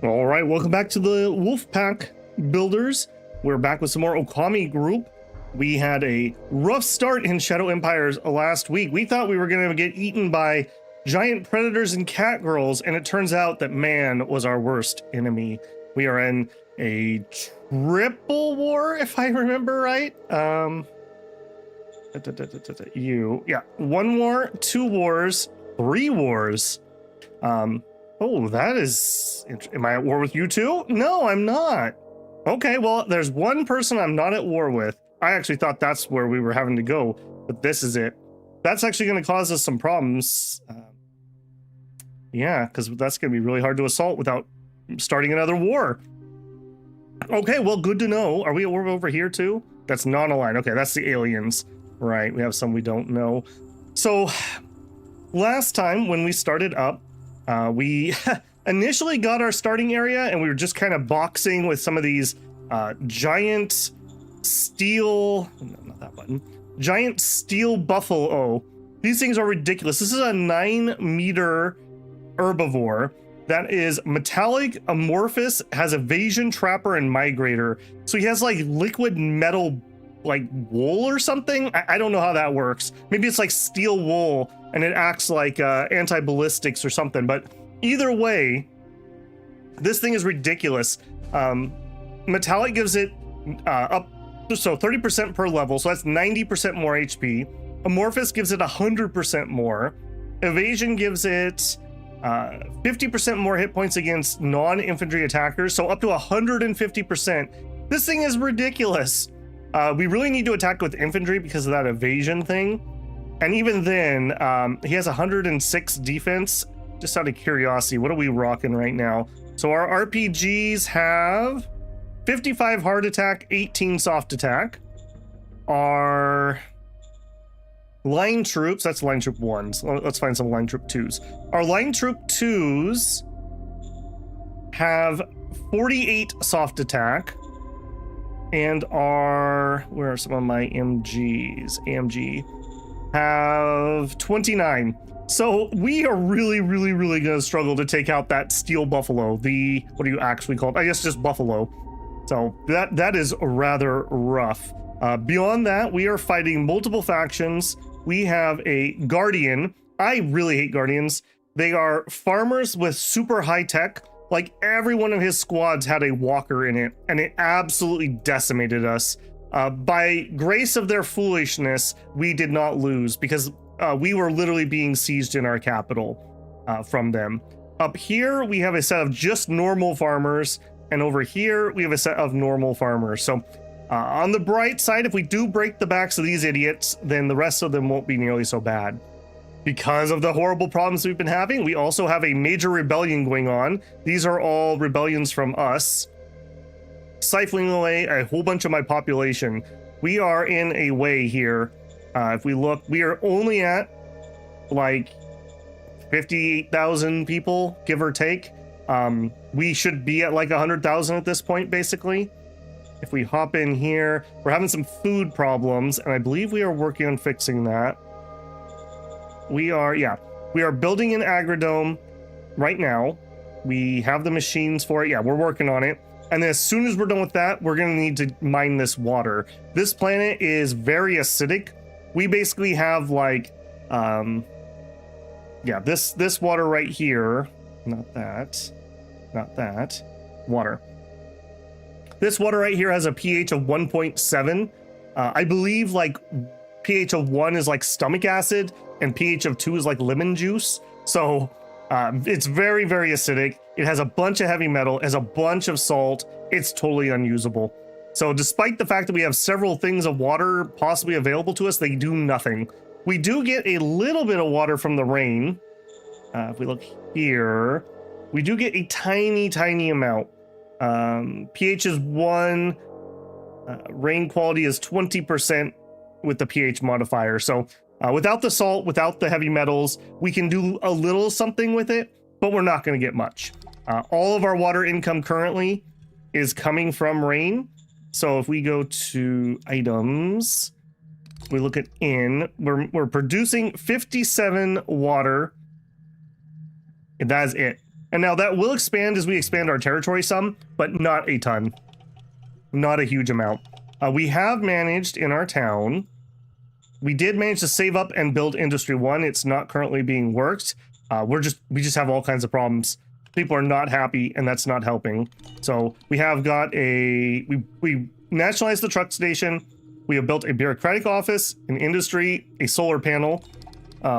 All right, welcome back to the Wolfpack Builders. We're back with some more Okami group. We had a rough start in Shadow Empires last week. We thought we were going to get eaten by giant predators and cat girls, and it turns out that man was our worst enemy. We are in a triple war, if I remember right. One war, two wars, three wars. Oh, that is... Am I at war with you too? No, I'm not. Okay, well, there's one person I'm not at war with. I actually thought that's where we were having to go, but this is it. That's actually going to cause us some problems. Yeah, because that's going to be really hard to assault without starting another war. Okay, well, good to know. Are we at war over here too? That's non-aligned. Okay, that's the aliens. Right, we have some we don't know. So, last time when we started up, we initially got our starting area and we were just kind of boxing with some of these giant steel, no, not that button, giant steel buffalo. These things are ridiculous. This is a 9-meter herbivore that is metallic, amorphous, has evasion, trapper, and migrator. So he has like liquid metal, like wool or something. I don't know how that works. Maybe it's like steel wool and it acts like anti-ballistics or something. But either way, this thing is ridiculous. Metallic gives it up, so 30% per level. So that's 90% more HP. Amorphous gives it 100% more. Evasion gives it 50% more hit points against non-infantry attackers. So up to 150%. This thing is ridiculous. We really need to attack with infantry because of that evasion thing. And even then, he has 106 defense. Just out of curiosity, what are we rocking right now? So our RPGs have 55 hard attack, 18 soft attack. Our line troops, that's line troop 1s. Let's find some line troop 2s. Our line troop 2s have 48 soft attack. And where are some of my MGs? AMG have 29. So we are really going to struggle to take out that steel buffalo. What do you actually call it? I guess just buffalo. So that is rather rough. Beyond that, we are fighting multiple factions. We have a guardian. I really hate guardians. They are farmers with super high tech. Like every one of his squads had a walker in it, and it absolutely decimated us. By grace of their foolishness, we did not lose because we were literally being sieged in our capital from them. Up here, we have a set of just normal farmers, and over here, we have a set of normal farmers. So on the bright side, if we do break the backs of these idiots, then the rest of them won't be nearly so bad. Because of the horrible problems we've been having, we also have a major rebellion going on. These are all rebellions from us, siphoning away a whole bunch of my population. We are in a way here. If we look, we are only at like 58,000 people, give or take. We should be at like 100,000 at this point, basically. If we hop in here, we're having some food problems, and I believe we are working on fixing that. We are building an agrodome right now. We have the machines for it. Yeah, we're working on it. And then as soon as we're done with that, we're going to need to mine this water. This planet is very acidic. We basically have like, this water right here. Not that. Water. This water right here has a pH of 1.7. I believe like pH of 1 is like stomach acid and pH of 2 is like lemon juice. So it's very acidic. It has a bunch of heavy metal, it has a bunch of salt. It's totally unusable. So despite the fact that we have several things of water possibly available to us, they do nothing. We do get a little bit of water from the rain. If we look here, we do get a tiny amount. pH is 1. Rain quality is 20% with the pH modifier. So without the salt, without the heavy metals, we can do a little something with it, but we're not going to get much. All of our water income currently is coming from rain. So if we go to items, we look at we're producing 57 water. And that is it. And now that will expand as we expand our territory some, but not a ton. Not a huge amount. We have managed in our town, we did manage to save up and build Industry 1. It's not currently being worked. We just have all kinds of problems. People are not happy, and that's not helping. So we have got we nationalized the truck station. We have built a bureaucratic office, an industry, a solar panel,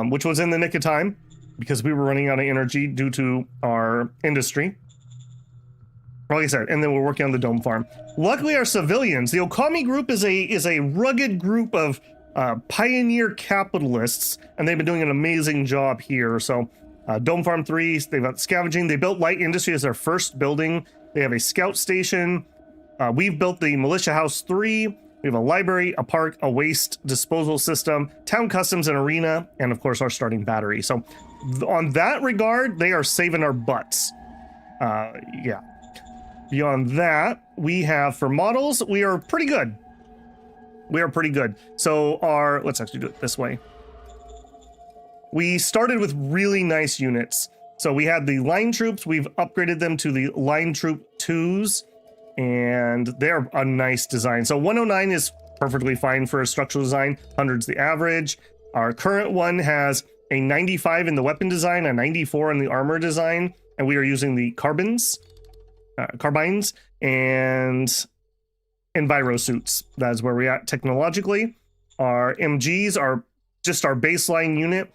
which was in the nick of time because we were running out of energy due to our industry. Like I said, and then we're working on the dome farm. Luckily, our civilians, the Okami group is a rugged group of pioneer capitalists, and they've been doing an amazing job here. So Dome Farm 3, they've got scavenging. They built light industry as their first building. They have a scout station. We've built the Militia House 3. We have a library, a park, a waste disposal system, town customs and arena, and of course our starting battery. So on that regard, they are saving our butts. Yeah. Beyond that, we have for models, we are pretty good. We are pretty good. So let's actually do it this way. We started with really nice units. So we had the line troops. We've upgraded them to the line troop 2s, and they're a nice design. So 109 is perfectly fine for a structural design. 100's the average. Our current one has a 95 in the weapon design, a 94 in the armor design, and we are using the carbines, and enviro suits. That's where we're at technologically. Our MGs are just our baseline unit.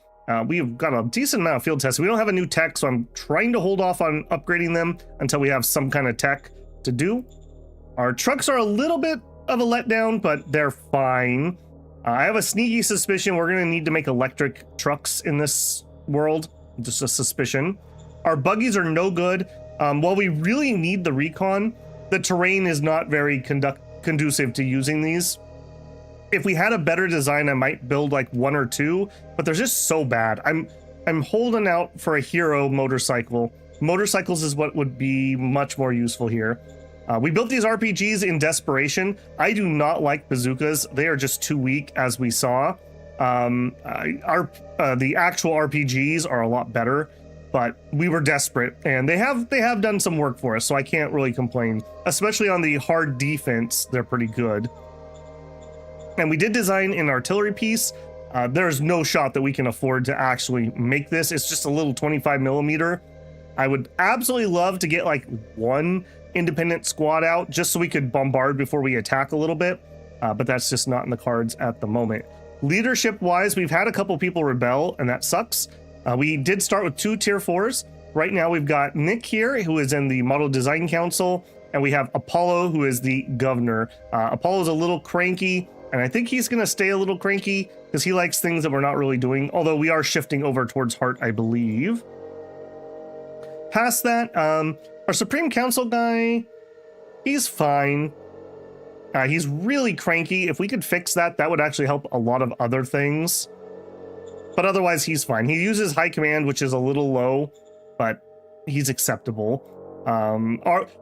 We've got a decent amount of field tests. We don't have a new tech, so I'm trying to hold off on upgrading them until we have some kind of tech to do. Our trucks are a little bit of a letdown, but they're fine. I have a sneaky suspicion we're going to need to make electric trucks in this world. Just a suspicion. Our buggies are no good. While we really need the recon, the terrain is not very conducive to using these. If we had a better design, I might build like 1 or 2, but they're just so bad. I'm holding out for a hero motorcycle. Motorcycles is what would be much more useful here. We built these RPGs in desperation. I do not like bazookas. They are just too weak, as we saw. The actual RPGs are a lot better, but we were desperate, and they have done some work for us, so I can't really complain. Especially on the hard defense, they're pretty good. And we did design an artillery piece. There's no shot that we can afford to actually make this. It's just a little 25 millimeter. I would absolutely love to get like 1 independent squad out just so we could bombard before we attack a little bit. But that's just not in the cards at the moment. Leadership wise, we've had a couple people rebel, and that sucks. We did start with 2 tier 4s. Right now we've got Nick here, who is in the Model Design Council, and we have Apollo, who is the governor. Apollo's a little cranky, and I think he's going to stay a little cranky because he likes things that we're not really doing, although we are shifting over towards Heart, I believe. Past that, our Supreme Council guy, he's fine. He's really cranky. If we could fix that, that would actually help a lot of other things. But otherwise, he's fine. He uses high command, which is a little low, but he's acceptable.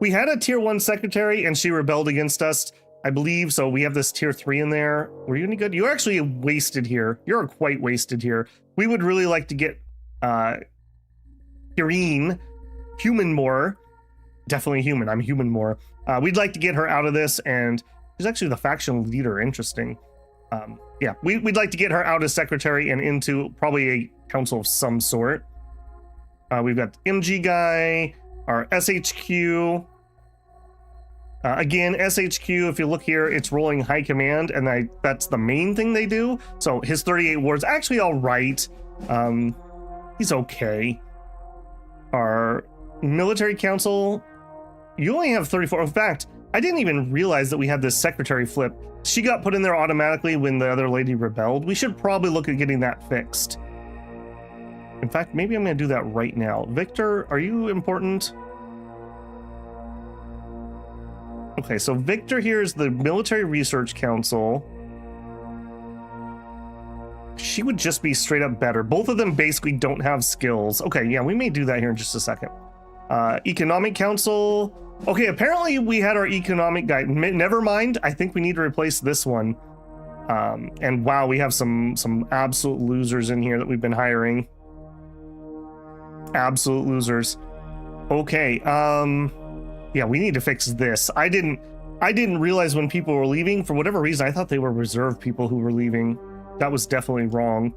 We had a tier 1 secretary, and she rebelled against us, I believe. So we have this tier 3 in there. Were you any good? You're actually wasted here. You're quite wasted here. We would really like to get Irene, human more. Definitely human. I'm human more. We'd like to get her out of this, and she's actually the faction leader. Interesting. Yeah, we'd like to get her out as secretary and into probably a council of some sort. We've got the MG guy, our SHQ. Again, SHQ, if you look here, it's rolling high command, and that's the main thing they do. So his 38 wards actually all right. He's okay. Our military council, you only have 34. In fact, I didn't even realize that we had this secretary flip. She got put in there automatically when the other lady rebelled. We should probably look at getting that fixed. In fact, maybe I'm going to do that right now. Victor, are you important? Okay, so Victor here is the Military Research Council. She would just be straight up better. Both of them basically don't have skills. Okay, yeah, we may do that here in just a second. Economic Council. Okay, apparently we had our economic guy. Never mind. I think we need to replace this one. And wow, we have some absolute losers in here that we've been hiring. Absolute losers. Okay, yeah, we need to fix this. I didn't realize when people were leaving. For whatever reason, I thought they were reserve people who were leaving. That was definitely wrong.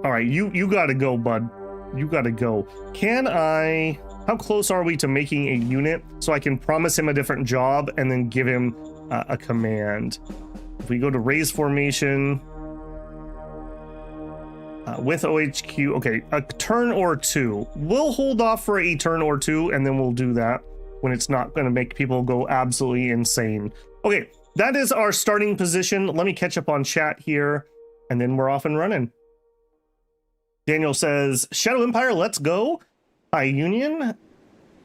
All right, you gotta go, bud. You gotta go. How close are we to making a unit so I can promise him a different job and then give him a command? If we go to raise formation with OHQ, okay, a turn or two. We'll hold off for a turn or two, and then we'll do that when it's not going to make people go absolutely insane. Okay, that is our starting position. Let me catch up on chat here, and then we're off and running. Daniel says, Shadow Empire, let's go. Hi, Union.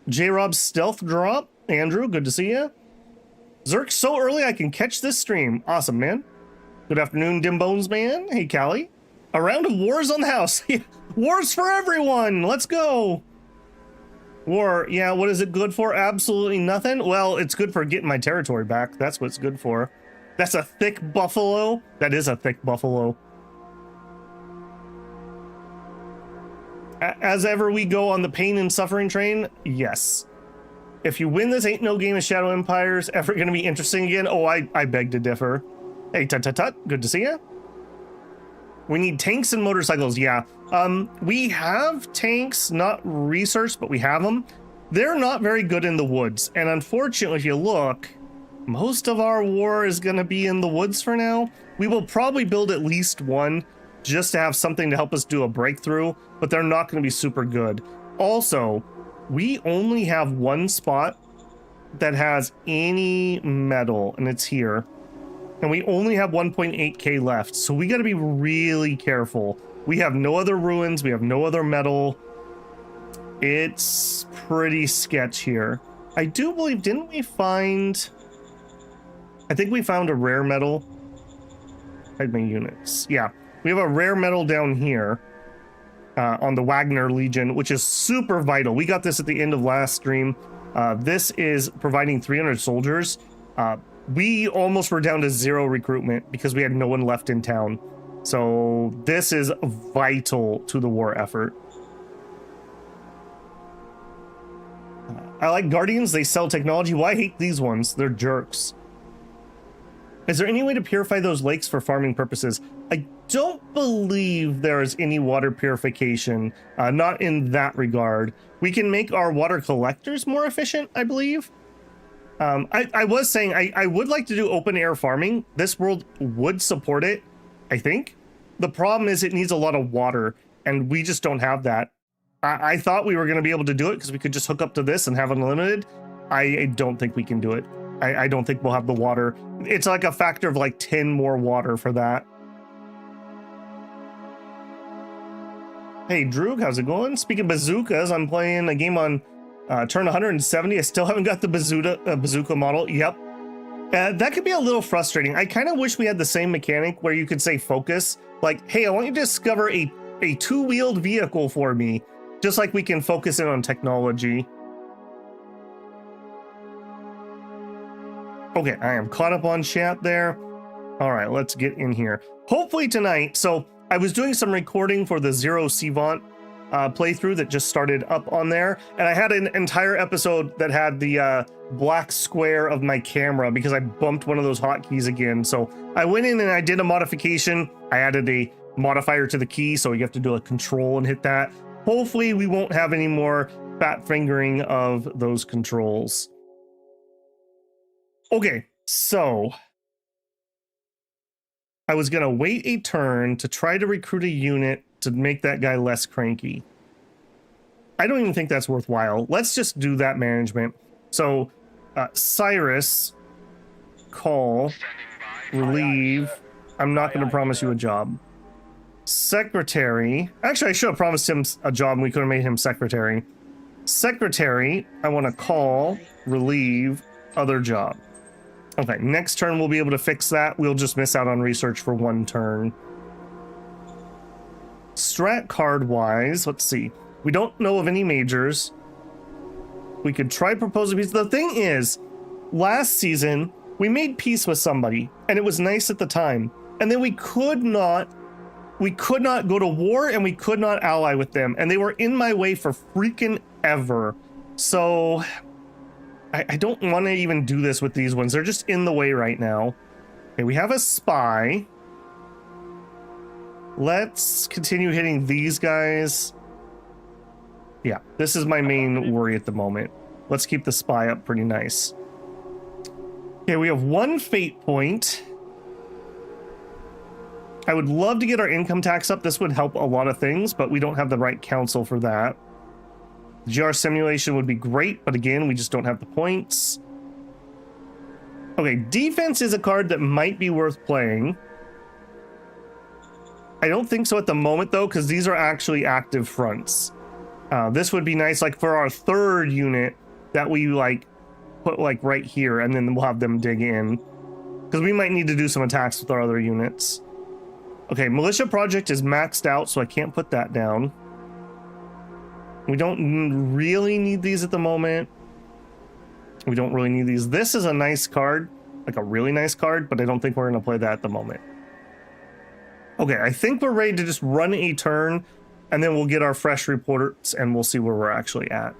J-Rob Stealth Drop. Andrew, good to see you. Zerk, so early I can catch this stream. Awesome, man. Good afternoon, Dim Bones Man. Hey, Callie. A round of wars on the house. Wars for everyone. Let's go. War, yeah, what is it good for? Absolutely nothing. Well, it's good for getting my territory back. That's what it's good for. That's a thick buffalo. That is a thick buffalo. As ever we go on the pain and suffering train, yes. If you win this, ain't no game of Shadow Empires ever going to be interesting again. Oh, I beg to differ. Hey, tut. Good to see you. We need tanks and motorcycles. Yeah. We have tanks, not researched, but we have them. They're not very good in the woods. And unfortunately, if you look, most of our war is going to be in the woods for now. We will probably build at least one just to have something to help us do a breakthrough, but they're not going to be super good. Also, we only have one spot that has any metal, and it's here. And we only have 1.8k left, so we got to be really careful. We have no other ruins, we have no other metal. It's pretty sketch here. I do believe, didn't we find... I think we found a rare metal. Hide my units. Yeah, we have a rare metal down here on the Wagner Legion, which is super vital. We got this at the end of last stream. This is providing 300 soldiers. We almost were down to 0 recruitment because we had no one left in town. So this is vital to the war effort. I like Guardians. They sell technology. Well, I hate these ones. They're jerks. Is there any way to purify those lakes for farming purposes? I don't believe there is any water purification. Not in that regard. We can make our water collectors more efficient, I believe. I was saying I would like to do open air farming. This world would support it, I think. The problem is it needs a lot of water, and we just don't have that. I thought we were going to be able to do it because we could just hook up to this and have unlimited. I don't think we can do it. I don't think we'll have the water. It's like a factor of like 10 more water for that. Hey, Drew, how's it going? Speaking of bazookas, I'm playing a game on turn 170. I still haven't got the bazooka model. Yep. That could be a little frustrating. I kind of wish we had the same mechanic where you could say focus. Like, hey, I want you to discover a two-wheeled vehicle for me. Just like we can focus in on technology. Okay, I am caught up on chat there. All right, let's get in here. Hopefully tonight. So I was doing some recording for the Zero Cvant playthrough that just started up on there, and I had an entire episode that had the black square of my camera because I bumped one of those hotkeys again. So I went in and I did a modification. I added a modifier to the key, so you have to do a control and hit that. Hopefully we won't have any more fat fingering of those controls. Okay, so I was gonna wait a turn to try to recruit a unit to make that guy less cranky. I don't even think that's worthwhile. Let's just do that management. So Cyrus, call, relieve. I'm not going to promise you a job. Secretary. Actually, I should have promised him a job and we could have made him secretary. Secretary, I want to call, relieve, other job. Okay, next turn we'll be able to fix that. We'll just miss out on research for one turn. Strat card wise, let's see. We don't know of any majors. We could try proposing peace. The thing is, last season we made peace with somebody and it was nice at the time. And then we could we could not go to war and we could not ally with them. And they were in my way for freaking ever. So I don't want to even do this with these ones. They're just in the way right now. Okay, we have a spy. Let's continue hitting these guys. Yeah, this is my main worry at the moment. Let's keep the spy up pretty nice. Okay, we have 1 fate point. I would love to get our income tax up. This would help a lot of things, but we don't have the right council for that. GR simulation would be great, but again, we just don't have the points. Okay, defense is a card that might be worth playing. I don't think so at the moment, though, because these are actually active fronts. This would be nice, like, for our 3rd unit that we, like, put, like, right here, and then we'll have them dig in. Because we might need to do some attacks with our other units. Okay, militia project is maxed out, so I can't put that down. We don't really need these at the moment. We don't really need these. This is a nice card, like a really nice card, but I don't think we're going to play that at the moment. Okay, I think we're ready to just run a turn, and then we'll get our fresh reports, and we'll see where we're actually at.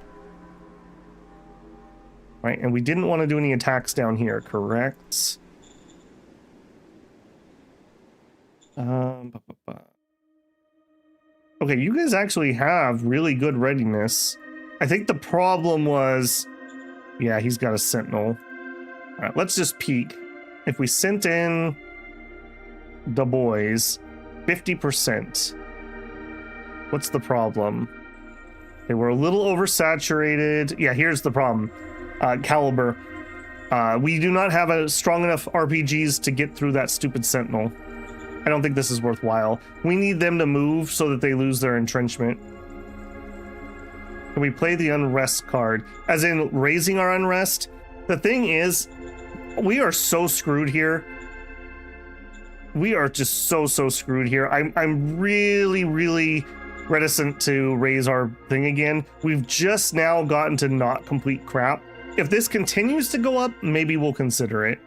Right, and we didn't want to do any attacks down here, correct? Okay, you guys actually have really good readiness. I think the problem was, yeah, he's got a sentinel. All right, let's just peek. If we sent in the boys, 50%. What's the problem? Okay, we're a little oversaturated. Yeah, here's the problem. Caliber. We do not have a strong enough RPGs to get through that stupid sentinel. I don't think this is worthwhile. We need them to move so that they lose their entrenchment. Can we play the unrest card? As in raising our unrest? The thing is, we are so screwed here. We are just so screwed here. I'm really reticent to raise our thing again. We've just now gotten to not complete crap. If this continues to go up, maybe we'll consider it.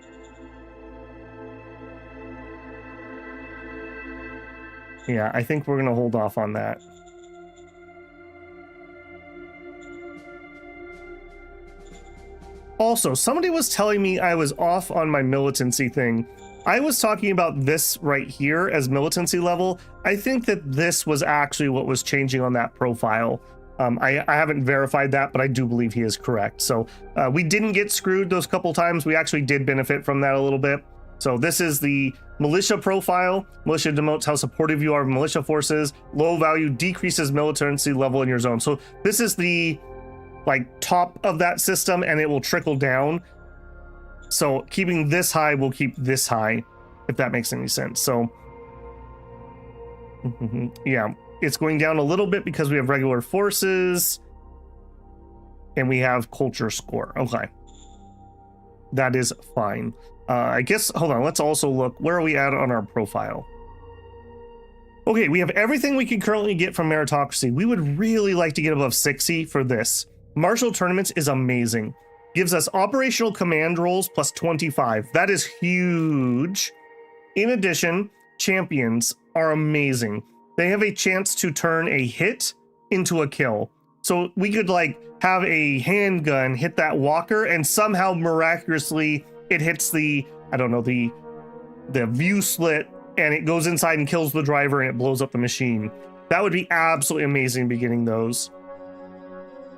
Yeah, I think we're going to hold off on that. Also, somebody was telling me I was off on my militancy thing. I was talking about this right here as militancy level. I think that this was actually what was changing on that profile. I haven't verified that, but I do believe he is correct. So we didn't get screwed those couple times. We actually did benefit from that a little bit. So this is the militia profile. Militia denotes how supportive you are of militia forces. Low value decreases militancy level in your zone. So this is the like top of that system, and it will trickle down. So keeping this high will keep this high, if that makes any sense. So yeah, it's going down a little bit because we have regular forces and we have culture score. Okay, that is fine. I guess, hold on, let's also look, where are we at on our profile? Okay, we have everything we can currently get from meritocracy. We would really like to get above 60 for this. Martial tournaments is amazing. Gives us operational command roles plus 25. That is huge. In addition, champions are amazing. They have a chance to turn a hit into a kill. So we could like have a handgun hit that walker and somehow miraculously it hits the, I don't know, the view slit, and it goes inside and kills the driver and it blows up the machine. That would be absolutely amazing beginning those.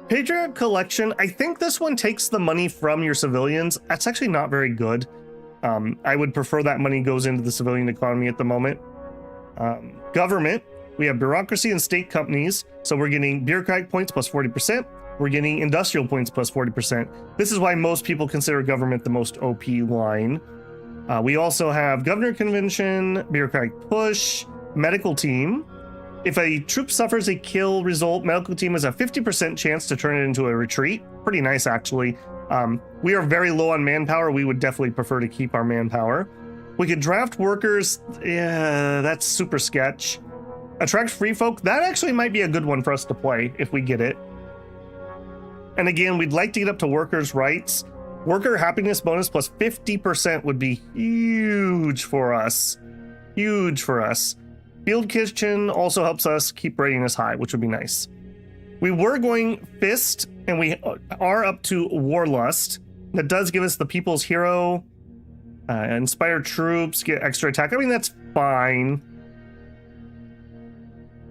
Patriot Collection, I think this one takes the money from your civilians. That's actually not very good. I would prefer that money goes into the civilian economy at the moment. Government, we have bureaucracy and state companies. So we're getting bureaucratic points plus 40%. We're getting industrial points plus 40%. This is why most people consider government the most OP line. We also have governor convention, bureaucratic push, medical team. If a troop suffers a kill result, medical team has a 50% chance to turn it into a retreat. Pretty nice, actually. We are very low on manpower. We would definitely prefer to keep our manpower. We could draft workers. Yeah, that's super sketch. Attract free folk. That actually might be a good one for us to play if we get it. And again, we'd like to get up to workers' rights. Worker happiness bonus plus 50% would be huge for us. Huge for us. Field Kitchen also helps us keep readiness high, which would be nice. We were going Fist, and we are up to Warlust. That does give us the People's Hero, inspire troops, get extra attack. I mean, that's fine.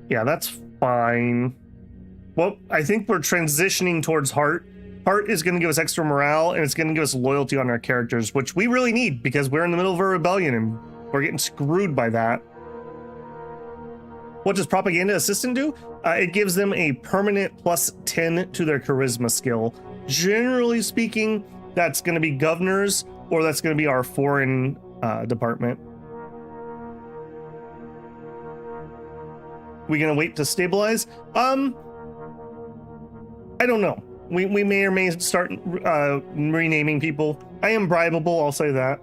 Yeah, that's fine. Well, I think we're transitioning towards Heart. Heart is going to give us extra morale, and it's going to give us loyalty on our characters, which we really need because we're in the middle of a rebellion and we're getting screwed by that. What does Propaganda Assistant do? It gives them a permanent plus 10 to their charisma skill. Generally speaking, that's going to be governors, or that's going to be our foreign department. We going to wait to stabilize? I don't know. We may or may start renaming people. I am bribable, I'll say that.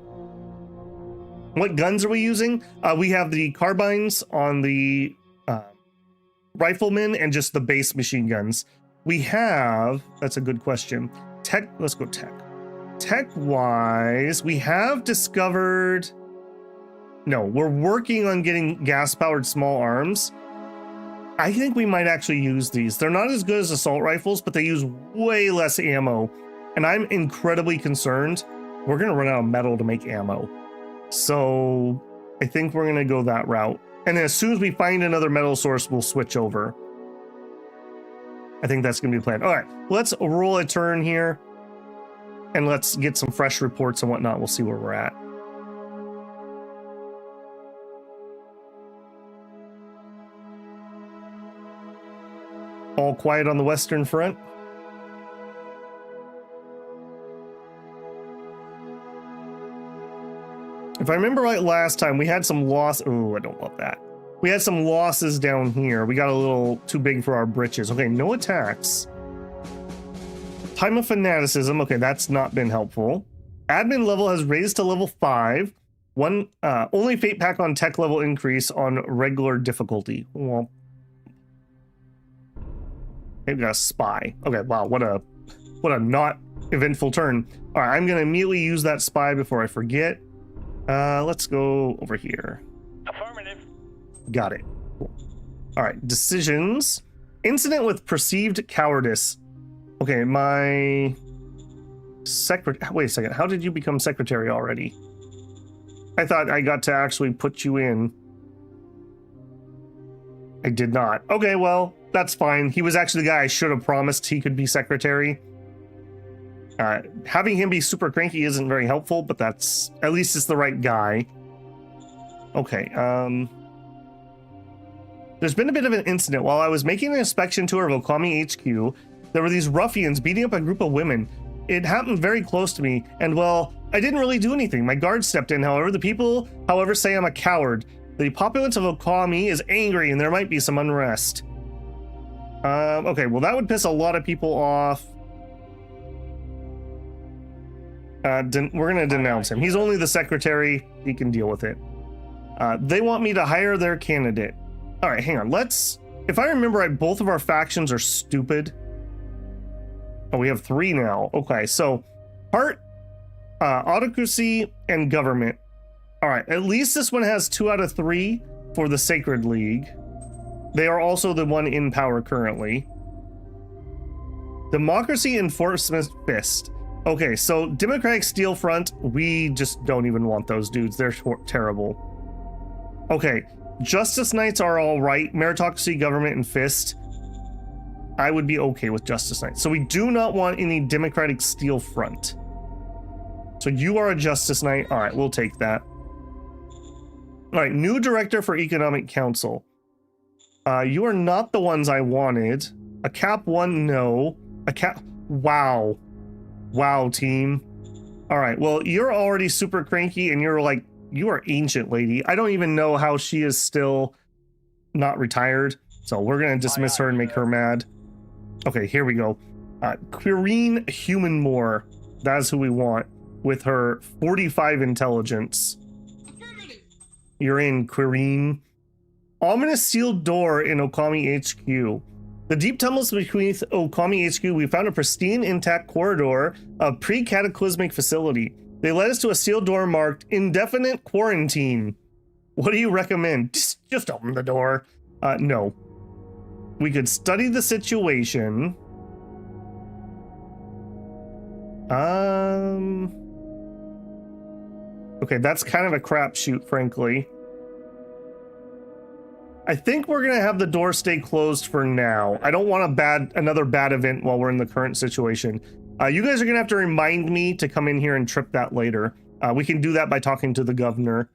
What guns are we using? We have the carbines on the riflemen and just the base machine guns. We have, that's a good question. Tech, let's go tech. Tech-wise, we have discovered, no, we're working on getting gas-powered small arms. I think we might actually use these. They're not as good as assault rifles, but they use way less ammo. And I'm incredibly concerned we're gonna run out of metal to make ammo. So I think we're gonna go that route. And then as soon as we find another metal source, we'll switch over. I think that's gonna be the plan. All right, let's roll a turn here and let's get some fresh reports and whatnot. We'll see where we're at. All quiet on the Western Front. If I remember right last time, we had some loss. Oh, I don't love that. We had some losses down here. We got a little too big for our britches. Okay, no attacks. Time of Fanaticism. Okay, that's not been helpful. Admin level has raised to level 5. Only Fate Pack on tech level increase on regular difficulty. Well, maybe got a spy. Okay, wow, what a not eventful turn. All right, I'm gonna immediately use that spy before I forget. Let's go over here. Affirmative. Got it. Cool. All right, decisions. Incident with perceived cowardice. Okay, my secretary. Wait a second. How did you become secretary already? I thought I got to actually put you in. I did not. Okay, well, that's fine. He was actually the guy I should have promised he could be secretary. Having him be super cranky isn't very helpful, but that's, at least it's the right guy. Okay, there's been a bit of an incident. While I was making an inspection tour of Okami HQ, there were these ruffians beating up a group of women. It happened very close to me, and well, I didn't really do anything. My guard stepped in, however. The people, however, say I'm a coward. The populace of Okami is angry, and there might be some unrest. Okay, well, that would piss a lot of people off. We're gonna denounce him. He's only the secretary. He can deal with it. They want me to hire their candidate. All right, hang on. If I remember right, both of our factions are stupid. Oh, we have 3 now. Okay, so Heart, Autocracy, and Government. All right, at least this one has 2 out of 3 for the Sacred League. They are also the one in power currently. Democracy Enforcement Fist. Okay, so Democratic Steel Front, we just don't even want those dudes. They're terrible. Okay, Justice Knights are all right. Meritocracy, Government, and Fist. I would be okay with Justice Knights. So we do not want any Democratic Steel Front. So you are a Justice Knight. All right, we'll take that. All right, new Director for Economic Council. You are not the ones I wanted. A Cap 1, no. A Cap... Wow. Wow, team. All right, well, you're already super cranky, and you're like, you are ancient, lady. I don't even know how she is still not retired, so we're gonna dismiss her and make her mad. Okay, here we go. Quirine Human Moore. That's who we want, with her 45 intelligence. You're in, Quirine. Ominous sealed door in Okami HQ. The deep tunnels beneath Okami HQ, we found a pristine, intact corridor of pre-cataclysmic facility. They led us to a sealed door marked indefinite quarantine. What do you recommend? Just open the door. No. We could study the situation. Okay, that's kind of a crapshoot, frankly. I think we're gonna have the door stay closed for now. I don't want another bad event while we're in the current situation. You guys are gonna have to remind me to come in here and trip that later. We can do that by talking to the governor.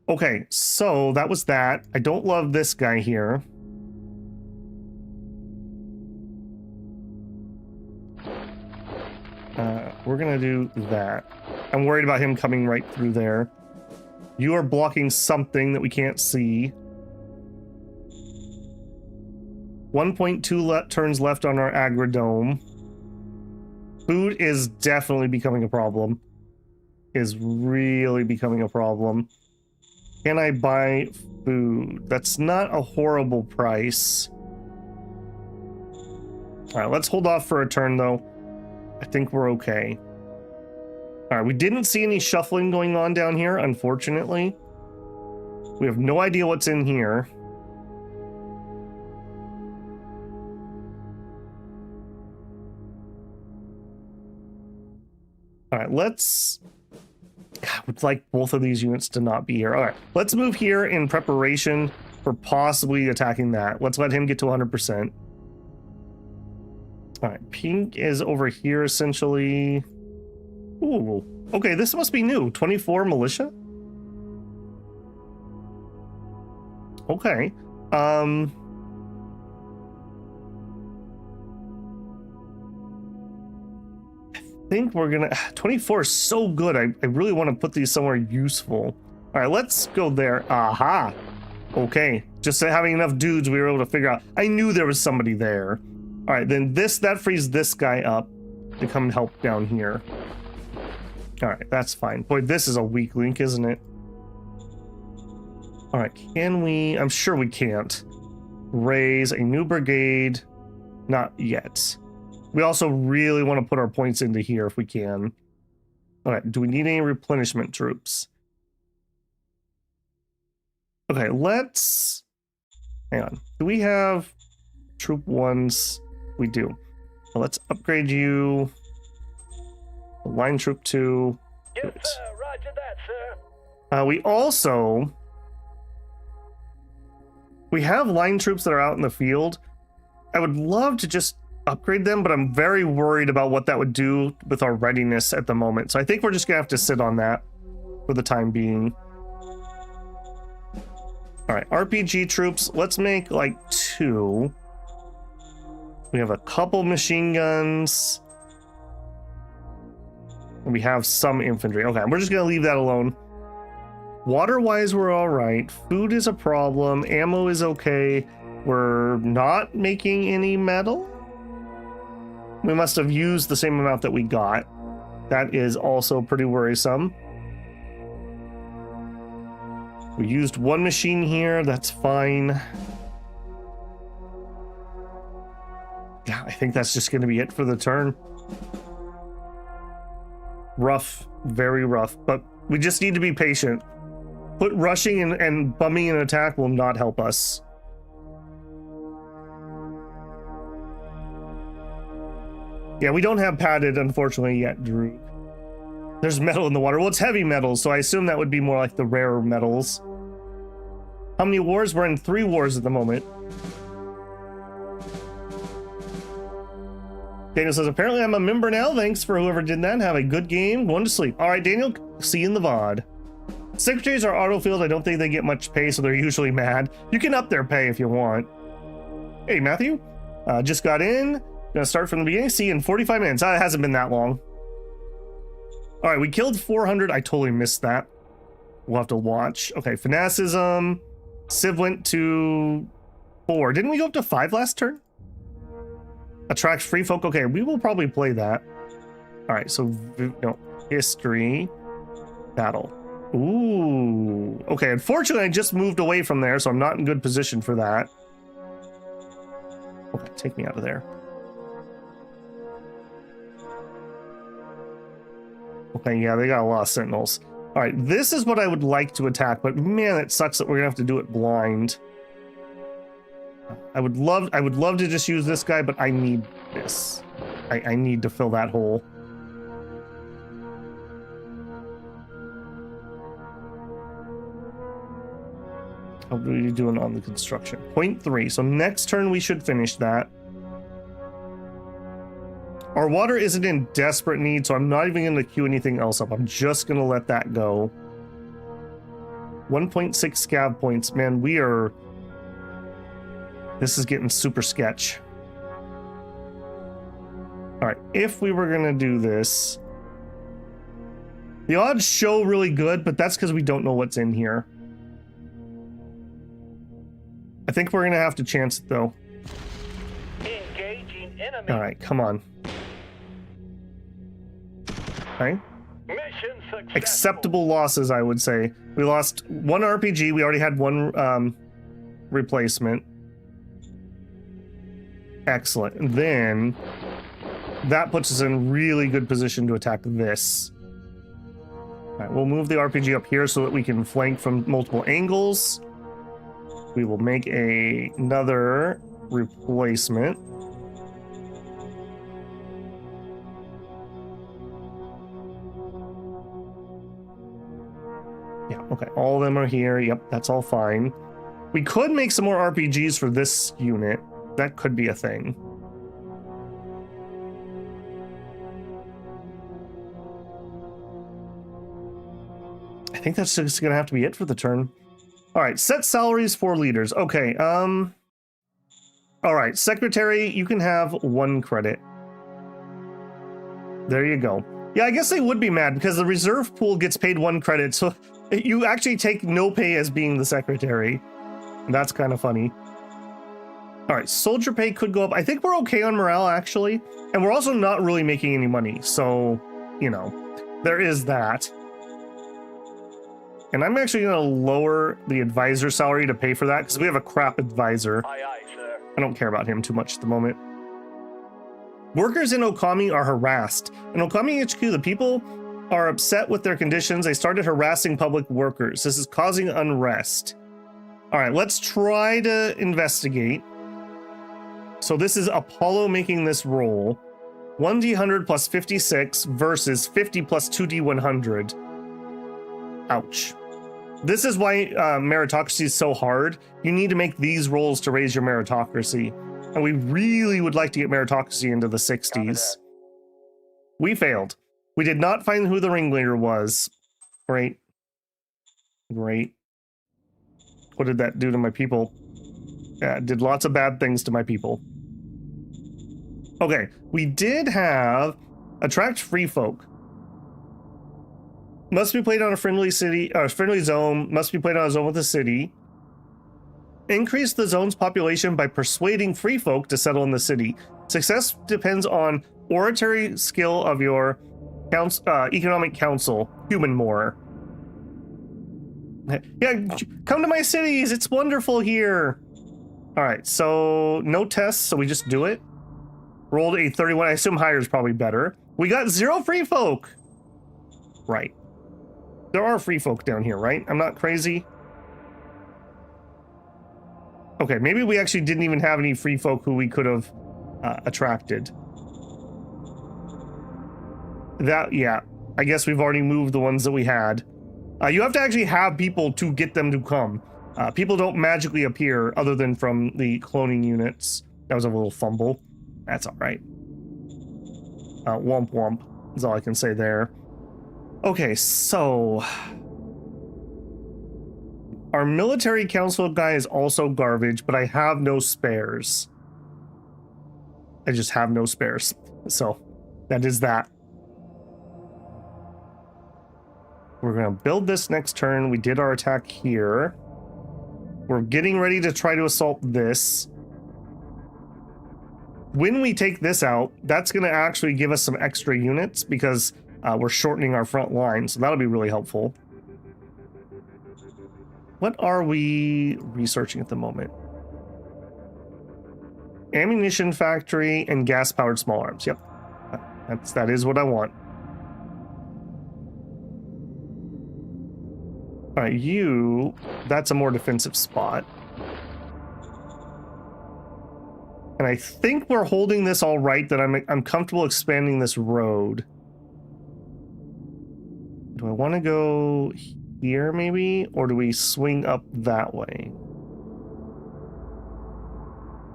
Okay, so that was that. I don't love this guy here. We're gonna do that. I'm worried about him coming right through there. You are blocking something that we can't see. 1.2 turns left on our agrodome. Food is definitely becoming a problem. Is really becoming a problem. Can I buy food? That's not a horrible price. All right, let's hold off for a turn though. I think we're okay. All right, we didn't see any shuffling going on down here, unfortunately. We have no idea what's in here. All right, let's... God, I would like both of these units to not be here. All right, let's move here in preparation for possibly attacking that. Let's let him get to 100%. All right, pink is over here, essentially. Ooh, okay, this must be new. 24 militia? Okay. I think we're gonna... 24 is so good. I really want to put these somewhere useful. All right, let's go there. Aha. Okay, just having enough dudes, we were able to figure out. I knew there was somebody there. All right, then that frees this guy up to come and help down here. All right, that's fine. Boy, this is a weak link, isn't it? All right, can we... I'm sure we can't. Raise a new brigade. Not yet. We also really want to put our points into here if we can. All right, do we need any replenishment troops? Okay, let's... Hang on. Do we have troop ones? We do. Well, let's upgrade you. Line troop 2. Yes, sir. Roger that, sir. We have line troops that are out in the field. I would love to just upgrade them, but I'm very worried about what that would do with our readiness at the moment. So I think we're just gonna have to sit on that for the time being. All right, RPG troops. Let's make like 2. We have a couple machine guns. We have some infantry. Okay, we're just gonna leave that alone. Water-wise, we're all right. Food is a problem. Ammo is okay. We're not making any metal. We must have used the same amount that we got. That is also pretty worrisome. We used one machine here. That's fine. Yeah, I think that's just going to be it for the turn. Rough, very rough, but we just need to be patient. Put rushing and bumming an attack will not help us. Yeah, we don't have padded, unfortunately, yet, Drew. There's metal in the water. Well, it's heavy metals, so I assume that would be more like the rarer metals. How many wars? We're in 3 wars at the moment. Daniel says, apparently I'm a member now. Thanks for whoever did that. Have a good game. Going to sleep. All right, Daniel, see you in the VOD. Secretaries are autofilled. I don't think they get much pay, so they're usually mad. You can up their pay if you want. Hey, Matthew. Just got in. Gonna start from the beginning. See you in 45 minutes. It hasn't been that long. All right, we killed 400. I totally missed that. We'll have to watch. Okay, fanaticism. Civ went to 4. Didn't we go up to 5 last turn? Attracts free folk. Okay, we will probably play that. All right, so no, history, battle. Ooh, okay. Unfortunately, I just moved away from there, so I'm not in good position for that. Okay, take me out of there. Okay, yeah, they got a lot of sentinels. All All right, this is what I would like to attack, but man, it sucks that we're gonna have to do it blind. I would love to just use this guy, but I need this. I need to fill that hole. How are you doing on the construction? 0.3. So next turn we should finish that. Our water isn't in desperate need, so I'm not even going to queue anything else up. I'm just going to let that go. 1.6 scav points. Man, we are... This is getting super sketch. All right, if we were going to do this... The odds show really good, but that's because we don't know what's in here. I think we're going to have to chance it, though. Engaging enemy. All right, come on. Okay. Mission successful. Acceptable losses, I would say. We lost one RPG. We already had one replacement. Excellent. And then that puts us in really good position to attack this. All right, we'll move the RPG up here so that we can flank from multiple angles. We will make another replacement. Yeah, okay, all of them are here. Yep, that's all fine. We could make some more RPGs for this unit. That could be a thing. I think that's just gonna have to be it for the turn. All right, set salaries for leaders. Okay, all right, secretary, you can have 1 credit. There you go. Yeah, I guess they would be mad because the reserve pool gets paid 1 credit, so you actually take no pay as being the secretary. That's kind of funny. All right, soldier pay could go up. I think we're okay on morale, actually. And we're also not really making any money, so, you know, there is that. And I'm actually going to lower the advisor salary to pay for that because we have a crap advisor. Aye, aye, sir. I don't care about him too much at the moment. Workers in Okami are harassed. In Okami HQ, the people are upset with their conditions. They started harassing public workers. This is causing unrest. All right, let's try to investigate. So this is Apollo making this roll. 1d100 plus 56 versus 50 plus 2d100. Ouch. This is why meritocracy is so hard. You need to make these rolls to raise your meritocracy. And we really would like to get meritocracy into the 60s. We failed. We did not find who the ringleader was. Great. Great. What did that do to my people? Yeah, it did lots of bad things to my people. Okay, we did have attract free folk. Must be played on a friendly city, or friendly zone. Must be played on a zone with a city. Increase the zone's population by persuading free folk to settle in the city. Success depends on oratory skill of your economic council, human more. Yeah, come to my cities. It's wonderful here. All right, so no tests, so we just do it. Rolled a 31. I assume higher is probably better. We got 0 free folk. Right. There are free folk down here, right? I'm not crazy. Okay, maybe we actually didn't even have any free folk who we could have attracted. That, yeah. I guess we've already moved the ones that we had. You have to actually have people to get them to come. People don't magically appear other than from the cloning units. That was a little fumble. That's all right. Womp womp is all I can say there. Okay, so our military council guy is also garbage, but I have no spares. I just have no spares. So that is that. We're going to build this next turn. We did our attack here. We're getting ready to try to assault this. When we take this out, that's going to actually give us some extra units because we're shortening our front line. So that'll be really helpful. What are we researching at the moment? Ammunition factory and gas-powered small arms. Yep, that is what I want. All right, that's a more defensive spot. And I think we're holding this all right, that I'm comfortable expanding this road. Do I want to go here maybe, or do we swing up that way?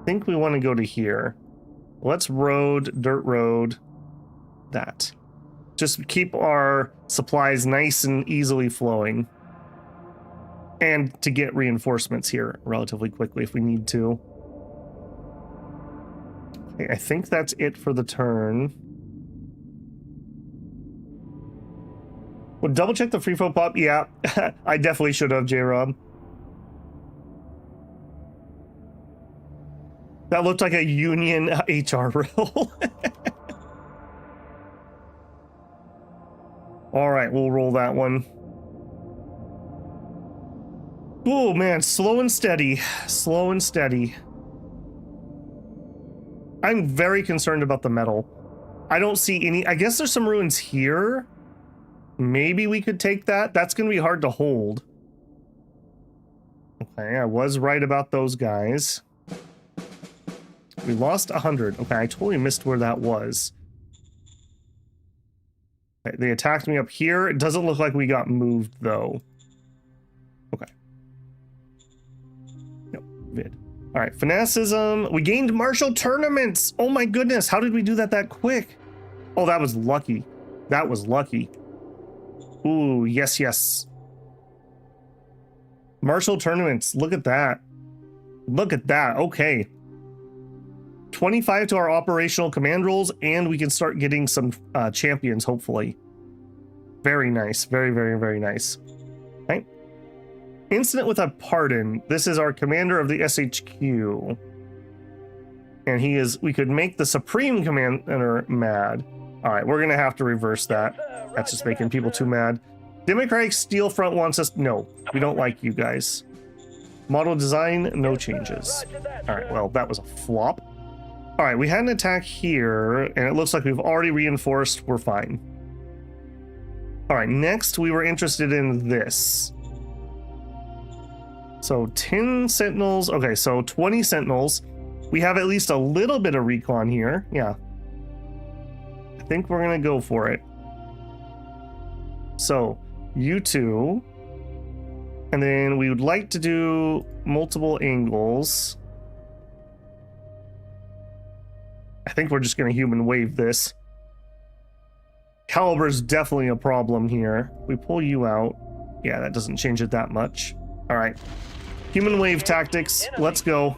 I think we want to go to here. Let's dirt road, that. Just keep our supplies nice and easily flowing. And to get reinforcements here relatively quickly if we need to. Okay, I think that's it for the turn. Well, double check the free flow pop. Yeah, I definitely should have, J-Rob. That looked like a union HR role. All right, we'll roll that one. Oh man, slow and steady. Slow and steady. I'm very concerned about the metal. I don't see any. I guess there's some ruins here. Maybe we could take that. That's going to be hard to hold. Okay, I was right about those guys. We lost 100. Okay, I totally missed where that was. Okay, they attacked me up here. It doesn't look like we got moved, though. Okay. No, vid. All right, fanaticism. We gained martial tournaments. Oh my goodness, how did we do that quick? Oh, that was lucky. That was lucky. Ooh, yes, yes. Martial tournaments, look at that. Look at that, okay. 25 to our operational command roles, and we can start getting some champions, hopefully. Very nice, very, very, very nice. Okay. Incident with a pardon. This is our commander of the SHQ. And we could make the Supreme Commander mad. All right, we're gonna have to reverse that. That's just making people too mad. Democratic Steel Front wants us. No, we don't like you guys. Model design, no changes. All right, well, that was a flop. All right, we had an attack here, and it looks like we've already reinforced. We're fine. All right, next we were interested in this. So 10 sentinels. Okay, so 20 sentinels. We have at least a little bit of recon here. Yeah. I think we're going to go for it. So, you two. And then we would like to do multiple angles. I think we're just going to human wave this. Caliber's definitely a problem here. We pull you out. Yeah, that doesn't change it that much. All right. Human wave tactics. Let's go.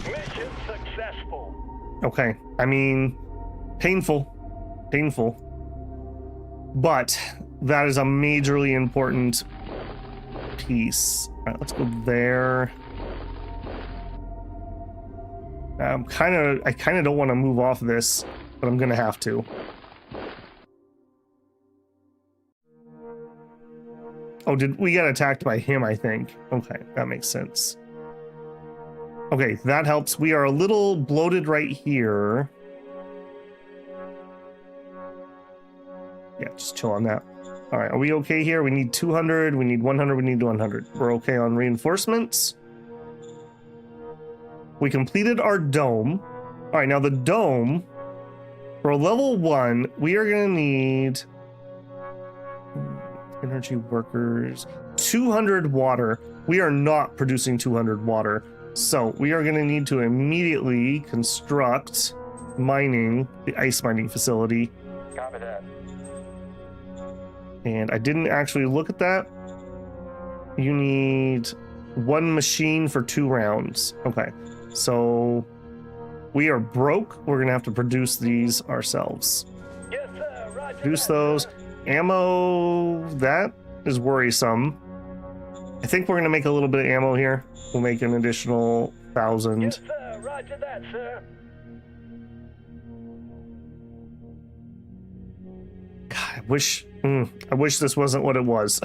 Mission successful. Okay. I mean, painful. Painful. But that is a majorly important piece. All right, let's go there. I kind of don't want to move off this, but I'm gonna have to. Oh, we got attacked by him, I think. Okay, that makes sense. Okay, that helps. We are a little bloated right here. Yeah, just chill on that. All right, are we okay here? We need 200, we need 100, we need 100. We're okay on reinforcements. We completed our dome. All right, now the dome, for level 1, we are gonna need energy workers, 200 water. We are not producing 200 water. So we are gonna need to immediately construct the ice mining facility. Copy that. And I didn't actually look at that. You need 1 machine for 2 rounds. Okay, so we are broke. We're gonna have to produce these ourselves. Yes, sir. Roger Produce that, those. sir. Ammo, that is worrisome. I think we're gonna make a little bit of ammo here. We'll make an additional 1,000. Yes, sir. Roger that, sir. God, I wish this wasn't what it was.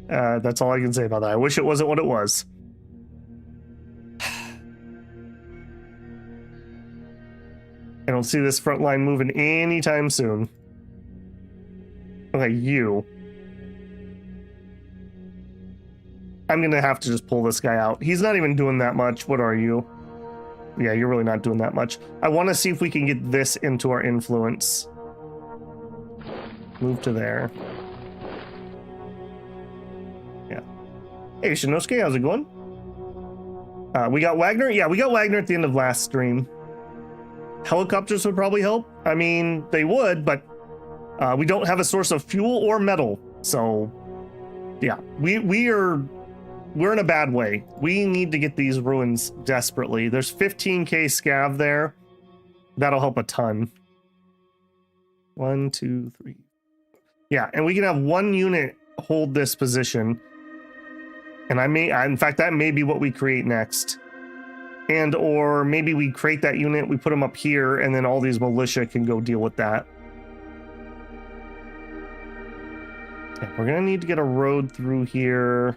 That's all I can say about that. I wish it wasn't what it was. I don't see this front line moving anytime soon. Okay, you. I'm gonna have to just pull this guy out. He's not even doing that much. What are you? Yeah, you're really not doing that much. I want to see if we can get this into our influence. Move to there. Yeah. Hey, Shinosuke, how's it going? We got Wagner? Yeah, we got Wagner at the end of last stream. Helicopters would probably help. I mean, they would, but we don't have a source of fuel or metal. So, yeah, we're in a bad way. We need to get these ruins desperately. There's 15k scav there. That'll help a ton. 1, 2, 3. Yeah, and we can have one unit hold this position. And in fact, that may be what we create next. And or maybe we create that unit, we put them up here, and then all these militia can go deal with that. Yeah, we're gonna need to get a road through here.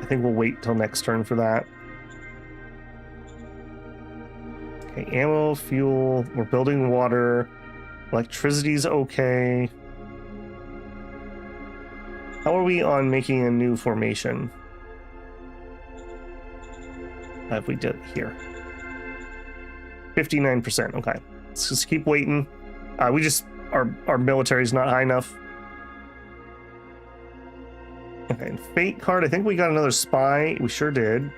I think we'll wait till next turn for that. Okay, ammo, fuel, we're building water. Electricity's okay. How are we on making a new formation? If we did it here. 59%, okay. Let's just keep waiting. Our military's not high enough. Okay, and fate card, I think we got another spy. We sure did.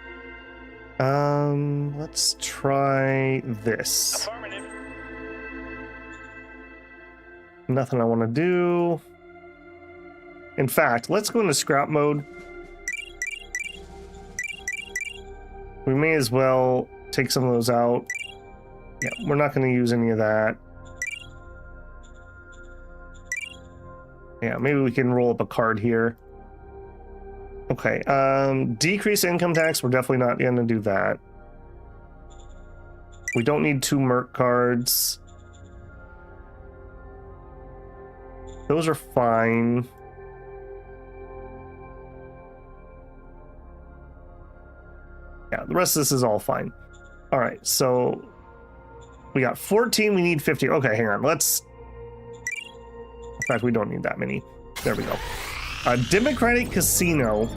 Let's try this. Affirmative. Nothing I want to do. In fact, let's go into scrap mode. We may as well take some of those out. Yeah, we're not going to use any of that. Yeah, maybe we can roll up a card here. Okay, decrease income tax. We're definitely not going to do that. We don't need 2 merc cards. Those are fine. Yeah, the rest of this is all fine. All right, so we got 14, we need 50. Okay, hang on, let's... In fact, we don't need that many. There we go. Democratic Casino.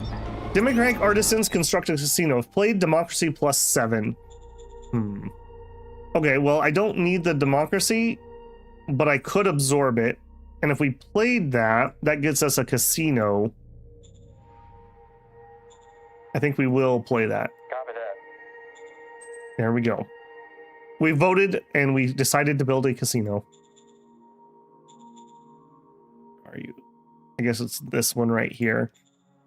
Democratic Artisans construct a casino. Have played Democracy +7. Okay, well, I don't need the Democracy, but I could absorb it. And if we played that, that gets us a casino. I think we will play that. Copy that. There we go. We voted and we decided to build a casino. Are you? I guess it's this one right here.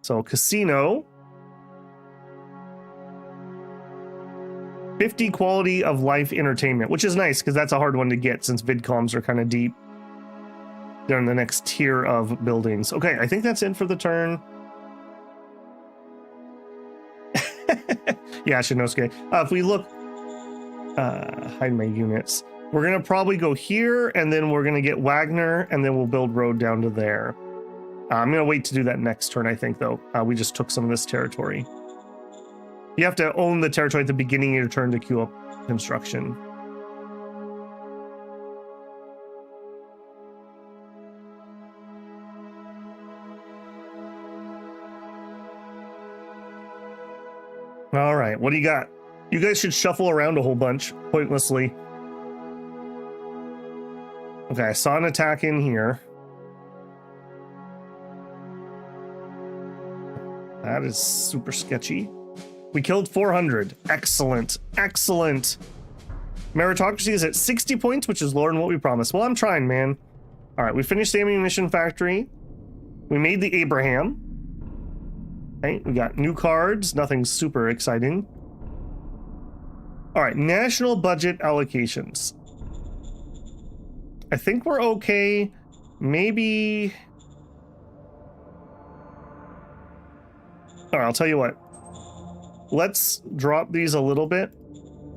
So casino. 50 quality of life entertainment, which is nice because that's a hard one to get since vidcoms are kind of deep. They're in the next tier of buildings. Okay, I think that's it for the turn. Yeah, Shinosuke. If we look, hide my units. We're gonna probably go here, and then we're gonna get Wagner, and then we'll build road down to there. I'm gonna wait to do that next turn, I think, though. We just took some of this territory. You have to own the territory at the beginning of your turn to queue up construction. All right, what do you got? You guys should shuffle around a whole bunch pointlessly. Okay, I saw an attack in here. That is super sketchy. We killed 400. Excellent, excellent. Meritocracy is at 60 points, which is lower than what we promised. Well, I'm trying, man. All right, we finished the ammunition factory. We made the Abraham. Okay, we got new cards, nothing super exciting. All right, national budget allocations. I think we're okay. Maybe... All right, I'll tell you what. Let's drop these a little bit.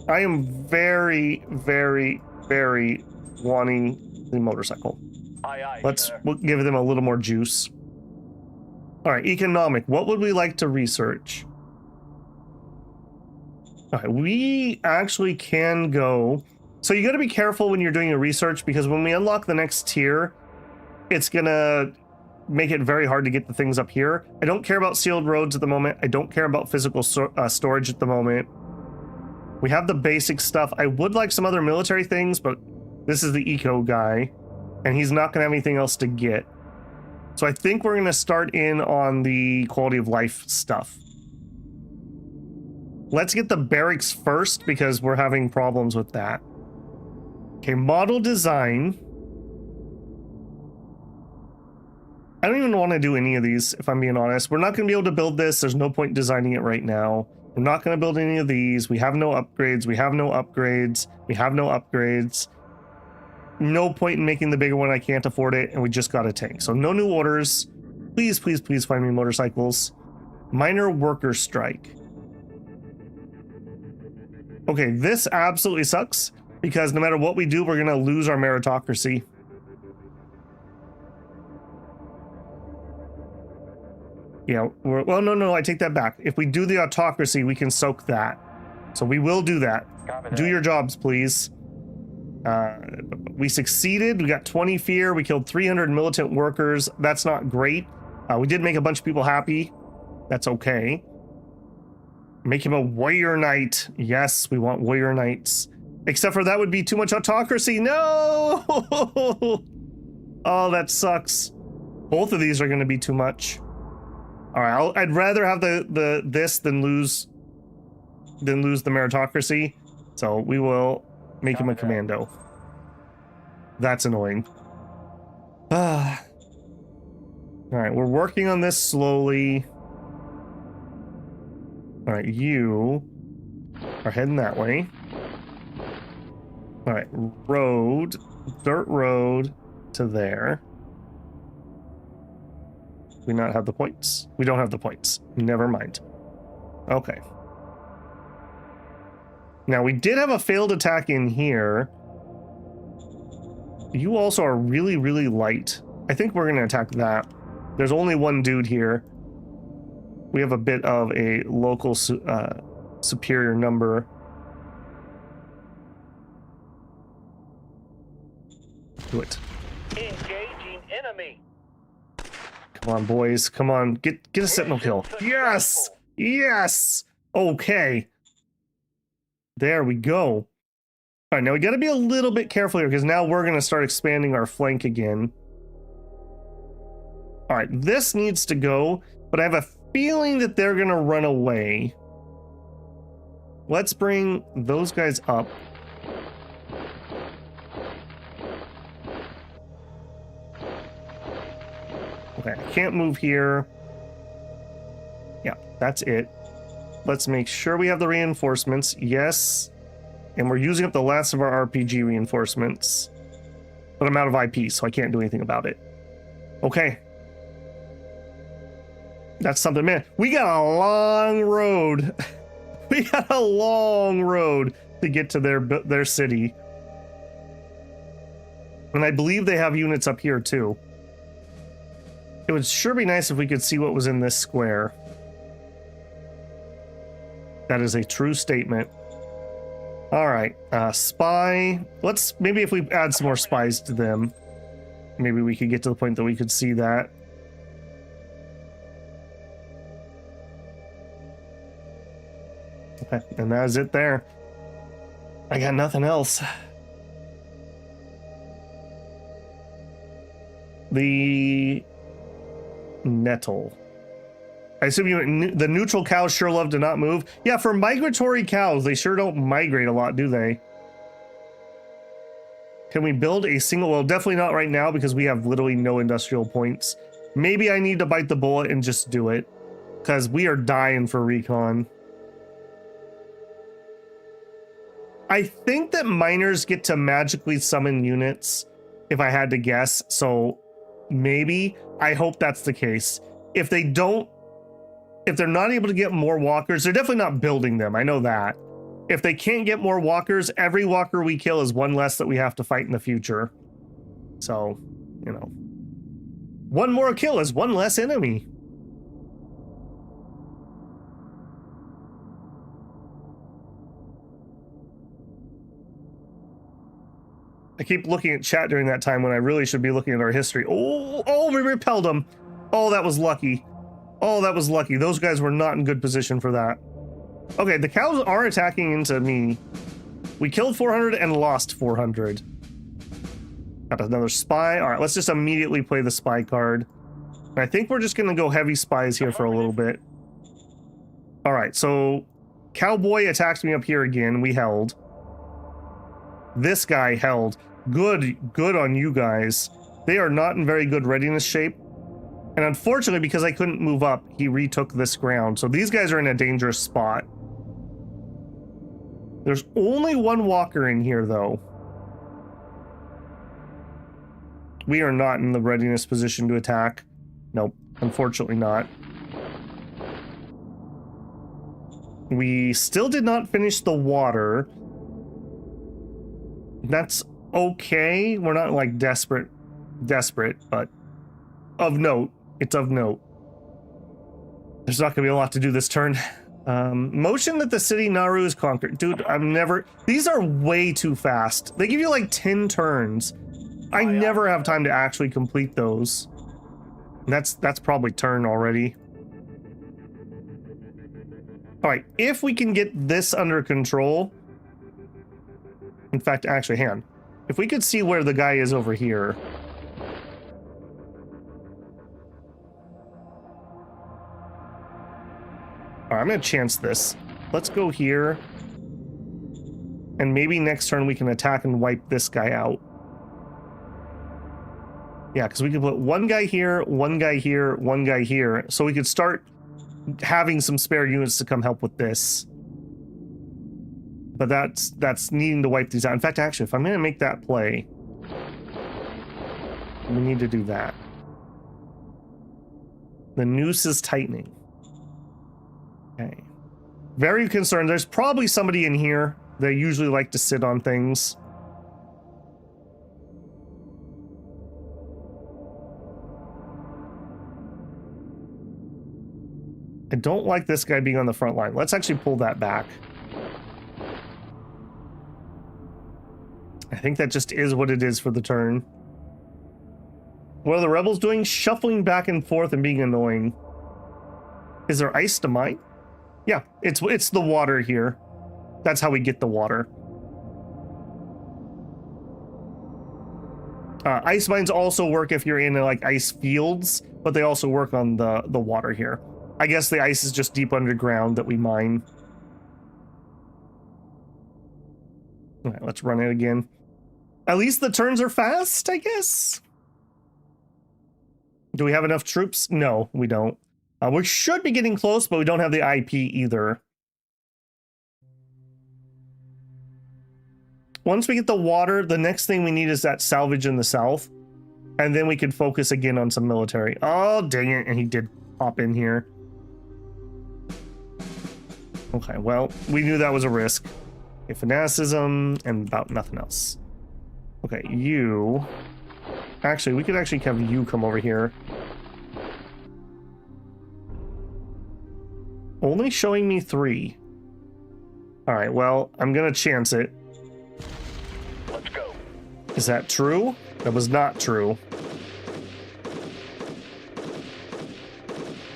I am very, very, very wanting the motorcycle. Aye, aye, Let's sir. we'll give them a little more juice. All right, economic. What would we like to research? All right, we actually can go So you got to be careful when you're doing your research, because when we unlock the next tier, it's gonna make it very hard to get the things up here. I don't care about sealed roads at the moment. I don't care about physical storage at the moment. We have the basic stuff. I would like some other military things, but this is the eco guy, and he's not gonna have anything else to get. So I think we're gonna start in on the quality of life stuff. Let's get the barracks first, because we're having problems with that. Okay, model design. I don't even want to do any of these, if I'm being honest. We're not going to be able to build this. There's no point designing it right now. We're not going to build any of these. We have no upgrades. We have no upgrades. We have no upgrades. No point in making the bigger one. I can't afford it, and we just got a tank. So no new orders. Please, please, please find me motorcycles. Minor worker strike. Okay, this absolutely sucks, because no matter what we do, we're going to lose our meritocracy. Yeah, well, no, I take that back. If we do the autocracy, we can soak that. So we will do that. Do your jobs, please. We succeeded. We got 20 fear. We killed 300 militant workers. That's not great. We did make a bunch of people happy. That's okay. Make him a warrior knight. Yes, we want warrior knights. Except for that would be too much autocracy. No! Oh, that sucks. Both of these are going to be too much. All right, I'd rather have this than lose the meritocracy. So we will make him a commando. That's annoying. All right, we're working on this slowly. All right, you are heading that way. All right, road, dirt road to there. We not have the points? We don't have the points. Never mind. Okay. Now, we did have a failed attack in here. You also are really, really light. I think we're going to attack that. There's only one dude here. We have a bit of a local superior number. Do it. Engaging enemy. Come on, boys. Come on. Get a sentinel kill. Yes! Yes! Okay. There we go. All right, now we got to be a little bit careful here, because now we're going to start expanding our flank again. All right, this needs to go, but I have a feeling that they're going to run away. Let's bring those guys up. Okay, I can't move here. Yeah, that's it. Let's make sure we have the reinforcements. Yes. And we're using up the last of our RPG reinforcements. But I'm out of IP, so I can't do anything about it. Okay. That's something, man. We got a long road. We got a long road to get to their city. And I believe they have units up here, too. It would sure be nice if we could see what was in this square. That is a true statement. All right, spy. Let's, maybe if we add some more spies to them, maybe we could get to the point that we could see that. Okay, and that is it there. I got nothing else. The nettle. I assume the neutral cows sure love to not move. Yeah, for migratory cows, they sure don't migrate a lot, do they? Can we build a single? Well, definitely not right now, because we have literally no industrial points. Maybe I need to bite the bullet and just do it, because we are dying for recon. I think that miners get to magically summon units, if I had to guess. So maybe, I hope that's the case. If they don't, if they're not able to get more walkers, they're definitely not building them. I know that. If they can't get more walkers, every walker we kill is one less that we have to fight in the future. So, you know, one more kill is one less enemy. I keep looking at chat during that time when I really should be looking at our history. Oh, we repelled them. Oh, that was lucky. Oh, that was lucky. Those guys were not in good position for that. Okay, the cows are attacking into me. We killed 400 and lost 400. Got another spy. All right, let's just immediately play the spy card. And I think we're just going to go heavy spies here for a little bit. All right, so Cowboy attacked me up here again. We held. This guy held. Good on you guys. They are not in very good readiness shape. And unfortunately, because I couldn't move up, he retook this ground. So these guys are in a dangerous spot. There's only one walker in here, though. We are not in the readiness position to attack. Nope, unfortunately not. We still did not finish the water. That's okay. We're not like desperate, but of note. It's of note. There's not gonna be a lot to do this turn. Motion that the city Nauru is conquered. Dude, these are way too fast. They give you like 10 turns. I never have time to actually complete those. That's probably turn already. All right, if we can get this under control. In fact, actually, hang on. If we could see where the guy is over here. All right, I'm gonna chance this. Let's go here. And maybe next turn we can attack and wipe this guy out. Yeah, because we could put one guy here, one guy here, one guy here. So we could start having some spare units to come help with this. But that's needing to wipe these out. In fact, actually, if I'm gonna make that play, we need to do that. The noose is tightening. Okay. Very concerned. There's probably somebody in here. They usually like to sit on things. I don't like this guy being on the front line. Let's actually pull that back. I think that just is what it is for the turn. What are the rebels doing? Shuffling back and forth and being annoying. Is there ice to mine? Yeah, it's the water here. That's how we get the water. Ice mines also work if you're in like ice fields, but they also work on the water here. I guess the ice is just deep underground that we mine. All right, let's run it again. At least the turns are fast, I guess. Do we have enough troops? No, we don't. We should be getting close, but we don't have the IP either. Once we get the water, the next thing we need is that salvage in the south. And then we can focus again on some military. Oh, dang it. And he did pop in here. Okay, well, we knew that was a risk. Okay, fanaticism and about nothing else. Okay, you... Actually, we could actually have you come over here. Only showing me 3. All right, well, I'm gonna chance it. Let's go. Is that true? That was not true.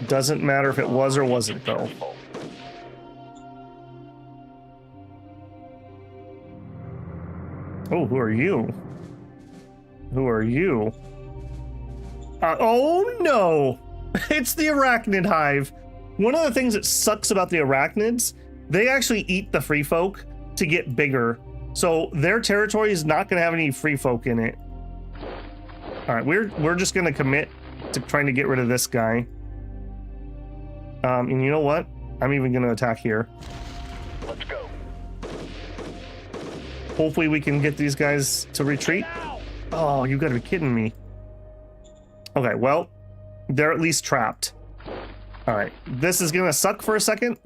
Doesn't matter if it was or wasn't, though. Oh, who are you? Who are you? Oh no! It's the arachnid hive. One of the things that sucks about the arachnids, they actually eat the free folk to get bigger. So their territory is not going to have any free folk in it. All right, we're just going to commit to trying to get rid of this guy. And you know what? I'm even going to attack here. Let's go. Hopefully we can get these guys to retreat. Oh, you gotta be kidding me. Okay, well, they're at least trapped. All right, this is gonna suck for a second,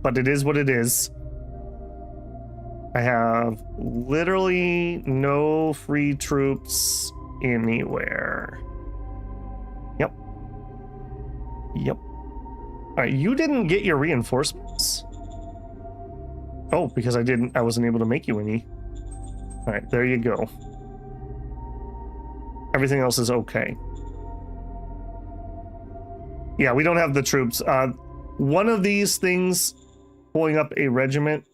but it is what it is. I have literally no free troops anywhere. Yep. All right, you didn't get your reinforcements. Oh, because I wasn't able to make you any. All right, there you go. Everything else is okay. Yeah, we don't have the troops. One of these things, pulling up a regiment.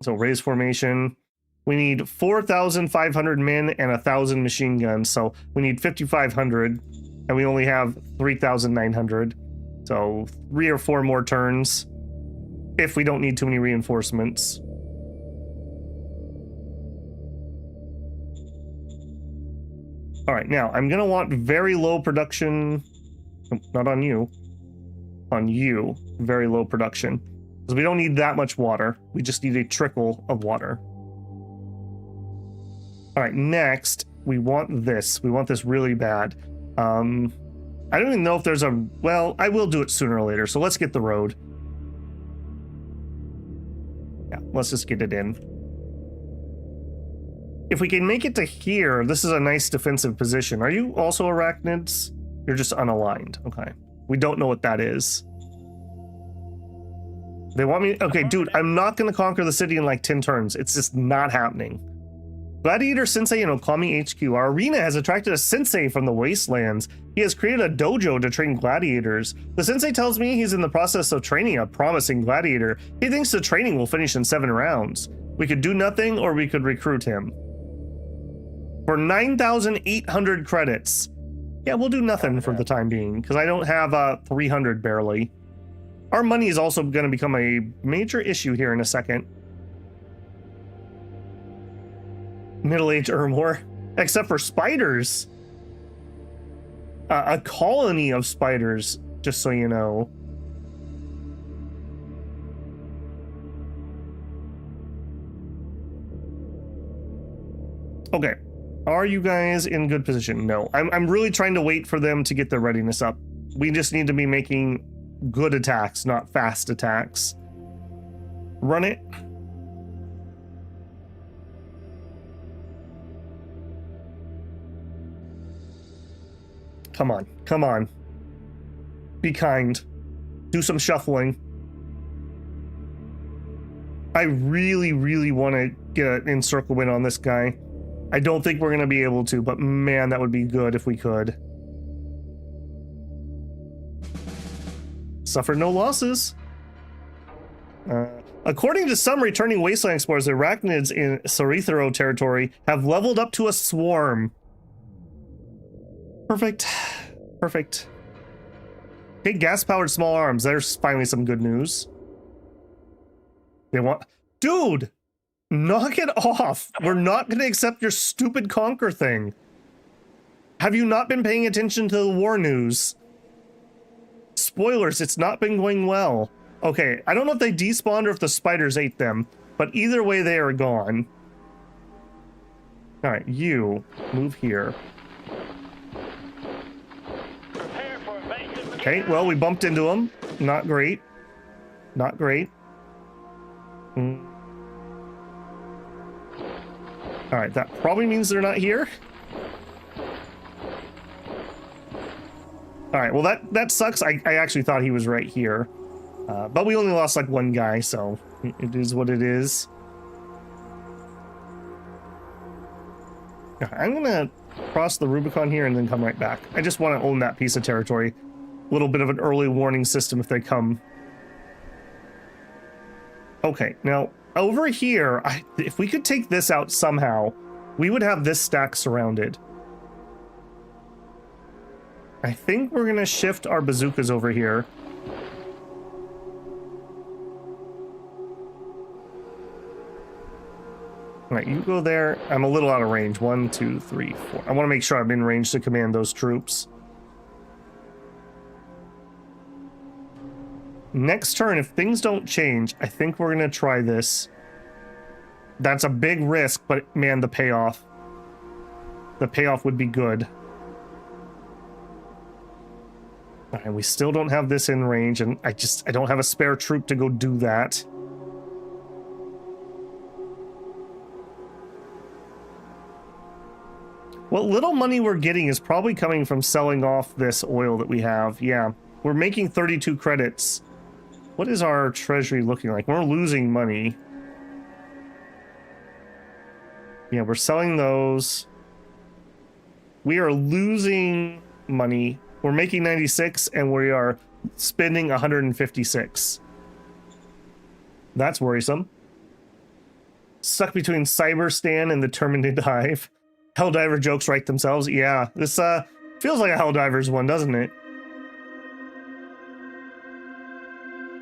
So raise formation. We need 4,500 men and 1,000 machine guns. So we need 5,500, and we only have 3,900. So 3 or 4 more turns if we don't need too many reinforcements. All right, now I'm gonna want very low production. Not on you. On you, very low production. Because we don't need that much water. We just need a trickle of water. All right, next, we want this. We want this really bad. I don't even know if there's a... Well, I will do it sooner or later, so let's get the road. Yeah, let's just get it in. If we can make it to here, this is a nice defensive position. Are you also arachnids? You're just unaligned. Okay. We don't know what that is. They want me... Okay, dude, I'm not going to conquer the city in like 10 turns. It's just not happening. Gladiator Sensei in Okami HQ. Our arena has attracted a sensei from the wastelands. He has created a dojo to train gladiators. The sensei tells me he's in the process of training a promising gladiator. He thinks the training will finish in 7 rounds. We could do nothing, or we could recruit him. For 9,800 credits. Yeah, we'll do nothing for the time being, because I don't have 300 barely. Our money is also going to become a major issue here in a second. Middle-aged Ermor, except for spiders. A colony of spiders, just so you know. Okay, are you guys in good position? No, I'm really trying to wait for them to get their readiness up. We just need to be making good attacks, not fast attacks. Run it. Come on, come on. Be kind. Do some shuffling. I really, really want to get an in-circle win on this guy. I don't think we're going to be able to, but man, that would be good if we could. Suffered no losses. According to some returning wasteland explorers, the arachnids in S4E2 territory have leveled up to a swarm. Perfect. Perfect. Okay, gas-powered small arms. There's finally some good news. They want... Dude! Knock it off! We're not going to accept your stupid conquer thing. Have you not been paying attention to the war news? Spoilers, it's not been going well. Okay, I don't know if they despawned or if the spiders ate them, but either way they are gone. Alright, you move here. Okay, well, we bumped into them. Not great. Not great. Alright, that probably means they're not here. Alright, well that sucks. I actually thought he was right here. But we only lost like 1 guy, so it is what it is. I'm gonna cross the Rubicon here and then come right back. I just want to own that piece of territory. A little bit of an early warning system if they come. Okay, now over here, if we could take this out somehow, we would have this stack surrounded. I think we're gonna shift our bazookas over here. All right, you go there. I'm a little out of range. 1, 2, 3, 4. I want to make sure I'm in range to command those troops. Next turn, if things don't change, I think we're going to try this. That's a big risk, but man, the payoff would be good. All right, we still don't have this in range, and I don't have a spare troop to go do that. What little money we're getting is probably coming from selling off this oil that we have. Yeah, we're making 32 credits. What is our treasury looking like? We're losing money. Yeah, we're selling those. We are losing money. We're making 96 and we are spending 156. That's worrisome. Stuck between Cyber Stan and the Terminated Hive. Helldiver jokes write themselves. Yeah, this feels like a Helldivers one, doesn't it?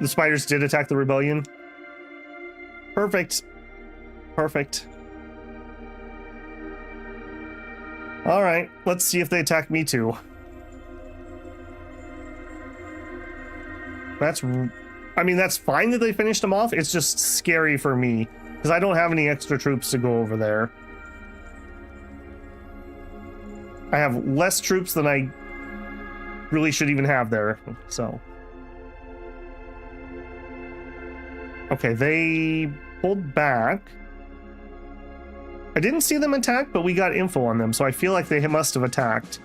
The spiders did attack the rebellion. Perfect. Perfect. All right, let's see if they attack me too. I mean, that's fine that they finished them off. It's just scary for me because I don't have any extra troops to go over there. I have less troops than I really should even have there, so. Okay, they pulled back. I didn't see them attack, but we got info on them, so I feel like they must have attacked.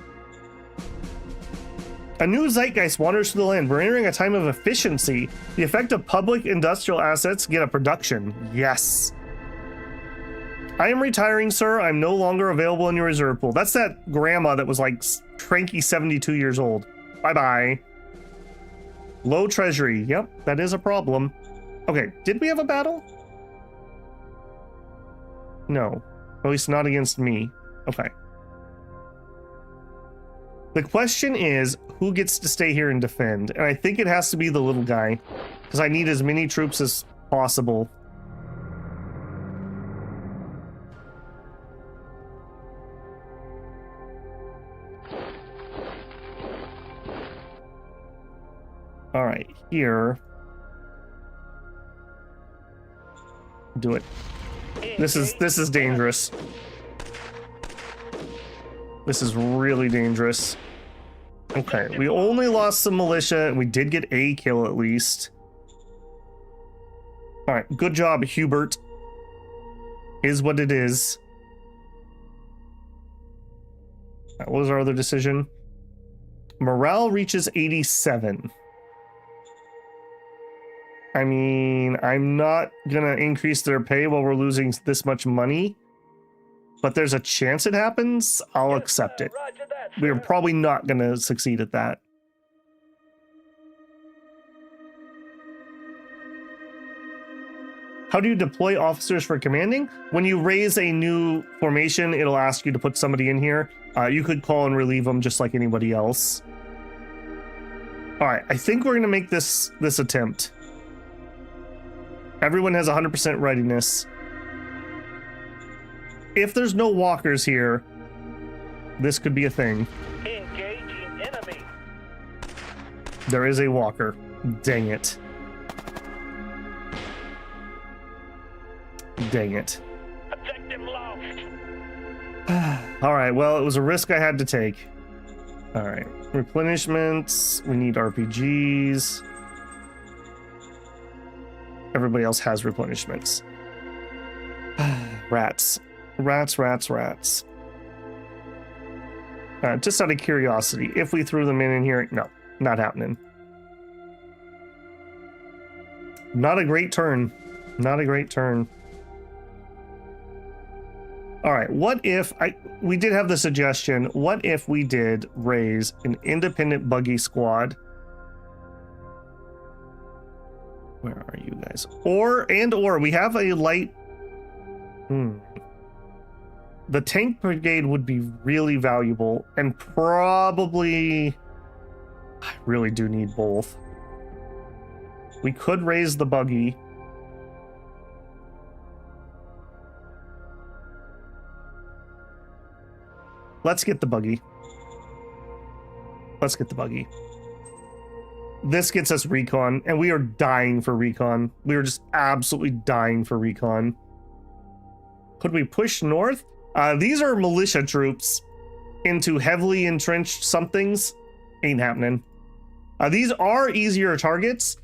A new zeitgeist wanders through the land. We're entering a time of efficiency. The effect of public industrial assets get a production. Yes. I am retiring, sir. I'm no longer available in your reserve pool. That's that grandma that was like cranky 72 years old. Bye-bye. Low treasury. Yep, that is a problem. Okay, did we have a battle? No. At least not against me. Okay. The question is, who gets to stay here and defend? And I think it has to be the little guy, because I need as many troops as possible. All right, here. Do it. This is dangerous. This is really dangerous. Okay, we only lost some militia, and we did get a kill at least. All right, good job, Hubert. Is what it is. All right, what was our other decision? Morale reaches 87. I mean, I'm not gonna increase their pay while we're losing this much money, but there's a chance it happens. I'll accept it. We're probably not gonna succeed at that. How do you deploy officers for commanding? When you raise a new formation, it'll ask you to put somebody in here. You could call and relieve them just like anybody else. All right, I think we're gonna make this attempt. Everyone has 100% readiness. If there's no walkers here, this could be a thing. Engaging enemy. There is a walker. Dang it. Dang it. Objective lost. All right, well, it was a risk I had to take. All right, replenishments. We need RPGs. Everybody else has replenishments. Rats. Rats. Just out of curiosity, if we threw them in here, no, not happening. Not a great turn. Not a great turn. All right, what if we did have the suggestion, what if we did raise an independent buggy squad? Where are you guys? Or we have a light. The tank brigade would be really valuable, and probably I really do need both. We could raise the buggy. Let's get the buggy. Let's get the buggy. This gets us recon, and we are dying for recon. We are just absolutely dying for recon. Could we push north? These are militia troops into heavily entrenched somethings. Ain't happening. These are easier targets.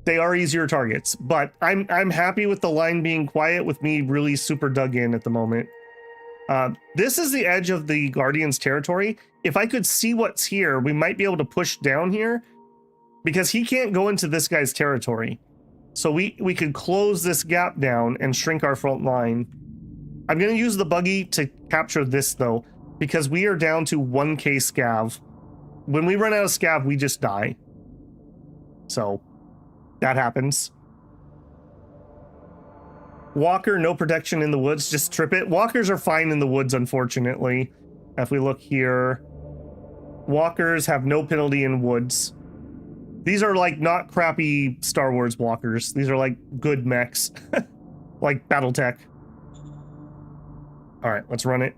They are easier targets, but I'm happy with the line being quiet with me really super dug in at the moment. This is the edge of the Guardian's territory. If I could see what's here, we might be able to push down here because he can't go into this guy's territory. So we could close this gap down and shrink our front line. I'm going to use the buggy to capture this, though, because we are down to 1k scav. When we run out of scav, we just die. So, that happens. Walker, no protection in the woods, just trip it. Walkers are fine in the woods, unfortunately. If we look here, walkers have no penalty in woods. These are like not crappy Star Wars walkers. These are like good mechs, like Battletech. All right, let's run it.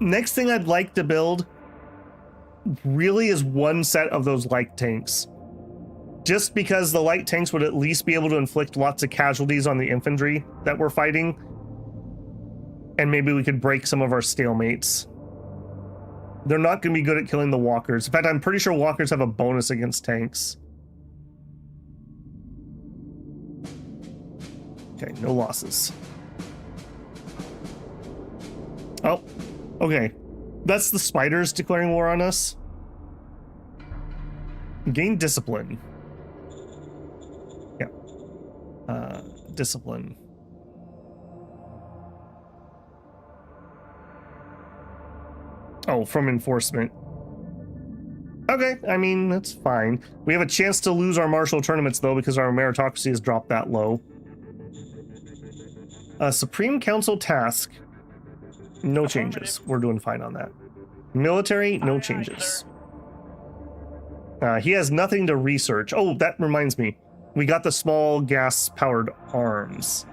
Next thing I'd like to build really is one set of those light tanks. Just because the light tanks would at least be able to inflict lots of casualties on the infantry that we're fighting. And maybe we could break some of our stalemates. They're not going to be good at killing the walkers. In fact, I'm pretty sure walkers have a bonus against tanks. Okay, no losses. Oh, okay. That's the spiders declaring war on us. Gain discipline. Yeah. Discipline. Oh, from enforcement. Okay, I mean, that's fine. We have a chance to lose our martial tournaments, though, because our meritocracy has dropped that low. Supreme Council task. No changes. We're doing fine on that. Military, no changes. He has nothing to research. Oh, that reminds me. We got the small gas-powered arms.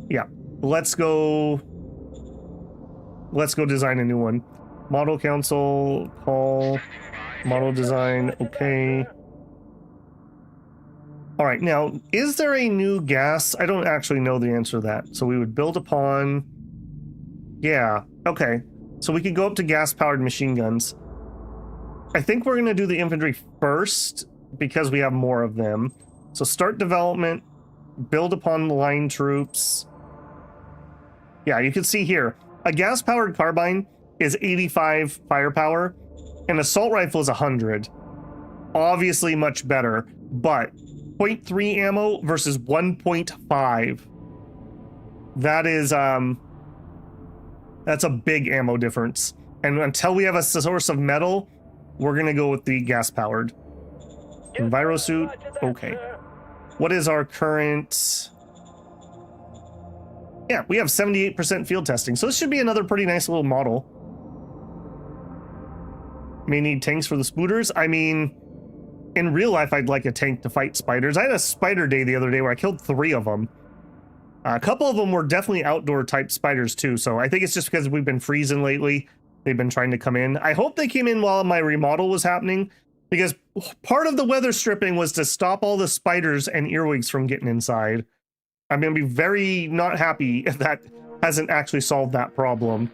Yeah, let's go design a new one. Model council, call, model design, okay. All right, now, is there a new gas? I don't actually know the answer to that. So we would build upon, yeah, okay. So we could go up to gas-powered machine guns. I think we're gonna do the infantry first because we have more of them. So start development, build upon the line troops. Yeah, you can see here, a gas-powered carbine is 85 firepower, and assault rifle is 100. Obviously much better, but 0.3 ammo versus 1.5. That is, that's a big ammo difference. And until we have a source of metal, we're gonna go with the gas-powered. Envirosuit, okay. What is our current... Yeah, we have 78% field testing, so this should be another pretty nice little model. May need tanks for the spooters. I mean, in real life, I'd like a tank to fight spiders. I had a spider day the other day where I killed 3 of them. A couple of them were definitely outdoor type spiders too, so I think it's just because we've been freezing lately. They've been trying to come in. I hope they came in while my remodel was happening, because part of the weather stripping was to stop all the spiders and earwigs from getting inside. I'm going to be very not happy if that hasn't actually solved that problem.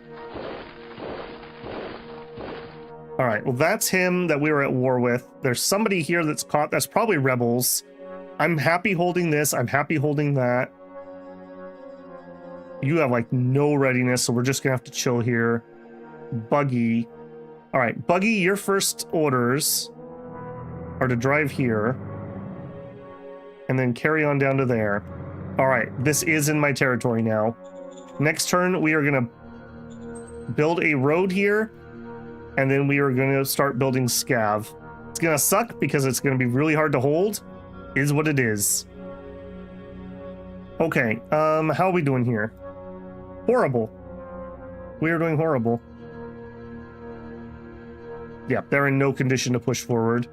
All right, well, that's him that we were at war with. There's somebody here that's caught. That's probably rebels. I'm happy holding this. I'm happy holding that. You have, like, no readiness, so we're just going to have to chill here. Buggy. All right, Buggy, your first orders are to drive here and then carry on down to there. All right, this is in my territory now. Next turn, we are going to build a road here, and then we are going to start building scav. It's going to suck because it's going to be really hard to hold. Is what it is. Okay, how are we doing here? Horrible. We are doing horrible. Yeah, they're in no condition to push forward.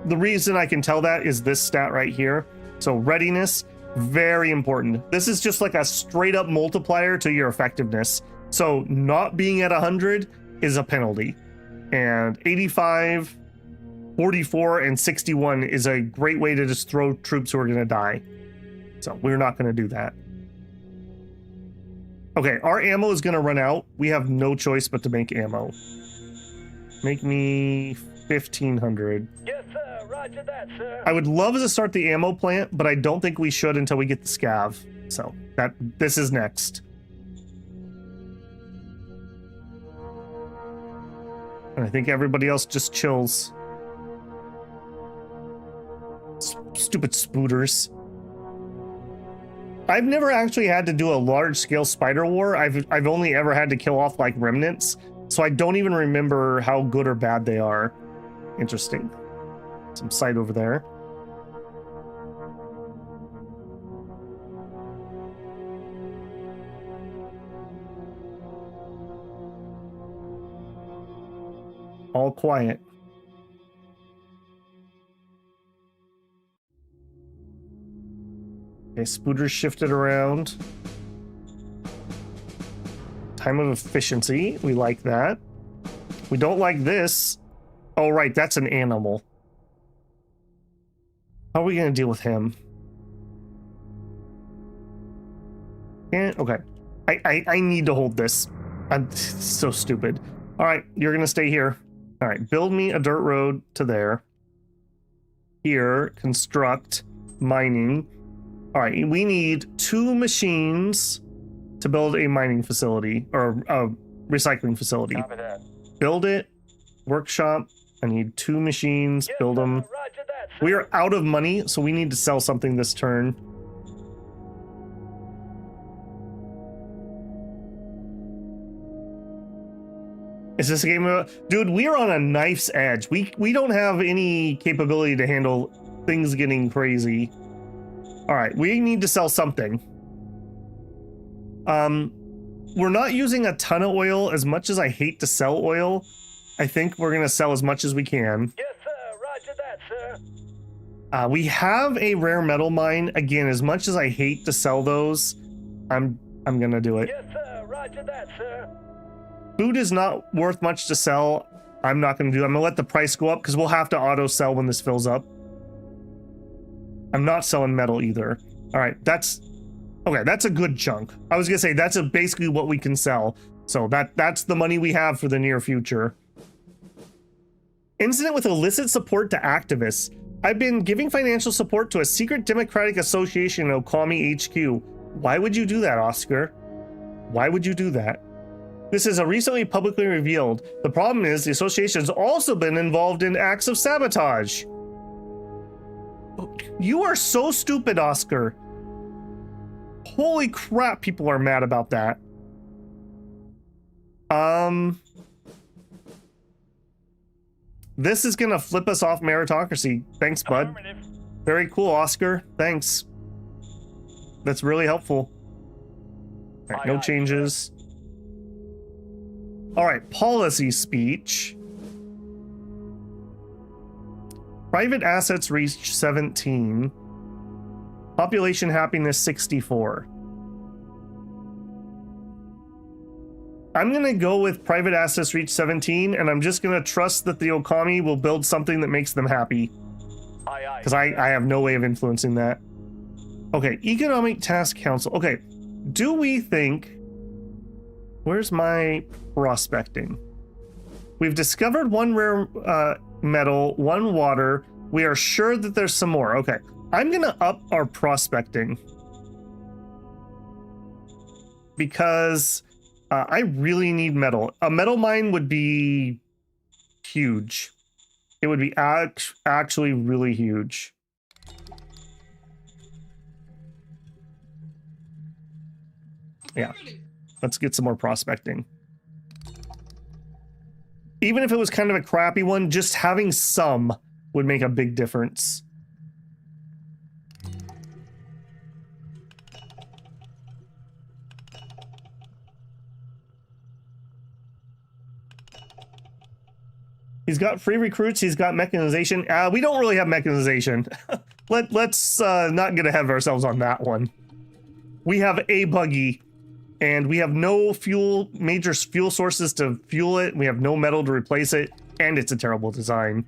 The reason I can tell that is this stat right here. So readiness, very important. This is just like a straight up multiplier to your effectiveness. So not being at 100 is a penalty. And 85, 44, and 61 is a great way to just throw troops who are going to die. So we're not going to do that. Okay, our ammo is going to run out. We have no choice but to make ammo. Make me 1,500. Yes, sir. Roger that, sir. I would love to start the ammo plant, but I don't think we should until we get the scav. So this is next. And I think everybody else just chills. Stupid spooters. I've never actually had to do a large-scale spider war. I've only ever had to kill off like remnants, so I don't even remember how good or bad they are. Interesting. Some sight over there. All quiet. Okay, spooters shifted around. Time of efficiency. We like that. We don't like this. Oh, right. That's an animal. How are we going to deal with him? Okay. I need to hold this. I'm so stupid. All right. You're going to stay here. All right. Build me a dirt road to there. Here. Construct. Mining. All right, we need 2 machines to build a mining facility or a recycling facility. Copy that. Build it, workshop. I need 2 machines, Yes, build sir. them. Roger that, sir. We are out of money, so we need to sell something this turn. Is this a game of... Dude, we are on a knife's edge. We don't have any capability to handle things getting crazy. All right, we need to sell something. We're not using a ton of oil. As much as I hate to sell oil, I think we're gonna sell as much as we can. Yes, sir. Roger that, sir. We have a rare metal mine. Again, as much as I hate to sell those, I'm gonna do it. Yes, sir. Roger that, sir. Food is not worth much to sell. I'm not gonna do. I'm gonna let the price go up because we'll have to auto sell when this fills up. I'm not selling metal either. All right, that's okay. That's a good chunk. I was gonna say that's basically what we can sell. So that's the money we have for the near future. Incident with illicit support to activists. I've been giving financial support to a secret democratic association in Okami HQ. Why would you do that, Oscar? Why would you do that? This is a recently publicly revealed. The problem is the association has also been involved in acts of sabotage. You are so stupid, Oscar. Holy crap, people are mad about that. This is gonna flip us off meritocracy. Thanks, bud. Affirmative. Very cool, Oscar. Thanks. That's really helpful. All right, no changes. All right, policy speech. Private assets reached 17. Population happiness 64. I'm gonna go with private assets reach 17, and I'm just gonna trust that the Okami will build something that makes them happy. Aye, aye. Because I have no way of influencing that. Okay, Economic Task Council. Okay, do we think... Where's my prospecting? We've discovered 1 rare metal, 1 water. We are sure that there's some more. Okay, I'm gonna up our prospecting. Because I really need metal. A metal mine would be huge. It would be actually really huge. Yeah, let's get some more prospecting. Even if it was kind of a crappy one, just having some would make a big difference. He's got free recruits. He's got mechanization. We don't really have mechanization. Let's not get ahead of ourselves on that one. We have a buggy, and we have no major fuel sources to fuel it. We have no metal to replace it, and it's a terrible design.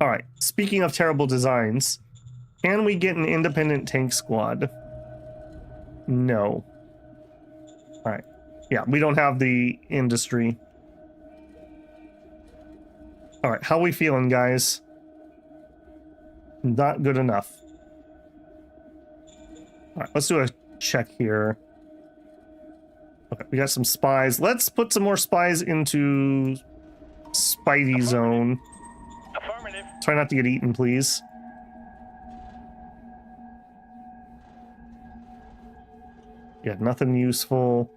All right, speaking of terrible designs, can we get an independent tank squad? No. All right, yeah, we don't have the industry. All right, how we feeling, guys? Not good enough. All right, let's do a check here. Okay, we got some spies. Let's put some more spies into Spidey zone. Affirmative. Try not to get eaten, please. Yeah, nothing useful.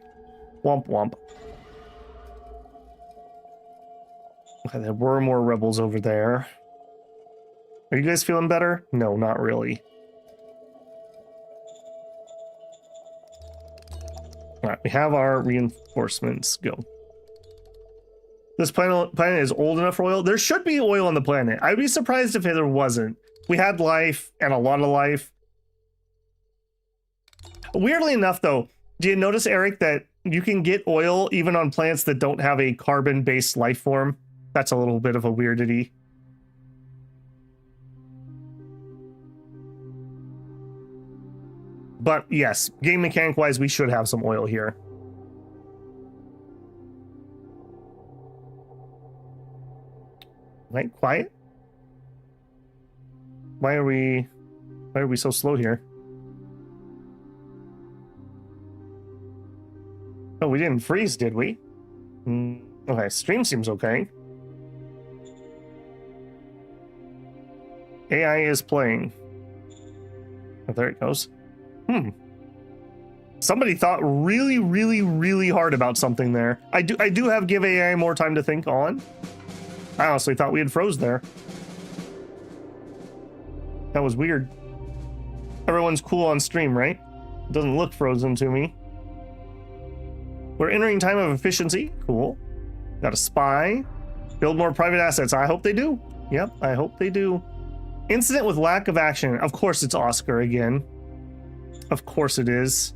Womp womp. Okay, there were more rebels over there. Are you guys feeling better? No, not really. Alright, we have our reinforcements. Go. This planet is old enough for oil. There should be oil on the planet. I'd be surprised if there wasn't. We had life, and a lot of life. Weirdly enough, though, do you notice, Eric, that you can get oil even on planets that don't have a carbon-based life form? That's a little bit of a weirdity. But yes, game mechanic-wise, we should have some oil here. Right, quiet? Why are we so slow here? Oh, we didn't freeze, did we? Okay, stream seems okay. AI is playing. Oh, there it goes. Somebody thought really, really, really hard about something there. I do have give AI more time to think on. I honestly thought we had froze there. That was weird. Everyone's cool on stream, right? Doesn't look frozen to me. We're entering time of efficiency. Cool. Got a spy. Build more private assets. I hope they do. Yep, I hope they do. Incident with lack of action. Of course it's Oscar again. Of course it is.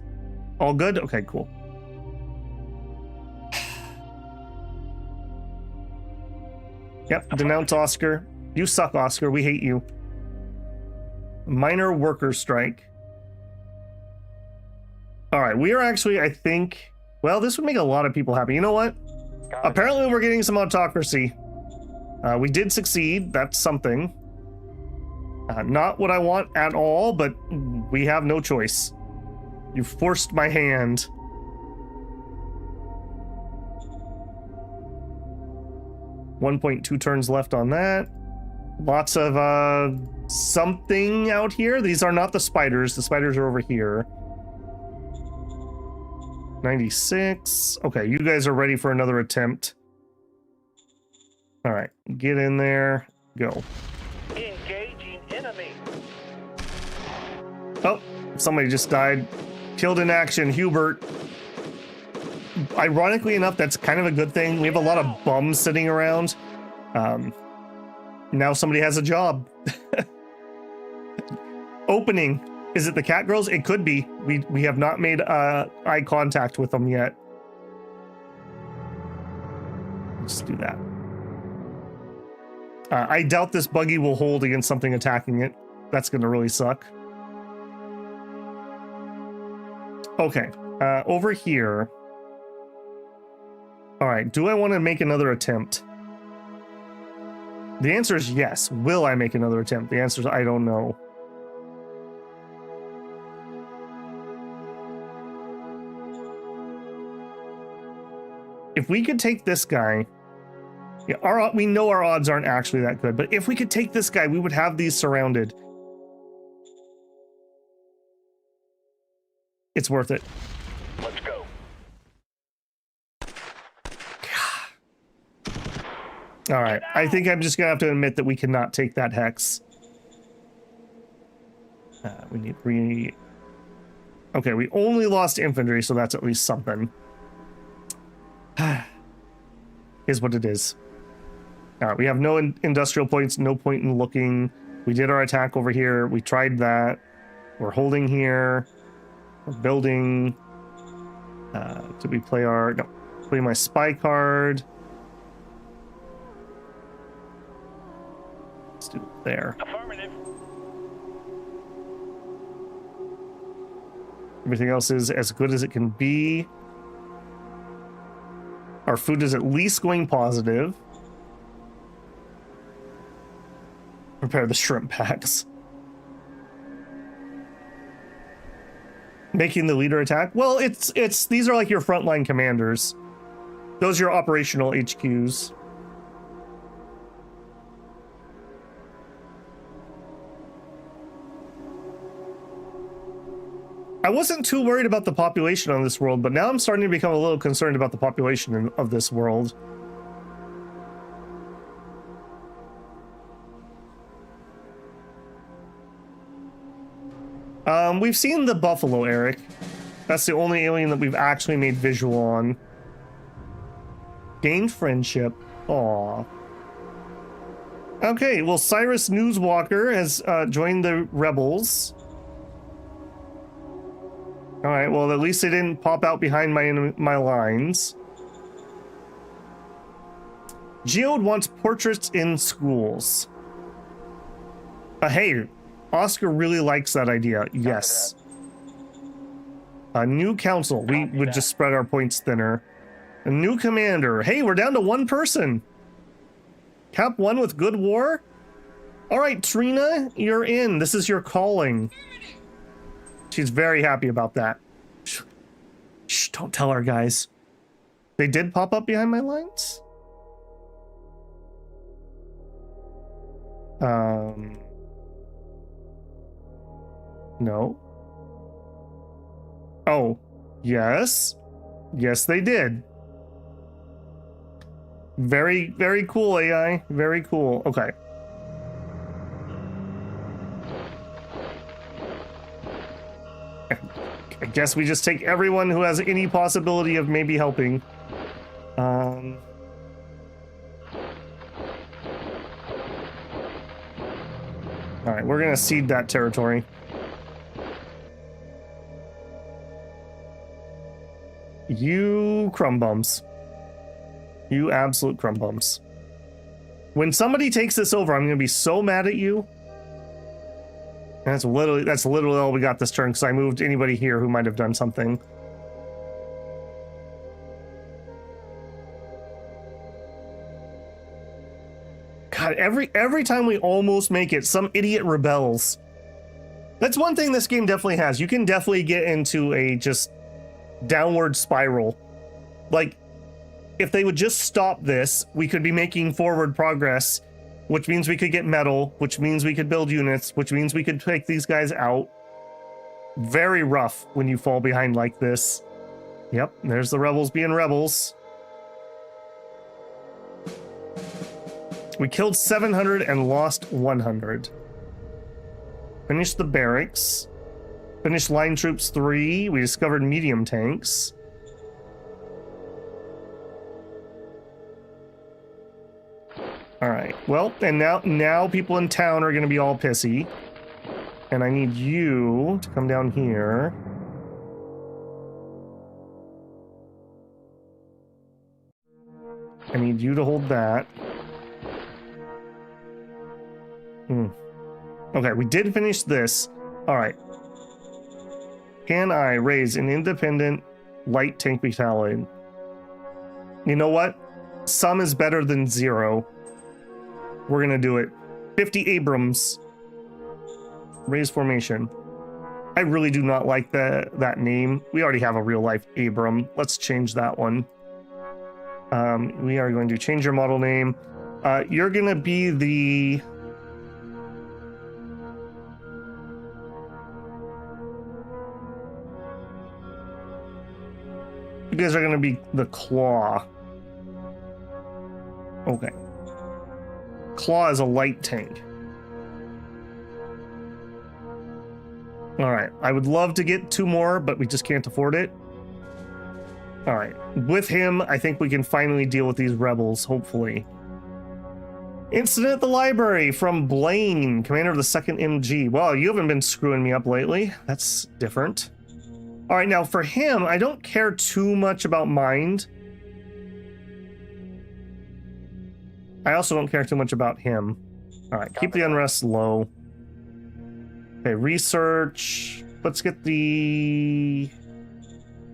All good? Okay, cool. Yep, denounce Oscar. You suck, Oscar. We hate you. Minor worker strike. All right, we are actually, I think... Well, this would make a lot of people happy. You know what? Apparently we're getting some autocracy. We did succeed. That's something. Not what I want at all, but we have no choice. You forced my hand. .2 turns left on that. Lots of something out here. These are not the spiders. The spiders are over here. 96. Okay, you guys are ready for another attempt. All right, get in there. Go. Engaging enemy. Oh, somebody just died. Killed in action, Hubert. Ironically enough, that's kind of a good thing. We have a lot of bums sitting around. Now somebody has a job. Opening. Is it the cat girls? It could be. We have not made eye contact with them yet. Let's do that. I doubt this buggy will hold against something attacking it. That's going to really suck. Okay. Over here. All right. Do I want to make another attempt? The answer is yes. Will I make another attempt? The answer is I don't know. If we could take this guy, yeah, we know our odds aren't actually that good, but if we could take this guy, we would have these surrounded. It's worth it. Let's go. All right, I think I'm just gonna have to admit that we cannot take that hex. We need Okay, we only lost infantry, so that's at least something. Is what it is. All right, we have no industrial points, no point in looking. We did our attack over here. We tried that. We're holding here. We're building. Did we play our... No, play my spy card. Let's do it there. Affirmative. Everything else is as good as it can be. Our food is at least going positive. Prepare the shrimp packs. Making the leader attack? Well, it's these are like your frontline commanders. Those are your operational HQs. I wasn't too worried about the population on this world, but now I'm starting to become a little concerned about the population of this world. We've seen the buffalo, Eric. That's the only alien that we've actually made visual on. Gained friendship. Aww. Okay, well, Cyrus Newswalker has joined the rebels. All right, well, at least they didn't pop out behind my lines. Geode wants portraits in schools. Hey, Oscar really likes that idea. Yes. A new council. We would just spread our points thinner. A new commander. Hey, we're down to one person. Cap 1 with good war? All right, Trina, you're in. This is your calling. She's very happy about that. Shh, don't tell her, guys. They did pop up behind my lines? No. Oh, yes. Yes, they did. Very, very cool, AI. Very cool. Okay. I guess we just take everyone who has any possibility of maybe helping. All right, we're gonna cede that territory. You crumb bums. You absolute crumb bums. When somebody takes this over, I'm gonna be so mad at you. And that's literally all we got this turn, because I moved anybody here who might have done something. God, every time we almost make it, some idiot rebels. That's one thing this game definitely has. You can definitely get into a just downward spiral. Like, if they would just stop this, we could be making forward progress, which means we could get metal, which means we could build units, which means we could take these guys out. Very rough when you fall behind like this. Yep, there's the rebels being rebels. We killed 700 and lost 100. Finished the barracks. Finished line troops 3. We discovered medium tanks. All right. Well, and now people in town are going to be all pissy. And I need you to come down here. I need you to hold that. Okay, we did finish this. All right. Can I raise an independent light tank battalion? You know what? Some is better than 0. We're gonna do it. 50 Abrams. Raise formation. I really do not like that name. We already have a real life Abram. Let's change that one. We are going to change your model name. You're gonna be the... You guys are gonna be the Claw. Okay. Claw is a light tank. All right. I would love to get 2 more, but we just can't afford it. All right. With him, I think we can finally deal with these rebels, hopefully. Incident at the library from Blaine, commander of the 2nd MG. Well, you haven't been screwing me up lately. That's different. All right, now for him, I don't care too much about mind. I also don't care too much about him. All right, keep the unrest low. Okay, research. Let's get the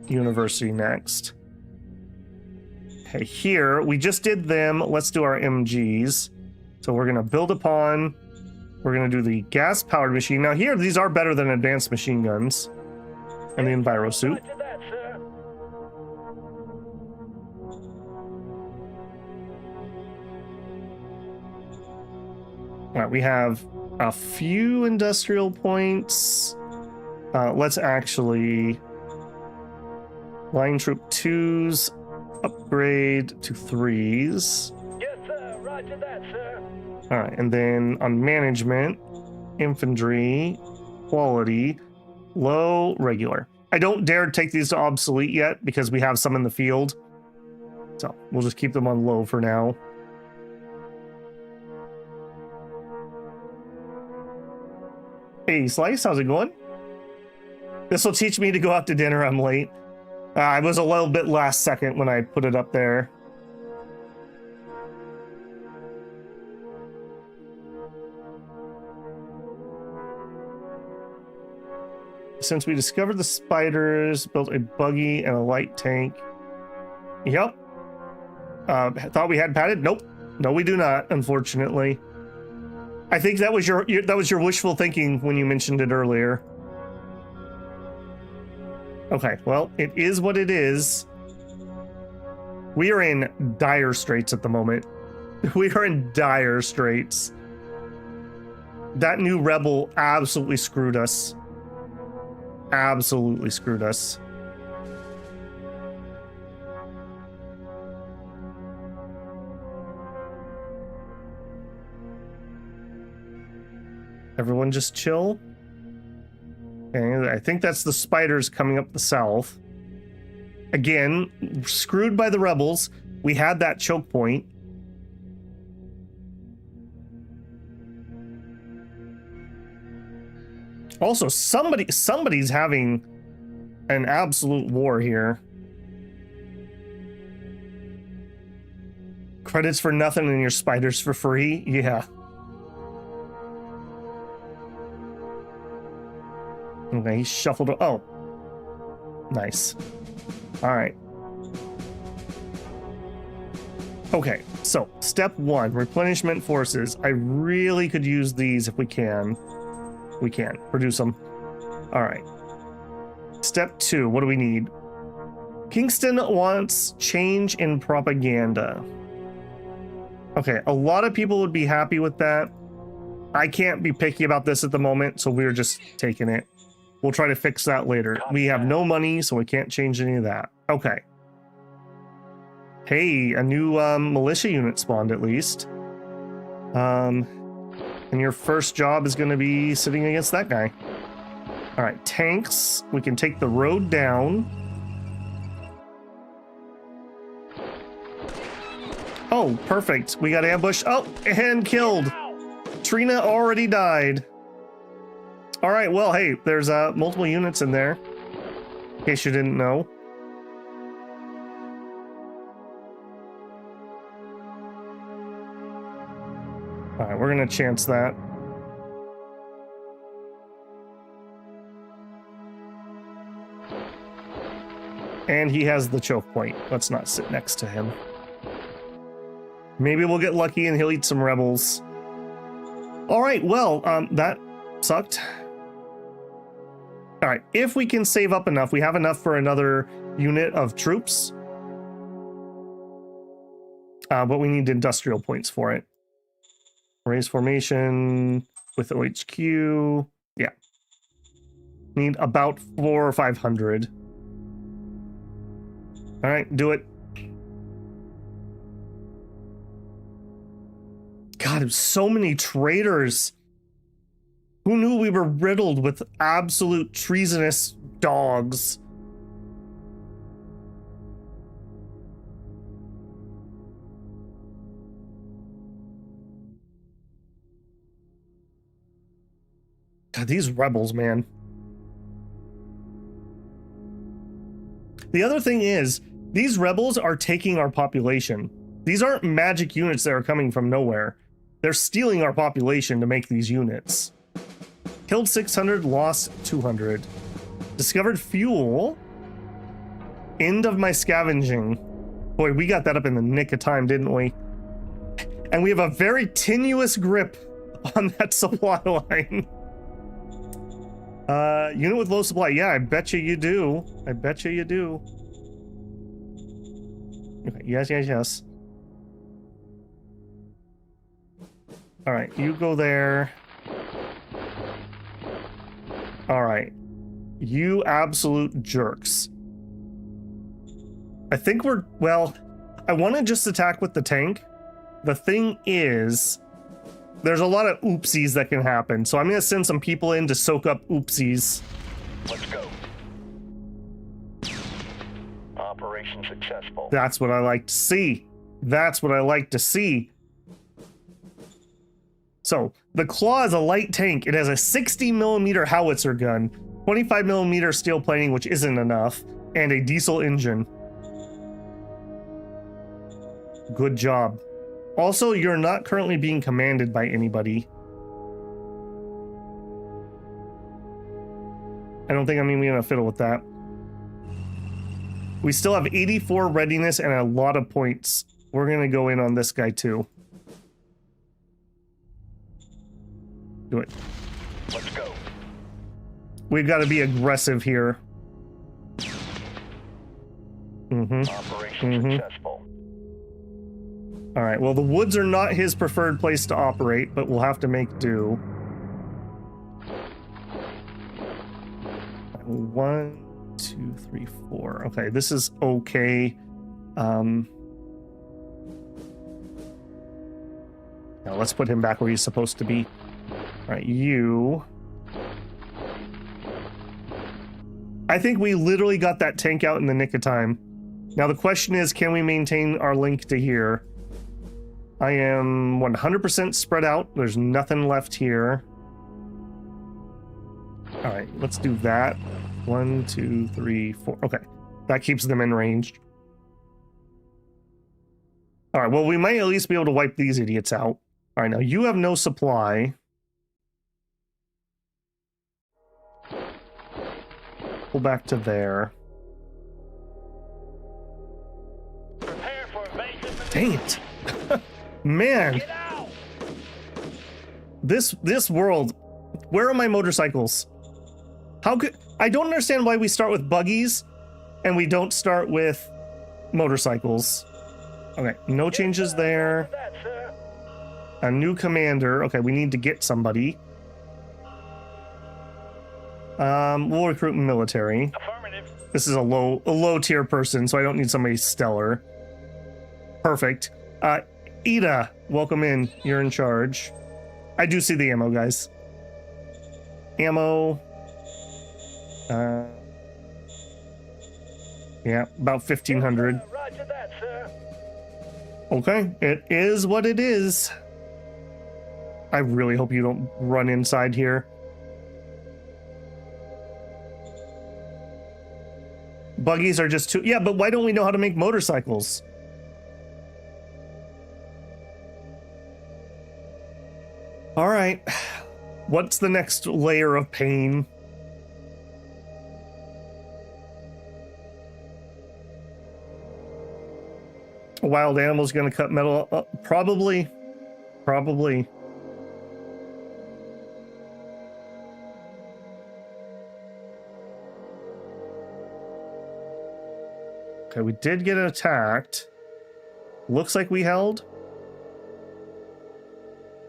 university next. Okay, here, we just did them. Let's do our MGs. So we're gonna build upon, we're gonna do the gas-powered machine. Now here, these are better than advanced machine guns. and the Enviro suit. Roger that, sir. All right, we have a few industrial points. Let's actually line troop 2s upgrade to 3s. Yes, sir. Roger that, sir. All right, and then on management, infantry, quality, low, regular. I don't dare take these to obsolete yet because we have some in the field. So we'll just keep them on low for now. Hey, Slice, how's it going? This will teach me to go out to dinner. I'm late. I was a little bit last second when I put it up there. Since we discovered the spiders, built a buggy and a light tank. Yep. Thought we had padded? Nope. No, we do not, unfortunately. I think that was your wishful thinking when you mentioned it earlier. Okay, well, it is what it is. We are in dire straits at the moment. We are in dire straits. That new rebel absolutely screwed us. Absolutely screwed us. Everyone just chill. Okay, I think that's the spiders coming up the south. Again, screwed by the rebels. We had that choke point. Also, somebody's having an absolute war here. Credits for nothing and your spiders for free? Yeah. Okay, he shuffled. Oh, nice. All right. Okay, so step 1, replenishment forces. I really could use these if we can. We can produce them. All right. Step 2, what do we need? Kingston wants change in propaganda. Okay, a lot of people would be happy with that. I can't be picky about this at the moment, so we're just taking it. We'll try to fix that later. We have no money, so we can't change any of that. Okay. Hey, a new militia unit spawned at least. And your first job is going to be sitting against that guy. All right, tanks. We can take the road down. Oh, perfect. We got ambushed. Oh, and killed. Trina already died. All right, well, hey, there's multiple units in there, in case you didn't know. All right, we're gonna chance that. And he has the choke point. Let's not sit next to him. Maybe we'll get lucky and he'll eat some rebels. All right, well, that sucked. All right, if we can save up enough, we have enough for another unit of troops. But we need industrial points for it. Raise formation with OHQ. Yeah. Need about 400 or 500. All right, do it. God, so many traitors. Who knew we were riddled with absolute treasonous dogs? God, these rebels, man. The other thing is, these rebels are taking our population. These aren't magic units that are coming from nowhere. They're stealing our population to make these units. Killed 600, lost 200. Discovered fuel. End of my scavenging. Boy, we got that up in the nick of time, didn't we? And we have a very tenuous grip on that supply line. Unit with low supply. Yeah, I bet you do. I bet you do. Okay, yes. All right, you go there. All right. You absolute jerks. I think well, I want to just attack with the tank. The thing is, there's a lot of oopsies that can happen. So I'm going to send some people in to soak up oopsies. Let's go. Operation successful. That's what I like to see. That's what I like to see. So the Claw is a light tank. It has a 60mm howitzer gun, 25mm steel plating, which isn't enough, and a diesel engine. Good job. Also, you're not currently being commanded by anybody. I don't think I'm even gonna fiddle with that. We still have 84 readiness and a lot of points. We're gonna go in on this guy too. Do it. Let's go. We've got to be aggressive here. Operation successful. All right, well, the woods are not his preferred place to operate, but we'll have to make do. 1, 2, 3, 4. Okay, this is okay. Now let's put him back where he's supposed to be. All right, you. I think we literally got that tank out in the nick of time. Now the question is, can we maintain our link to here? I am 100% spread out. There's nothing left here. All right, let's do that. 1, 2, 3, 4. Okay, that keeps them in range. All right, well, we might at least be able to wipe these idiots out. All right, now you have no supply. Pull back to there. Prepare for invasion. Dang it. Man. Get out! This world. Where are my motorcycles? How could I don't understand why we start with buggies and we don't start with motorcycles. Okay, no changes there. That, sir. A new commander. Okay, we need to get somebody. We'll recruit military. Affirmative. This is a low tier person, so I don't need somebody stellar. Perfect. Ida, welcome in. You're in charge. I do see the ammo, guys. Ammo. Yeah, about 1,500. Roger that, sir. Okay, it is what it is. I really hope you don't run inside here. Buggies are just too... Yeah, but why don't we know how to make motorcycles? All right. What's the next layer of pain? A wild animal's gonna cut metal up? Probably. Probably. Okay, we did get attacked. Looks like we held.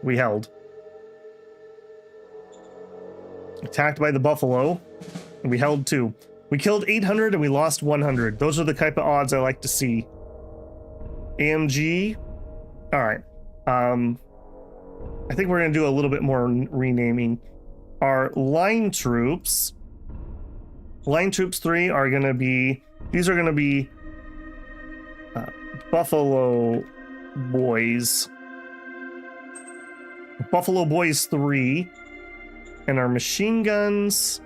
We held. Attacked by the buffalo. And we held too. We killed 800 and we lost 100. Those are the type of odds I like to see. AMG. All right. I think we're going to do a little bit more renaming. Our line troops. Line troops 3 are going to be... These are going to be Buffalo Boys. Buffalo Boys 3. And our machine guns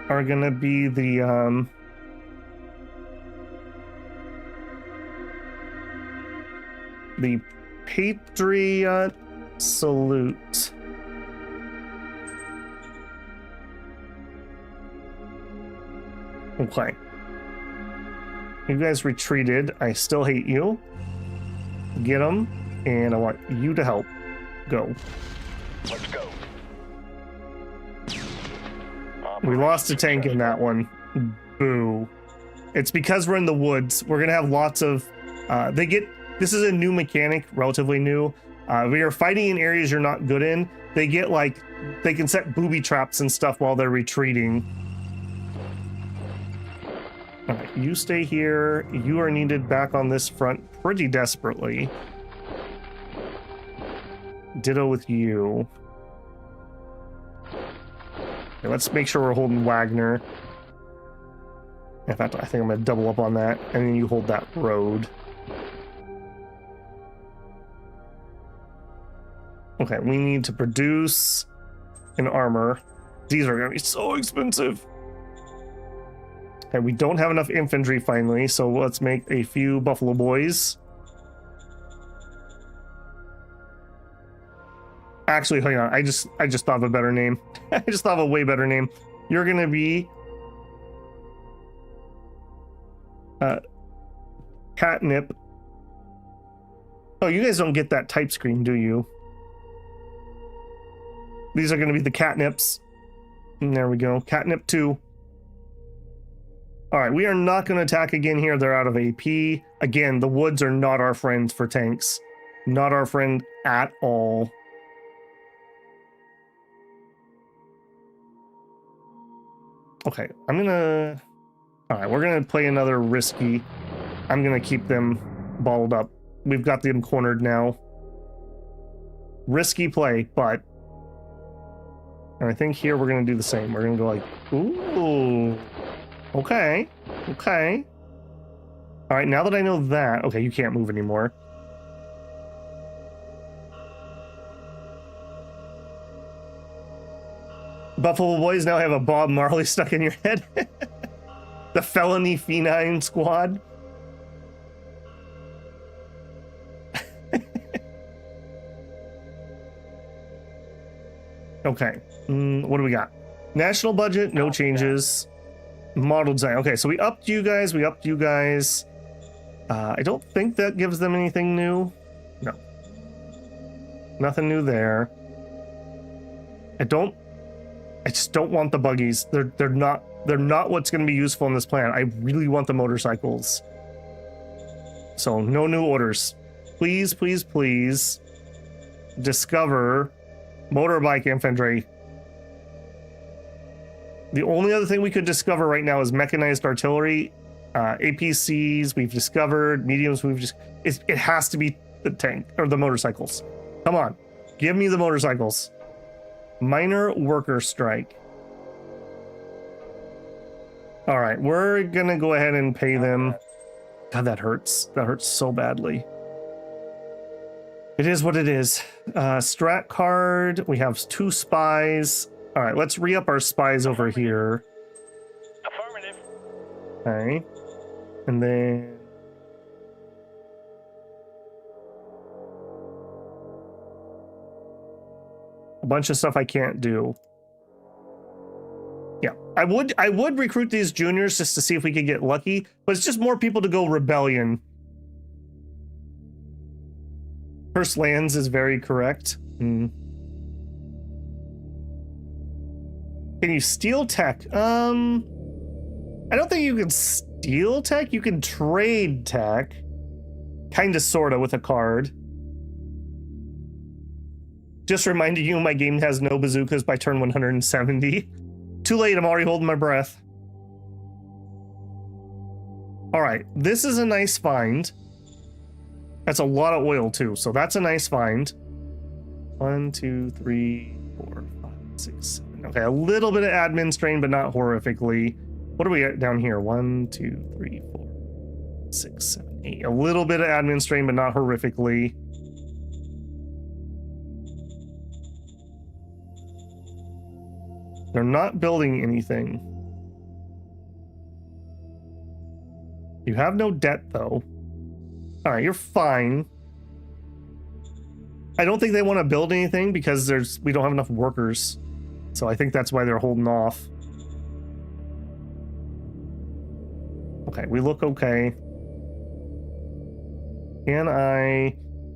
are going to be the... the Patriot Salute. Okay. You guys retreated. I still hate you. Get them, and I want you to help. Go. Let's go. We lost a tank in that one. Boo. It's because we're in the woods. We're gonna have lots of this is a new mechanic, relatively new. We are fighting in areas you're not good in. They get like, they can set booby traps and stuff while they're retreating. All right, you stay here. You are needed back on this front pretty desperately. Ditto with you. Okay, let's make sure we're holding Wagner. In fact, I think I'm gonna double up on that, and then you hold that road. Okay, we need to produce an armor. These are gonna be so expensive. Okay, we don't have enough infantry finally, so let's make a few Buffalo Boys. Actually, hang on, I just thought of a better name. I just thought of a way better name. You're gonna be Catnip. Oh, you guys don't get that type screen, do you? These are going to be the catnips. And there we go. Catnip 2. All right, we are not going to attack again here. They're out of AP. Again, the woods are not our friends for tanks. Not our friend at all. Okay, I'm going to... All right, we're going to play another risky. I'm going to keep them balled up. We've got them cornered now. Risky play, but... And I think here we're going to do the same. We're going to go like, ooh, okay, okay. All right, now that I know that, okay, you can't move anymore. Buffalo Boys now have a Bob Marley stuck in your head. The Felony Feline Squad. Okay, what do we got? National budget, no changes. Model design. Okay, so we upped you guys. I don't think that gives them anything new. No. Nothing new there. I just don't want the buggies. They're not what's going to be useful in this plan. I really want the motorcycles. So no new orders. Please, please, please discover motorbike infantry. The only other thing we could discover right now is mechanized artillery. APCs we've discovered, mediums we've just... It has to be the tank, or the motorcycles. Come on, give me the motorcycles. Minor worker strike. All right, we're gonna go ahead and pay them. God, that hurts. That hurts so badly. It is what it is. Strat card. We have 2 spies. All right, let's re-up our spies over here. Affirmative. Okay. And then... a bunch of stuff I can't do. Yeah, I would recruit these juniors just to see if we could get lucky, but it's just more people to go rebellion. First lands is very correct. Can you steal tech? I don't think you can steal tech. You can trade tech. Kinda, sorta, with a card. Just reminding you, my game has no bazookas by turn 170. Too late, I'm already holding my breath. All right, this is a nice find. That's a lot of oil too, so that's a nice find. 1, 2, 3, 4, 5, 6, 7. Okay, a little bit of admin strain, but not horrifically. What are we at down here? 1, 2, 3, 4, 6, 7, 8. A little bit of admin strain, but not horrifically. They're not building anything. You have no debt, though. All right, you're fine. I don't think they want to build anything because we don't have enough workers. So I think that's why they're holding off. Okay, we look okay.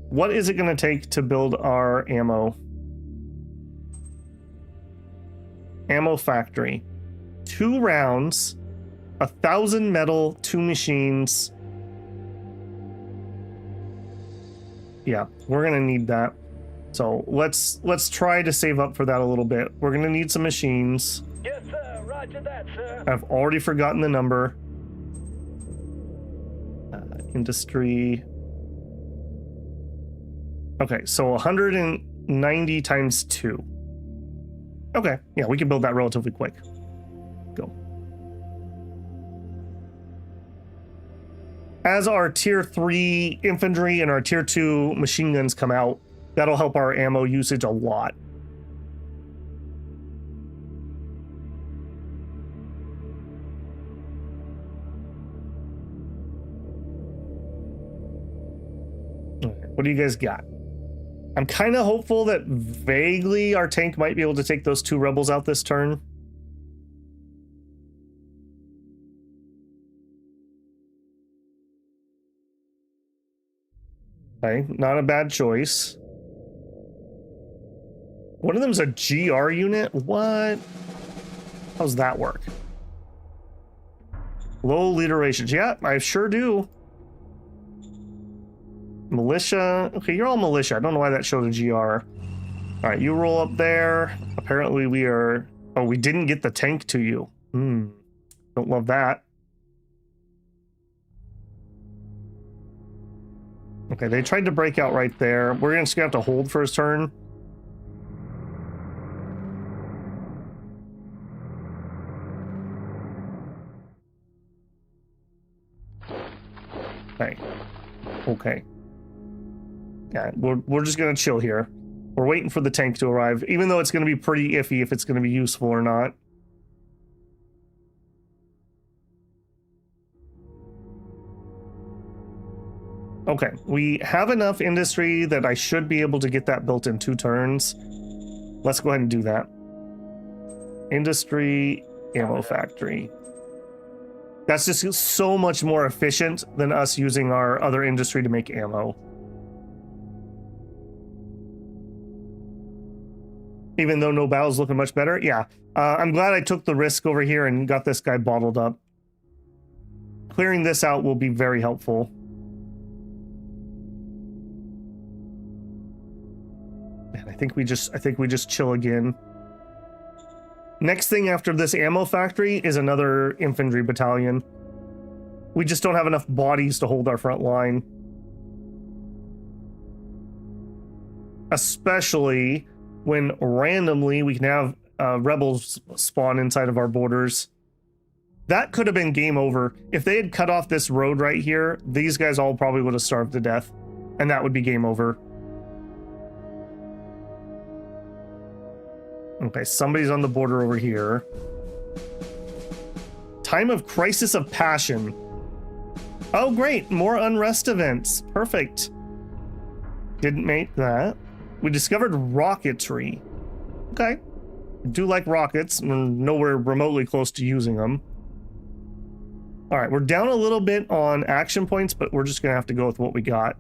What is it going to take to build our ammo? Ammo factory. 2 rounds, 1,000 metal, 2 machines. Yeah, we're gonna need that. So let's try to save up for that a little bit. We're gonna need some machines. Yes, sir. Roger that, sir. I've already forgotten the number. Industry. Okay, so 190 times 2. Okay, yeah, we can build that relatively quick. Go. As our tier 3 infantry and our tier 2 machine guns come out, that'll help our ammo usage a lot. What do you guys got? I'm kind of hopeful that vaguely our tank might be able to take those 2 rebels out this turn. Okay, not a bad choice. One of them's a GR unit? What? How's that work? Low leader rations. Yeah, I sure do. Militia. Okay, you're all militia. I don't know why that showed a GR. All right, you roll up there. Apparently we are... Oh, we didn't get the tank to you. Don't love that. Okay, they tried to break out right there. We're just gonna have to hold for his turn. Okay. Okay. Yeah, we're just gonna chill here. We're waiting for the tank to arrive, even though it's gonna be pretty iffy if it's gonna be useful or not. Okay, we have enough industry that I should be able to get that built in 2 turns. Let's go ahead and do that. Industry, ammo factory. That's just so much more efficient than us using our other industry to make ammo. Even though no battle's looking much better. Yeah, I'm glad I took the risk over here and got this guy bottled up. Clearing this out will be very helpful. And I think we just chill again. Next thing after this ammo factory is another infantry battalion. We just don't have enough bodies to hold our front line. Especially when randomly we can have rebels spawn inside of our borders. That could have been game over. If they had cut off this road right here, these guys all probably would have starved to death. And that would be game over. Okay, somebody's on the border over here. Time of Crisis of Passion. Oh, great. More unrest events. Perfect. Didn't make that. We discovered rocketry. Okay. I do like rockets. We're nowhere remotely close to using them. All right, we're down a little bit on action points, but we're just going to have to go with what we got.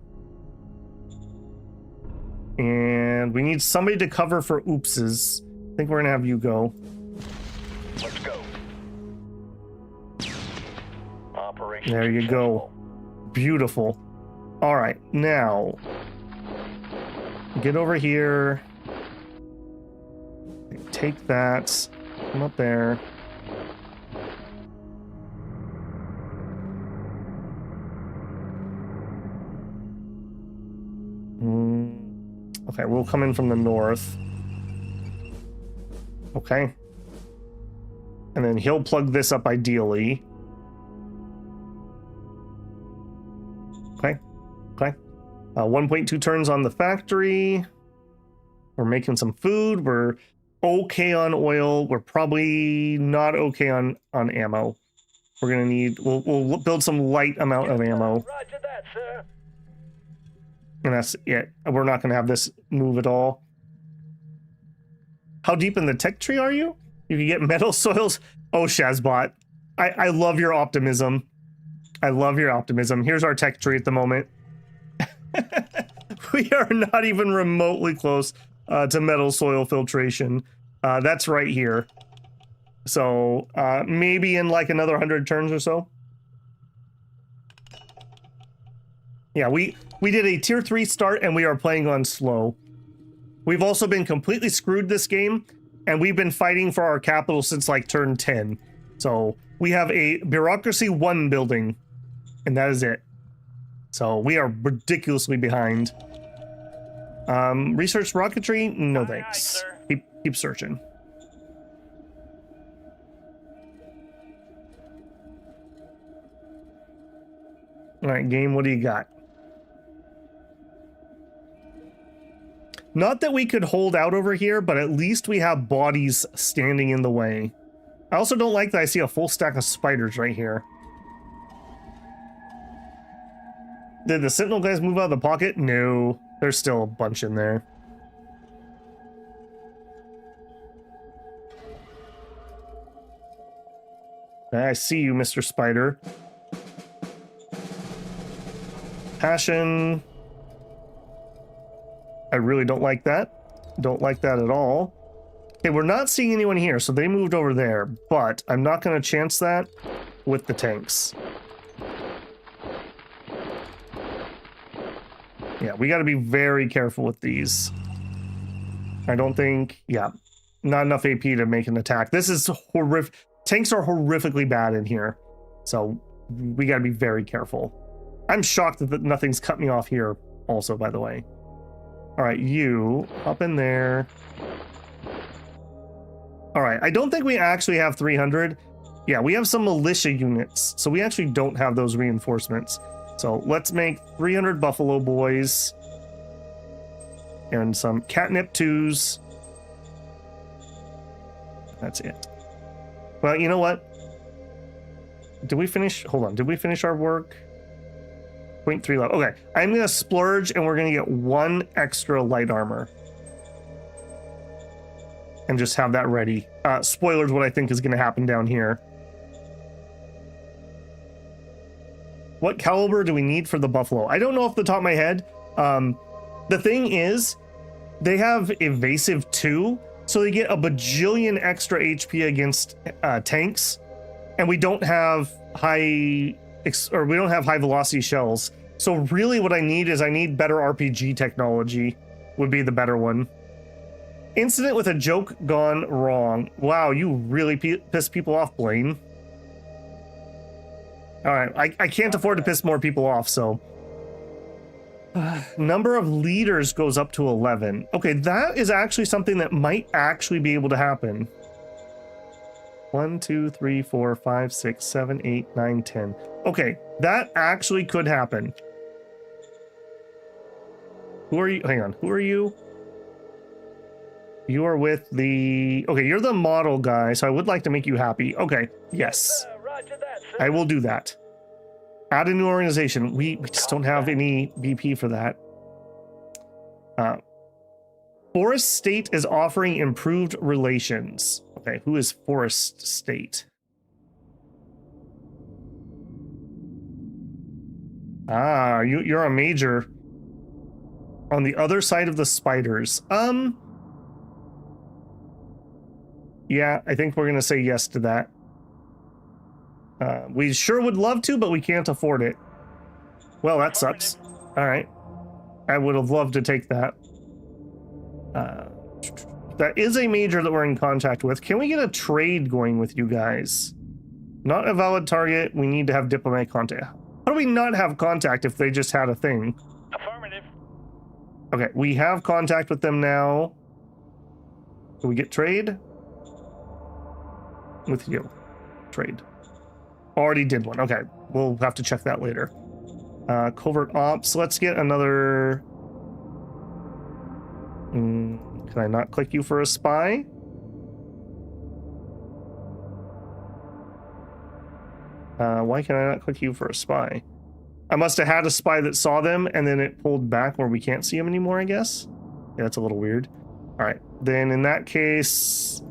And we need somebody to cover for oopses. I think we're going to have you go. Let's go. Operation There you go. Beautiful. All right, now get over here. Take that. Come up there. Okay, we'll come in from the north. Okay. And then he'll plug this up ideally. Okay. Okay. 1.2 turns on the factory. We're making some food. We're okay on oil. We're probably not okay on ammo. We're gonna need. We'll build some light amount of ammo. Roger that, sir. And that's it. We're not gonna have this move at all. How deep in the tech tree are you? You can get metal soils. Oh, Shazbot. I love your optimism. I love your optimism. Here's our tech tree at the moment. We are not even remotely close to metal soil filtration. That's right here. So maybe in like another 100 turns or so. Yeah, we did a tier 3 start and we are playing on slow. We've also been completely screwed this game, and we've been fighting for our capital since like turn 10. So we have a bureaucracy 1 building, and that is it. So we are ridiculously behind. Research rocketry? No thanks. Keep searching. All right, game, what do you got? Not that we could hold out over here, but at least we have bodies standing in the way. I also don't like that I see a full stack of spiders right here. Did the Sentinel guys move out of the pocket? No, there's still a bunch in there. I see you, Mr. Spider. Passion. I really don't like that. Don't like that at all. Okay, we're not seeing anyone here, so they moved over there, but I'm not going to chance that with the tanks. Yeah, we got to be very careful with these. I don't think, yeah, not enough AP to make an attack. This is horrific. Tanks are horrifically bad in here, so we got to be very careful. I'm shocked that nothing's cut me off here also, by the way. All right, you hop in there. All right, I don't think we actually have 300. Yeah, we have some militia units, so we actually don't have those reinforcements. So let's make 300 Buffalo Boys and some Catnip 2s. That's it. Well, you know what? Did we finish? Hold on. Did we finish our work? 0.3 level. Okay, I'm going to splurge and we're going to get 1 extra light armor. And just have that ready. Spoilers, what I think is going to happen down here. What caliber do we need for the Buffalo? I don't know off the top of my head. The thing is, they have evasive 2, so they get a bajillion extra HP against tanks, and we don't have high velocity shells. So really, what I need is better RPG technology. Would be the better one. Incident with a joke gone wrong. Wow, you really piss people off, Blaine. All right, I can't afford to piss more people off, so. Number of leaders goes up to 11. Okay, that is actually something that might actually be able to happen. 1, 2, 3, 4, 5, 6, 7, 8, 9, 10. Okay, that actually could happen. Who are you? Hang on, who are you? You are with the... Okay, you're the model guy, so I would like to make you happy. Okay, yes. Roger that, sir. I will do that. Add a new organization. We just don't have any BP for that. Forest State is offering improved relations. Okay, who is Forest State? Ah, you're a major. On the other side of the spiders. Yeah, I think we're going to say yes to that. We sure would love to, but we can't afford it. Well, that sucks. All right. I would have loved to take that. That is a major that we're in contact with. Can we get a trade going with you guys? Not a valid target. We need to have diplomatic contact. How do we not have contact if they just had a thing? Affirmative. Okay, we have contact with them now. Do we get trade? With you. Trade. Already did one. Okay, we'll have to check that later. Covert ops. Let's get another... can I not click you for a spy? Why can I not click you for a spy? I must have had a spy that saw them and then it pulled back where we can't see them anymore, I guess. Yeah, that's a little weird. All right, then in that case,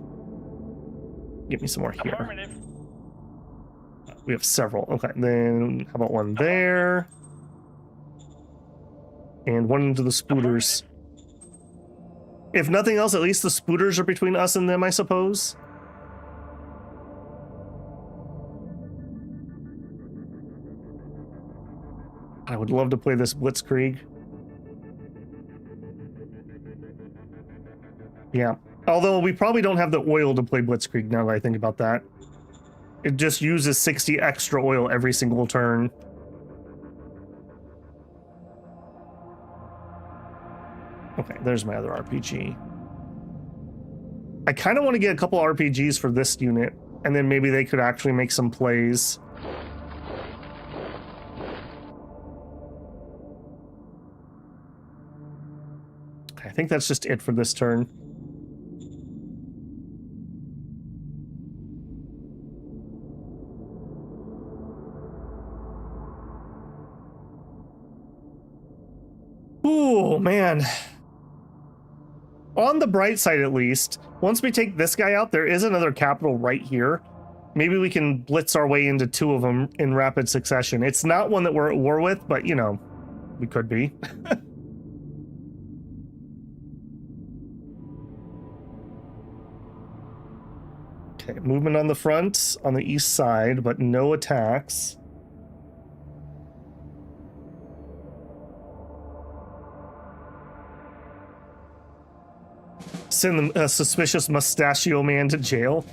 get me some more here. We have several. Okay, then how about one there? And one into the spooters. If nothing else, at least the spooters are between us and them, I suppose. I would love to play this Blitzkrieg. Yeah. Although we probably don't have the oil to play Blitzkrieg now that I think about that. It just uses 60 extra oil every single turn. Okay, there's my other RPG. I kind of want to get a couple RPGs for this unit, and then maybe they could actually make some plays. I think that's just it for this turn. Ooh, man. On the bright side, at least, once we take this guy out, there is another capital right here. Maybe we can blitz our way into two of them in rapid succession. It's not one that we're at war with, but, you know, we could be. Okay, movement on the front, on the east side, but no attacks. Send the suspicious mustachio man to jail.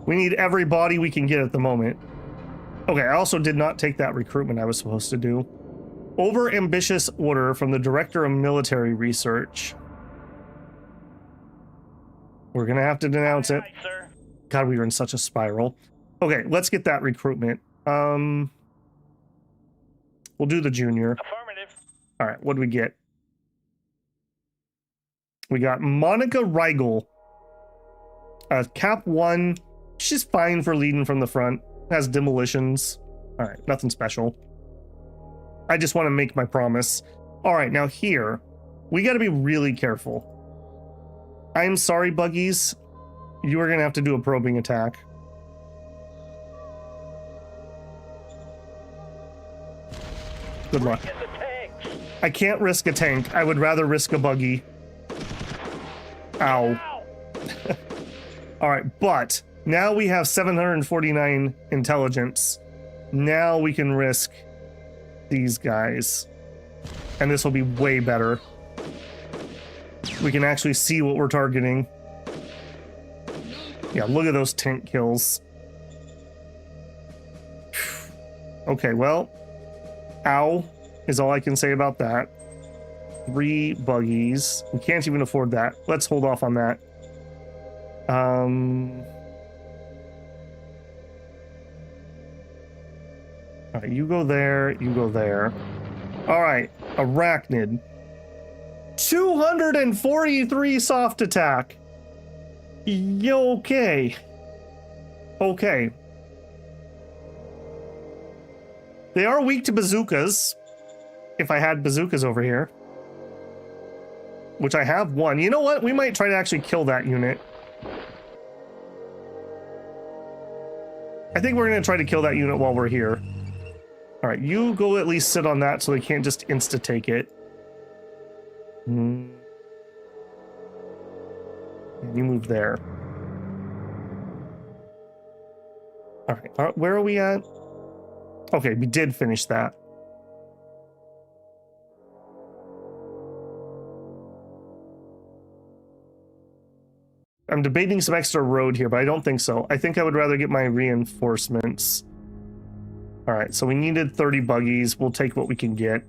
We need every body we can get at the moment. Okay, I also did not take that recruitment I was supposed to do. Over ambitious order from the Director of Military Research. We're gonna have to denounce it. Aye, sir. God, we were in such a spiral. Okay, let's get that recruitment. We'll do the junior. Affirmative. All right, what do we get? We got Monica Rigel. Cap 1. She's fine for leading from the front. Has demolitions. All right, nothing special. I just want to make my promise. All right, now here, we got to be really careful. I'm sorry, Buggies. You are going to have to do a probing attack. Good luck. Get the tanks. I can't risk a tank. I would rather risk a buggy. Ow. Ow. All right, but now we have 749 intelligence. Now we can risk these guys. And this will be way better. We can actually see what we're targeting. Yeah, look at those tank kills. Okay, well, ow is all I can say about that. 3 buggies. We can't even afford that. Let's hold off on that. All right, you go there, you go there. All right, Arachnid. 243 soft attack. Okay. Okay. They are weak to bazookas. If I had bazookas over here. Which I have one. You know what? We might try to actually kill that unit. I think we're going to try to kill that unit while we're here. All right, you go at least sit on that so they can't just insta-take it. You move there. All right, where are we at? Okay, we did finish that. I'm debating some extra road here, but I don't think so. I think I would rather get my reinforcements. All right, so we needed 30 buggies. We'll take what we can get.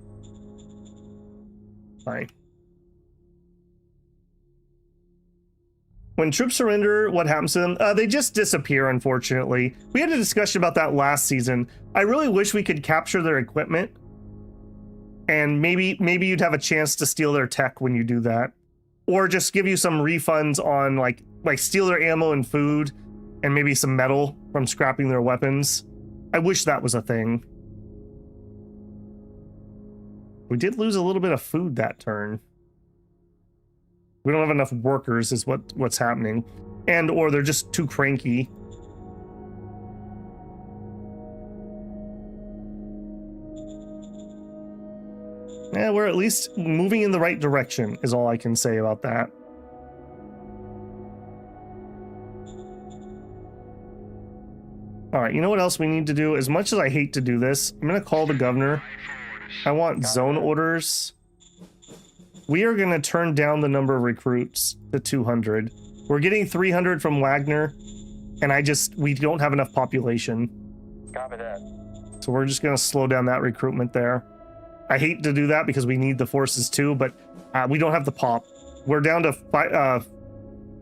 Fine. When troops surrender, what happens to them? They just disappear, unfortunately. We had a discussion about that last season. I really wish we could capture their equipment. And maybe you'd have a chance to steal their tech when you do that. Or just give you some refunds on, like steal their ammo and food, and maybe some metal from scrapping their weapons. I wish that was a thing. We did lose a little bit of food that turn. We don't have enough workers is what's happening. And or they're just too cranky. Yeah, we're at least moving in the right direction is all I can say about that. All right, you know what else we need to do? As much as I hate to do this, I'm going to call the governor I want zone orders. We are going to turn down the number of recruits to 200. We're getting 300 from Wagner, and we don't have enough population. Copy that. So we're just going to slow down that recruitment there. I hate to do that because we need the forces too, but we don't have the pop. We're down to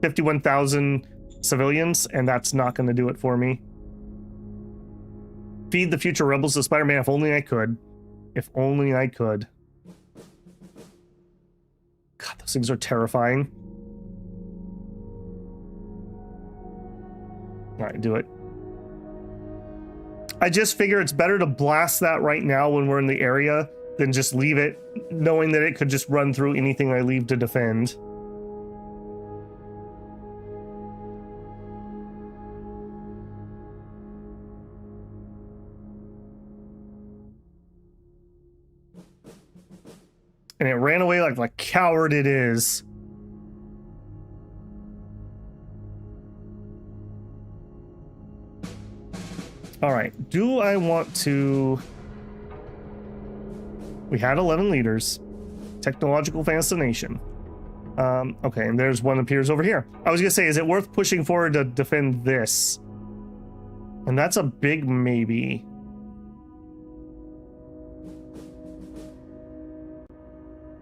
51,000 civilians, and that's not going to do it for me. Feed the future rebels to Spider-Man. If only I could. If only I could. God, those things are terrifying. All right, do it. I just figure it's better to blast that right now when we're in the area than just leave it, knowing that it could just run through anything I leave to defend. And it ran away like the coward it is. All right, do I want to... We had 11 leaders. Technological fascination. Okay, and there's one appears over here. I was gonna say, is it worth pushing forward to defend this? And that's a big maybe.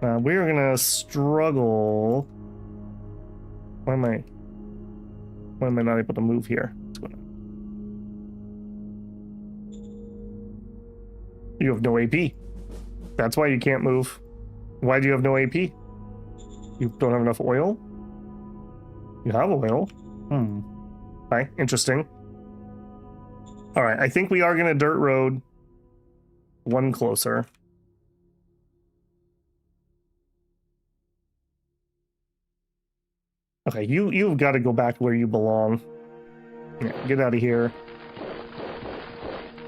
We're gonna struggle. Why am I not able to move here? You have no AP. That's why you can't move. Why do you have no AP? You don't have enough oil? You have oil. Okay, interesting. All right, I think we are gonna dirt road one closer. Okay, you've got to go back where you belong. Yeah, get out of here.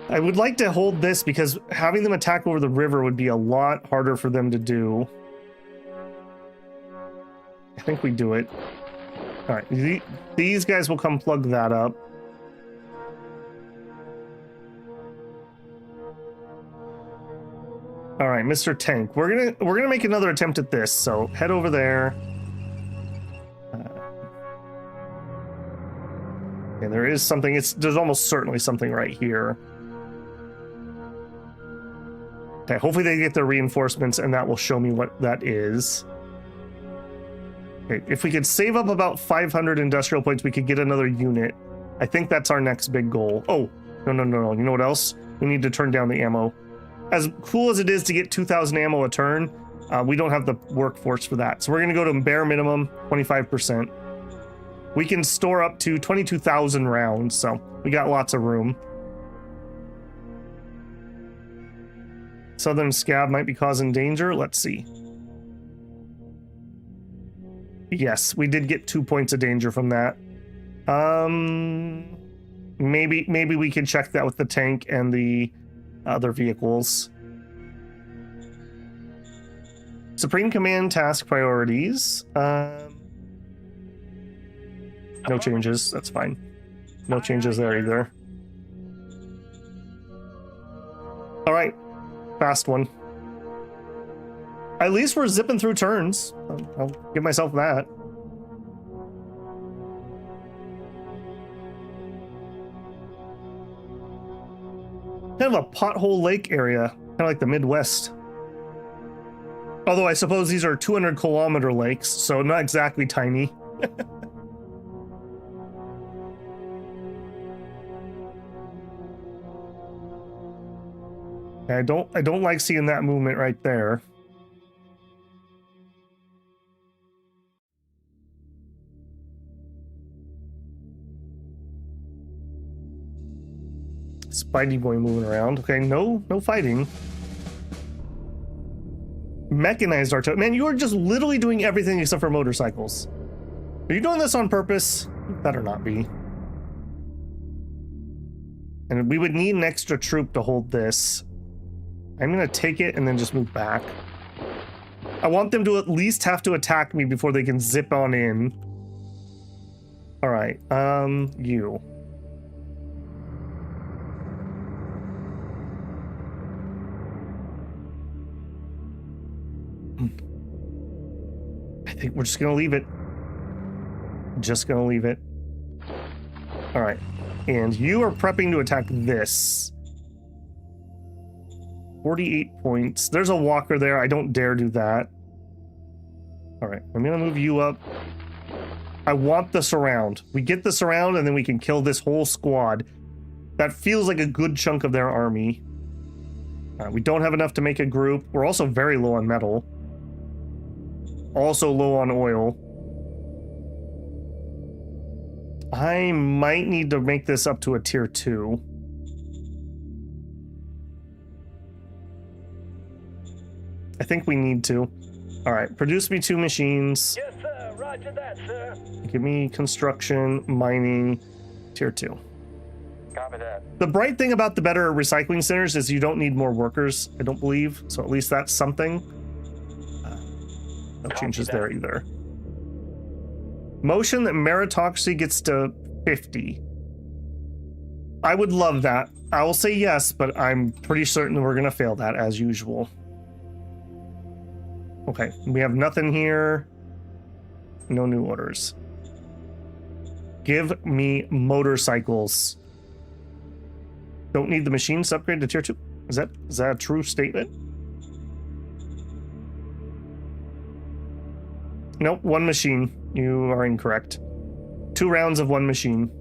I would like to hold this because having them attack over the river would be a lot harder for them to do. I think we do it. All right, these guys will come plug that up. All right, Mr. Tank, we're gonna make another attempt at this. So head over there. And there is something. There's almost certainly something right here. Okay, hopefully they get their reinforcements, and that will show me what that is. Okay, if we could save up about 500 industrial points, we could get another unit. I think that's our next big goal. Oh, no. You know what else? We need to turn down the ammo. As cool as it is to get 2,000 ammo a turn, we don't have the workforce for that. So we're going to go to bare minimum, 25%. We can store up to 22,000 rounds, so we got lots of room. Southern Scab might be causing danger. Let's see. Yes, we did get 2 points of danger from that. Maybe we can check that with the tank and the other vehicles. Supreme Command task priorities. No changes. That's fine. No changes there either. All right. Fast one. At least we're zipping through turns. I'll give myself that. Kind of a pothole lake area. Kind of like the Midwest. Although I suppose these are 200-kilometer lakes, so not exactly tiny. I don't like seeing that movement right there. Spidey boy moving around. Okay, no fighting. Mechanized artillery. Man, you are just literally doing everything except for motorcycles. Are you doing this on purpose? Better not be. And we would need an extra troop to hold this. I'm gonna take it and then just move back. I want them to at least have to attack me before they can zip on in. All right, you. I think we're just gonna leave it. Just gonna leave it. All right. And you are prepping to attack this. 48 points. There's a walker there. I don't dare do that. All right. I'm gonna move you up. I want the surround. We get the surround and then we can kill this whole squad. That feels like a good chunk of their army. We don't have enough to make a group. We're also very low on metal. Also low on oil. I might need to make this up to a tier 2. I think we need to. All right, produce me 2 machines. Yes, sir. Roger that, sir. Give me construction, mining, tier 2. Copy that. The bright thing about the better recycling centers is you don't need more workers, I don't believe. So at least that's something. No changes there either. Motion that meritocracy gets to 50. I would love that. I will say yes, but I'm pretty certain we're going to fail that as usual. Okay, we have nothing here. No new orders. Give me motorcycles. Don't need the machines to upgrade to tier 2. Is that a true statement? Nope, 1 machine. You are incorrect. 2 rounds of 1 machine.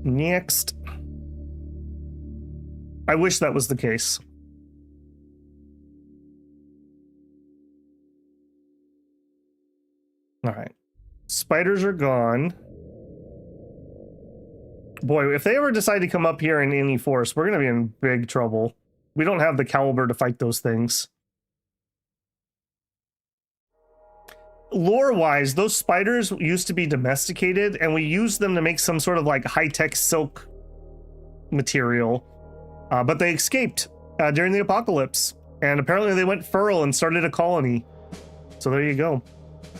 Next. I wish that was the case. All right. Spiders are gone. Boy, if they ever decide to come up here in any force, we're going to be in big trouble. We don't have the caliber to fight those things. Lore-wise, those spiders used to be domesticated, and we used them to make some sort of like high-tech silk material. But they escaped during the apocalypse, and apparently they went feral and started a colony. So there you go.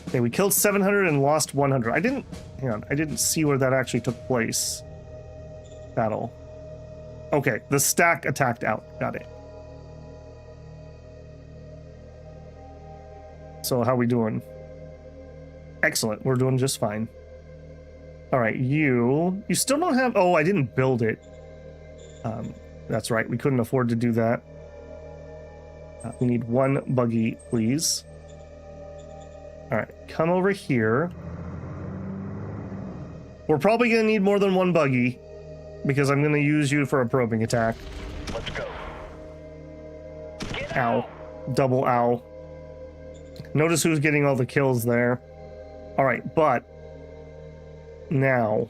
Okay, we killed 700 and lost 100. I didn't see where that actually took place. Battle. Okay, the stack attacked out. Got it. So how we doing? Excellent. We're doing just fine. All right, you still don't have... Oh, I didn't build it. That's right. We couldn't afford to do that. We need 1 buggy, please. All right, come over here. We're probably going to need more than 1 buggy because I'm going to use you for a probing attack. Let's go. Ow. Double ow. Notice who's getting all the kills there. All right, but now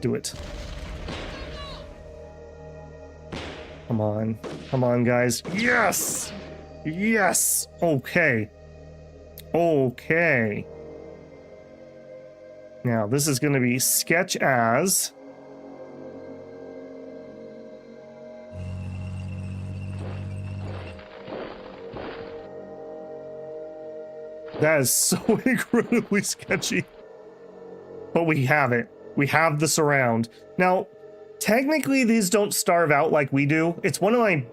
do it. Come on, guys. Yes, yes. Okay. Now this is going to be sketch as. That is so incredibly sketchy. But we have it. We have the surround. Now, technically, these don't starve out like we do. It's one of my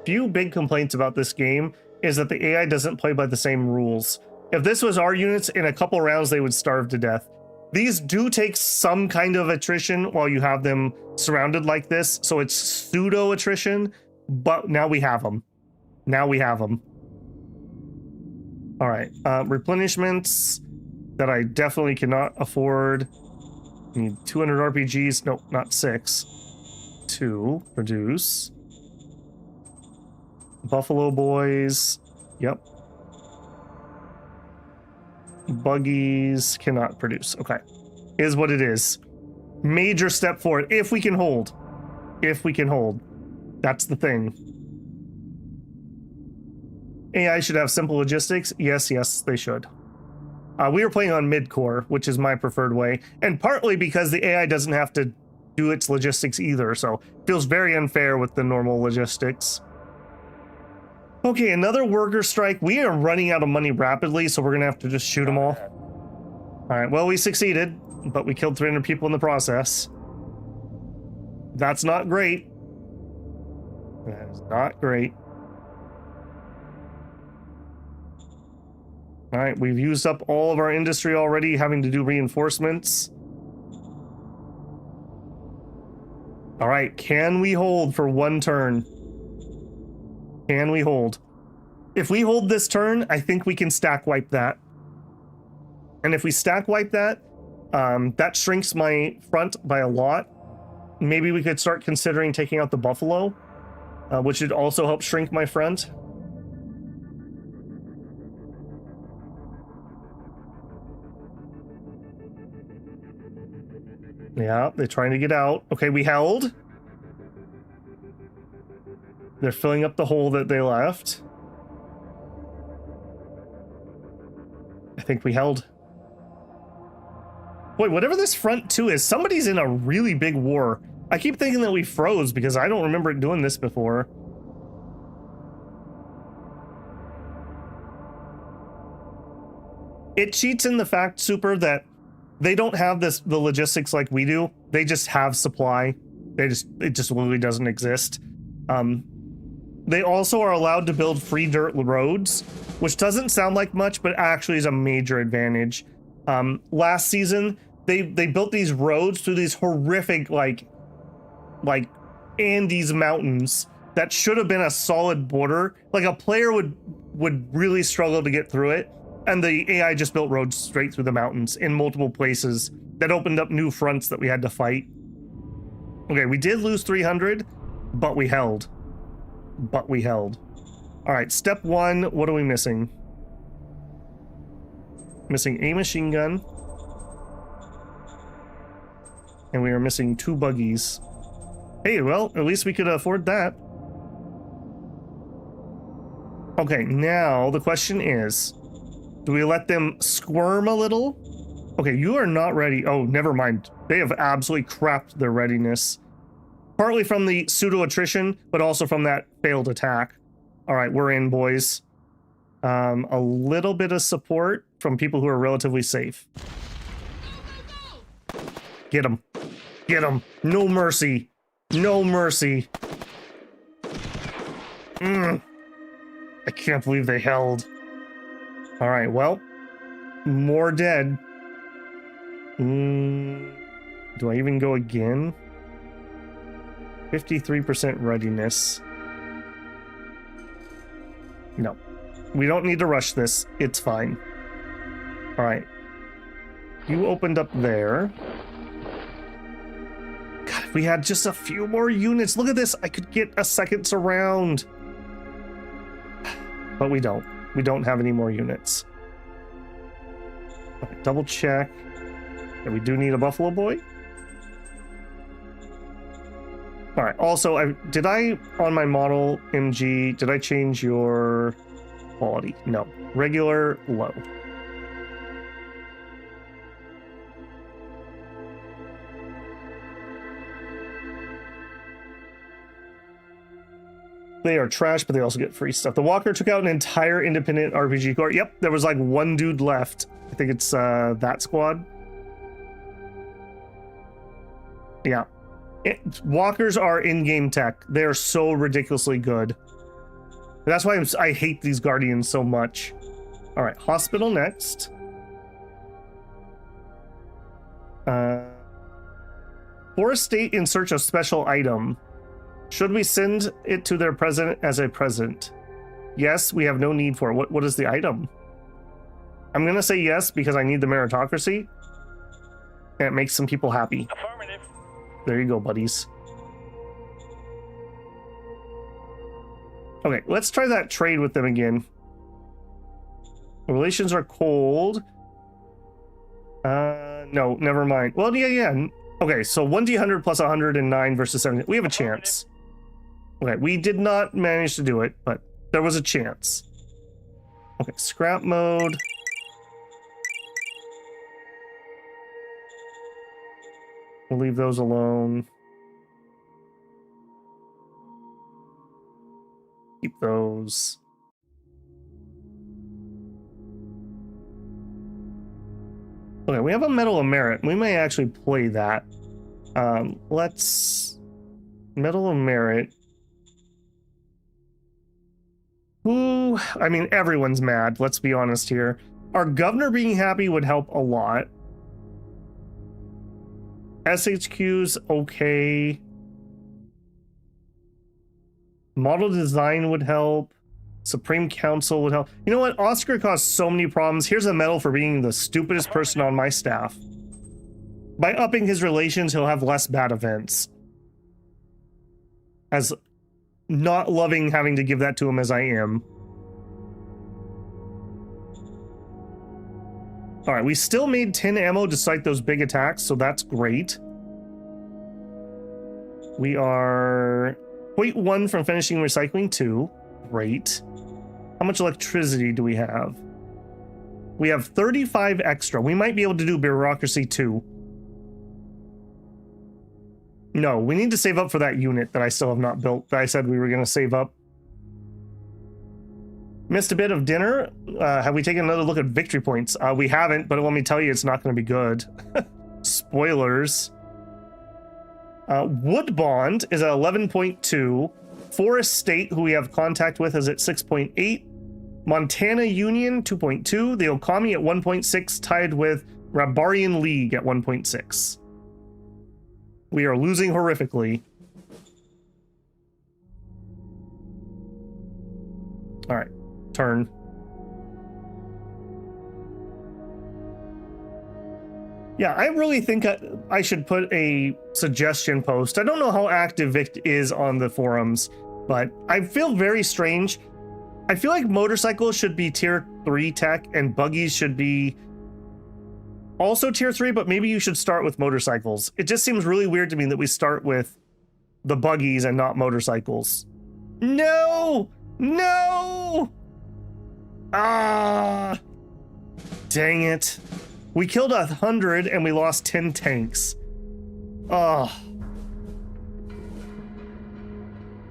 few big complaints about this game is that the AI doesn't play by the same rules. If this was our units, in a couple rounds, they would starve to death. These do take some kind of attrition while you have them surrounded like this. So it's pseudo attrition, but now we have them. All right, replenishments that I definitely cannot afford. I need 200 RPGs. Nope, not 6. 2, produce. Buffalo Boys. Yep. Buggies cannot produce. Okay. Is what it is. Major step forward. If we can hold. That's the thing. AI should have simple logistics. Yes, they should. We were playing on mid-core, which is my preferred way, and partly because the AI doesn't have to do its logistics either, so it feels very unfair with the normal logistics. Okay, another worker strike. We are running out of money rapidly, so we're gonna have to just shoot them all. All right, well, we succeeded, but we killed 300 people in the process. That's not great. That is not great. All right, we've used up all of our industry already, having to do reinforcements. All right, can we hold for one turn? Can we hold? If we hold this turn, I think we can stack wipe that. And if we stack wipe that, that shrinks my front by a lot. Maybe we could start considering taking out the buffalo, which would also help shrink my front. Yeah, they're trying to get out. Okay, we held. They're filling up the hole that they left. I think we held. Boy, whatever this front two is, somebody's in a really big war. I keep thinking that we froze because I don't remember it doing this before. It cheats in the fact, Super, that they don't have the logistics like we do. They just have supply. It just literally doesn't exist. They also are allowed to build free dirt roads, which doesn't sound like much, but actually is a major advantage. Last season, they built these roads through these horrific like Andes mountains that should have been a solid border. Like a player would really struggle to get through it. And the AI just built roads straight through the mountains in multiple places that opened up new fronts that we had to fight. Okay, we did lose 300, but we held. But we held. All right, step one, what are we missing? Missing a machine gun. And we are missing 2 buggies. Hey, well, at least we could afford that. Okay, now the question is, do we let them squirm a little? Okay, you are not ready. Oh, never mind. They have absolutely crapped their readiness. Partly from the pseudo-attrition, but also from that failed attack. All right, we're in, boys. A little bit of support from people who are relatively safe. Get them. Get them. No mercy. No mercy. I can't believe they held. All right, well, more dead. Do I even go again? 53% readiness. No, we don't need to rush this. It's fine. All right. You opened up there. God, if we had just a few more units. Look at this. I could get a second surround. But we don't. We don't have any more units. Okay, double check. And we do need a Buffalo Boy. All right. Also, did I on my model MG, did I change your quality? No. Regular, low. They are trash, but they also get free stuff. The Walker took out an entire independent RPG core. Yep, there was like one dude left. I think it's that squad. Yeah. Walkers are in-game tech. They are so ridiculously good. That's why I hate these Guardians so much. All right, hospital next. Forest State in search of special item. Should we send it to their president as a present? Yes, we have no need for it. What is the item? I'm gonna say yes because I need the meritocracy. And it makes some people happy. Affirmative. There you go, buddies. Okay, let's try that trade with them again. Relations are cold. No, never mind. Well, yeah. Okay, so 1d100 plus 109 versus 70. We have a chance. Okay, we did not manage to do it, but there was a chance. Okay, scrap mode. We'll leave those alone. Keep those. Okay, we have a Medal of Merit. We may actually play that. Let's... Medal of Merit. Ooh, I mean, everyone's mad. Let's be honest here. Our governor being happy would help a lot. SHQ's okay. Model design would help. Supreme Council would help. You know what? Oscar caused so many problems. Here's a medal for being the stupidest person on my staff. By upping his relations, he'll have less bad events. As not loving having to give that to him as I am. All right, we still made 10 ammo despite those big attacks, so that's great. We are 0.1 from finishing recycling 2. Great. How much electricity do we have? We have 35 extra. We might be able to do bureaucracy 2. No, we need to save up for that unit that I still have not built, that I said we were going to save up. Missed a bit of dinner. Have we taken another look at victory points? We haven't, but let me tell you, it's not going to be good. Spoilers. Wood Bond is at 11.2. Forest State, who we have contact with, is at 6.8. Montana Union, 2.2. The Okami at 1.6, tied with Rabarian League at 1.6. We are losing horrifically. All right, turn. Yeah, I really think I should put a suggestion post. I don't know how active Vic is on the forums, but I feel very strange. I feel like motorcycles should be tier 3 tech and buggies should be also tier 3, but maybe you should start with motorcycles. It just seems really weird to me that we start with the buggies and not motorcycles. No! No! Ah! Dang it. We killed 100 and we lost 10 tanks. Oh.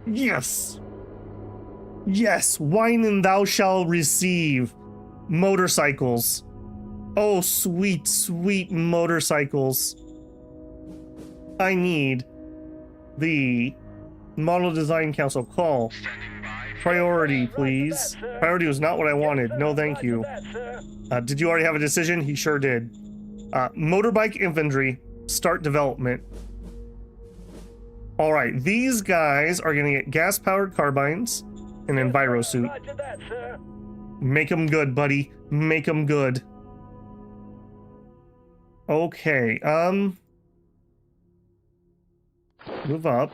Yes. Yes, wine and thou shalt receive. Motorcycles. Oh, sweet, sweet motorcycles. I need the Model Design Council. Call. Priority, please. Priority was not what I wanted. No, thank you. Did you already have a decision? He sure did. Motorbike infantry. Start development. All right, these guys are going to get gas-powered carbines and enviro suit. Make them good, buddy. Make them good. Okay, move up.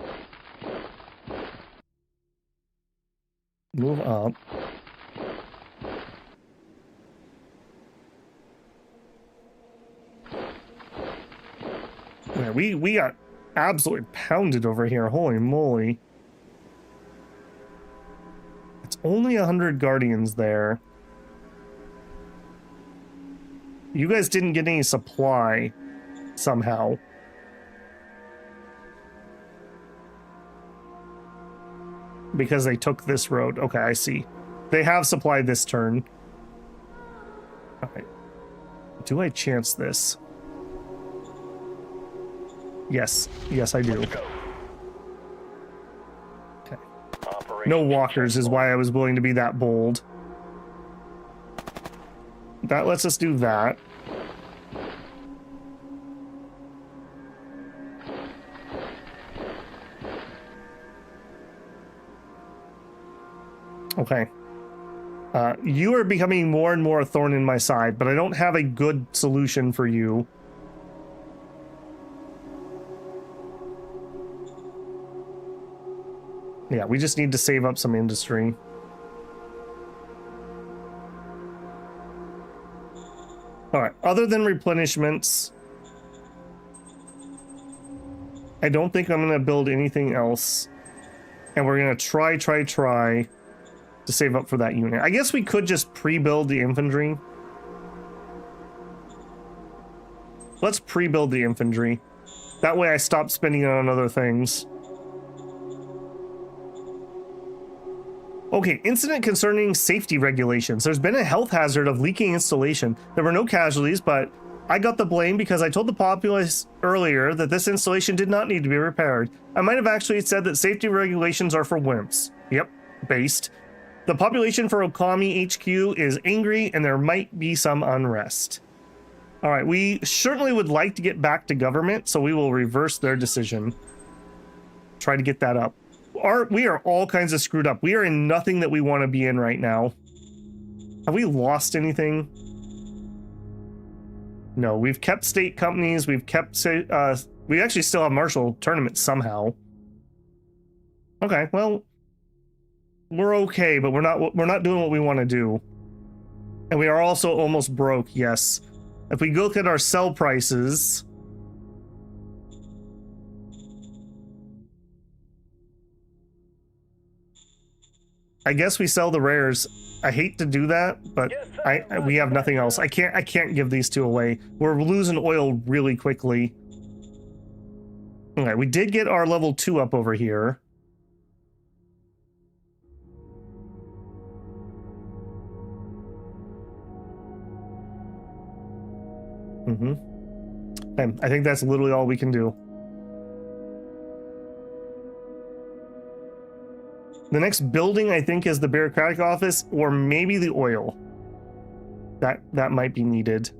Move up. Yeah, we got absolutely pounded over here. Holy moly. It's only 100 guardians there. You guys didn't get any supply somehow. Because they took this road. Okay, I see. They have supply this turn. Alright. Do I chance this? Yes. Yes, I do. Okay. No walkers is why I was willing to be that bold. That lets us do that. Okay. You are becoming more and more a thorn in my side, but I don't have a good solution for you. Yeah, we just need to save up some industry. All right, other than replenishments, I don't think I'm going to build anything else. And we're going to try to save up for that unit. I guess we could just pre-build the infantry. Let's pre-build the infantry. That way I stop spending it on other things. Okay, incident concerning safety regulations. There's been a health hazard of leaking installation. There were no casualties, but I got the blame because I told the populace earlier that this installation did not need to be repaired. I might have actually said that safety regulations are for wimps. Yep, based. The population for Okami HQ is angry and there might be some unrest. All right, we certainly would like to get back to government, so we will reverse their decision. Try to get that up. We are all kinds of screwed up. We are in nothing that we want to be in right now. Have we lost anything? No, we've kept state companies. We've kept, we actually still have martial tournaments somehow. Okay, well, we're okay, but we're not doing what we want to do. And we are also almost broke, yes. If we look at our sell prices, I guess we sell the rares. I hate to do that, but we have nothing else. I can't give these two away. We're losing oil really quickly. Okay, we did get our level 2 up over here. And I think that's literally all we can do. The next building, I think, is the bureaucratic office, or maybe the oil. That might be needed.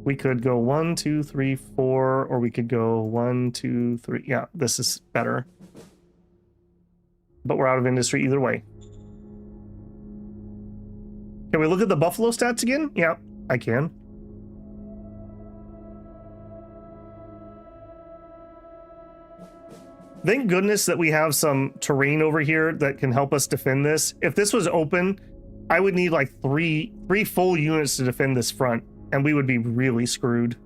We could go 1, 2, 3, 4, or we could go 1, 2, 3. Yeah, this is better. But we're out of industry either way. Can we look at the Buffalo stats again? Yeah, I can. Thank goodness that we have some terrain over here that can help us defend this. If this was open, I would need like three full units to defend this front, and we would be really screwed.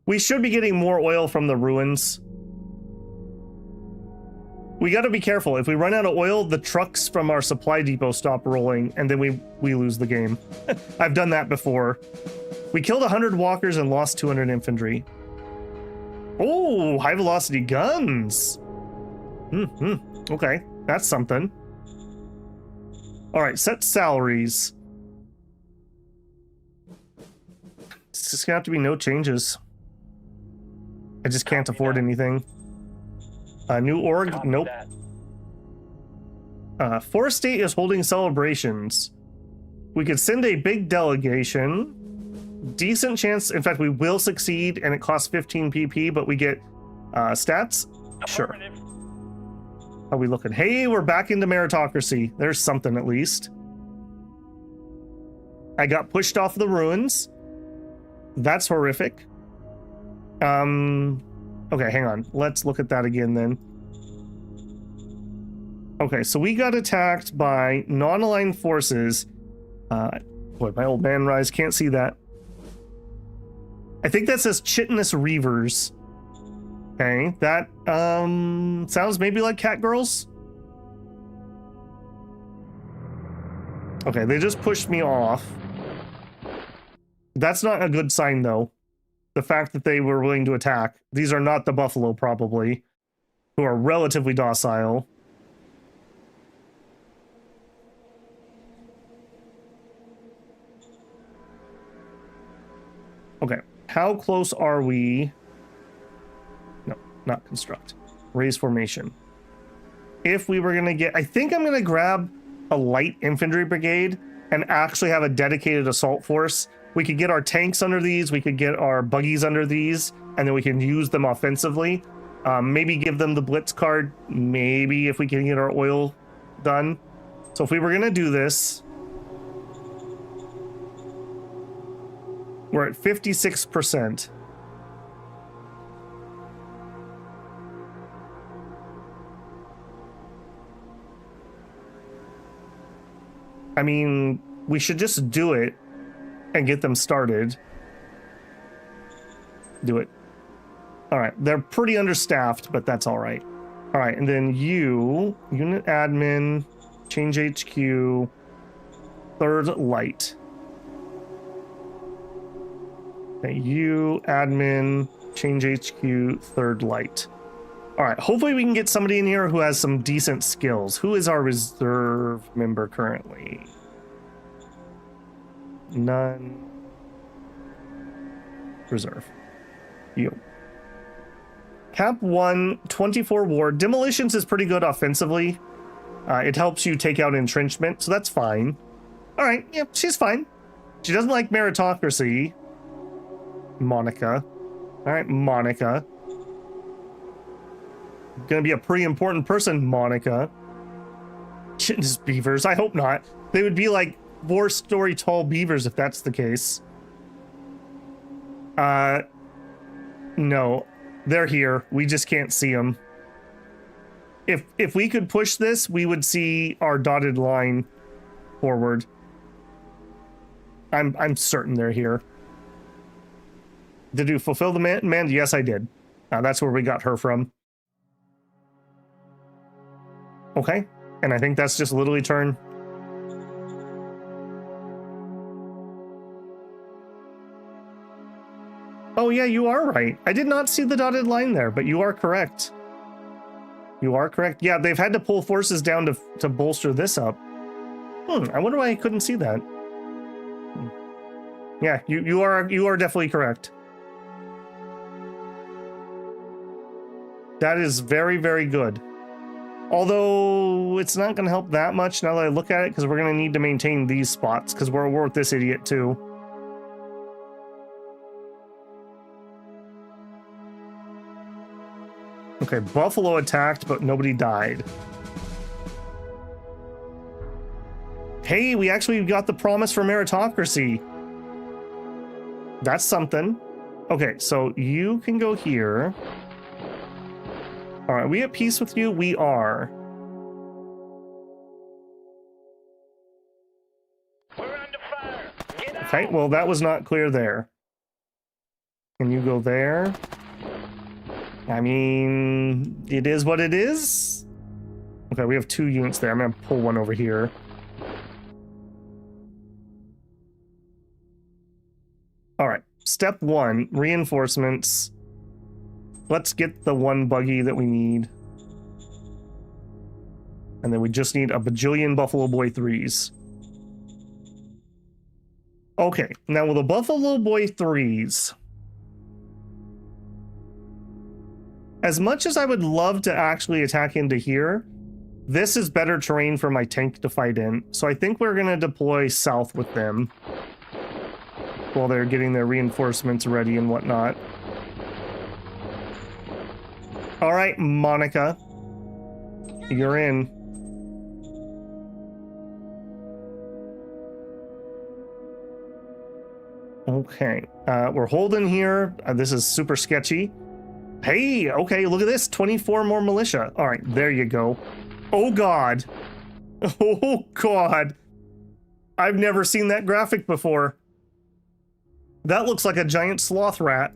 We should be getting more oil from the ruins. We got to be careful. If we run out of oil, the trucks from our supply depot stop rolling, and then we lose the game. I've done that before. We killed 100 walkers and lost 200 infantry. Oh, high velocity guns. Okay, that's something. All right, set salaries. It's just gonna have to be no changes. I just can't afford anything. New org, nope. Forest State is holding celebrations. We could send a big delegation. Decent chance, in fact, we will succeed, and it costs 15 PP, but we get stats. Sure. How are we looking? Hey, we're back into meritocracy. There's something at least. I got pushed off the ruins. That's horrific. Okay, hang on. Let's look at that again then. Okay, so we got attacked by non-aligned forces. Boy, my old man rise can't see that. I think that says Chitinous Reavers. Okay, that sounds maybe like cat girls. Okay, they just pushed me off. That's not a good sign, though. The fact that they were willing to attack. These are not the buffalo, probably, who are relatively docile. Okay. How close are we? No, not construct. Raise formation. If we were going to get... I think I'm going to grab a light infantry brigade and actually have a dedicated assault force. We could get our tanks under these. We could get our buggies under these. And then we can use them offensively. Maybe give them the blitz card. Maybe if we can get our oil done. So if we were going to do this... We're at 56%. I mean, we should just do it and get them started. Do it. All right, they're pretty understaffed, but that's all right. All right, and then you, unit admin, change HQ, third light. Okay, you, admin, change HQ, third light. All right, hopefully we can get somebody in here who has some decent skills. Who is our reserve member currently? None. Reserve. You. Cap 1, 24 war. Demolitions is pretty good offensively. It helps you take out entrenchment, so that's fine. All right, yeah, she's fine. She doesn't like meritocracy. Monica. All right, Monica. Gonna be a pretty important person, Monica. Chitinous beavers, I hope not. They would be like 4-story tall beavers if that's the case. No, they're here. We just can't see them. If we could push this, we would see our dotted line forward. I'm certain they're here. Did you fulfill the command? Yes, I did. That's where we got her from. Okay, and I think that's just literally turn. Oh yeah, you are right. I did not see the dotted line there, but you are correct. You are correct. Yeah, they've had to pull forces down to bolster this up. I wonder why I couldn't see that. Yeah, you are definitely correct. That is very, very good. Although it's not going to help that much now that I look at it, because we're going to need to maintain these spots because we're with this idiot too. Okay, Buffalo attacked, but nobody died. Hey, we actually got the promise for meritocracy. That's something. Okay, so you can go here. All right, we at peace with you? We are. We're under fire. Get out. Okay, well, that was not clear there. Can you go there? I mean, it is what it is. Okay, we have 2 units there. I'm gonna pull one over here. All right, step 1, reinforcements. Let's get the 1 buggy that we need. And then we just need a bajillion Buffalo Boy 3s. Okay, now with the Buffalo Boy 3s, as much as I would love to actually attack into here, this is better terrain for my tank to fight in. So I think we're gonna deploy south with them while they're getting their reinforcements ready and whatnot. All right, Monica, you're in. Okay, we're holding here. This is super sketchy. Hey, okay, look at this, 24 more militia. All right, there you go. Oh God. Oh God. I've never seen that graphic before. That looks like a giant sloth rat.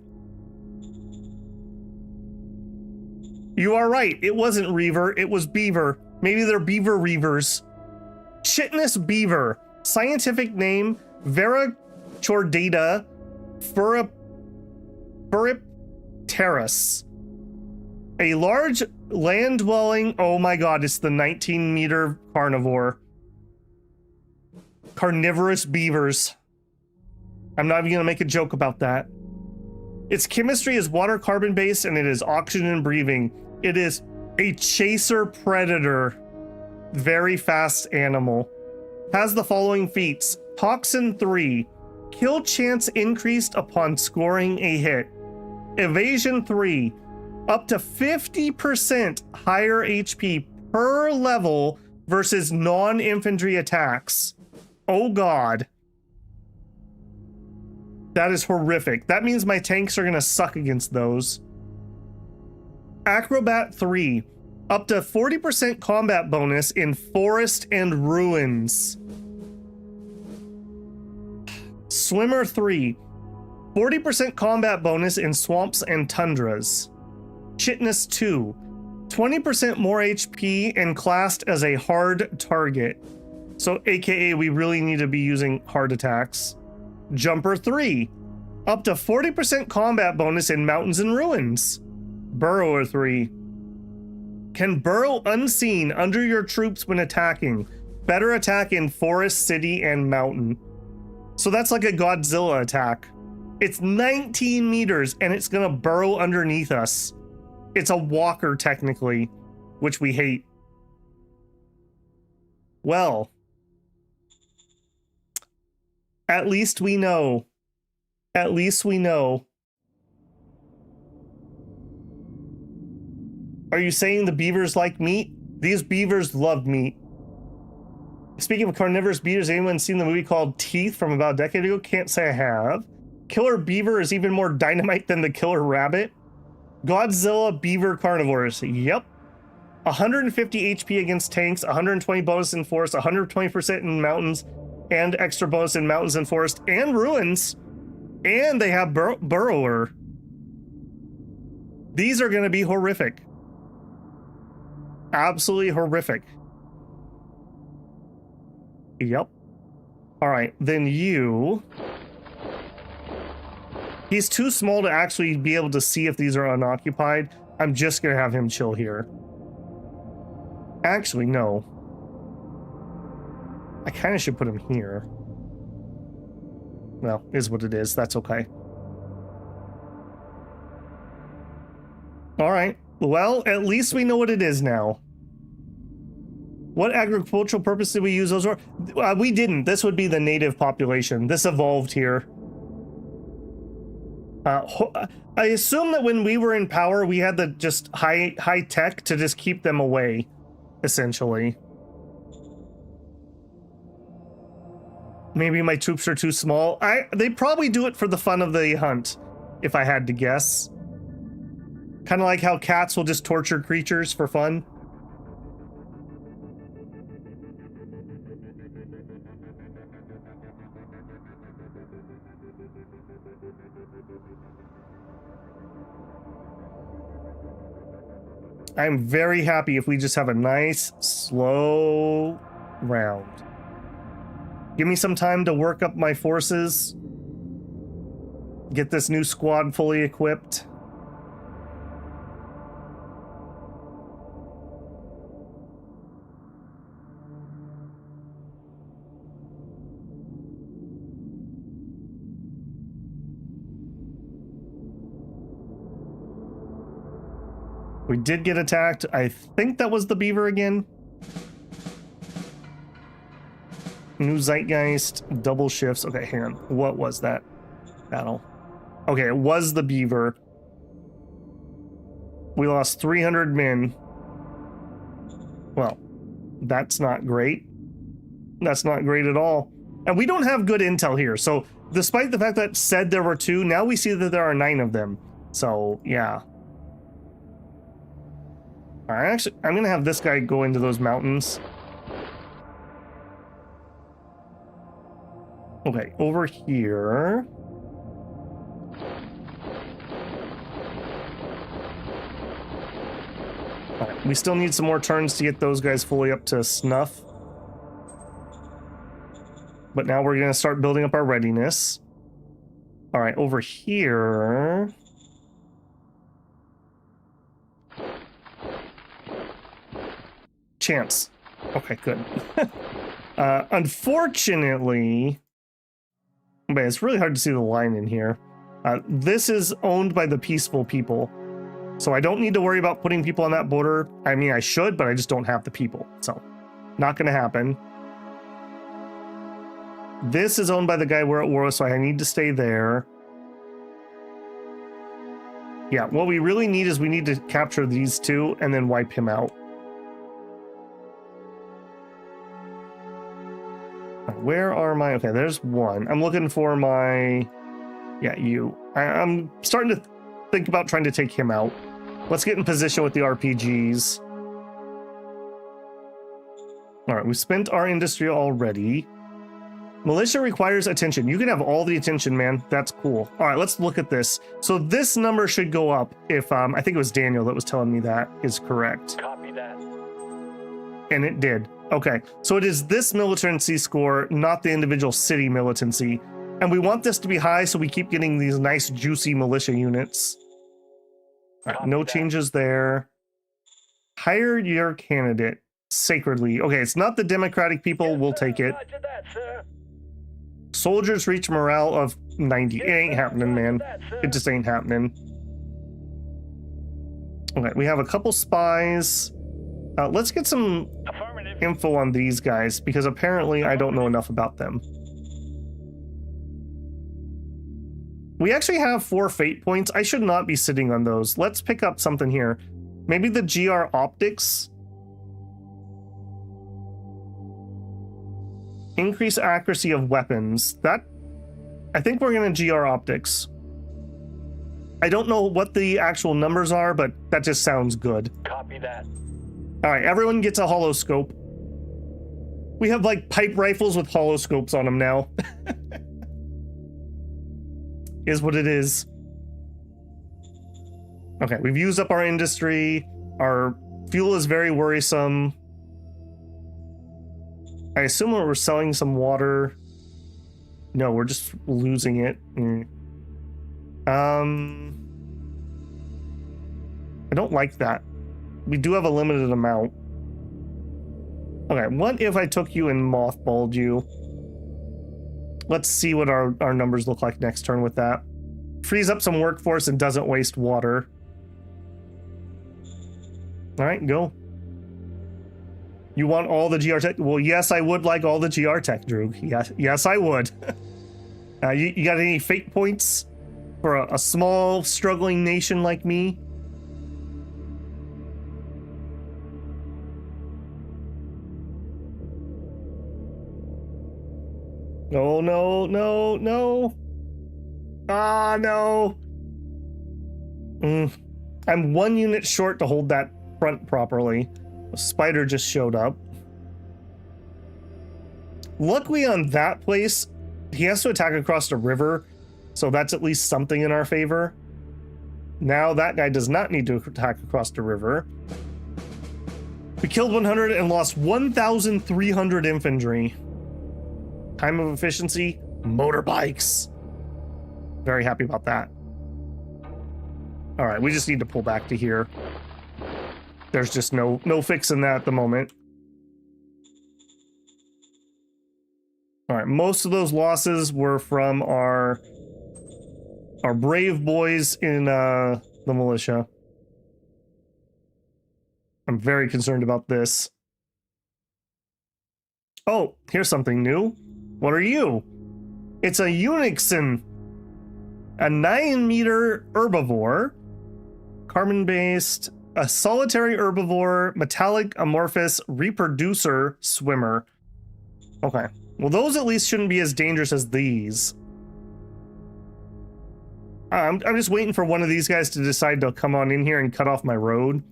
You are right, it wasn't Reaver, it was Beaver. Maybe they're Beaver Reavers. Chitinous beaver. Scientific name, Verachordata furipterus. A large land-dwelling, oh my God, it's the 19-meter carnivore. Carnivorous beavers. I'm not even gonna make a joke about that. Its chemistry is water carbon based and it is oxygen breathing. It is a chaser predator. Very fast animal. Has the following feats. Toxin 3. Kill chance increased upon scoring a hit. Evasion 3. Up to 50% higher HP per level versus non-infantry attacks. Oh God. That is horrific. That means my tanks are gonna suck against those. Acrobat 3. Up to 40% combat bonus in forest and ruins. Swimmer 3. 40% combat bonus in swamps and tundras. Chitinous 2. 20% more HP and classed as a hard target. So AKA we really need to be using hard attacks. Jumper 3. Up to 40% combat bonus in mountains and ruins. Burrower 3. Can burrow unseen under your troops when attacking. Better attack in forest, city, and mountain. So that's like a Godzilla attack. It's 19 meters and it's gonna burrow underneath us. It's a walker, technically, which we hate. Well, at least we know. At least we know. Are you saying the beavers like meat? These beavers love meat. Speaking of carnivorous beavers, anyone seen the movie called Teeth from about a decade ago? Can't say I have. Killer beaver is even more dynamite than the killer rabbit. Godzilla beaver carnivores. Yep. 150 HP against tanks, 120 bonus in forest, 120% in mountains, and extra bonus in mountains and forest and ruins. And they have burrower. These are going to be horrific. Absolutely horrific. Yep. All right, then you. He's too small to actually be able to see if these are unoccupied. I'm just going to have him chill here. Actually, no. I kind of should put him here. Well, is what it is. That's okay. All right. Well, at least we know what it is now. What agricultural purpose did we use those for? We didn't. This would be the native population. This evolved here. I assume that when we were in power, we had the just high tech to just keep them away, essentially. Maybe my troops are too small. They probably do it for the fun of the hunt, if I had to guess. Kind of like how cats will just torture creatures for fun. I'm very happy if we just have a nice, slow round. Give me some time to work up my forces. Get this new squad fully equipped. We did get attacked. I think that was the beaver again. New Zeitgeist, double shifts. Okay, hang on. What was that battle? Okay, it was the beaver. We lost 300 men. Well, that's not great. That's not great at all. And we don't have good intel here. So despite the fact that said there were 2, now we see that there are 9 of them. So, yeah. All right, actually, I'm going to have this guy go into those mountains. Okay, over here. All right, we still need some more turns to get those guys fully up to snuff. But now we're going to start building up our readiness. All right, over here. Chance. Okay, good. Unfortunately, but it's really hard to see the line in here. This is owned by the peaceful people. So I don't need to worry about putting people on that border. I mean, I should, but I just don't have the people. So not going to happen. This is owned by the guy we're at war with, so I need to stay there. Yeah, what we really need is we need to capture these 2 and then wipe him out. Where are my... Okay, there's 1. I'm looking for my... Yeah, you. I'm starting to think about trying to take him out. Let's get in position with the RPGs. All right, we spent our industry already. Militia requires attention. You can have all the attention, man. That's cool. All right, let's look at this. So this number should go up if... I think it was Daniel that was telling me that is correct. Copy that. And it did. Okay, so it is this militancy score, not the individual city militancy. And we want this to be high so we keep getting these nice, juicy militia units. All right, no changes there. Hire your candidate sacredly. Okay, it's not the Democratic people. Yes, we'll sir. take it. Roger that, sir. Soldiers reach morale of 90. It ain't happening, man. It just ain't happening. Okay, we have a couple spies. Let's get some Affirmative. info on these guys, because apparently I don't know enough about them. We actually have 4 fate points. I should not be sitting on those. Let's pick up something here. Maybe the GR optics. Increase accuracy of weapons. That, I think we're gonna GR optics. I don't know what the actual numbers are, but that just sounds good. Copy that. All right, everyone gets a holoscope. We have like pipe rifles with holoscopes on them now. Is what it is. Okay, we've used up our industry. Our fuel is very worrisome. I assume we're selling some water. No, we're just losing it. I don't like that. We do have a limited amount. Okay, what if I took you and mothballed you? Let's see what our numbers look like next turn with that. Frees up some workforce and doesn't waste water. All right, go. You want all the GR tech? Well, yes, I would like all the GR tech, Droog. Yes, I would. You got any fate points for a small, struggling nation like me? Oh, no, no, no. Ah, no. I'm 1 unit short to hold that front properly. A spider just showed up. Luckily on that place, he has to attack across the river, so that's at least something in our favor. Now that guy does not need to attack across the river. We killed 100 and lost 1,300 infantry. Time of efficiency, motorbikes. Very happy about that. All right, we just need to pull back to here. There's just no fixing that at the moment. All right, most of those losses were from our brave boys in the militia. I'm very concerned about this. Oh, here's something new. What are you? It's a Unixin, a 9-meter herbivore, carbon-based, a solitary herbivore, metallic amorphous reproducer swimmer. Okay, well those at least shouldn't be as dangerous as these. I'm just waiting for one of these guys to decide to come on in here and cut off my road.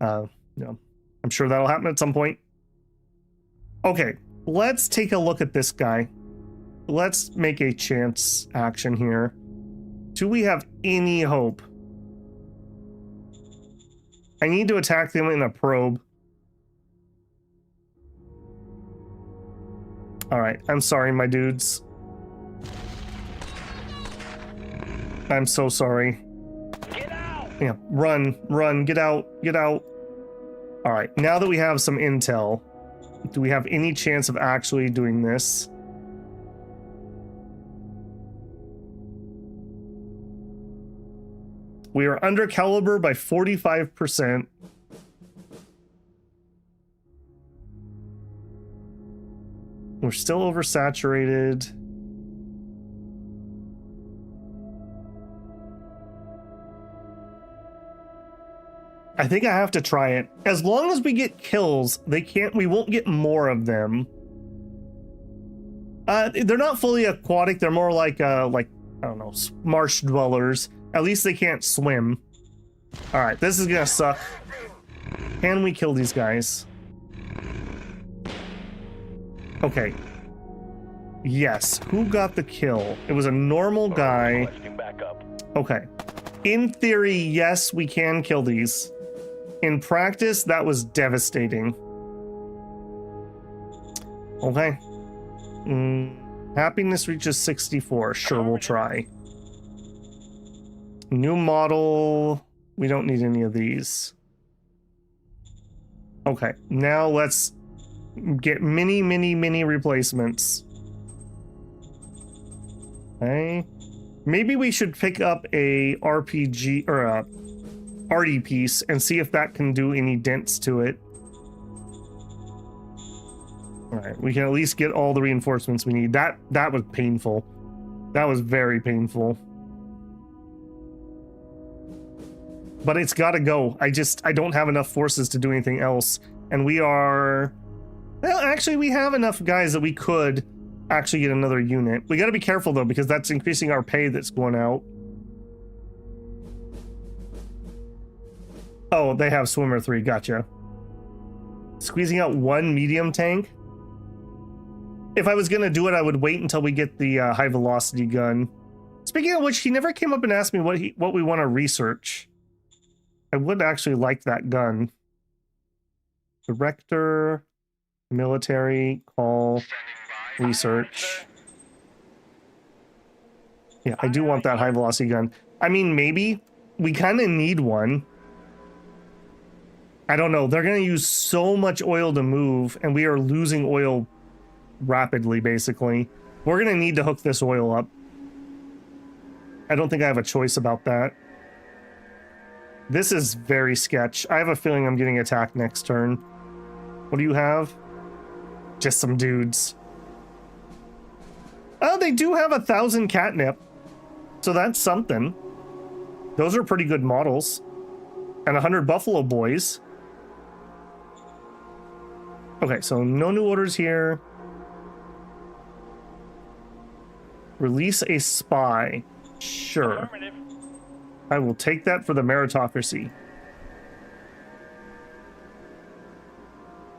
No, I'm sure that'll happen at some point. Okay, let's take a look at this guy. Let's make a chance action here. Do we have any hope? I need to attack them in a probe. All right, I'm sorry, my dudes. I'm so sorry. Get out! Yeah, run, get out, get out. All right, now that we have some intel, do we have any chance of actually doing this? We are under caliber by 45%. We're still oversaturated. I think I have to try it. As long as we get kills, we won't get more of them. They're not fully aquatic. They're more like I don't know, marsh dwellers. At least they can't swim. All right, this is gonna suck. Can we kill these guys? Okay. Yes, who got the kill? It was a normal guy. Requesting backup. Okay. In theory, yes, we can kill these. In practice, that was devastating. Okay. Happiness reaches 64. Sure, we'll try. New model. We don't need any of these. Okay, now let's get many replacements. Okay. Maybe we should pick up a RPG or arty piece and see if that can do any dents to it. All right, we can at least get all the reinforcements we need. That was painful. That was very painful. But it's got to go. I don't have enough forces to do anything else. And we are... Well, actually, we have enough guys that we could actually get another unit. We got to be careful, though, because that's increasing our pay that's going out. Oh, they have Swimmer 3. Gotcha. Squeezing out one medium tank. If I was going to do it, I would wait until we get the high velocity gun. Speaking of which, he never came up and asked me what we want to research. I would actually like that gun. Director, military, call, research. Yeah, I do want that high velocity gun. I mean, maybe. We kind of need one. I don't know. They're going to use so much oil to move, and we are losing oil rapidly, basically. We're going to need to hook this oil up. I don't think I have a choice about that. This is very sketch. I have a feeling I'm getting attacked next turn. What do you have? Just some dudes. Oh, they do have 1,000 catnip. So that's something. Those are pretty good models. And 100 buffalo boys. Okay, so no new orders here. Release a spy. Sure. I will take that for the meritocracy.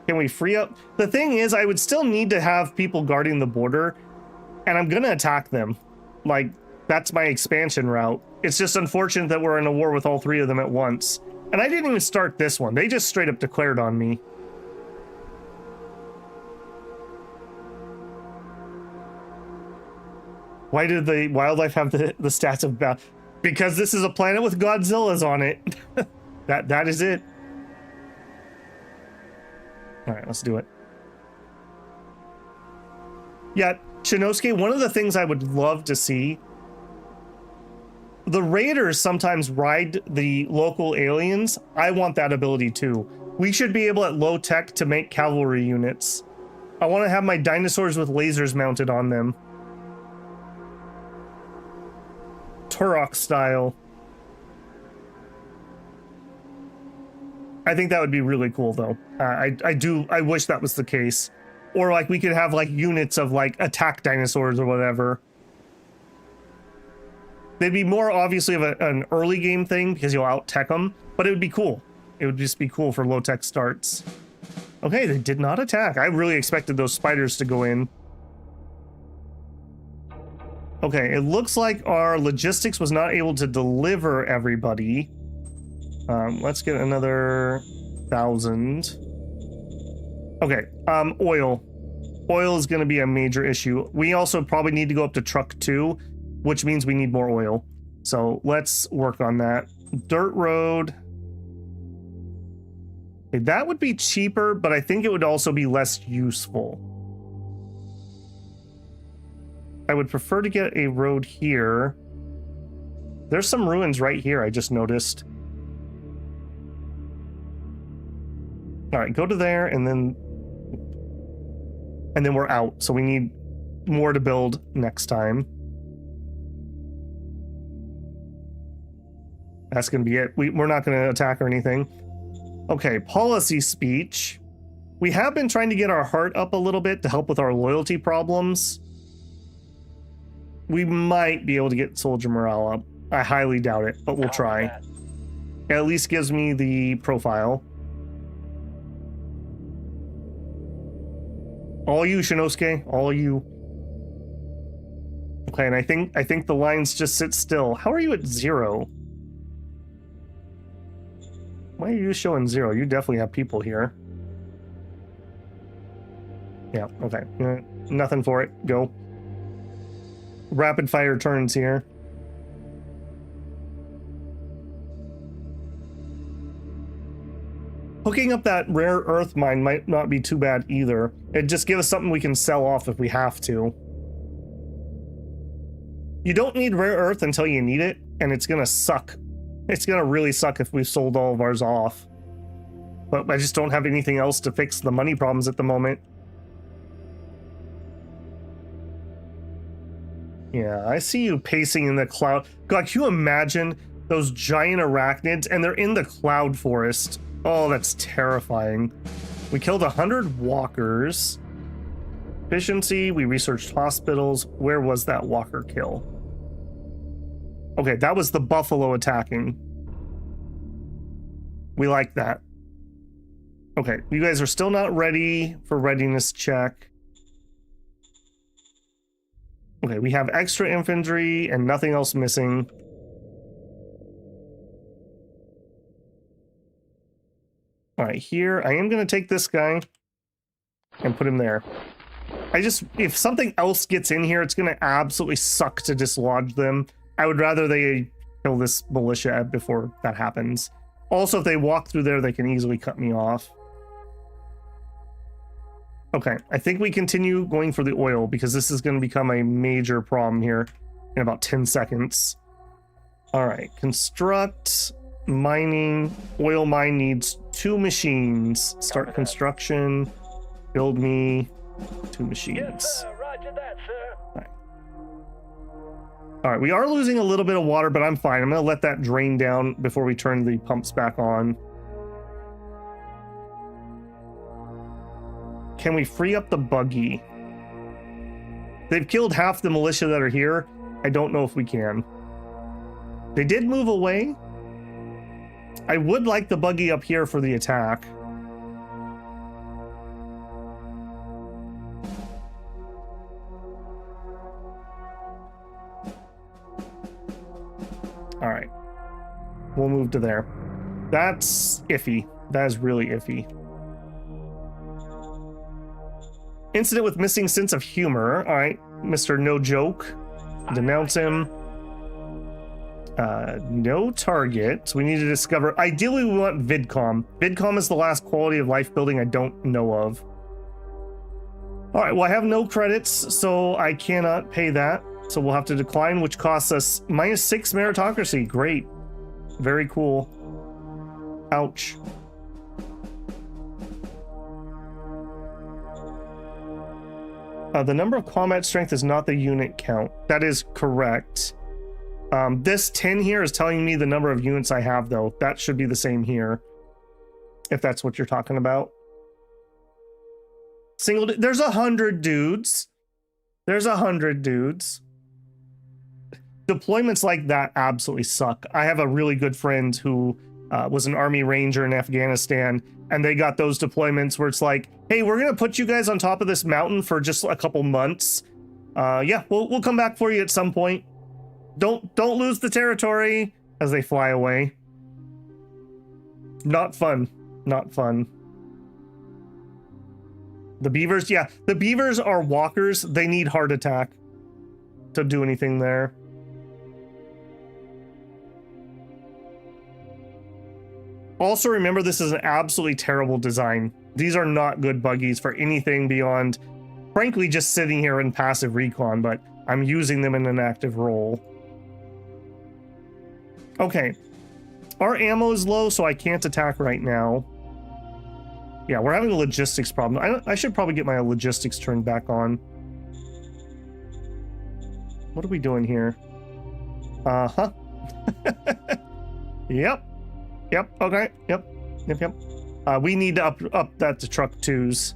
Can we free up? The thing is, I would still need to have people guarding the border, and I'm gonna attack them. Like, that's my expansion route. It's just unfortunate that we're in a war with all three of them at once. And I didn't even start this one. They just straight up declared on me. Why did the wildlife have the stats of battle? Because this is a planet with Godzillas on it. that is it. All right, let's do it. Yeah, Shinosuke, one of the things I would love to see, the raiders sometimes ride the local aliens. I want that ability too. We should be able at low tech to make cavalry units. I want to have my dinosaurs with lasers mounted on them. Turok style. I think that would be really cool though. I wish that was the case. Or like we could have like units of like attack dinosaurs or whatever. They'd be more obviously of an early game thing because you'll out tech them, but it would be cool. It would just be cool for low tech starts. Okay, they did not attack. I really expected those spiders to go in. Okay, it looks like our logistics was not able to deliver everybody. Let's get another 1,000. Okay, oil. Oil is going to be a major issue. We also probably need to go up to truck 2, which means we need more oil. So let's work on that. Dirt road. Okay, that would be cheaper, but I think it would also be less useful. I would prefer to get a road here. There's some ruins right here, I just noticed. All right, go to there, and then we're out. So we need more to build next time. That's going to be it. We're not going to attack or anything. Okay, policy speech. We have been trying to get our heart up a little bit to help with our loyalty problems. We might be able to get soldier morale up. I highly doubt it, but we'll try. It at least gives me the profile. All you, Shinosuke, all you. Okay, and I think the lines just sit still. How are you at 0? Why are you showing 0? You definitely have people here. Yeah, okay. Nothing for it. Go. Rapid fire turns here. Hooking up that rare earth mine might not be too bad either. It just gives us something we can sell off if we have to. You don't need rare earth until you need it, and it's gonna suck It's gonna really suck if we sold all of ours off. But I just don't have anything else to fix the money problems at the moment. Yeah, I see you pacing in the cloud. God, can you imagine those giant arachnids? And they're in the cloud forest. Oh, that's terrifying. We killed 100 walkers. Efficiency, we researched hospitals. Where was that walker kill? Okay, that was the buffalo attacking. We like that. Okay, you guys are still not ready for readiness check. Okay, we have extra infantry and nothing else missing. All right, here, I am going to take this guy and put him there. If something else gets in here, it's going to absolutely suck to dislodge them. I would rather they kill this militia before that happens. Also, if they walk through there, they can easily cut me off. Okay, I think we continue going for the oil because this is going to become a major problem here in about 10 seconds. All right, construct, mining, oil mine needs 2 machines. Start construction, build me 2 machines. Yes, sir. Roger that, sir. All right, we are losing a little bit of water, but I'm fine. I'm going to let that drain down before we turn the pumps back on. Can we free up the buggy? They've killed half the militia that are here. I don't know if we can. They did move away. I would like the buggy up here for the attack. All right. We'll move to there. That's iffy. That is really iffy. Incident with missing sense of humor. All right, Mr. No Joke. Denounce him. No target. We need to discover. Ideally, we want VidCom. VidCom is the last quality of life building I don't know of. All right, well, I have no credits, so I cannot pay that. So we'll have to decline, which costs us -6 meritocracy. Great. Very cool. Ouch. The number of combat strength is not the unit count. That is correct. This 10 here is telling me the number of units I have, though. That should be the same here, if that's what you're talking about. There's 100 dudes. There's 100 dudes. Deployments like that absolutely suck. I have a really good friend who was an Army Ranger in Afghanistan, and they got those deployments where it's like, hey, we're gonna put you guys on top of this mountain for just a couple months. Yeah, we'll come back for you at some point. Don't lose the territory, as they fly away. Not fun. Not fun. The beavers, yeah, the beavers are walkers. They need heart attack to do anything there. Also, remember, this is an absolutely terrible design. These are not good buggies for anything beyond, frankly, just sitting here in passive recon, but I'm using them in an active role. Okay. Our ammo is low, so I can't attack right now. Yeah, we're having a logistics problem. I should probably get my logistics turned back on. What are we doing here? Uh-huh. Yep. Yep, okay, yep. We need to up that to truck 2s.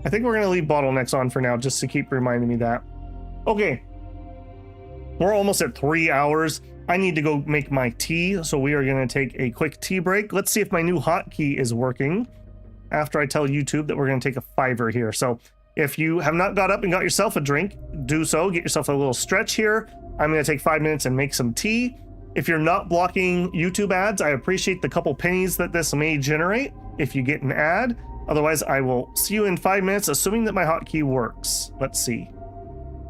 I think we're gonna leave bottlenecks on for now, just to keep reminding me that. Okay. We're almost at 3 hours. I need to go make my tea, so we are gonna take a quick tea break. Let's see if my new hotkey is working after I tell YouTube that we're gonna take a 5-er here. So if you have not got up and got yourself a drink, do so. Get yourself a little stretch here. I'm gonna take 5 minutes and make some tea. If you're not blocking YouTube ads, I appreciate the couple pennies that this may generate if you get an ad. Otherwise, I will see you in 5 minutes, assuming that my hotkey works. Let's see.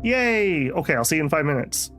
Yay! Okay, I'll see you in 5 minutes.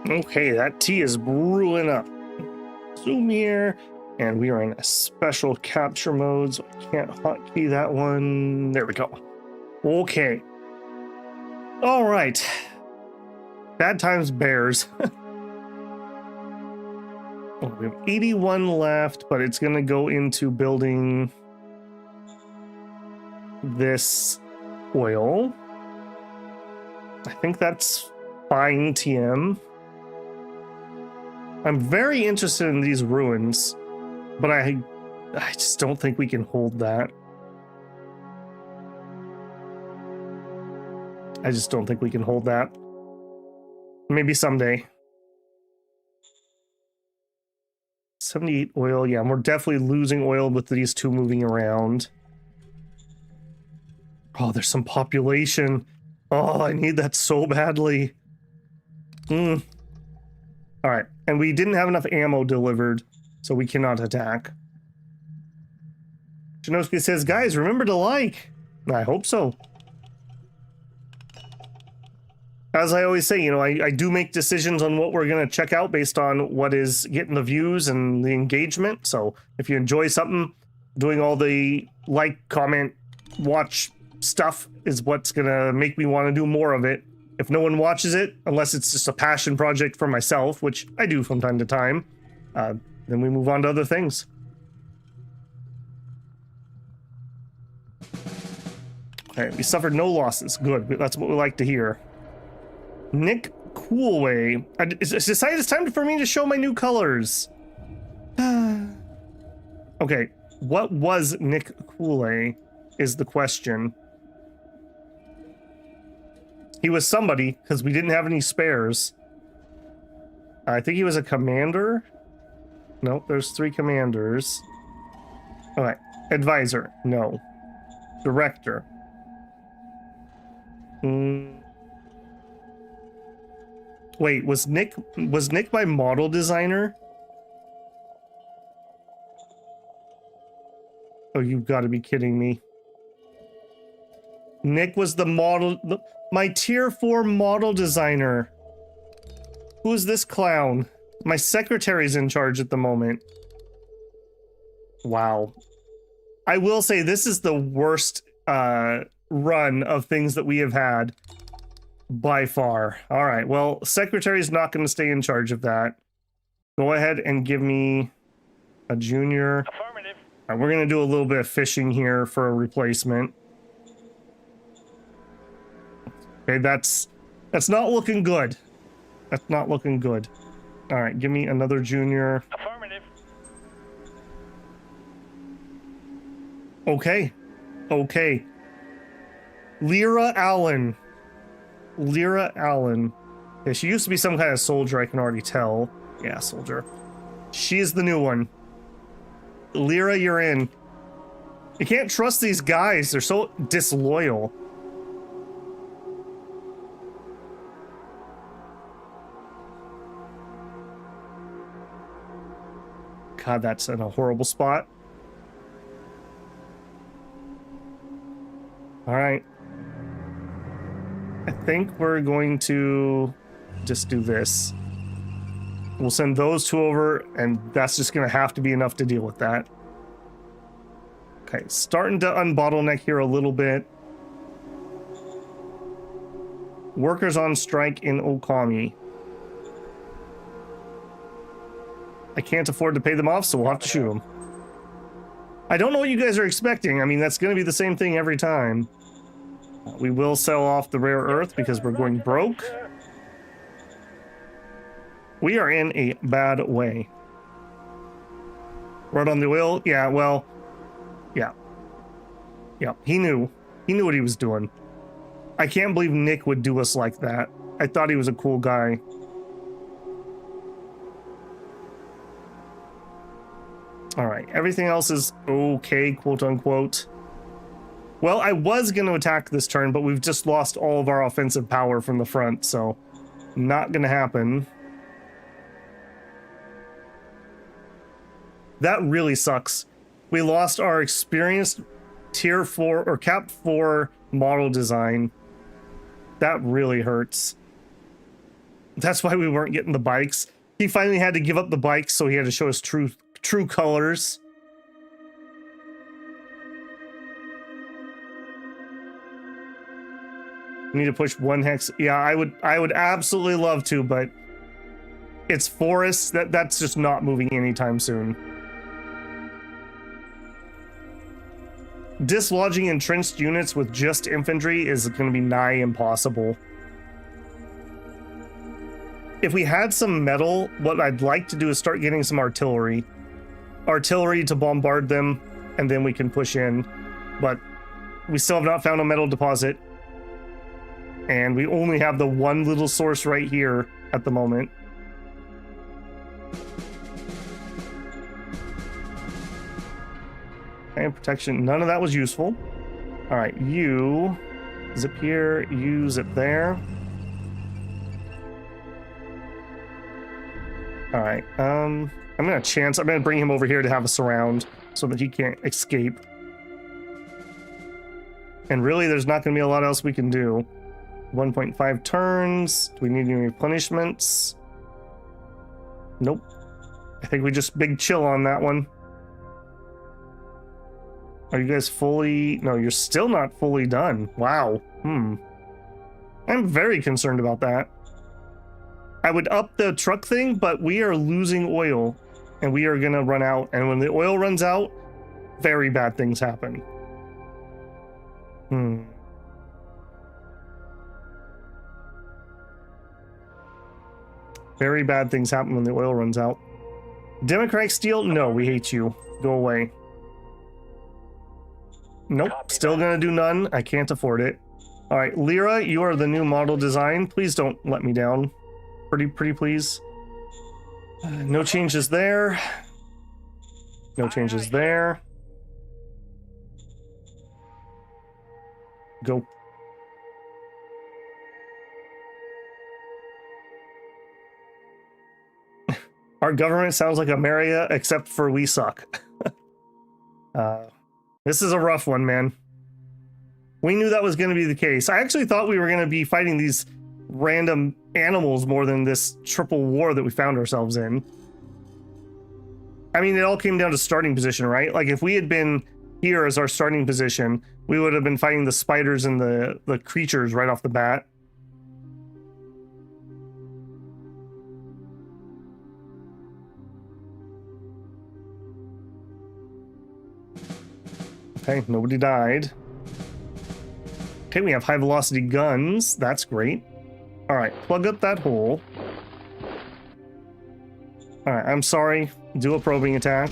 Okay, that tea is brewing up. Zoom here, and we are in a special capture mode, so I can't hotkey that one. There we go. Okay. All right. Bad times bears. Oh, we have 81 left, but it's going to go into building this oil. I think that's fine, TM. I'm very interested in these ruins, but I just don't think we can hold that. I just don't think we can hold that. Maybe someday. 78 oil. Yeah, we're definitely losing oil with these two moving around. Oh, there's some population. Oh, I need that so badly. All right, and we didn't have enough ammo delivered, so we cannot attack. Chinosuke says, guys, remember to like. I hope so. As I always say, you know, I do make decisions on what we're going to check out based on what is getting the views and the engagement. So if you enjoy something, doing all the like, comment, watch stuff is what's going to make me want to do more of it. If no one watches it, unless it's just a passion project for myself, which I do from time to time, then we move on to other things. Okay, we suffered no losses. Good. That's what we like to hear. Nick Coolway. It's decided it's time for me to show my new colors. Okay, what was Nick Coolway is the question. He was somebody, because we didn't have any spares. I think he was a commander. No, there's 3 commanders. Alright, advisor. No. Director. Wait, was Nick my model designer? Oh, you've got to be kidding me. Nick was the model, my tier 4 model designer. Who's this clown? My secretary's in charge at the moment. Wow. I will say this is the worst run of things that we have had. By far. All right. Well, secretary's not going to stay in charge of that. Go ahead and give me a junior. Affirmative. All right, we're going to do a little bit of fishing here for a replacement. Okay, that's not looking good. That's not looking good. All right, give me another junior. Affirmative. Okay. Okay. Lyra Allen. Lyra Allen. Yeah, she used to be some kind of soldier, I can already tell. Yeah, soldier. She is the new one. Lyra, you're in. You can't trust these guys. They're so disloyal. God, that's in a horrible spot. All right. I think we're going to just do this. We'll send those 2 over, and that's just going to have to be enough to deal with that. Okay, starting to unbottleneck here a little bit. Workers on strike in Okami. I can't afford to pay them off, so we'll have to shoot them. I don't know what you guys are expecting. I mean, that's going to be the same thing every time. We will sell off the rare earth because we're going broke. We are in a bad way. Right on the oil? Yeah, well, yeah. Yeah, he knew. He knew what he was doing. I can't believe Nick would do us like that. I thought he was a cool guy. All right, everything else is okay, quote unquote. Well, I was going to attack this turn, but we've just lost all of our offensive power from the front, so not going to happen. That really sucks. We lost our experienced tier 4 or cap 4 model design. That really hurts. That's why we weren't getting the bikes. He finally had to give up the bikes, so he had to show us true colors. We need to push one hex. Yeah, I would absolutely love to, but it's forest. That's just not moving anytime soon. Dislodging entrenched units with just infantry is going to be nigh impossible. If we had some metal, what I'd like to do is start getting some artillery. Artillery to bombard them, and then we can push in. But we still have not found a metal deposit. And we only have the one little source right here at the moment. And protection, none of that was useful. All right, you zip here, you zip there. All right, I'm gonna bring him over here to have a surround so that he can't escape. And really, there's not gonna be a lot else we can do. 1.5 turns. Do we need any replenishments? Nope. I think we just big chill on that one. Are you guys fully... No, you're still not fully done. Wow. I'm very concerned about that. I would up the truck thing, but we are losing oil. And we are going to run out. And when the oil runs out, very bad things happen. Very bad things happen when the oil runs out. Democratic steel? No, we hate you. Go away. Nope, still gonna do none. I can't afford it. All right, Lyra, you are the new model design. Please don't let me down. Pretty please. No changes there. No changes there. Go. Our government sounds like America, except for we suck. This is a rough one, man. We knew that was going to be the case. I actually thought we were going to be fighting these random animals more than this triple war that we found ourselves in. I mean, it all came down to starting position, right? Like, if we had been here as our starting position, we would have been fighting the spiders and the creatures right off the bat. Okay, nobody died. Okay, we have high velocity guns. That's great. All right, plug up that hole. All right, I'm sorry. Do a probing attack.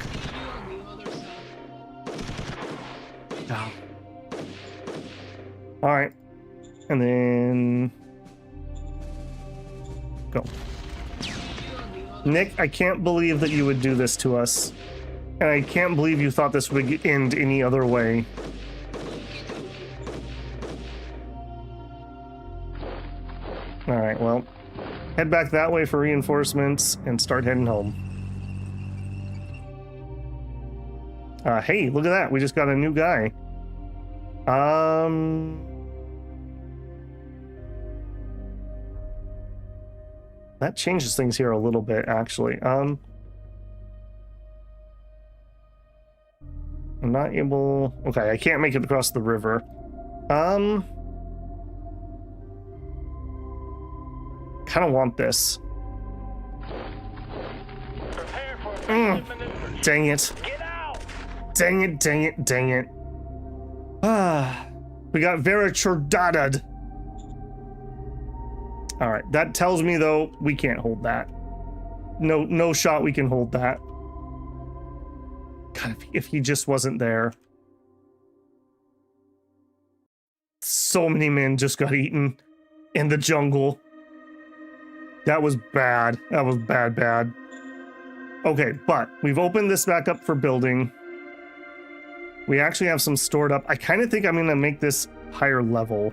All right, and then go. Nick, I can't believe that you would do this to us. And I can't believe you thought this would end any other way. Alright, well, head back that way for reinforcements and start heading home. Hey, look at that. We just got a new guy. That changes things here a little bit, actually. I'm not able... Okay, I can't make it across the river. Kind of want this. Dang it. Get out! Dang it, dang it, dang it. We got Vera Chordadad. Alright, that tells me, though, we can't hold that. No shot we can hold that. God, if he just wasn't there. So many men just got eaten in the jungle. That was bad. That was bad. Okay, but we've opened this back up for building. We actually have some stored up. I kind of think I'm going to make this higher level.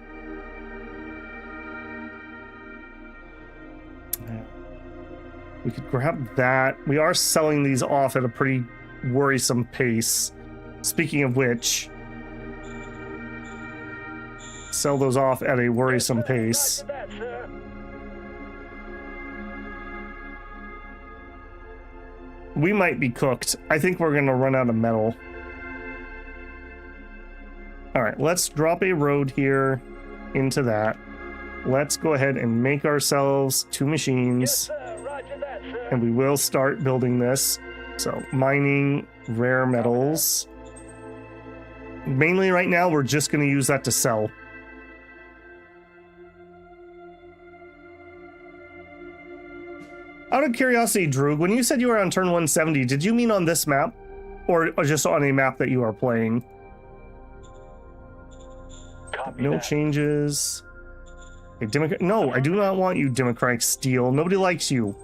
We could grab that. We are selling these off at a pretty worrisome pace. Speaking of which, sell those off at a worrisome pace. We might be cooked. I think we're going to run out of metal. All right, let's drop a road here into that. Let's go ahead and make ourselves 2 machines. Yes, sir. Roger that, sir. And we will start building this. So mining rare metals. Mainly right now, we're just going to use that to sell. Out of curiosity, Droog, when you said you were on turn 170, did you mean on this map? Or just on a map that you are playing? Copy No that. changes. Okay, no, I do not want you, Democratic Steel. Nobody likes you.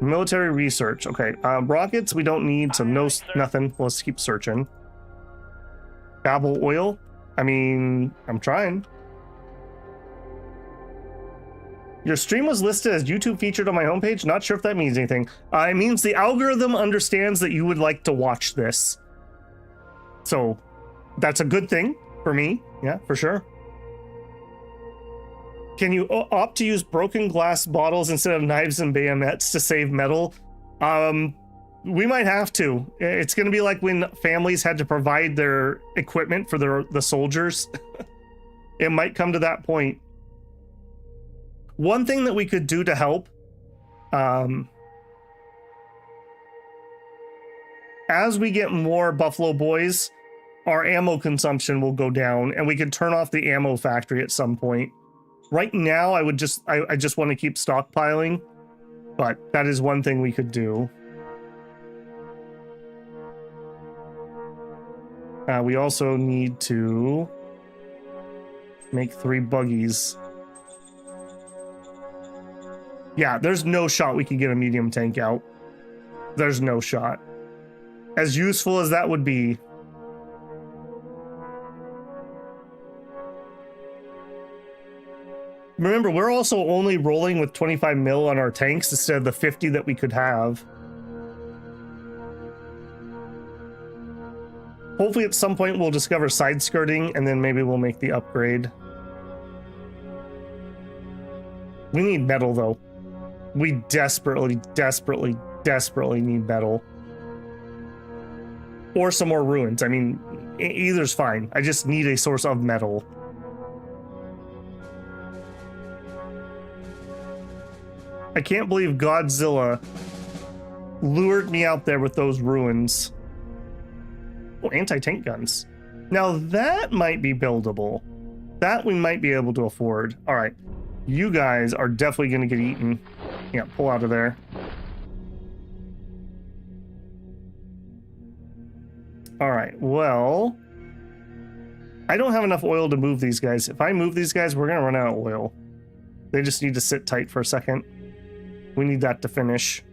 Military research. Okay, rockets we don't need, so no, nothing. Let's keep searching. Babel oil. I mean, I'm trying. Your stream was listed as YouTube featured on my homepage. Not sure if that means anything. It means the algorithm understands that you would like to watch this. So that's a good thing for me. Yeah, for sure. Can you opt to use broken glass bottles instead of knives and bayonets to save metal? We might have to. It's going to be like when families had to provide their equipment for the soldiers. It might come to that point. One thing that we could do to help, as we get more Buffalo Boys, our ammo consumption will go down, and we could turn off the ammo factory at some point. Right now, I just want to keep stockpiling, but that is one thing we could do. We also need to make 3 buggies. Yeah, there's no shot we can get a medium tank out. There's no shot. As useful as that would be. Remember, we're also only rolling with 25 mil on our tanks instead of the 50 that we could have. Hopefully at some point we'll discover side skirting and then maybe we'll make the upgrade. We need metal though. We desperately need metal. Or some more ruins. I mean, either's fine. I just need a source of metal. I can't believe Godzilla lured me out there with those ruins. Oh, anti-tank guns. Now that might be buildable. That we might be able to afford. All right. You guys are definitely going to get eaten. Yeah, pull out of there. All right, well, I don't have enough oil to move these guys. If I move these guys, we're going to run out of oil. They just need to sit tight for a second. We need that to finish.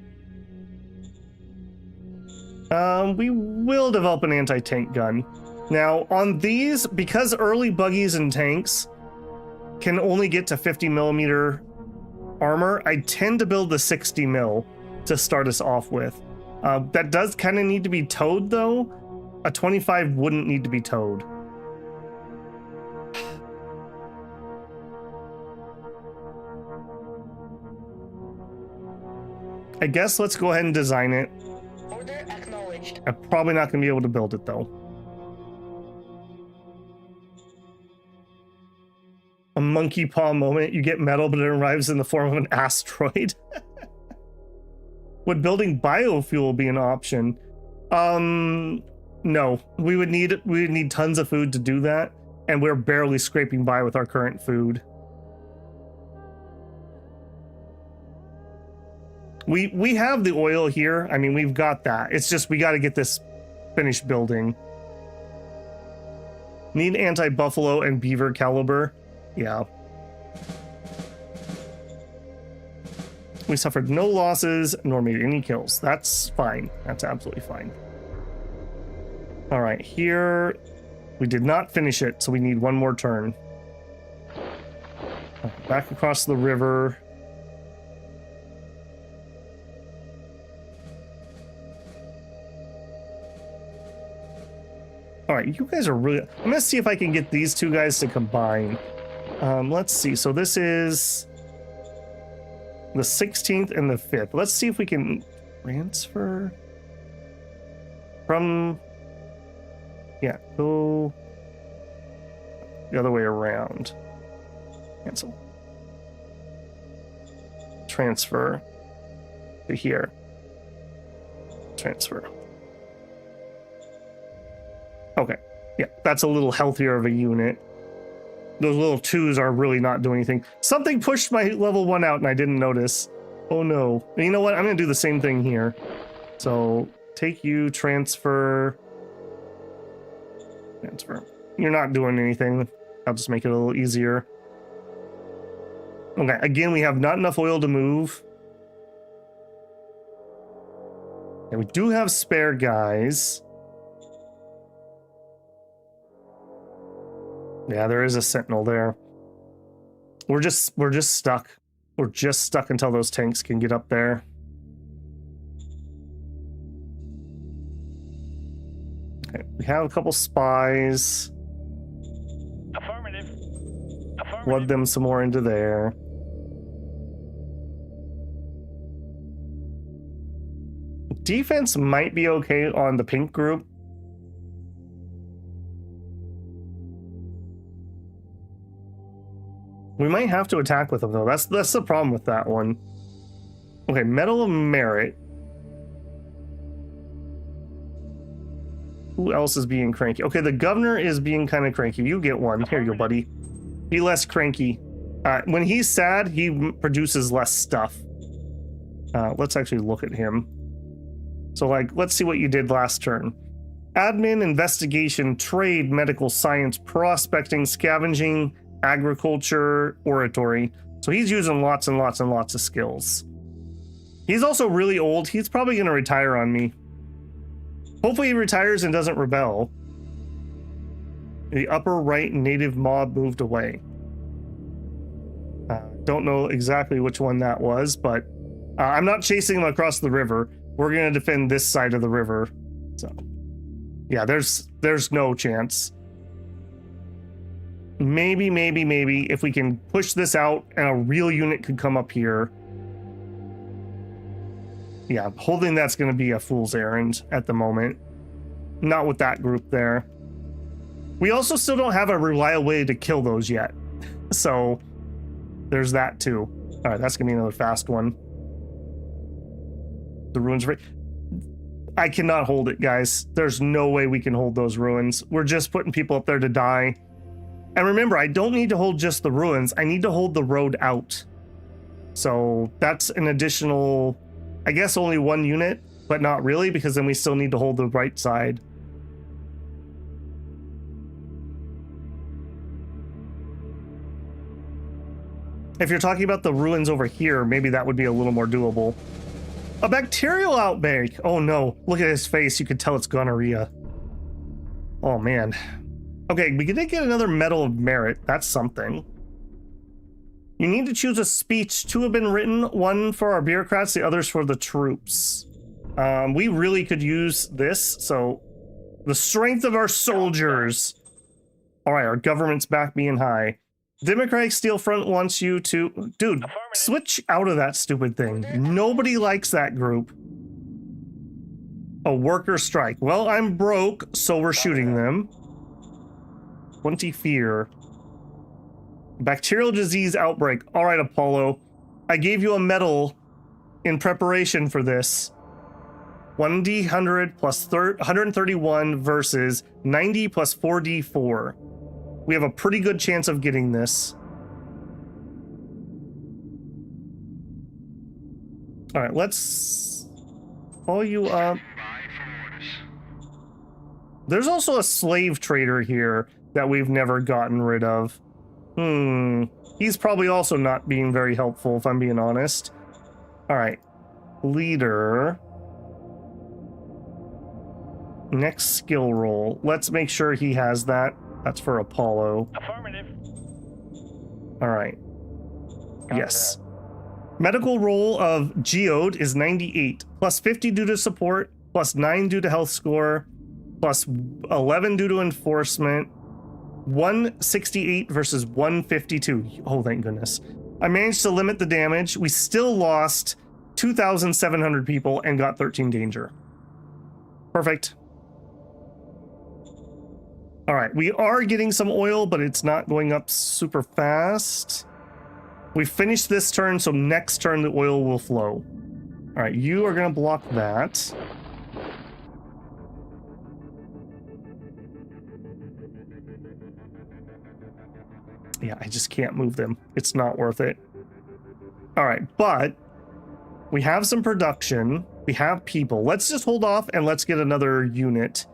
We will develop an anti-tank gun. Now, on these, because early buggies and tanks can only get to 50 millimeter armor, I tend to build the 60 mil to start us off with. That does kind of need to be towed, though. A 25 wouldn't need to be towed. I guess let's go ahead and design it. Order acknowledged. I'm probably not going to be able to build it, though. A monkey paw moment. You get metal, but it arrives in the form of an asteroid. Would building biofuel be an option? No. We would need tons of food to do that, and we're barely scraping by with our current food. We have the oil here. I mean, we've got that. It's just we got to get this finished building. Need anti-buffalo and beaver caliber. Yeah. We suffered no losses nor made any kills. That's fine. That's absolutely fine. All right, here we did not finish it, so we need one more turn. Back across the river. All right, you guys are really... I'm going to see if I can get these two guys to combine. Let's see. So this is the 16th and the 5th. Let's see if we can Transfer from, yeah, go the other way around. Cancel. Transfer to here. Transfer. Okay. Yeah, that's a little healthier of a unit. Those little twos are really not doing anything. Something pushed my level 1 out and I didn't notice. Oh no. And you know what? I'm going to do the same thing here. So take you, transfer. Transfer. You're not doing anything. I'll just make it a little easier. Okay, again, we have not enough oil to move. And we do have spare guys. Yeah, there is a sentinel there. We're just stuck. We're just stuck until those tanks can get up there. Okay, we have a couple spies. Affirmative. Flood them some more into there. Defense might be okay on the pink group. We might have to attack with them though. That's the problem with that one. Okay, Medal of Merit. Who else is being cranky? Okay, the governor is being kind of cranky. You get one. Here you go, buddy. Be less cranky. When he's sad, he produces less stuff. Let's actually look at him. So, like, let's see what you did last turn. Admin, investigation, trade, medical science, prospecting, scavenging, agriculture, oratory. So he's using lots and lots and lots of skills. He's also really old. He's probably going to retire on me. Hopefully he retires and doesn't rebel. The upper right native mob moved away. Don't know exactly which one that was, but I'm not chasing him across the river. We're going to defend this side of the river. So, yeah, there's no chance. Maybe if we can push this out and a real unit could come up here. Yeah, holding that's going to be a fool's errand at the moment. Not with that group there. We also still don't have a reliable way to kill those yet. So there's that too. All right, that's going to be another fast one. The ruins. I cannot hold it, guys. There's no way we can hold those ruins. We're just putting people up there to die. And remember, I don't need to hold just the ruins. I need to hold the road out. So that's an additional, I guess only one unit, but not really, because then we still need to hold the right side. If you're talking about the ruins over here, maybe that would be a little more doable. A bacterial outbreak. Oh no, look at his face. You could tell it's gonorrhea. Oh man. Okay, we did get another Medal of Merit. That's something. You need to choose a speech. 2 have been written, 1 for our bureaucrats, the others for the troops. We really could use this. So, the strength of our soldiers. All right, our government's back being high. Democratic Steel Front wants you to... Dude, switch out of that stupid thing. Nobody likes that group. A worker strike. Well, I'm broke, so we're shooting them. 20 fear. Bacterial disease outbreak. All right, Apollo. I gave you a medal in preparation for this. 1d100 plus 131 versus 90 plus 4d4. We have a pretty good chance of getting this. All right, let's call you up. There's also a slave trader here that we've never gotten rid of. He's probably also not being very helpful, if I'm being honest. All right, leader. Next skill roll. Let's make sure he has that. That's for Apollo. Affirmative. All right. Yes. Medical roll of Geode is 98, plus 50 due to support, plus 9 due to health score, plus 11 due to enforcement, 168 versus 152. Oh, thank goodness. I managed to limit the damage. We still lost 2,700 people and got 13 danger. Perfect. All right, we are getting some oil, but it's not going up super fast. We finished this turn, so next turn the oil will flow. All right, you are gonna block that. Yeah, I just can't move them. It's not worth it. All right, but we have some production. We have people. Let's just hold off and let's get another unit.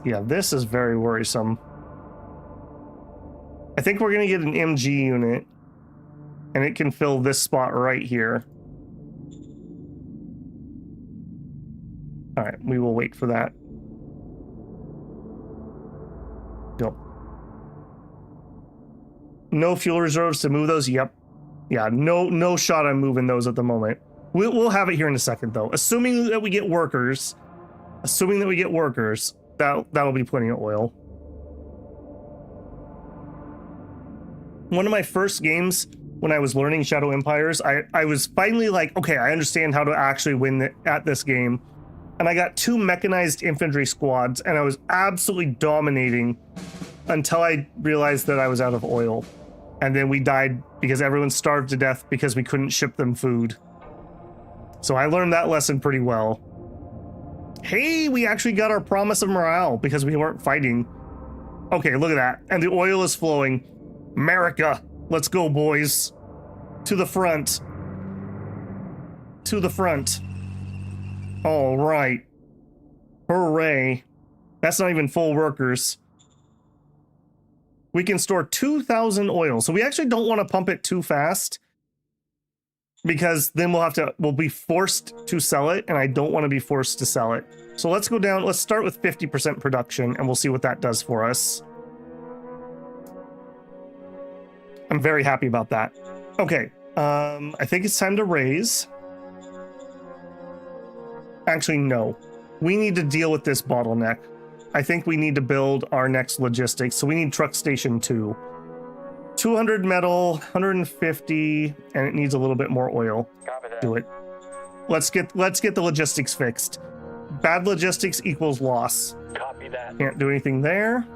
Yeah, this is very worrisome. I think we're going to get an MG unit, and it can fill this spot right here. All right, we will wait for that. Yep. No fuel reserves to move those? Yep. Yeah, no shot on moving those at the moment. We'll have it here in a second, though. Assuming that we get workers, that'll be plenty of oil. One of my first games when I was learning Shadow Empires, I was finally like, okay, I understand how to actually win at this game. And I got 2 mechanized infantry squads, and I was absolutely dominating until I realized that I was out of oil. And then we died because everyone starved to death because we couldn't ship them food. So I learned that lesson pretty well. Hey, we actually got our promise of morale because we weren't fighting. Okay, look at that. And the oil is flowing. America, let's go, boys. To the front. To the front. All right. Hooray. That's not even full workers. We can store 2,000 oil. So we actually don't want to pump it too fast, because then we'll be forced to sell it, and I don't want to be forced to sell it. So let's go down. Let's start with 50% production, and we'll see what that does for us. I'm very happy about that. Okay. I think it's time to raise. Actually, no. We need to deal with this bottleneck. I think we need to build our next logistics. So we need truck station 2. 200 metal, 150, and it needs a little bit more oil. Copy that. Do it. Let's get the logistics fixed. Bad logistics equals loss. Copy that. Can't do anything there.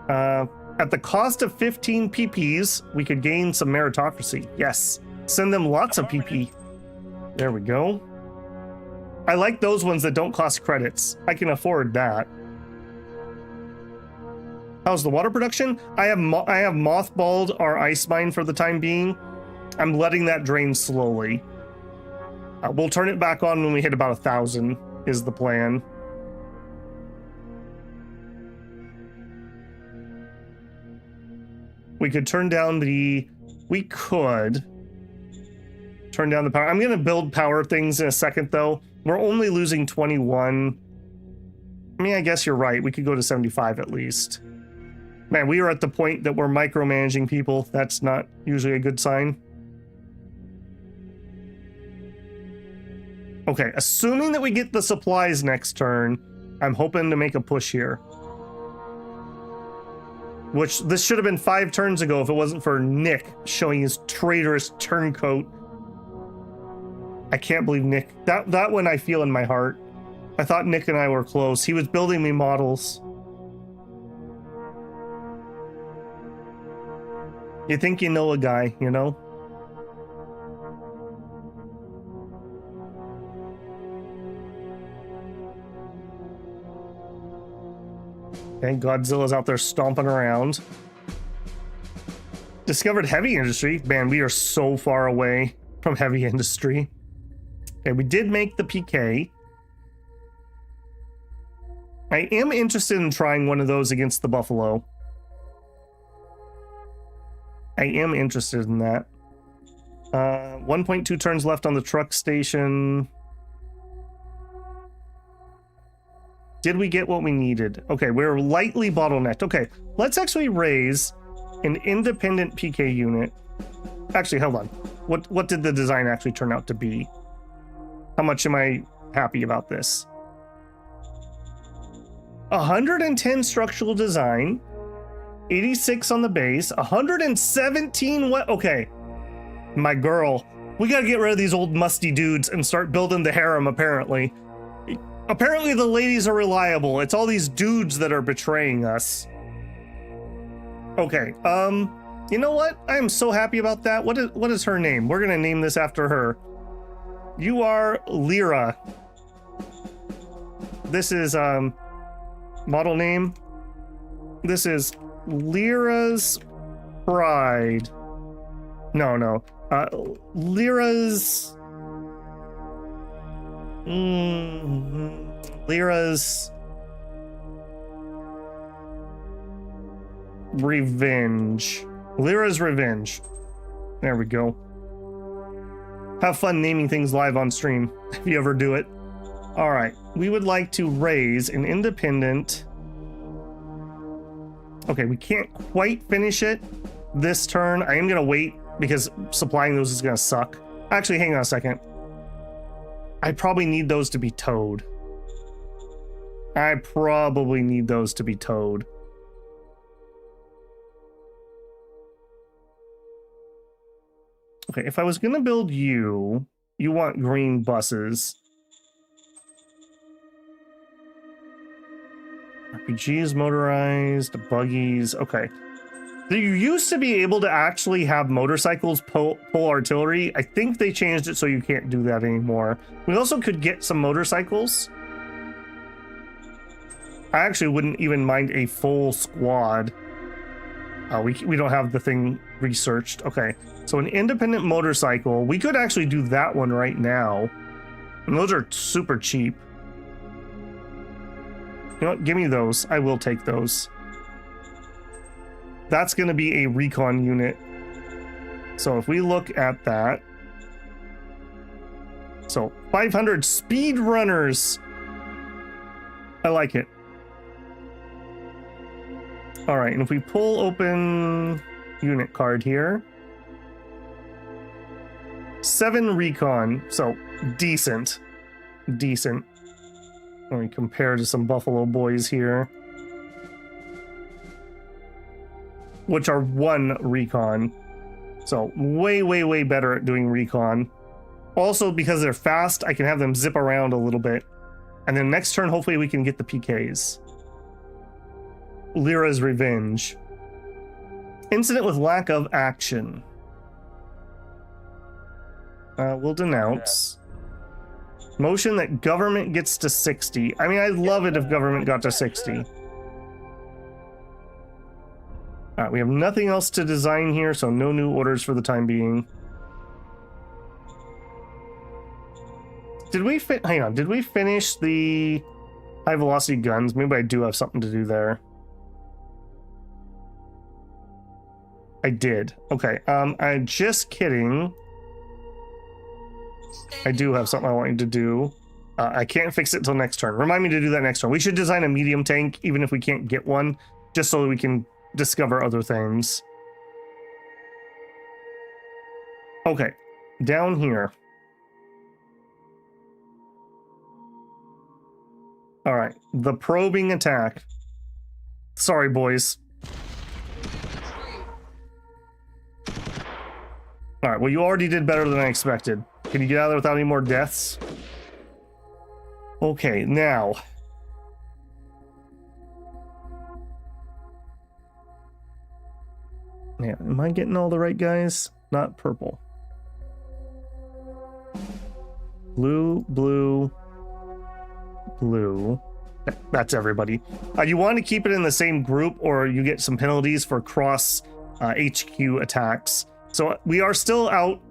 At the cost of 15 PPs, we could gain some meritocracy. Yes. Send them lots of PP. There we go. I like those ones that don't cost credits. I can afford that. How's the water production? I have mothballed our ice mine for the time being. I'm letting that drain slowly. We'll turn it back on when we hit about 1,000 is the plan. We could turn down the... We could turn down the power. I'm going to build power things in a second, though. We're only losing 21. I mean, I guess you're right. We could go to 75 at least. Man, we are at the point that we're micromanaging people. That's not usually a good sign. Okay, assuming that we get the supplies next turn, I'm hoping to make a push here. Which, this should have been 5 turns ago if it wasn't for Nick showing his traitorous turncoat. I can't believe Nick. That one I feel in my heart. I thought Nick and I were close. He was building me models. You think you know a guy, you know? And Godzilla's out there stomping around. Discovered heavy industry. Man, we are so far away from heavy industry. Okay, we did make the PK. I am interested in trying one of those against the Buffalo. I am interested in that. 1.2 turns left on the truck station. Did we get what we needed? Okay, we're lightly bottlenecked. Okay, let's actually raise an independent PK unit. Actually, hold on. What did the design actually turn out to be? How much am I happy about this? 110 structural design, 86 on the base, 117 what? Okay, my girl, we gotta get rid of these old musty dudes and start building the harem. Apparently the ladies are reliable. It's all these dudes that are betraying us. Okay, you know what? I am so happy about that. What is her name? We're gonna name this after her. You are Lyra. This is model name. This is Lyra's Pride. No. Lyra's Lyra's Revenge. Lyra's Revenge. There we go. Have fun naming things live on stream if you ever do it. All right, we would like to raise an independent. Okay, we can't quite finish it this turn. I am gonna wait because supplying those is gonna suck. Actually, hang on a second. I probably need those to be towed. Okay, if I was gonna build you want green buses. RPGs, motorized, buggies, okay. You used to be able to actually have motorcycles pull artillery. I think they changed it so you can't do that anymore. We also could get some motorcycles. I actually wouldn't even mind a full squad. We don't have the thing researched. Okay, so an independent motorcycle. We could actually do that one right now. And those are super cheap. You know what? Give me those. I will take those. That's going to be a recon unit. So if we look at that. So 500 speed runners. I like it. All right, and if we pull open unit card here. 7 recon. So decent. Decent. Let me compare to some Buffalo boys here. Which are 1 recon. So way better at doing recon. Also, because they're fast, I can have them zip around a little bit. And then next turn, hopefully we can get the PKs. Lyra's Revenge. Incident with lack of action. We'll denounce. Motion that government gets to 60. I mean, I'd love it if government got to 60. Alright, we have nothing else to design here, so no new orders for the time being. Did we did we finish the high velocity guns? Maybe I do have something to do there. I did. Okay, I'm just kidding. I do have something I want you to do. I can't fix it till next turn. Remind me to do that next turn. We should design a medium tank, even if we can't get one, just so that we can discover other things. Okay, down here. All right, the probing attack. Sorry, boys. All right, well, you already did better than I expected. Can you get out of there without any more deaths? Okay, now. Yeah, am I getting all the right guys? Not purple. Blue, blue, blue. That's everybody. You want to keep it in the same group or you get some penalties for cross HQ attacks. So we are still out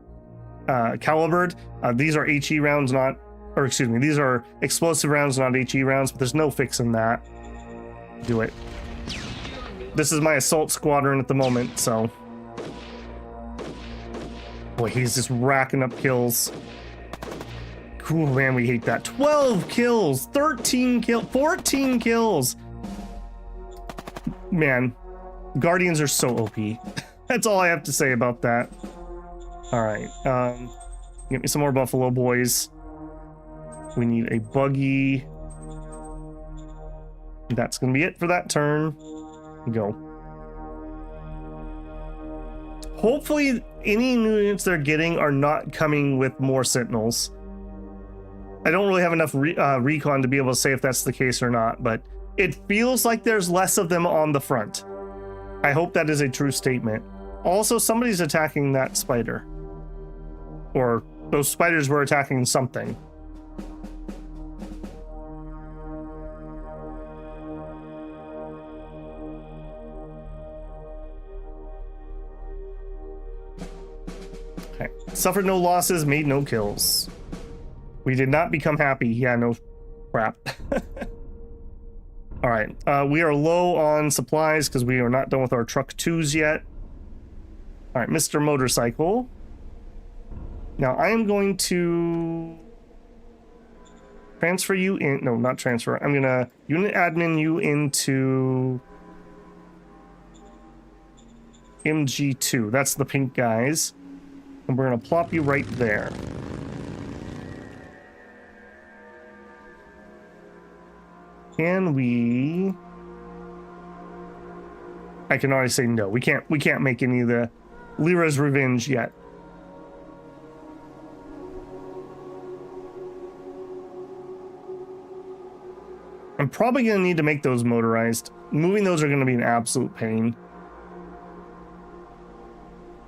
calibered. These are HE rounds, these are explosive rounds, not HE rounds, but there's no fixing that. Do it. This is my assault squadron at the moment, so. Boy, he's just racking up kills. Cool, man, we hate that. 12 kills, 13 kills, 14 kills. Man, Guardians are so OP. That's all I have to say about that. All right, get me some more Buffalo boys. We need a buggy. That's going to be it for that turn. Go. Hopefully, any new units they're getting are not coming with more sentinels. I don't really have enough recon to be able to say if that's the case or not, but it feels like there's less of them on the front. I hope that is a true statement. Also, somebody's attacking that spider. Or those spiders were attacking something. Okay. Suffered no losses, made no kills. We did not become happy. Yeah, no crap. All right. We are low on supplies because we are not done with our truck 2s yet. All right, Mr. Motorcycle. Now I am going to transfer you in. No, not transfer. I'm going to unit admin you into MG2. That's the pink guys. And we're going to plop you right there. Can we... I can already say no. We can't make any of the Lyra's Revenge yet. I'm probably going to need to make those motorized. Moving those are going to be an absolute pain.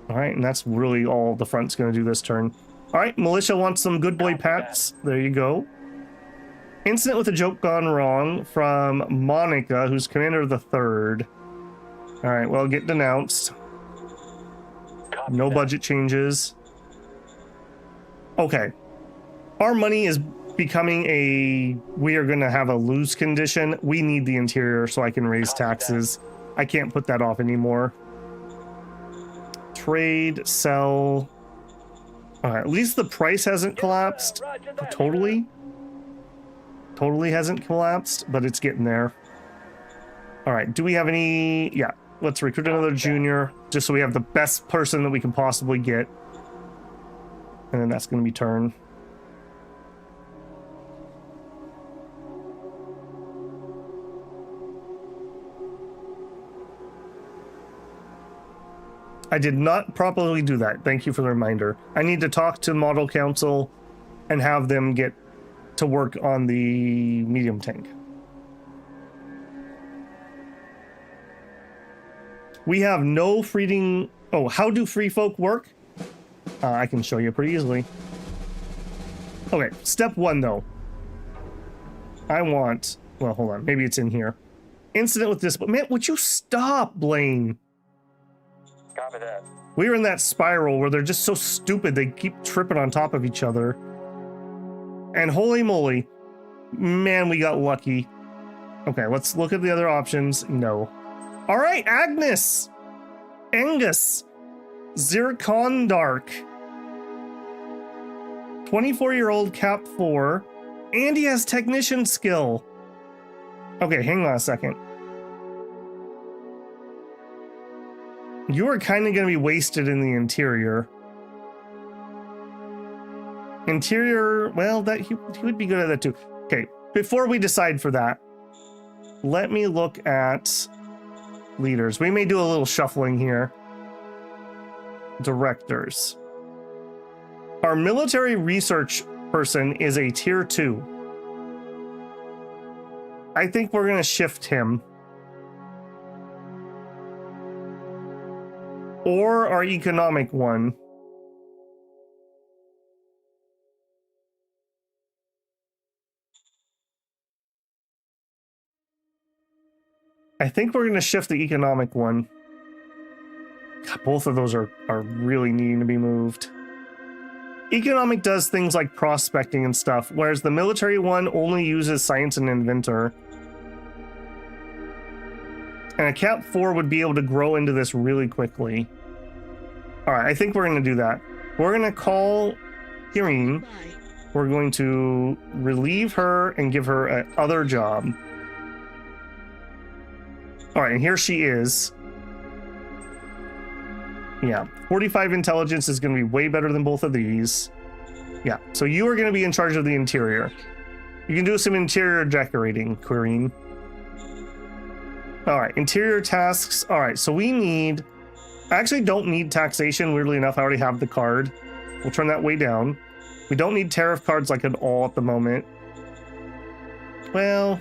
All right, and that's really all the front's going to do this turn. All right, Militia wants some good boy pats. There you go. Incident with a joke gone wrong from Monica, who's commander of the 3rd. All right, well, get denounced. No budget changes. Okay. Our money is becoming a... We are going to have a lose condition. We need the interior so I can raise taxes. I can't put that off anymore. Trade, sell. All right, at least the price hasn't collapsed totally. Totally hasn't collapsed, but it's getting there. All right, do we have any... Yeah, let's recruit another junior, just so we have the best person that we can possibly get. And then that's going to be turn. I did not properly do that. Thank you for the reminder. I need to talk to Model Council and have them get to work on the medium tank. We have no freeding... Oh, how do free folk work? I can show you pretty easily. Okay, step 1 though. I want... Well, hold on. Maybe it's in here. Incident with this... Man, would you stop, Blaine? Copy that. We were in that spiral where they're just so stupid they keep tripping on top of each other. And holy moly, man, we got lucky. Okay, let's look at the other options. No. All right, Agnes. Angus. Zircon Dark. 24-year-old Cap 4. And he has technician skill. Okay, hang on a second. You are kind of going to be wasted in the interior. Interior, well, that he would be good at that too. Okay, before we decide for that, let me look at leaders. We may do a little shuffling here. Directors. Our military research person is a tier 2. I think we're going to shift him. Or our economic one. I think we're going to shift the economic one. God, both of those are really needing to be moved. Economic does things like prospecting and stuff, whereas the military one only uses science and inventor. And a Cap 4 would be able to grow into this really quickly. All right, I think we're going to do that. We're going to call Kireen. We're going to relieve her and give her another job. All right, and here she is. Yeah, 45 intelligence is going to be way better than both of these. Yeah, so you are going to be in charge of the interior. You can do some interior decorating, Quirine. All right, interior tasks. All right, so we need... I actually don't need taxation, weirdly enough. I already have the card. We'll turn that way down. We don't need tariff cards like at all at the moment. Well,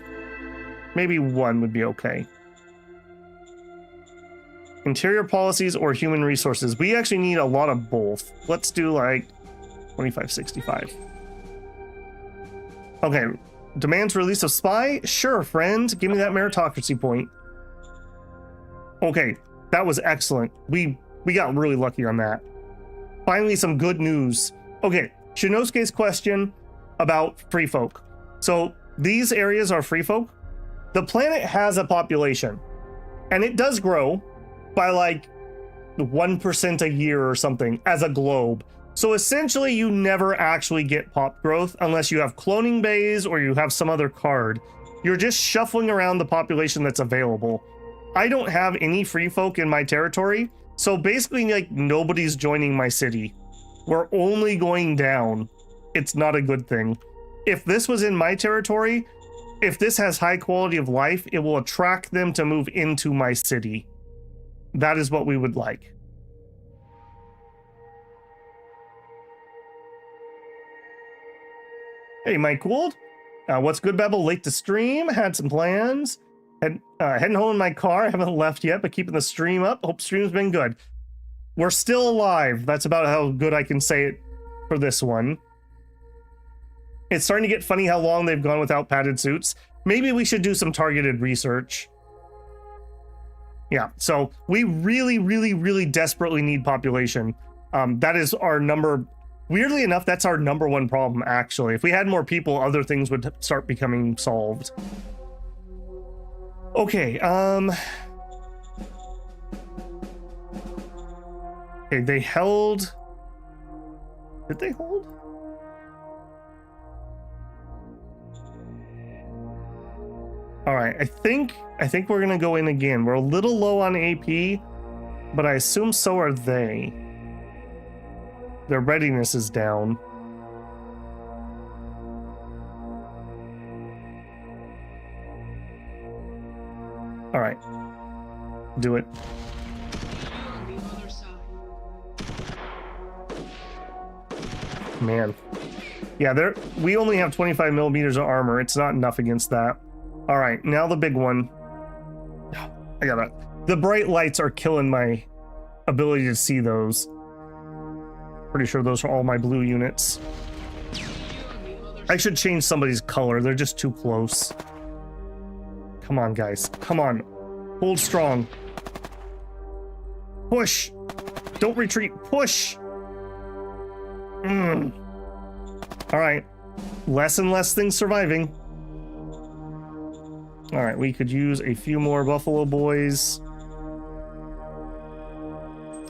maybe one would be okay. Interior policies or human resources. We actually need a lot of both. Let's do like 2565. Okay, demands release of spy? Sure, friend. Give me that meritocracy point. Okay, that was excellent. We got really lucky on that. Finally, some good news. Okay, Shinosuke's question about free folk. So these areas are free folk. The planet has a population, and it does grow by like 1% a year or something as a globe. So essentially, you never actually get pop growth unless you have cloning bays or you have some other card. You're just shuffling around the population that's available. I don't have any free folk in my territory, so basically like nobody's joining my city. We're only going down. It's not a good thing. If this was in my territory, if this has high quality of life, it will attract them to move into my city. That is what we would like. Hey, Mike Gould. What's good, Bevel? Late to stream. Had some plans. Heading home in my car. I haven't left yet, but keeping the stream up. Hope stream's been good. We're still alive. That's about how good I can say it for this one. It's starting to get funny how long they've gone without padded suits. Maybe we should do some targeted research. Yeah, so we really, really, really desperately need population. That is our number... Weirdly enough, that's our number one problem, actually. If we had more people, other things would start becoming solved. Okay, okay, they held... Did they hold? All right, I think we're gonna go in again. We're a little low on AP, but I assume so are they. Their readiness is down. All right, do it. Man, yeah, we only have 25 millimeters of armor. It's not enough against that. All right, now the big one. I gotta... The bright lights are killing my ability to see those. Pretty sure those are all my blue units. I should change somebody's color. They're just too close. Come on, guys. Come on. Hold strong. Push. Don't retreat. Push. All right. Less and less things surviving. All right, we could use a few more Buffalo Boys.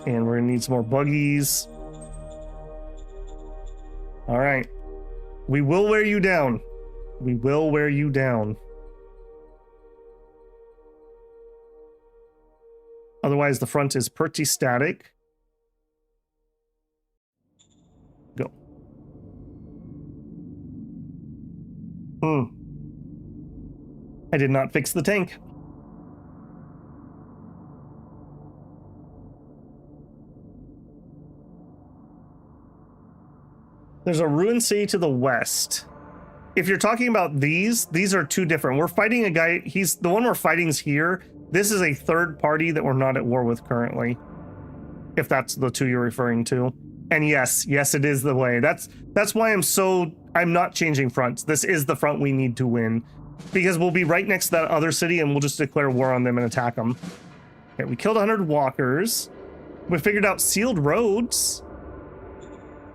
And we're gonna need some more buggies. All right. We will wear you down. We will wear you down. Otherwise, the front is pretty static. Go. I did not fix the tank. There's a ruined city to the west. If you're talking about these are two different. We're fighting a guy, the one we're fighting is here. This is a third party that we're not at war with currently. If that's the two you're referring to. And yes, it is the way. That's why I'm not changing fronts. This is the front we need to win. Because we'll be right next to that other city and we'll just declare war on them and attack them. Okay, we killed 100 walkers. We figured out sealed roads.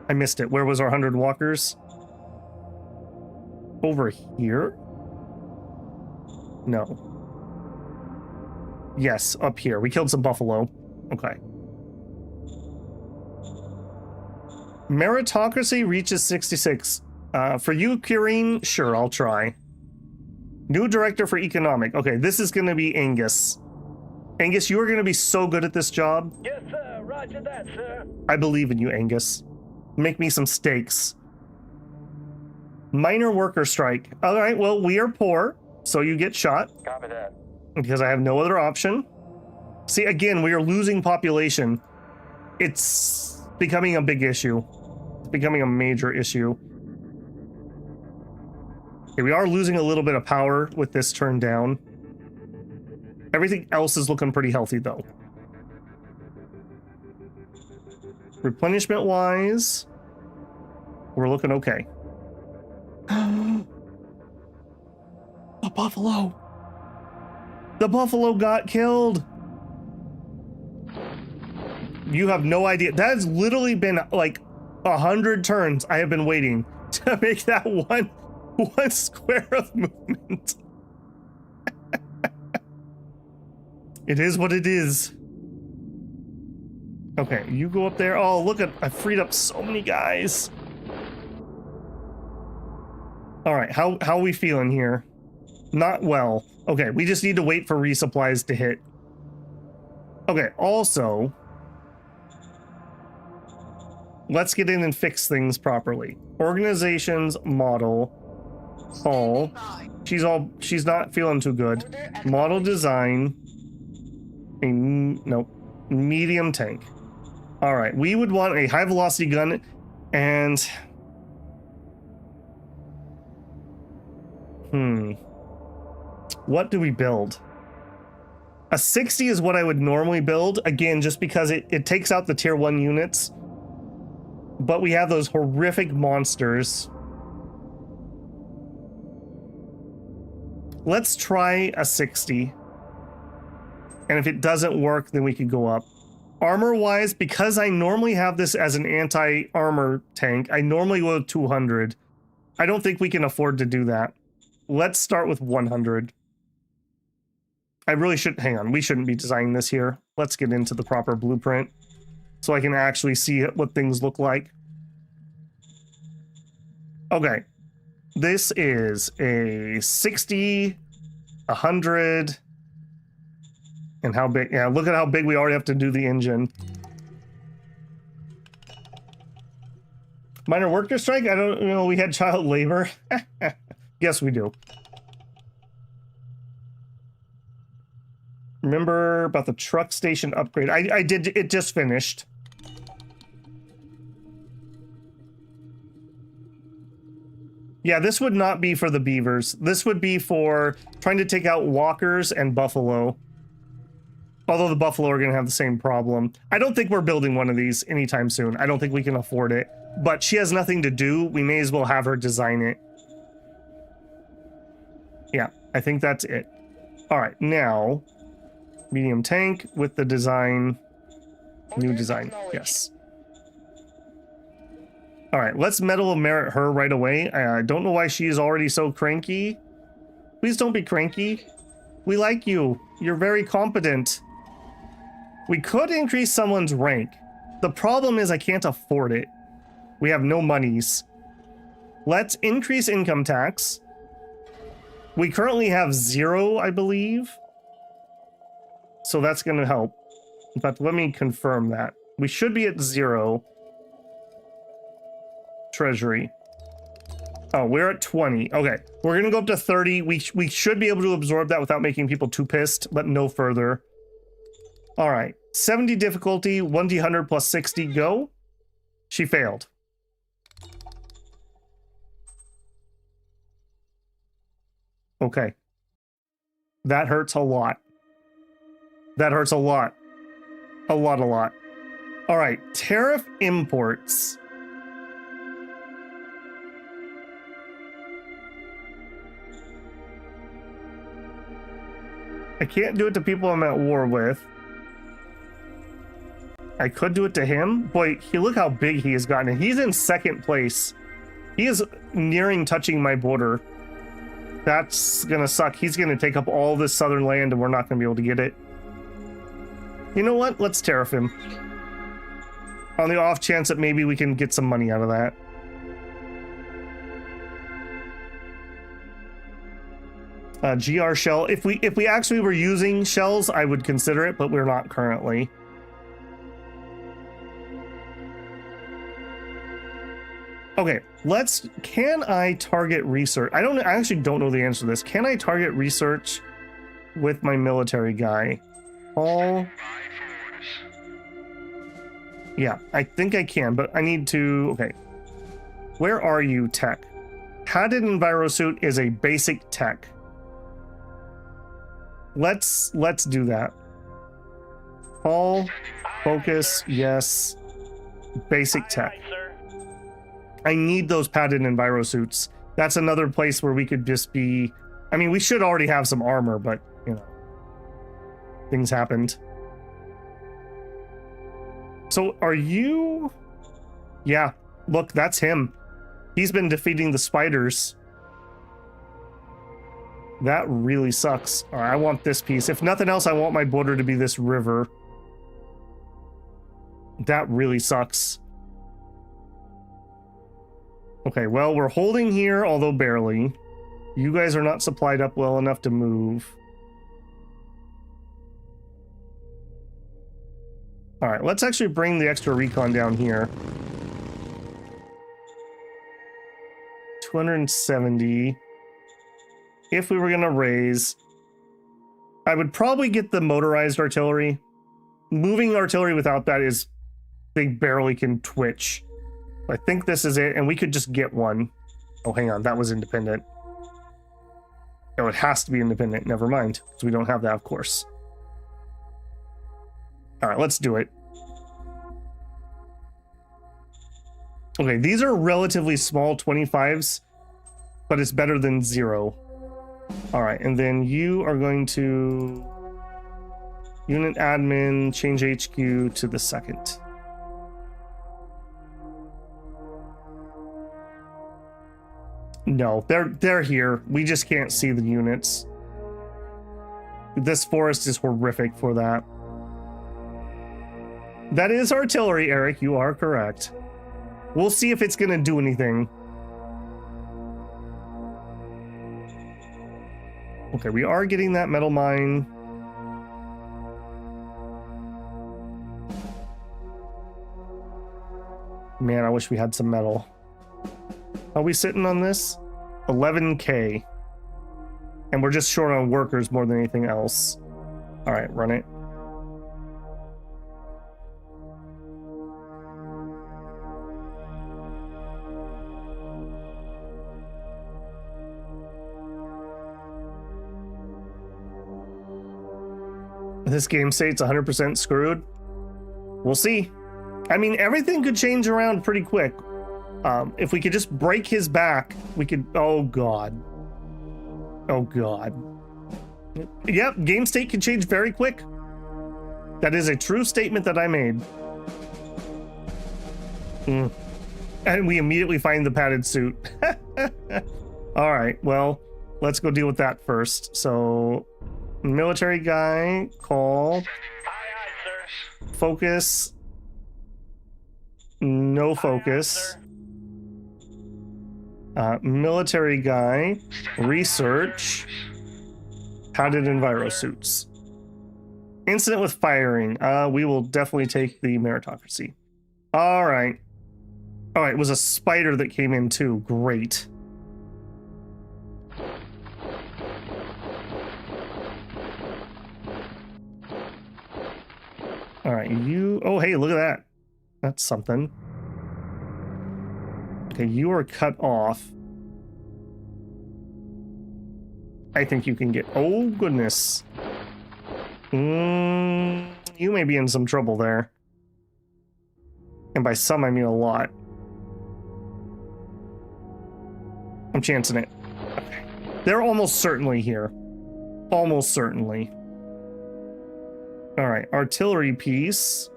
I missed it. Where was our 100 walkers? Over here? No. Yes, up here. We killed some buffalo. Okay. Meritocracy reaches 66. For you, Kireen, sure, I'll try. New director for economic. Okay, this is going to be Angus. Angus, you are going to be so good at this job. Yes, sir. Roger that, sir. I believe in you, Angus. Make me some steaks. Minor worker strike. All right, well, we are poor, so you get shot. Copy that. because I have no other option. See, again, we are losing population. It's becoming a big issue. It's becoming a major issue. Okay, we are losing a little bit of power with this turn down. Everything else is looking pretty healthy, though. Replenishment-wise, we're looking okay. The buffalo! The buffalo got killed! You have no idea. That has literally been like 100 turns I have been waiting to make that one square of movement. It is what it is. Okay, you go up there. Oh, look at, I freed up so many guys. All right, how are we feeling here? Not well. Okay, we just need to wait for resupplies to hit. Okay, also, let's get in and fix things properly. Organizations model. Hull. She's not feeling too good. Model design. No. Medium tank. All right, we would want a high velocity gun and what do we build? A 60 is what I would normally build, again, just because it takes out the tier 1 units. But we have those horrific monsters. Let's try a 60. And if it doesn't work, then we could go up. Armor-wise, because I normally have this as an anti-armor tank, I normally go 200. I don't think we can afford to do that. Let's start with 100. I really should, hang on, we shouldn't be designing this here. Let's get into the proper blueprint so I can actually see what things look like. Okay, this is a 60, 100, and how big, yeah, look at how big we already have to do the engine. Minor worker strike? I don't know, we had child labor. Yes, we do. Remember about the truck station upgrade? I did, it just finished. Yeah, this would not be for the beavers. This would be for trying to take out walkers and buffalo. Although the buffalo are gonna have the same problem. I don't think we're building one of these anytime soon. I don't think we can afford it. But she has nothing to do. We may as well have her design it. Yeah, I think that's it. All right, now, medium tank with the design, new design, yes. All right, let's Medal of Merit her right away. I don't know why she is already so cranky. Please don't be cranky. We like you. You're very competent. We could increase someone's rank. The problem is I can't afford it. We have no monies. Let's increase income tax. We currently have 0, I believe. So that's going to help. In fact, let me confirm that. We should be at 0. Treasury. Oh, we're at 20. Okay, we're going to go up to 30. We should be able to absorb that without making people too pissed, but no further. All right, 70 difficulty, 1d100 plus 60, go. She failed. Okay. That hurts a lot. That hurts a lot. A lot. All right, tariff imports. I can't do it to people I'm at war with. I could do it to him. Boy, look how big he has gotten. And he's in second place. He is nearing touching my border. That's gonna suck. He's gonna take up all this southern land and we're not gonna be able to get it. You know what? Let's tariff him. On the off chance that maybe we can get some money out of that. GR shell. If we actually were using shells, I would consider it, but we're not currently. Okay, can I target research? I actually don't know the answer to this. Can I target research with my military guy. All. Yeah, I think I can, but I need to. Okay. Where are you, tech? Padded envirosuit is a basic tech. Let's do that. All. Focus. Yes. Basic tech. I need those padded envirosuits. That's another place where we could just be. I mean, we should already have some armor, but you know, things happened. So are you? Yeah, look, that's him. He's been defeating the spiders. That really sucks. All right, I want this piece. If nothing else, I want my border to be this river. That really sucks. Okay, well, we're holding here, although barely. You guys are not supplied up well enough to move. All right, let's actually bring the extra recon down here. 270. If we were going to raise, I would probably get the motorized artillery. Moving artillery without that is, they barely can twitch. I think this is it, and we could just get one. Oh, hang on, that was independent. Oh, it has to be independent. Never mind, because we don't have that, of course. All right, let's do it. Okay, these are relatively small 25s, but it's better than 0. All right, and then you are going to unit admin, change HQ to the 2nd. No, they're here. We just can't see the units. This forest is horrific for that. That is artillery, Eric. You are correct. We'll see if it's going to do anything. Okay, we are getting that metal mine. Man, I wish we had some metal. Are we sitting on this? 11K. And we're just short on workers more than anything else. All right, run it. This game states 100% screwed. We'll see. I mean, everything could change around pretty quick. If we could just break his back, we could. Oh god. Oh god. Yep, game state can change very quick. That is a true statement that I made. And we immediately find the padded suit. All right, well, let's go deal with that first. So, military guy, call. Aye, aye, sir. Focus. No focus. Aye, aye, sir. Military guy, research, padded envirosuits. Incident with firing. We will definitely take the meritocracy. All right. All right, it was a spider that came in too. Great. All right, you. Oh, hey, look at that. That's something. Okay, you are cut off. I think you can get. Oh, goodness. You may be in some trouble there. And by some, I mean a lot. I'm chancing it. Okay. They're almost certainly here. Almost certainly. All right, artillery piece.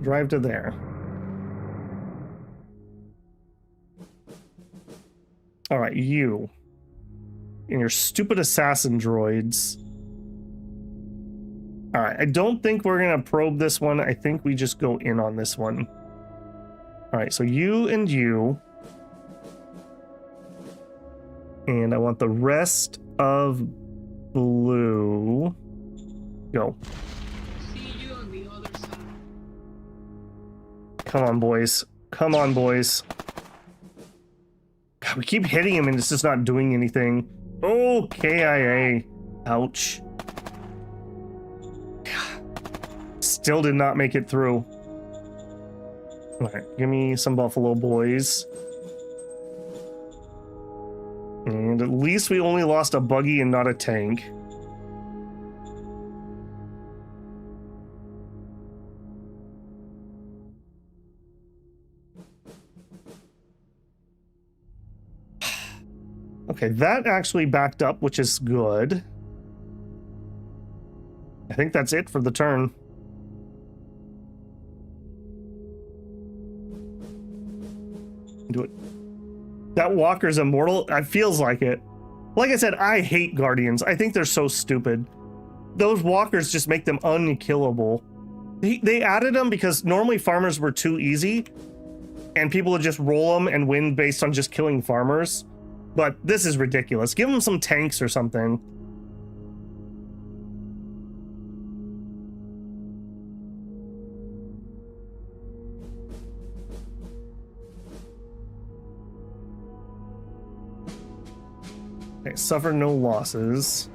Drive to there. All right, you. And your stupid assassin droids. All right, I don't think we're going to probe this one. I think we just go in on this one. All right, so you and you. And I want the rest of blue. Go. See you on the other side. Come on, boys. Come on, boys. God, we keep hitting him and it's just not doing anything. Oh, KIA. Ouch. Still did not make it through. Alright, give me some buffalo boys. And at least we only lost a buggy and not a tank. Okay, that actually backed up, which is good. I think that's it for the turn. Do it. That walker's immortal? It feels like it. Like I said, I hate guardians. I think they're so stupid. Those walkers just make them unkillable. They added them because normally farmers were too easy and people would just roll them and win based on just killing farmers. But this is ridiculous. Give them some tanks or something. Okay, suffer no losses.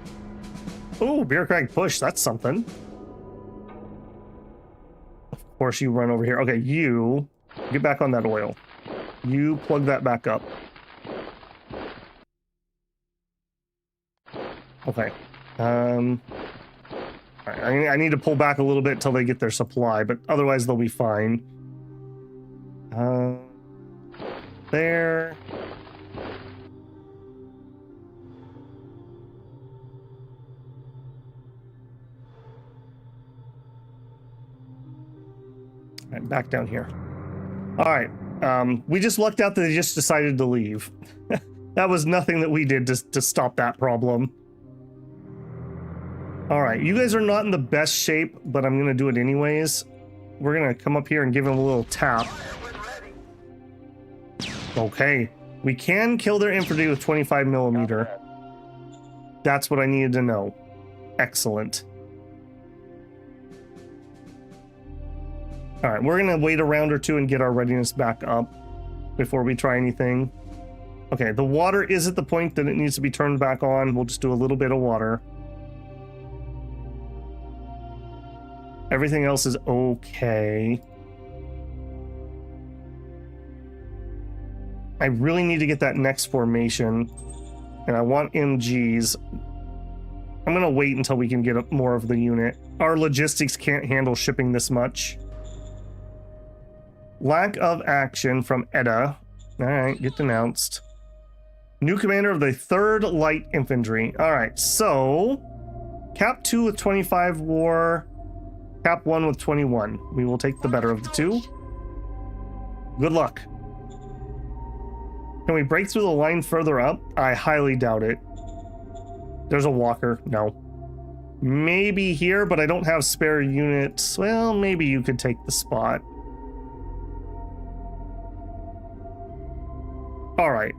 Oh, bureaucratic push, that's something. Of course you run over here. Okay, you get back on that oil. You plug that back up. Okay. Alright, I need to pull back a little bit until they get their supply, but otherwise they'll be fine. There. Alright, back down here. Alright, we just lucked out that they just decided to leave. That was nothing that we did to stop that problem. Alright, you guys are not in the best shape, but I'm gonna do it anyways. We're gonna come up here and give them a little tap. Okay, we can kill their infantry with 25mm. That's what I needed to know. Excellent. Alright, we're gonna wait a round or two and get our readiness back up before we try anything. Okay, the water is at the point that it needs to be turned back on. We'll just do a little bit of water. Everything else is okay. I really need to get that next formation, and I want MGs. I'm gonna wait until we can get more of the unit. Our logistics can't handle shipping this much. Lack of action from Edda. Alright, get denounced. New commander of the 3rd Light Infantry. Alright, so Cap 2 with 25 war, Cap 1 with 21. We will take the better of the two. Good luck. Can we break through the line further up? I highly doubt it. There's a walker. No. Maybe here, but I don't have spare units. Well, maybe you could take the spot. Alright.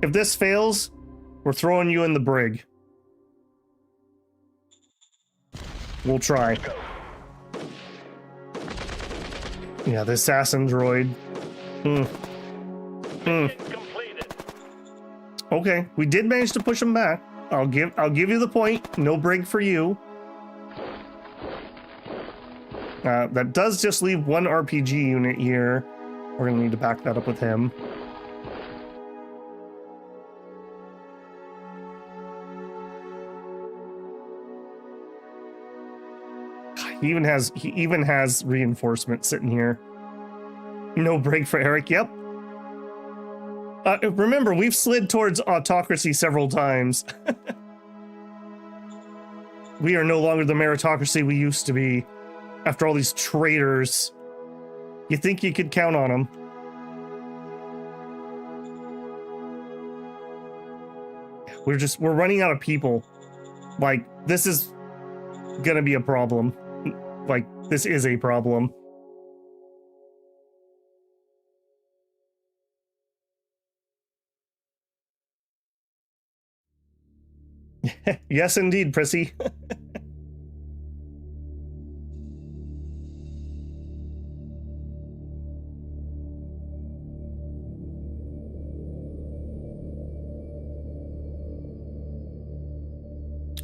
If this fails, we're throwing you in the brig. We'll try. Yeah, the assassin droid. Okay, we did manage to push him back. I'll give you the point. No brig for you. That does just leave one RPG unit here. We're gonna need to back that up with him. He even has reinforcement sitting here. No break for Eric. Yep. Remember, we've slid towards autocracy several times. We are no longer the meritocracy we used to be. After all these traitors, you think you could count on them? We're running out of people. Like, this is gonna be a problem. Like, this is a problem. Yes, indeed, Prissy.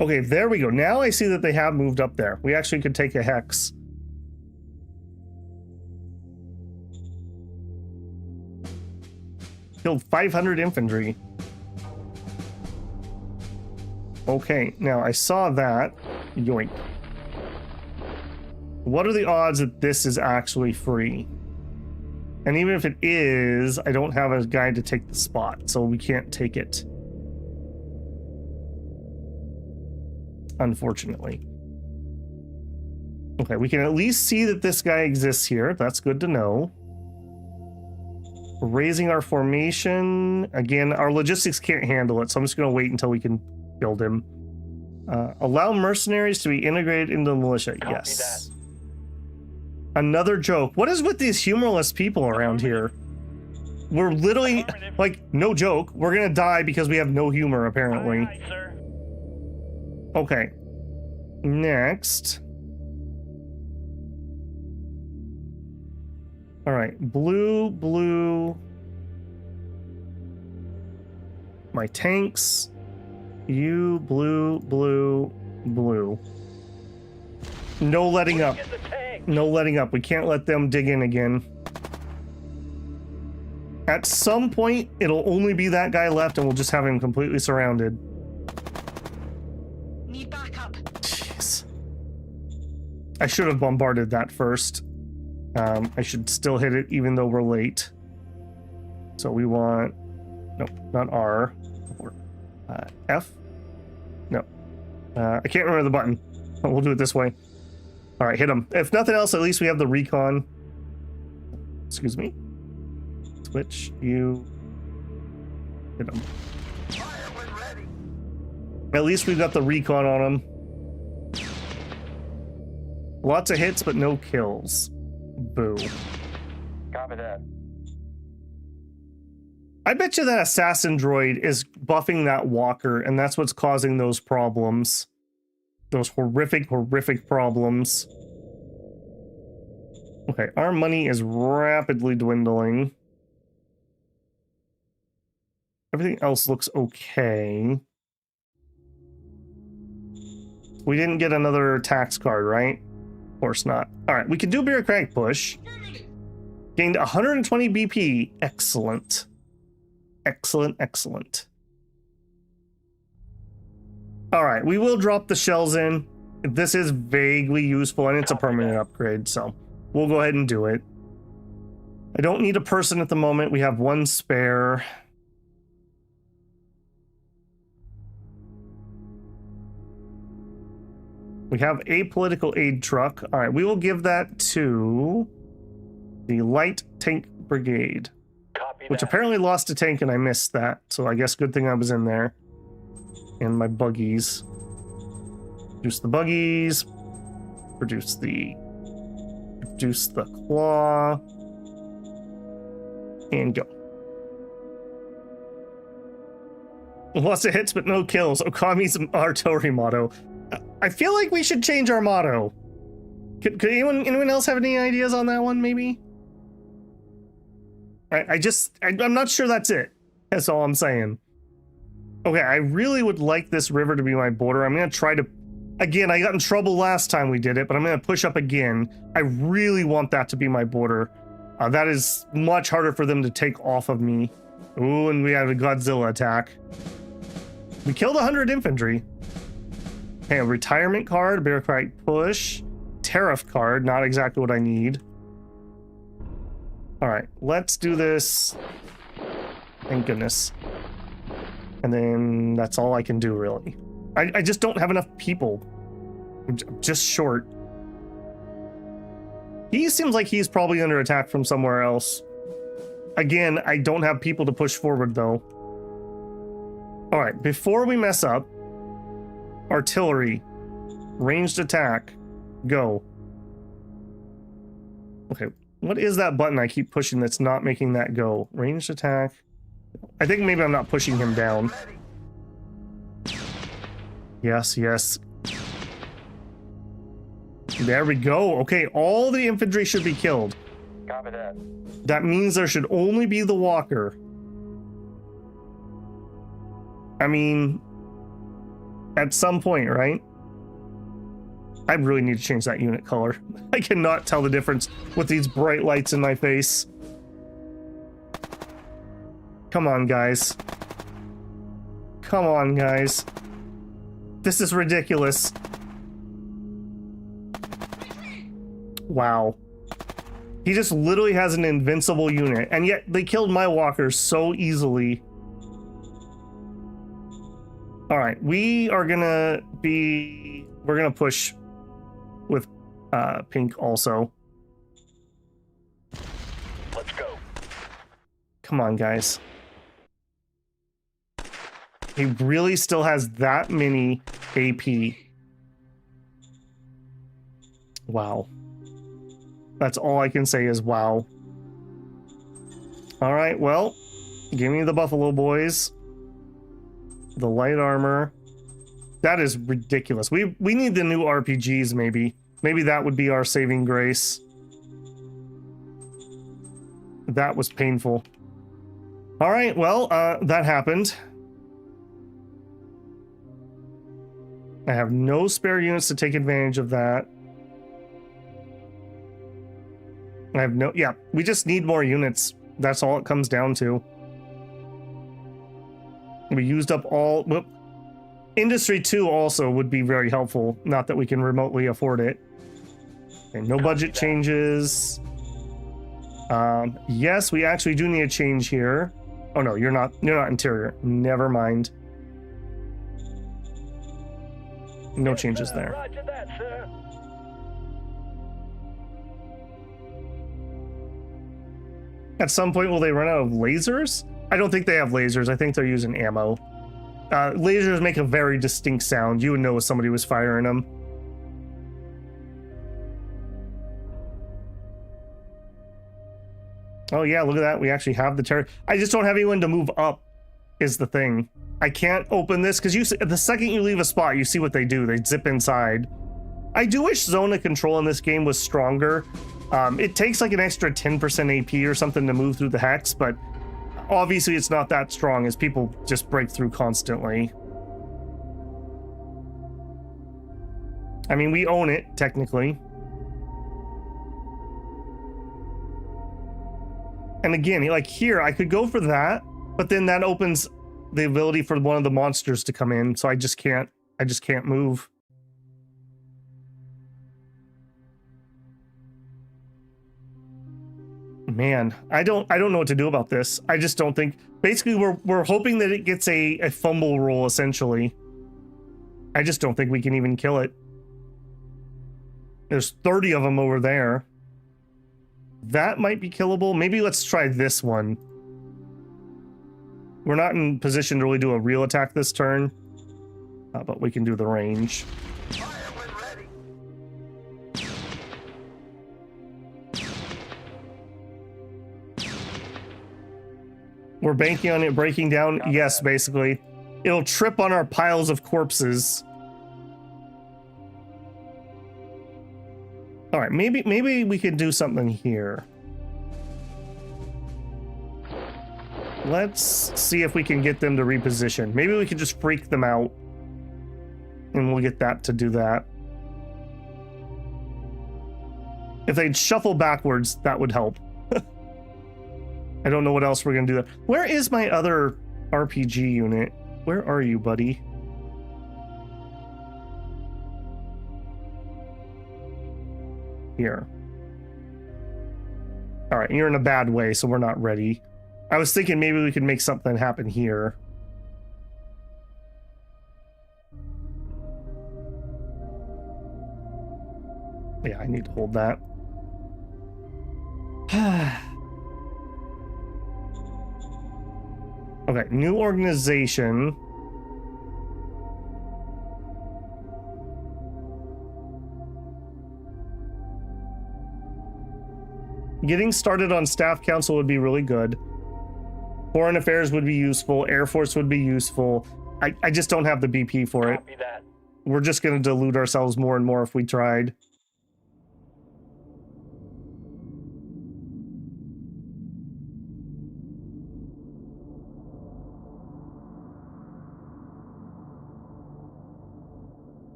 Okay, there we go. Now I see that they have moved up there. We actually could take a hex. Killed 500 infantry. Okay, now I saw that. Yoink. What are the odds that this is actually free? And even if it is, I don't have a guy to take the spot, so we can't take it. Unfortunately. Okay, we can at least see that this guy exists here. That's good to know. Raising our formation. Again, our logistics can't handle it, so I'm just going to wait until we can build him. Allow mercenaries to be integrated into the militia. Copy Yes. Another joke. What is with these humorless people around here? We're literally, like, no joke. We're going to die because we have no humor, apparently. Aye, aye, sir. Okay. Next. All right. Blue, blue. My tanks. You, blue, blue, blue. No letting up. Get the tank. No letting up. We can't let them dig in again. At some point, it'll only be that guy left and we'll just have him completely surrounded. Need backup. Jeez. I should have bombarded that first. I should still hit it even though we're late. So we want... Nope, not R. F? No. I can't remember the button. We'll do it this way. All right, hit him. If nothing else, at least we have the recon. Excuse me. Switch, you. Hit him. At least we've got the recon on him. Lots of hits, but no kills. Boo. Copy that. I bet you that assassin droid is buffing that walker, and that's what's causing those problems. Those horrific, horrific problems. Okay, our money is rapidly dwindling. Everything else looks okay. We didn't get another tax card, right? Of course not. All right, we can do bureaucratic push. Gained 120 BP. Excellent. Excellent, excellent. All right, we will drop the shells in. This is vaguely useful, and it's a permanent upgrade, so we'll go ahead and do it. I don't need a person at the moment. We have one spare. We have a political aid truck. All right, we will give that to the Light Tank Brigade, Copy which that. apparently lost a tank, and I missed that. So I guess good thing I was in there. And my buggies. Produce the buggies. Produce the claw. And go. Lots of hits, but no kills. Okami's artillery motto. I feel like we should change our motto. Could anyone else have any ideas on that one, maybe? I'm not sure that's it. That's all I'm saying. Okay, I really would like this river to be my border. I'm going to try to... Again, I got in trouble last time we did it, but I'm going to push up again. I really want that to be my border. That is much harder for them to take off of me. Ooh, and we have a Godzilla attack. We killed 100 infantry. Okay, a retirement card, bureaucratic push, tariff card, not exactly what I need. All right, let's do this. Thank goodness. And then that's all I can do, really. I just don't have enough people. I'm just short. He seems like he's probably under attack from somewhere else. Again, I don't have people to push forward, though. All right, before we mess up, artillery, ranged attack, go. Okay, what is that button I keep pushing that's not making that go? Ranged attack. I think maybe I'm not pushing him down. Yes, yes. There we go. Okay, all the infantry should be killed. Copy that. That means there should only be the walker. I mean, At some point, right? I really need to change that unit color. I cannot tell the difference with these bright lights in my face. Come on, guys. Come on, guys. This is ridiculous. Wow. He just literally has an invincible unit, and yet they killed my walkers so easily. All right, we're gonna push with pink also. Let's go. Come on, guys. He really still has that many AP. Wow. That's all I can say is wow. All right, well, give me the Buffalo Boys. The light armor. That is ridiculous. We need the new RPGs, maybe. Maybe that would be our saving grace. That was painful. All right, well, that happened. I have no spare units to take advantage of that. I have no, yeah, we just need more units. That's all it comes down to. We used up all, well, Industry 2 also would be very helpful. Not that we can remotely afford it. Okay, no budget changes. Yes, we actually do need a change here. Oh no, you're not interior. Never mind. No changes there. Roger that, sir. At some point, will they run out of lasers? I don't think they have lasers. I think they're using ammo. Lasers make a very distinct sound. You would know if somebody was firing them. Oh yeah, look at that. We actually have the terror. I just don't have anyone to move up is the thing. I can't open this because the second you leave a spot, you see what they do. They zip inside. I do wish zone of control in this game was stronger. It takes like an extra 10% AP or something to move through the hex, but obviously it's not that strong as people just break through constantly. I mean, we own it, technically. And again, like here, I could go for that, but then that opens the ability for one of the monsters to come in, so I just can't move. Man, I don't know what to do about this. I just don't think, basically we're hoping that it gets a fumble roll essentially. I just don't think we can even kill it. There's 30 of them over there. That might be killable. Maybe let's try this one. We're not in position to really do a real attack this turn, but we can do the range. We're banking on it breaking down. Yes, basically. It'll trip on our piles of corpses. All right, maybe we could do something here. Let's see if we can get them to reposition. Maybe we could just freak them out, and we'll get that to do that. If they'd shuffle backwards, that would help. I don't know what else we're gonna do there. Where is my other RPG unit? Where are you, buddy? Here. All right, you're in a bad way, so we're not ready. I was thinking maybe we could make something happen here. Yeah, I need to hold that. Okay, new organization. Getting started on staff council would be really good. Foreign affairs would be useful. Air Force would be useful. I just don't have the BP for it. Copy that. We're just going to delude ourselves more and more if we tried.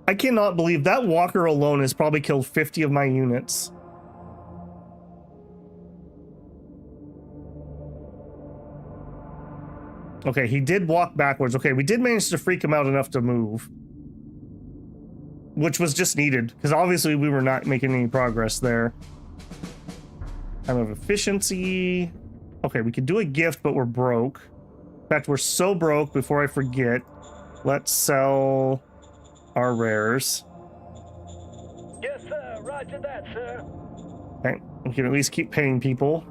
I cannot believe that walker alone has probably killed 50 of my units. Okay, he did walk backwards. Okay, we did manage to freak him out enough to move. Which was just needed, because obviously we were not making any progress there. Time of efficiency. Okay, we could do a gift, but we're broke. In fact, we're so broke, before I forget, let's sell our rares. Yes, sir. Roger that, sir. Okay, we can at least keep paying people.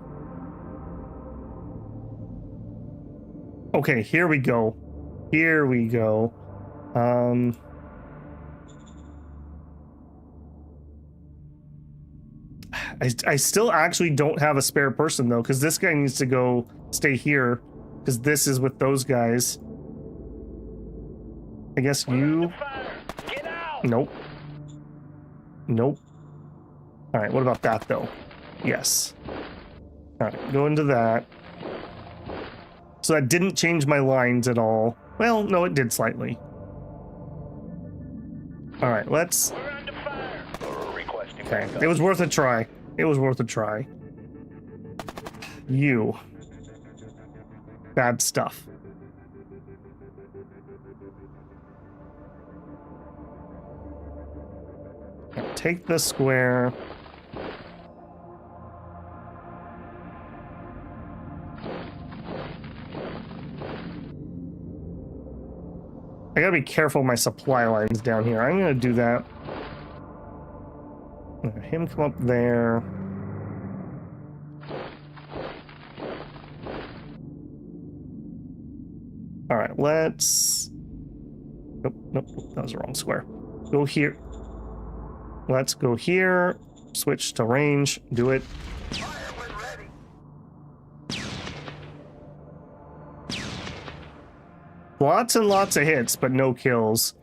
Okay, here we go. Here we go. I still actually don't have a spare person though, because this guy needs to go stay here, because this is with those guys. I guess you... Get out! Nope. Nope. Alright, what about that though? Yes. Alright, go into that. So that didn't change my lines at all. Well, no, it did slightly. Alright, let's... We're under fire. Requesting Okay, backup. it was worth a try. It was worth a try. You. Bad stuff. Take the square. I gotta be careful of my supply lines down here. I'm gonna do that. Let him come up there. All right, let's... Nope, nope, that was the wrong square. Go here. Let's go here. Switch to range. Do it. Lots and lots of hits, but no kills.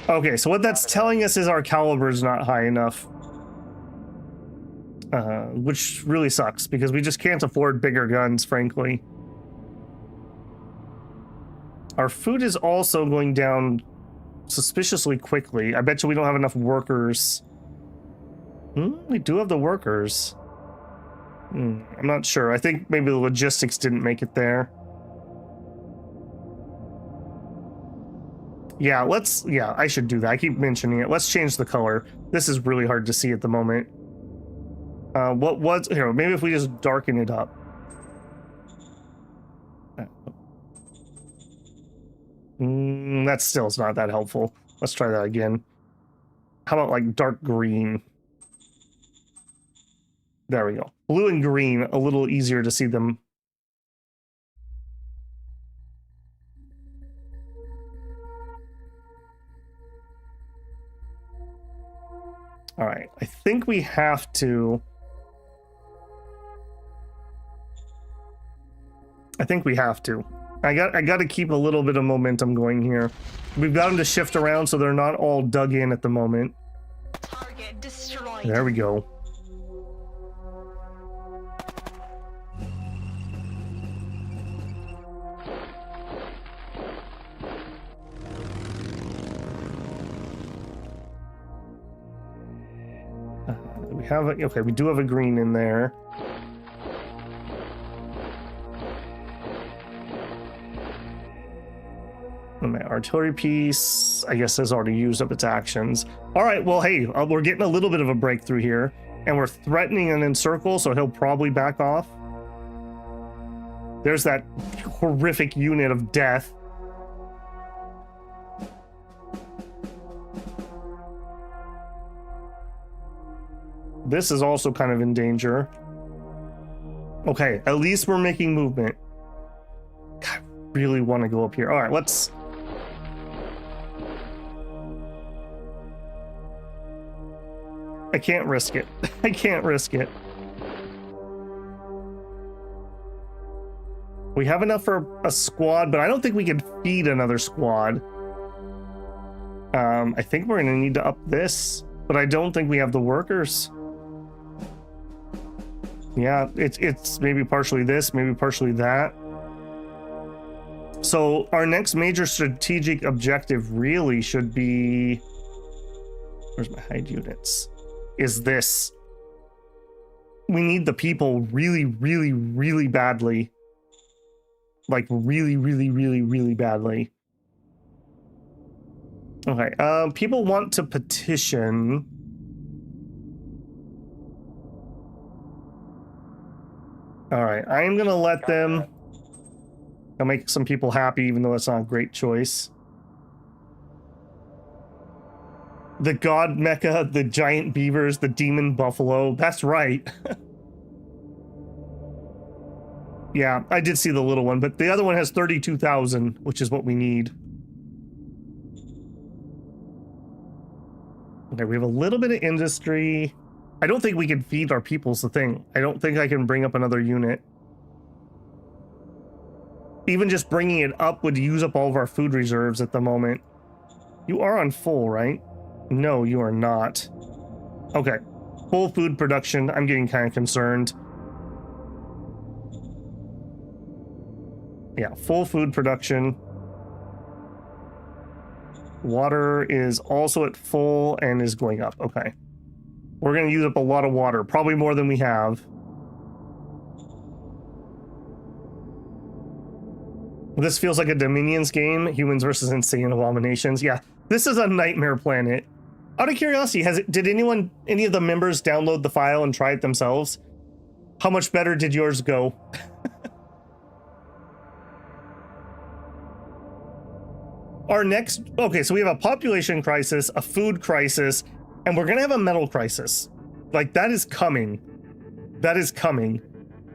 Okay, so what that's telling us is our caliber is not high enough. Which really sucks, because we just can't afford bigger guns, frankly. Our food is also going down suspiciously quickly. I bet you we don't have enough workers. We do have the workers. I'm not sure. I think maybe the logistics didn't make it there. Yeah, I should do that. I keep mentioning it. Let's change the color. This is really hard to see at the moment. What was here? Maybe if we just darken it up. That still is not that helpful. Let's try that again. How about like dark green? There we go. Blue and green, a little easier to see them. All right, I think we have to. I got to keep a little bit of momentum going here. We've got them to shift around so they're not all dug in at the moment. Target destroyed. There we go. We have a, okay, we do have a green in there. And my artillery piece, I guess, has already used up its actions. All right, well, hey, we're getting a little bit of a breakthrough here, and we're threatening an encircle, so he'll probably back off. There's that horrific unit of death. This is also kind of in danger. Okay, at least we're making movement. God, I really want to go up here. All right, let's... I can't risk it. I can't risk it. We have enough for a squad, but I don't think we can feed another squad. I think we're gonna need to up this, but I don't think we have the workers. Yeah, it's maybe partially this, maybe partially that. So our next major strategic objective really should be Where's my hide units? Is this? We need the people really, really, really badly. Like really, really, really, really badly. Okay, people want to petition. All right, I am gonna let them. I'll make some people happy, even though it's not a great choice. The god mecha, the giant beavers, the demon buffalo. That's right. Yeah, I did see the little one, but the other one has 32,000, which is what we need. Okay, we have a little bit of industry. I don't think we can feed our people's the thing. I don't think I can bring up another unit. Even just bringing it up would use up all of our food reserves at the moment. You are on full, right? No, you are not. Okay. Full food production. I'm getting kind of concerned. Yeah, full food production. Water is also at full and is going up. Okay. We're going to use up a lot of water. Probably more than we have. This feels like a Dominions game. Humans versus insane abominations. Yeah, this is a nightmare planet. Out of curiosity, did any of the members download the file and try it themselves? How much better did yours go? Our next, okay, so we have a population crisis, a food crisis, and we're gonna have a metal crisis. Like, that is coming. That is coming.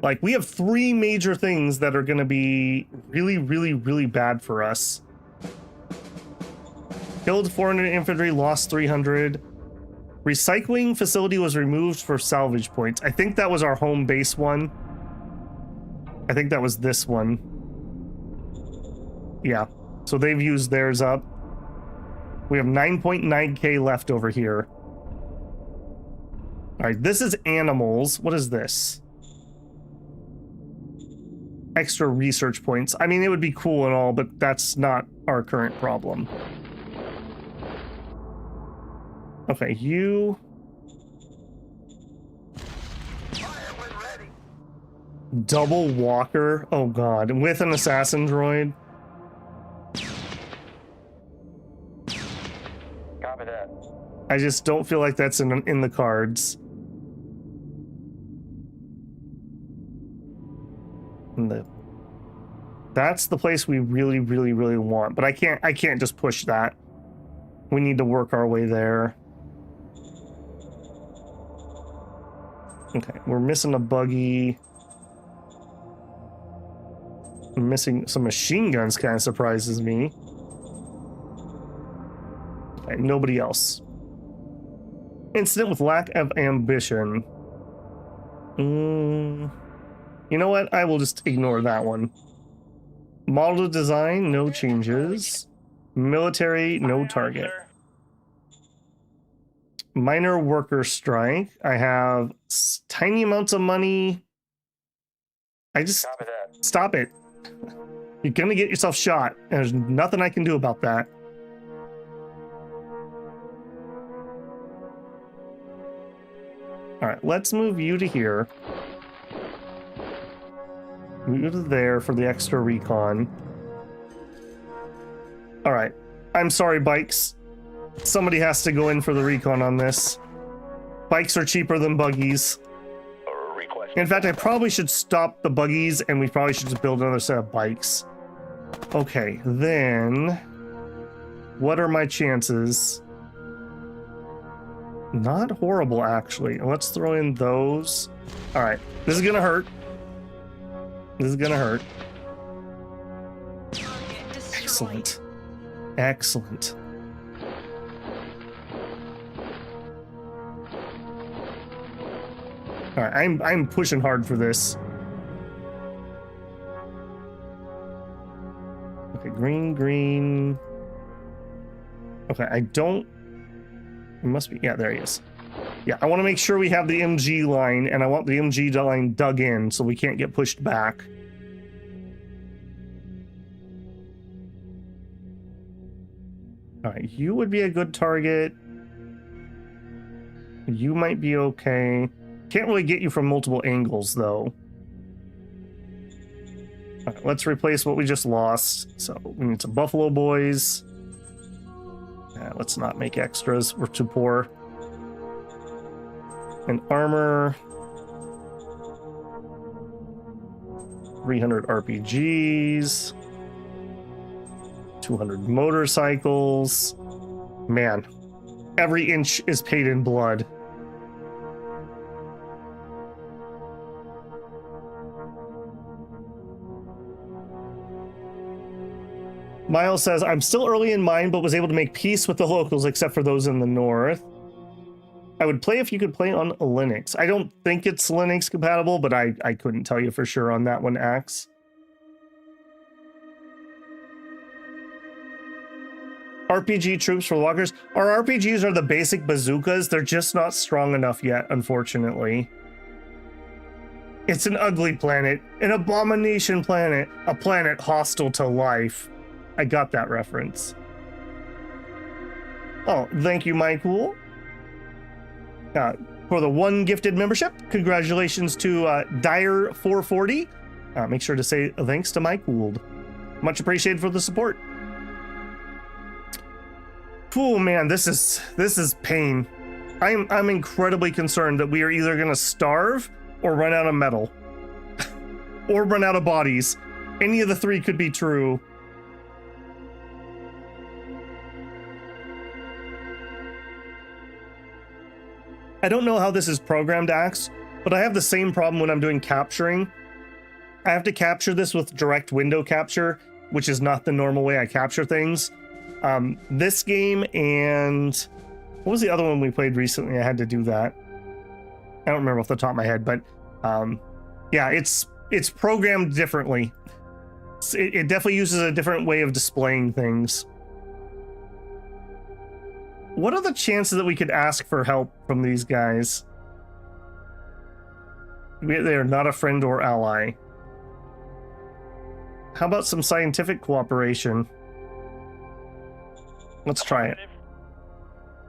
Like, we have 3 major things that are gonna be really, really, really bad for us. Killed 400 infantry, lost 300. Recycling facility was removed for salvage points. I think that was our home base one. I think that was this one. Yeah. So they've used theirs up. We have 9.9k left over here. All right, this is animals. What is this? Extra research points. I mean, it would be cool and all, but that's not our current problem. Okay, you... Double walker? Oh god, with an assassin droid? Copy that. I just don't feel like that's in the cards. That's the place we really, really, really want, but I can't just push that. We need to work our way there. Okay, we're missing a buggy. I'm missing some machine guns, kind of surprises me. Okay, nobody else. Incident with lack of ambition. You know what? I will just ignore that one. Model design, no changes. Military, no target. Minor worker strike. I have tiny amounts of money. I just... Stop it. You're gonna get yourself shot. And there's nothing I can do about that. Alright, let's move you to here. Move you to there for the extra recon. Alright. I'm sorry, bikes. Somebody has to go in for the recon on this. Bikes are cheaper than buggies. In fact, I probably should stop the buggies and we probably should just build another set of bikes. Okay, then... What are my chances? Not horrible, actually. Let's throw in those. Alright, this is gonna hurt. This is gonna hurt. Excellent. Excellent. Alright, I'm pushing hard for this. Okay, green. Okay, I don't... It must be... Yeah, there he is. Yeah, I want to make sure we have the MG line, and I want the MG line dug in so we can't get pushed back. Alright, you would be a good target. You might be okay. Can't really get you from multiple angles, though. All right, let's replace what we just lost. So we need some Buffalo Boys. Let's not make extras. We're too poor. And armor. 300 RPGs. 200 motorcycles. Man, every inch is paid in blood. Miles says, I'm still early in mine, but was able to make peace with the locals except for those in the north. I would play if you could play on Linux. I don't think it's Linux compatible, but I couldn't tell you for sure on that one, Axe. RPG troops for walkers. Our RPGs are the basic bazookas. They're just not strong enough yet, unfortunately. It's an ugly planet, an abomination planet, a planet hostile to life. I got that reference. Oh, thank you, Michael. For the 1 gifted membership, congratulations to Dyer440. Make sure to say thanks to Mike Gould. Much appreciated for the support. Oh man, this is pain. I'm incredibly concerned that we are either gonna starve or run out of metal. Or run out of bodies. Any of the 3 could be true. I don't know how this is programmed, Axe, but I have the same problem when I'm doing capturing. I have to capture this with direct window capture, which is not the normal way I capture things. This game and what was the other one we played recently? I had to do that. I don't remember off the top of my head, but yeah, it's programmed differently. It definitely uses a different way of displaying things. What are the chances that we could ask for help from these guys? They are not a friend or ally. How about some scientific cooperation? Let's try it.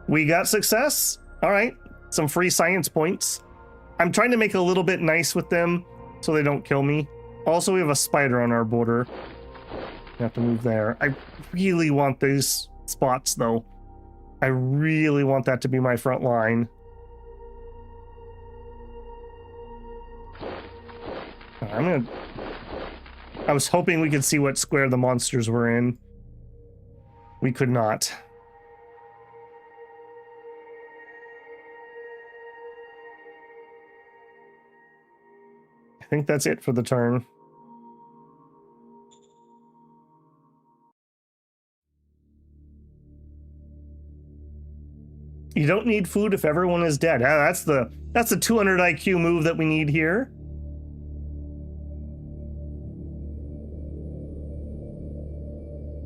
We got success. All right, some free science points. I'm trying to make it a little bit nice with them so they don't kill me. Also, we have a spider on our border. We have to move there. I really want these spots, though. I really want that to be my front line. I was hoping we could see what square the monsters were in. We could not. I think that's it for the turn. You don't need food if everyone is dead. That's the 200 IQ move that we need here.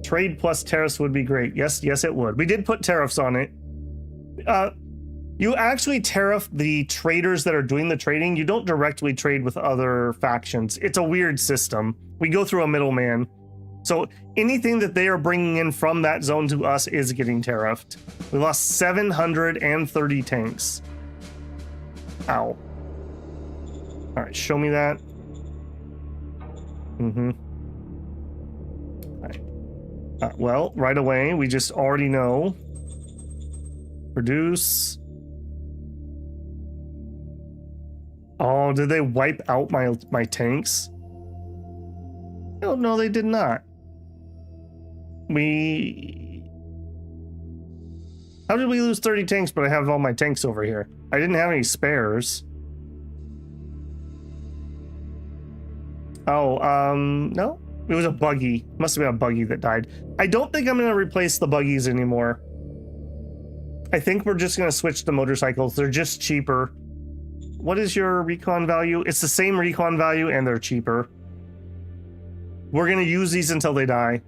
Trade plus tariffs would be great. Yes, it would. We did put tariffs on it. You actually tariff the traders that are doing the trading. You don't directly trade with other factions. It's a weird system. We go through a middleman. So anything that they are bringing in from that zone to us is getting tariffed. We lost 730 tanks. Ow. All right, show me that. All right. Well, right away, we just already know. Produce. Oh, did they wipe out my tanks? Oh, no, they did not. How did we lose 30 tanks, but I have all my tanks over here? I didn't have any spares. Oh, no? It was a buggy. Must have been a buggy that died. I don't think I'm going to replace the buggies anymore. I think we're just going to switch to motorcycles. They're just cheaper. What is your recon value? It's the same recon value, and they're cheaper. We're going to use these until they die.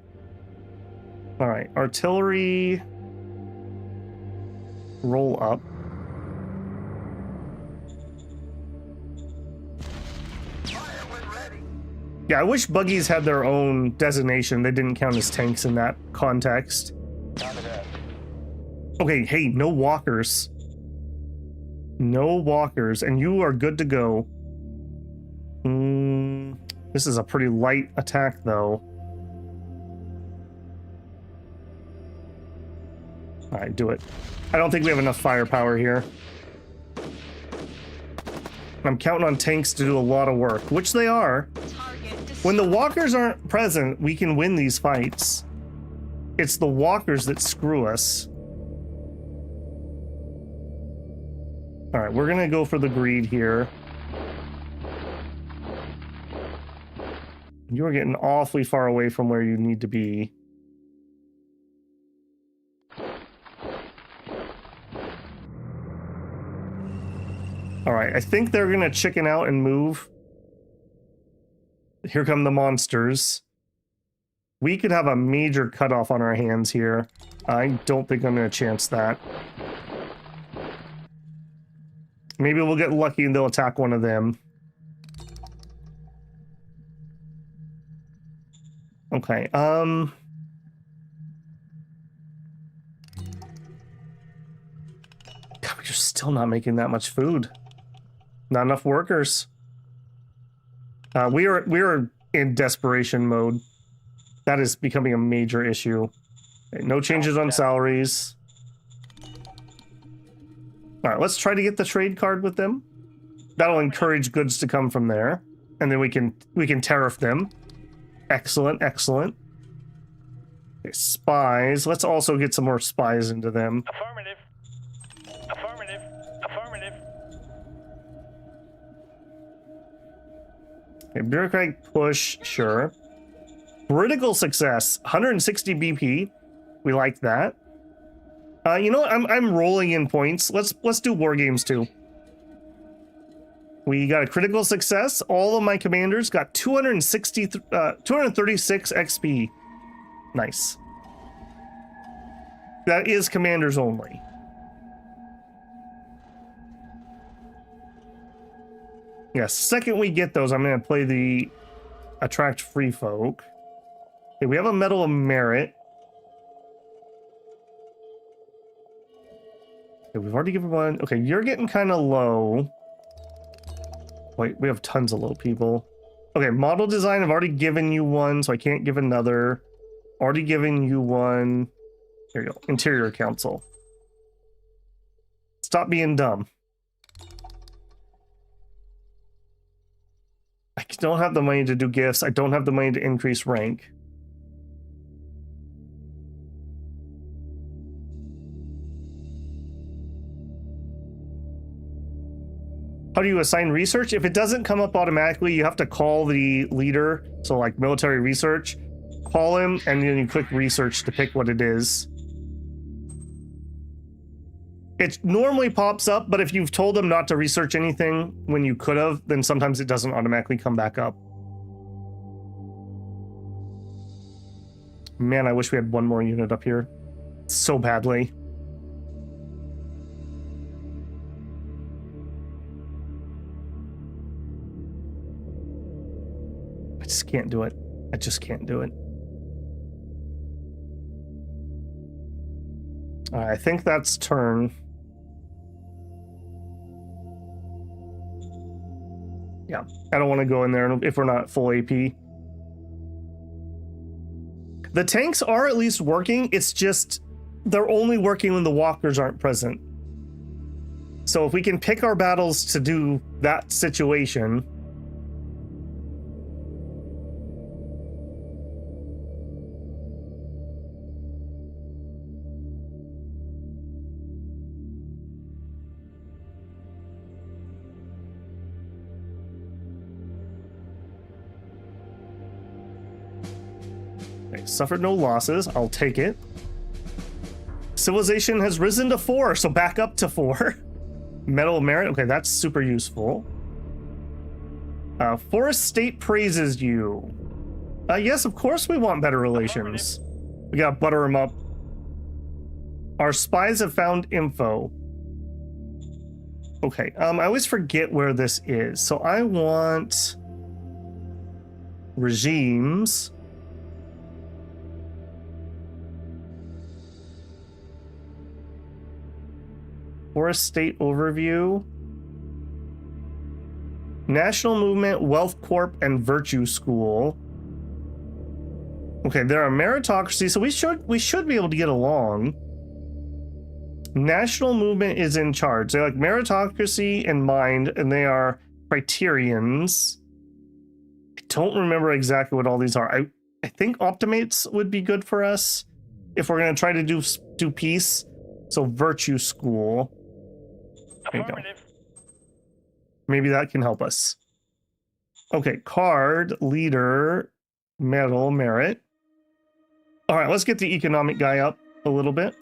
All right, artillery. Roll up. Yeah, I wish buggies had their own designation. They didn't count as tanks in that context. Okay, hey, no walkers. No walkers, and you are good to go. This is a pretty light attack, though. All right, do it. I don't think we have enough firepower here. I'm counting on tanks to do a lot of work, which they are. When the walkers aren't present, we can win these fights. It's the walkers that screw us. All right, we're gonna go for the greed here. You are getting awfully far away from where you need to be. All right, I think they're gonna chicken out and move. Here come the monsters. We could have a major cutoff on our hands here. I don't think I'm gonna chance that. Maybe we'll get lucky and they'll attack one of them. Okay, God, we're just still not making that much food. Not enough workers. We are in desperation mode. That is becoming a major issue. Okay, no changes on salaries. All right, let's try to get the trade card with them. That'll encourage goods to come from there, and then we can tariff them. Excellent, excellent. Okay, spies. Let's also get some more spies into them. Affirmative. Affirmative. Affirmative. Okay, bureaucratic push, sure. Critical success, 160 BP. We like that. You know what? I'm rolling in points. Let's do war games too. We got a critical success. All of my commanders got 236 XP. Nice. That is commanders only. Yes, second we get those, I'm going to play the attract free folk. Okay, we have a medal of merit. Okay, we've already given one. Okay, you're getting kind of low. Wait, we have tons of low people. Okay, model design, I've already given you one, so I can't give another. Already given you one. Here you go. Interior Council. Stop being dumb. I don't have the money to do gifts. I don't have the money to increase rank. How do you assign research? If it doesn't come up automatically, you have to call the leader. So like military research, call him and then you click research to pick what it is. It normally pops up, but if you've told them not to research anything when you could have, then sometimes it doesn't automatically come back up. Man, I wish we had one more unit up here so badly. I just can't do it. I just can't do it. I think that's turn. Yeah, I don't want to go in there if we're not full AP. The tanks are at least working. It's just they're only working when the walkers aren't present. So if we can pick our battles to do that situation. Okay, suffered no losses. I'll take it. Civilization has risen to 4, so back up to 4. Medal of Merit. Okay, that's super useful. Forest State praises you. Yes, of course we want better relations. We gotta butter them up. Our spies have found info. Okay, I always forget where this is. So I want regimes. Forest State Overview. National Movement, Wealth Corp, and Virtue School. Okay, they're a meritocracy, so we should be able to get along. National Movement is in charge. They're like meritocracy and mind, and they are criterions. I don't remember exactly what all these are. I think optimates would be good for us if we're going to try to do peace. So Virtue School. There you go. Maybe that can help us. Okay, card, leader, medal, merit. All right, let's get the economic guy up a little bit.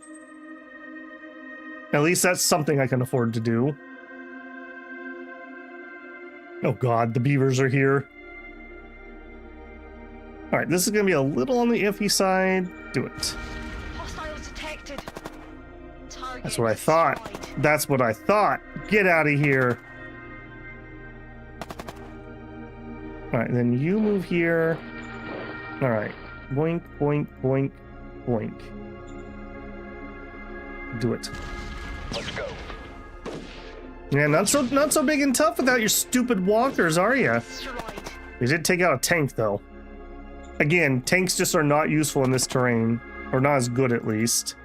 At least that's something I can afford to do. Oh God, the beavers are here. All right, this is going to be a little on the iffy side. Do it. Hostiles detected. Target That's what I thought. destroyed. That's what I thought. Get out of here. All right, then you move here. All right. Boink, boink, boink, boink. Do it. Let's go. Yeah, not so big and tough without your stupid walkers, are you? Destroyed. They did take out a tank, though. Again, tanks just are not useful in this terrain. Or not as good, at least.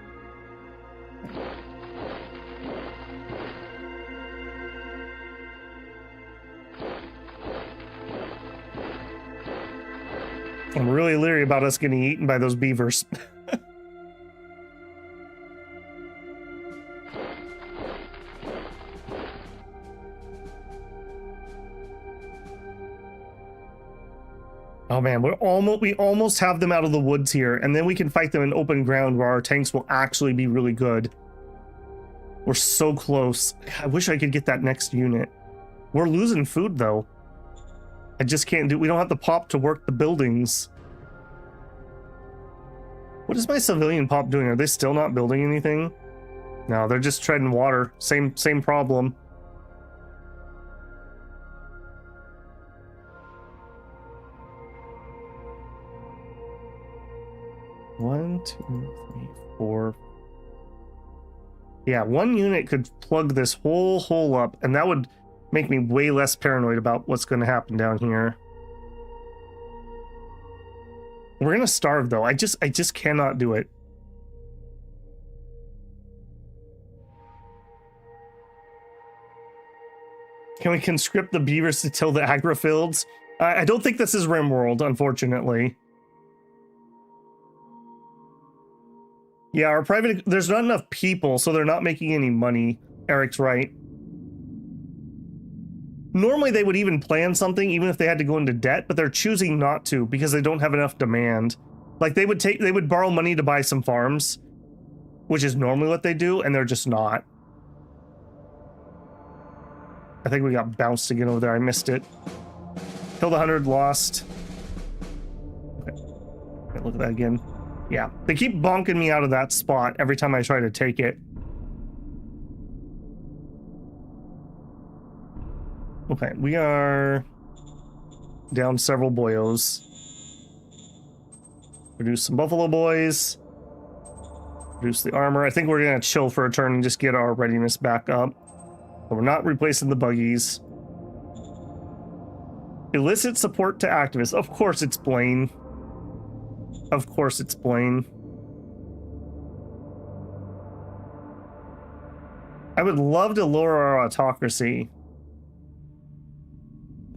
I'm really leery about us getting eaten by those beavers. Oh man, we almost have them out of the woods here, and then we can fight them in open ground where our tanks will actually be really good. We're so close. I wish I could get that next unit. We're losing food though. I just can't do. We don't have the pop to work the buildings. What is my civilian pop doing? Are they still not building anything? No, they're just treading water. Same problem. One, two, three, four. Yeah, one unit could plug this whole hole up, and that would make me way less paranoid about what's going to happen down here. We're going to starve, though. I just cannot do it. Can we conscript the beavers to till the agrofields? I don't think this is RimWorld, unfortunately. Yeah, our private... There's not enough people, so they're not making any money. Eric's right. Normally, they would even plan something, even if they had to go into debt, but they're choosing not to because they don't have enough demand. Like, they would borrow money to buy some farms, which is normally what they do, and they're just not. I think we got bounced again over there. I missed it. Killed 100, lost. Okay, look at that again. Yeah, they keep bonking me out of that spot every time I try to take it. Okay, we are down several boyos. Produce some buffalo boys. Produce the armor. I think we're gonna chill for a turn and just get our readiness back up. But we're not replacing the buggies. Elicit support to activists. Of course it's Blaine. Of course it's Blaine. I would love to lower our autocracy,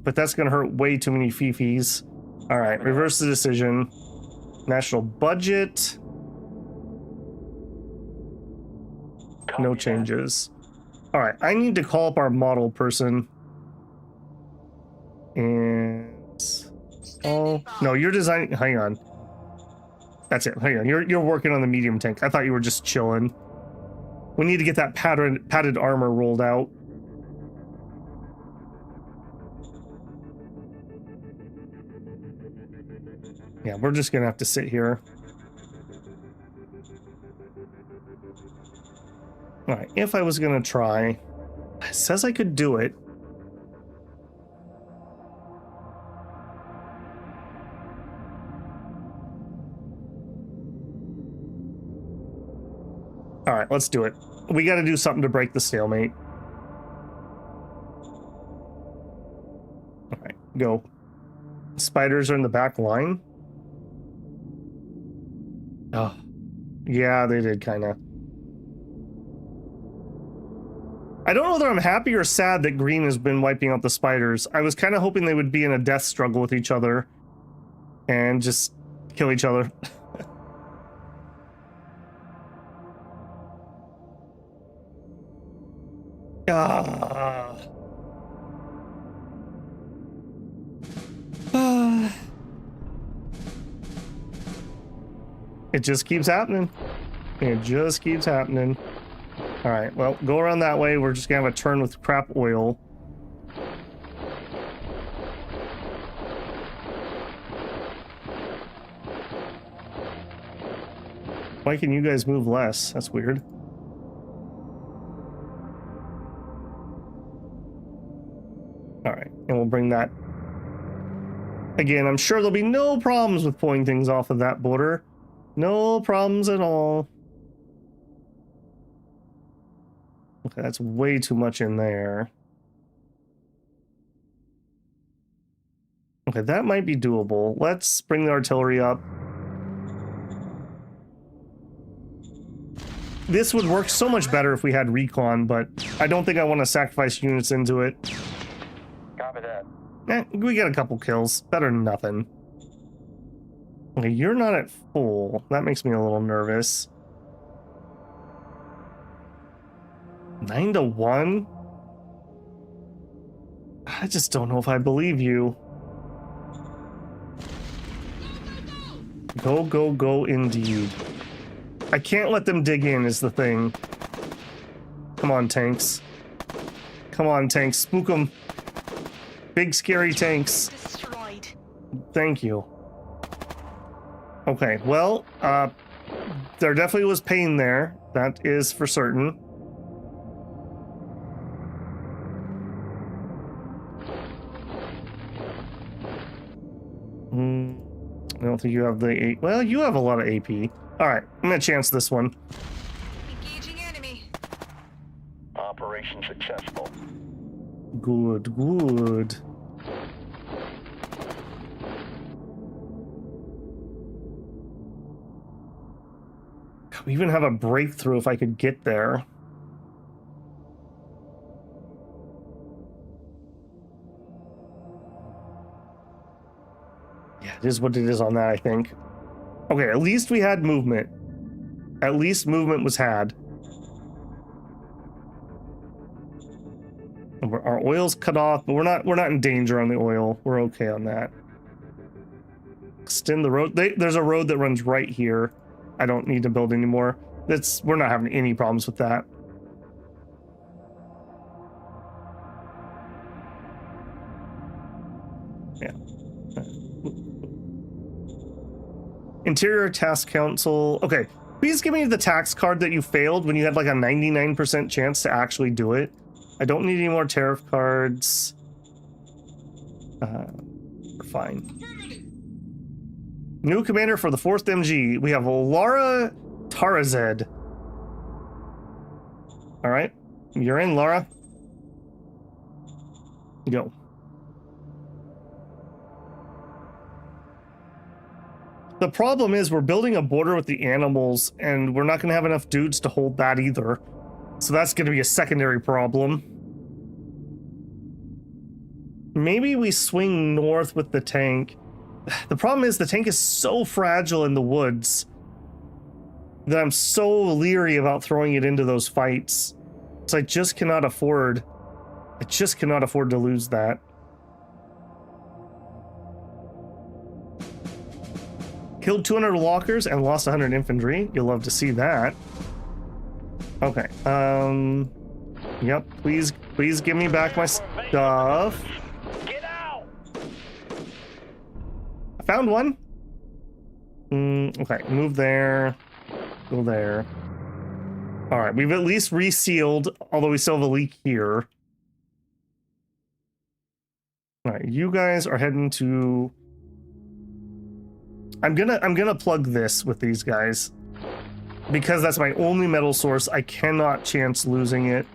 but that's going to hurt way too many fifis. All right, reverse the decision. National budget. No changes. All right, I need to call up our model person. And... oh, no, you're designing... hang on. That's it. Hang on. You're working on the medium tank. I thought you were just chilling. We need to get that padded armor rolled out. Yeah, we're just gonna have to sit here. All right. If I was gonna try, it says I could do it. All right, let's do it. We got to do something to break the stalemate. All right, go. Spiders are in the back line. Oh, yeah, they did kind of. I don't know whether I'm happy or sad that green has been wiping out the spiders. I was kind of hoping they would be in a death struggle with each other and just kill each other. Ah. It just keeps happening. It just keeps happening. All right, well, go around that way. We're just gonna have a turn with crap oil. Why can you guys move less? That's weird. All right, and we'll bring that. Again, I'm sure there'll be no problems with pulling things off of that border. No problems at all. Okay, that's way too much in there. Okay, that might be doable. Let's bring the artillery up. This would work so much better if we had recon, but I don't think I want to sacrifice units into it. Copy that. We get a couple kills. Better than nothing. Okay, you're not at full. That makes me a little nervous. 9-1? I just don't know if I believe you. Go, go, go, indeed. I can't let them dig in is the thing. Come on, tanks. Come on, tanks. Spook them. Big, scary tanks. Destroyed. Thank you. Okay, well, there definitely was pain there. That is for certain. I don't think you have the AP. Well, you have a lot of AP. All right, I'm gonna chance this one. Engaging enemy. Operation successful. Good, good. We even have a breakthrough if I could get there. Yeah, it is what it is on that, I think. Okay, at least we had movement. At least movement was had. And our oil's cut off, but we're not in danger on the oil. We're okay on that. Extend the road. There's a road that runs right here. I don't need to build anymore. We're not having any problems with that. Yeah. Interior Task Council. Okay, please give me the tax card that you failed when you had like a 99% chance to actually do it. I don't need any more tariff cards. We're fine. New commander for the 4th MG. We have Laura Tarazed. All right, you're in, Laura. Go. The problem is we're building a border with the animals, and we're not going to have enough dudes to hold that either. So that's going to be a secondary problem. Maybe we swing north with the tank. The problem is the tank is so fragile in the woods that I'm so leery about throwing it into those fights. So I just cannot afford to lose that. Killed 200 walkers and lost 100 infantry. You'll love to see that. Okay. Yep. Please give me back my stuff. Get out! I found one. Okay. Move there. Go there. All right. We've at least resealed, although we still have a leak here. All right. You guys are heading to. I'm gonna plug this with these guys. Because that's my only metal source, I cannot chance losing it.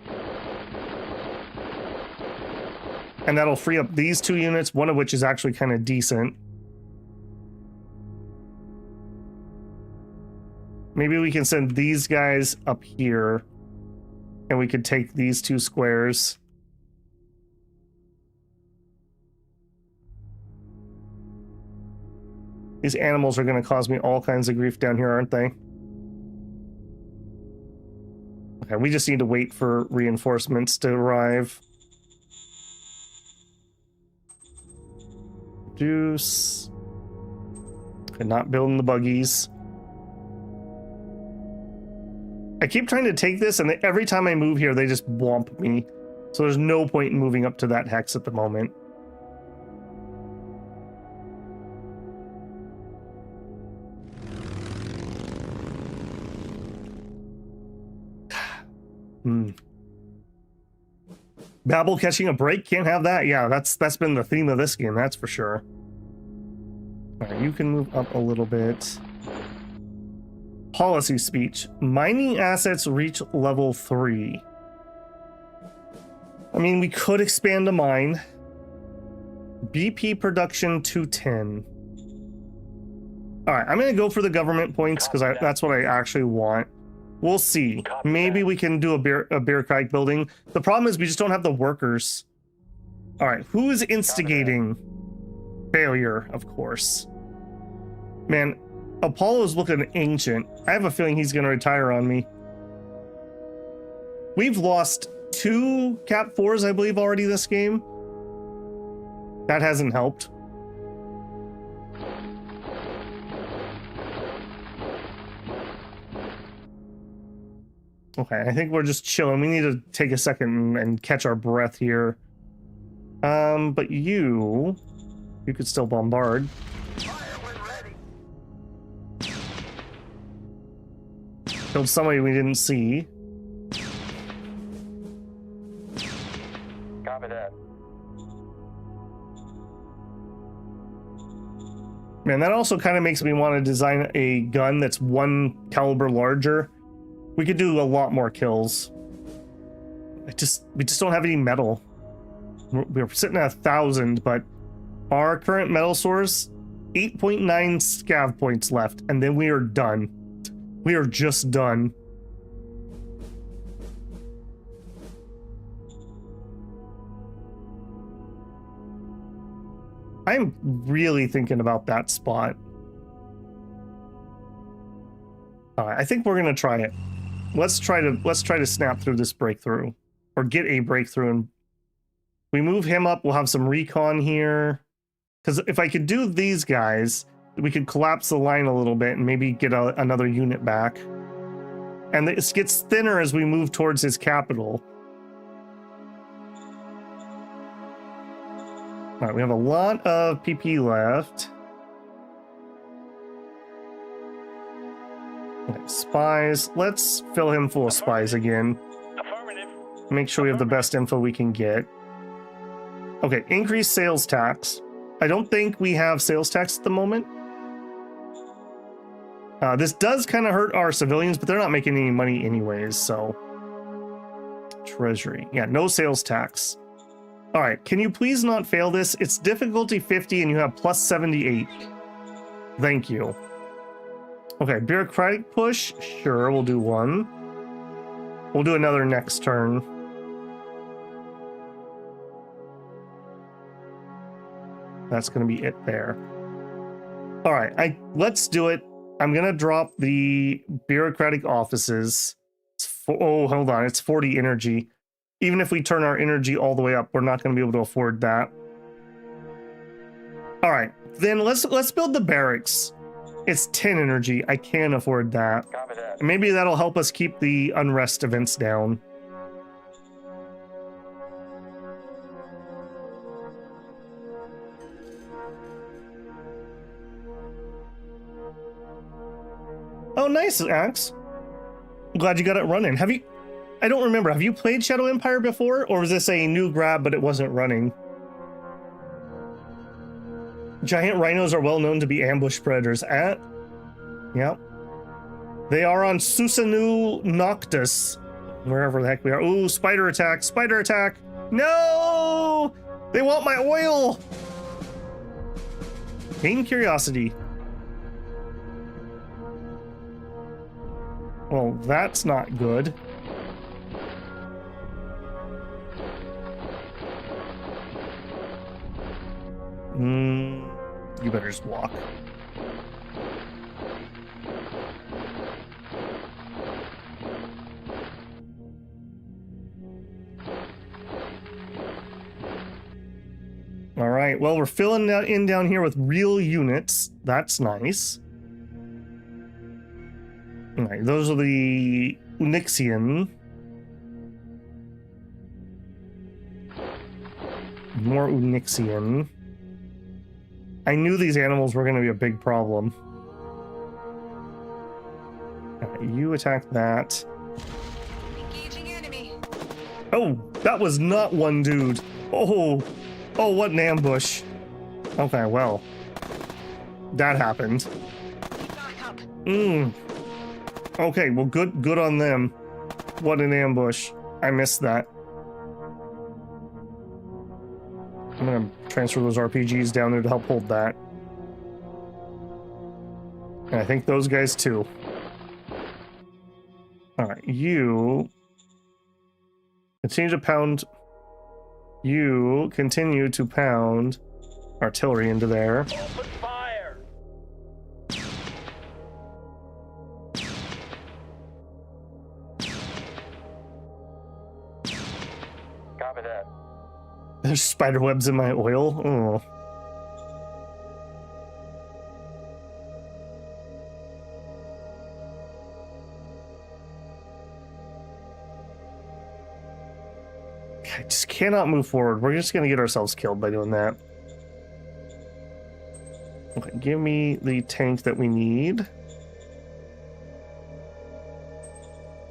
And that'll free up these 2 units, one of which is actually kind of decent. Maybe we can send these guys up here, and we could take these 2 squares. These animals are going to cause me all kinds of grief down here, aren't they? Okay, we just need to wait for reinforcements to arrive. Deuce. Okay, not building the buggies. I keep trying to take this, and every time I move here, they just whomp me. So there's no point in moving up to that hex at the moment. Babel catching a break, can't have that. Yeah, that's been the theme of this game, that's for sure. All right, you can move up a little bit. Policy speech. Mining assets reach level 3. I mean, we could expand a mine. BP production 210. All right, I'm going to go for the government points because that's what I actually want. We'll see. Maybe we can do a bureaucratic building. The problem is we just don't have the workers. All right, who is instigating? Failure, of course. Man, Apollo's looking ancient. I have a feeling he's going to retire on me. We've lost 2 Cap 4s, I believe, already this game. That hasn't helped. Okay, I think we're just chilling. We need to take a second and catch our breath here. But you could still bombard. Killed somebody we didn't see. Copy that. Man, that also kind of makes me want to design a gun that's 1 caliber larger. We could do a lot more kills. We just don't have any metal. We're sitting at 1,000, but our current metal source, 8.9 scav points left, and then we are done. We are just done. I'm really thinking about that spot. All right, I think we're gonna try it. Let's try to snap through this breakthrough, or get a breakthrough. And we move him up. We'll have some recon here. Because if I could do these guys, we could collapse the line a little bit and maybe get another unit back. And this gets thinner as we move towards his capital. All right, we have a lot of PP left. Okay, spies. Let's fill him full of spies again. Affirmative. Make sure we have the best info we can get. Okay, increase sales tax. I don't think we have sales tax at the moment. This does kind of hurt our civilians, but they're not making any money anyways, so. Treasury. Yeah, no sales tax. All right, can you please not fail this? It's difficulty 50 and you have plus 78. Thank you. Okay, bureaucratic push. Sure, we'll do 1. We'll do another next turn. That's going to be it there. All right, let's do it. I'm going to drop the bureaucratic offices. Oh, hold on. It's 40 energy. Even if we turn our energy all the way up, we're not going to be able to afford that. All right, then let's build the barracks. It's 10 energy. I can afford that. Copy that. Maybe that'll help us keep the unrest events down. Oh, nice, Axe. I'm glad you got it running. Have you... I don't remember. Have you played Shadow Empire before? Or was this a new grab, but it wasn't running? Giant rhinos are well known to be ambush predators. Yep. They are on Susanu Noctis. Wherever the heck we are. Ooh, spider attack, spider attack. No! They want my oil! Gain curiosity. Well, that's not good. You better just walk. All right, well, we're filling that in down here with real units. That's nice. All right, those are the Unixian. More Unixian. I knew these animals were going to be a big problem. You attack that. Engaging enemy. Oh, that was not one dude. Oh, what an ambush. Okay, well, that happened. Back up. Okay, well, good on them. What an ambush. I missed that. I'm gonna transfer those RPGs down there to help hold that. And I think those guys too. Alright, you continue to pound. You continue to pound artillery into there. Open fire! Copy that. There's spider webs in my oil. Oh. I just cannot move forward. We're just going to get ourselves killed by doing that. Okay, give me the tank that we need.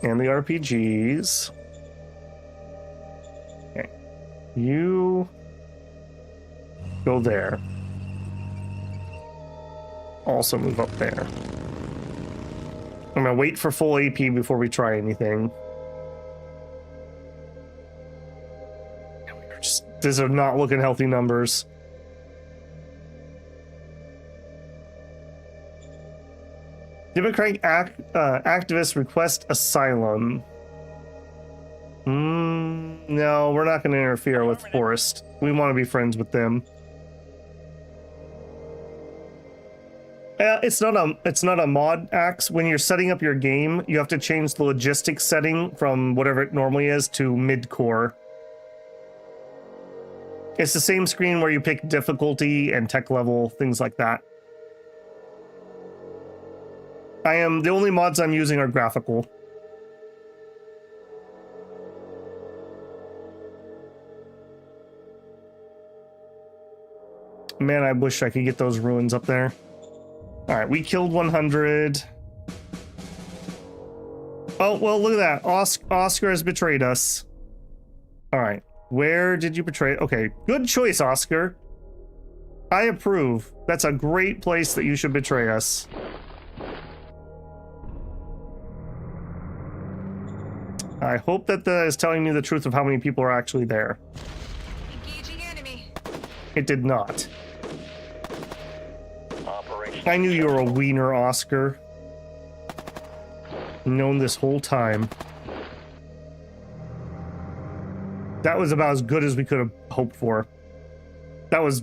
And the RPGs. Okay. You go there. Also move up there. I'm gonna wait for full AP before we try anything. These are not looking healthy numbers. Democratic activists request asylum. No, we're not going to interfere with Forest. We want to be friends with them. It's not a mod axe. When you're setting up your game, you have to change the logistics setting from whatever it normally is to mid-core. It's the same screen where you pick difficulty and tech level, things like that. The only mods I'm using are graphical. Man, I wish I could get those ruins up there. All right, we killed 100. Oh, well, look at that. Oscar has betrayed us. All right. Where did you betray? Okay, good choice, Oscar. I approve. That's a great place that you should betray us. I hope that is telling me the truth of how many people are actually there. Engaging enemy. It did not. Operation. I knew you were a wiener, Oscar. Known this whole time. That was about as good as we could have hoped for. That was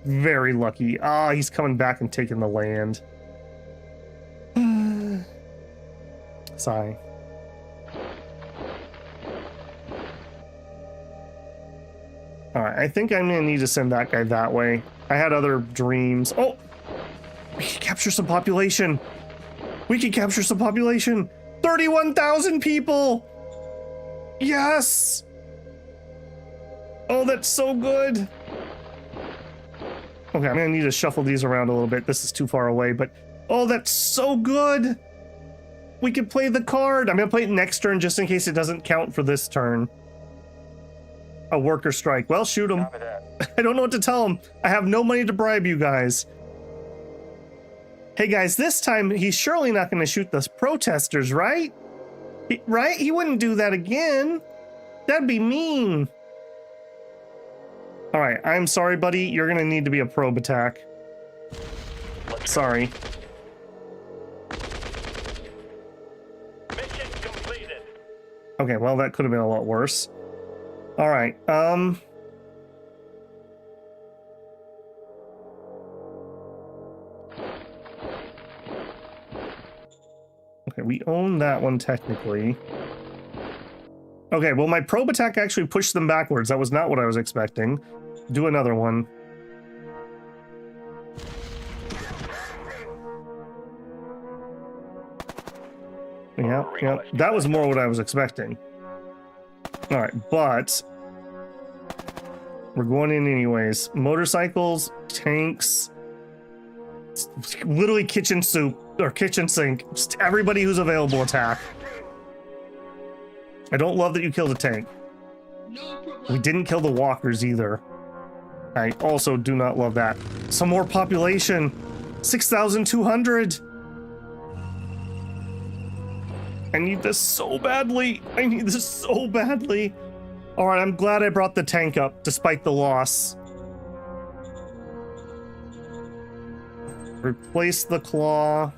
very lucky. Ah, he's coming back and taking the land. Sigh. Alright, I think I'm gonna need to send that guy that way. I had other dreams. Oh! We can capture some population! We can capture some population! 31,000 people! Yes! Oh, that's so good. Okay, I'm gonna need to shuffle these around a little bit. This is too far away, but oh, that's so good. We can play the card. I'm gonna play it next turn just in case it doesn't count for this turn. A worker strike. Well, shoot him. I don't know what to tell him. I have no money to bribe you guys. Hey guys, this time he's surely not going to shoot the protesters, right? Right? He wouldn't do that again. That'd be mean. All right, I'm sorry, buddy. You're going to need to be a probe attack. Sorry. Mission completed. Okay, well, that could have been a lot worse. All right, okay, we own that one technically. Okay, well, my probe attack actually pushed them backwards. That was not what I was expecting. Do another one. Yeah, that was more what I was expecting. All right, but we're going in anyways. Motorcycles, tanks, literally kitchen soup or kitchen sink. Just everybody who's available attack. I don't love that you killed a tank. We didn't kill the walkers either. I also do not love that. Some more population. 6,200. I need this so badly. I need this so badly. All right, I'm glad I brought the tank up despite the loss. Replace the claw.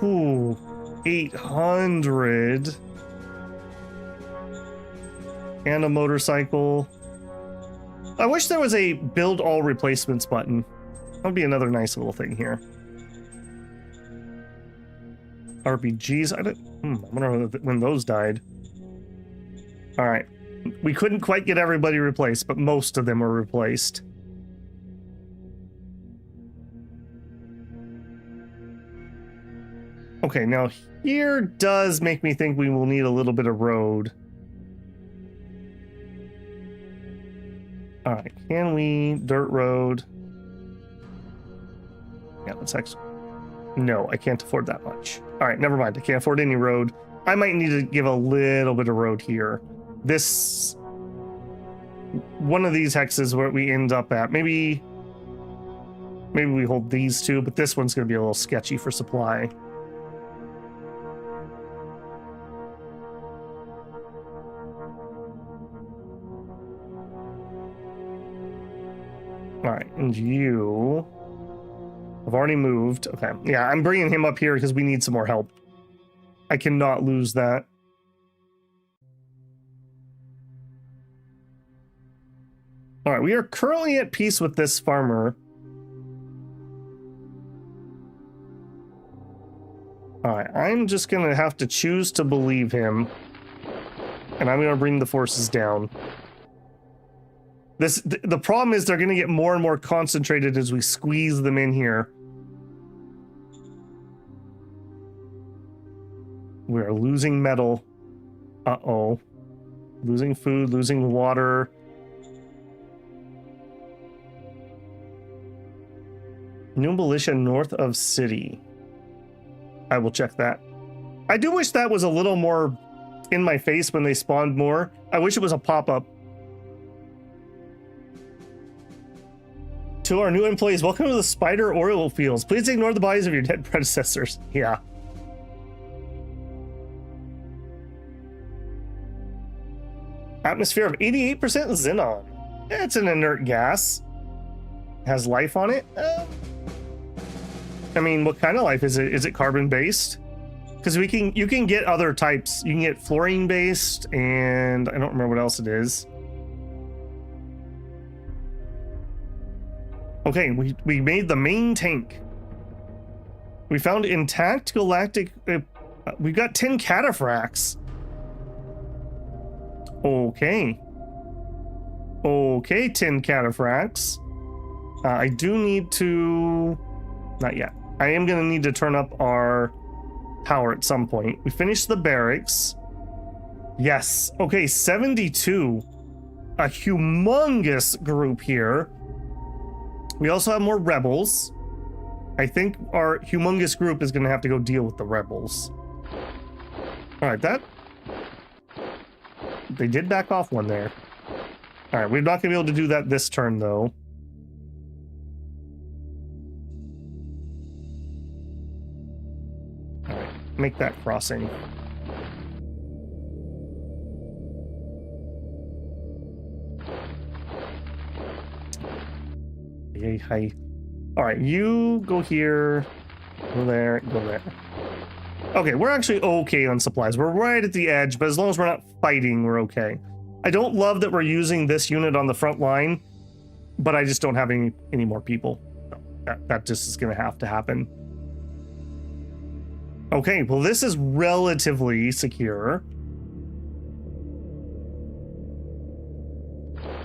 Ooh, 800. And a motorcycle. I wish there was a build all replacements button. That would be another nice little thing here. RPGs. I wonder when those died. All right. We couldn't quite get everybody replaced, but most of them were replaced. Okay, now here does make me think we will need a little bit of road. All right, can we dirt road? Yeah, let's actually. No, I can't afford that much. All right, never mind. I can't afford any road. I might need to give a little bit of road here. This, one of these hexes where we end up at. Maybe we hold these two, but this one's going to be a little sketchy for supply. All right, and you have already moved. Okay, yeah, I'm bringing him up here because we need some more help. I cannot lose that. All right, we are currently at peace with this farmer. All right, I'm just going to have to choose to believe him. And I'm going to bring the forces down. The problem is they're going to get more and more concentrated as we squeeze them in here. We're losing metal. Uh-oh. Losing food, losing water. New militia north of city. I will check that. I do wish that was a little more in my face when they spawned more. I wish it was a pop-up. To our new employees, welcome to the spider oil fields. Please ignore the bodies of your dead predecessors. Yeah. Atmosphere of 88% xenon. It's an inert gas. Has life on it. I mean, what kind of life is it? Is it carbon based? Because you can get other types. You can get fluorine based, and I don't remember what else it is. Okay, we made the main tank. We found intact galactic. We got 10 cataphracts. Okay. Okay, 10 cataphracts. I do need to. Not yet. I am going to need to turn up our power at some point. We finished the barracks. Yes. Okay, 72. A humongous group here. We also have more rebels. I think our humongous group is going to have to go deal with the rebels. All right, that... They did back off one there. All right, we're not going to be able to do that this turn, though. make that crossing. Yay, hi. All right, you go here, go there, go there. Okay, we're actually okay on supplies. We're right at the edge, but as long as we're not fighting, we're okay. I don't love that we're using this unit on the front line, but I just don't have any more people. That just is going to have to happen. Okay, well, this is relatively secure.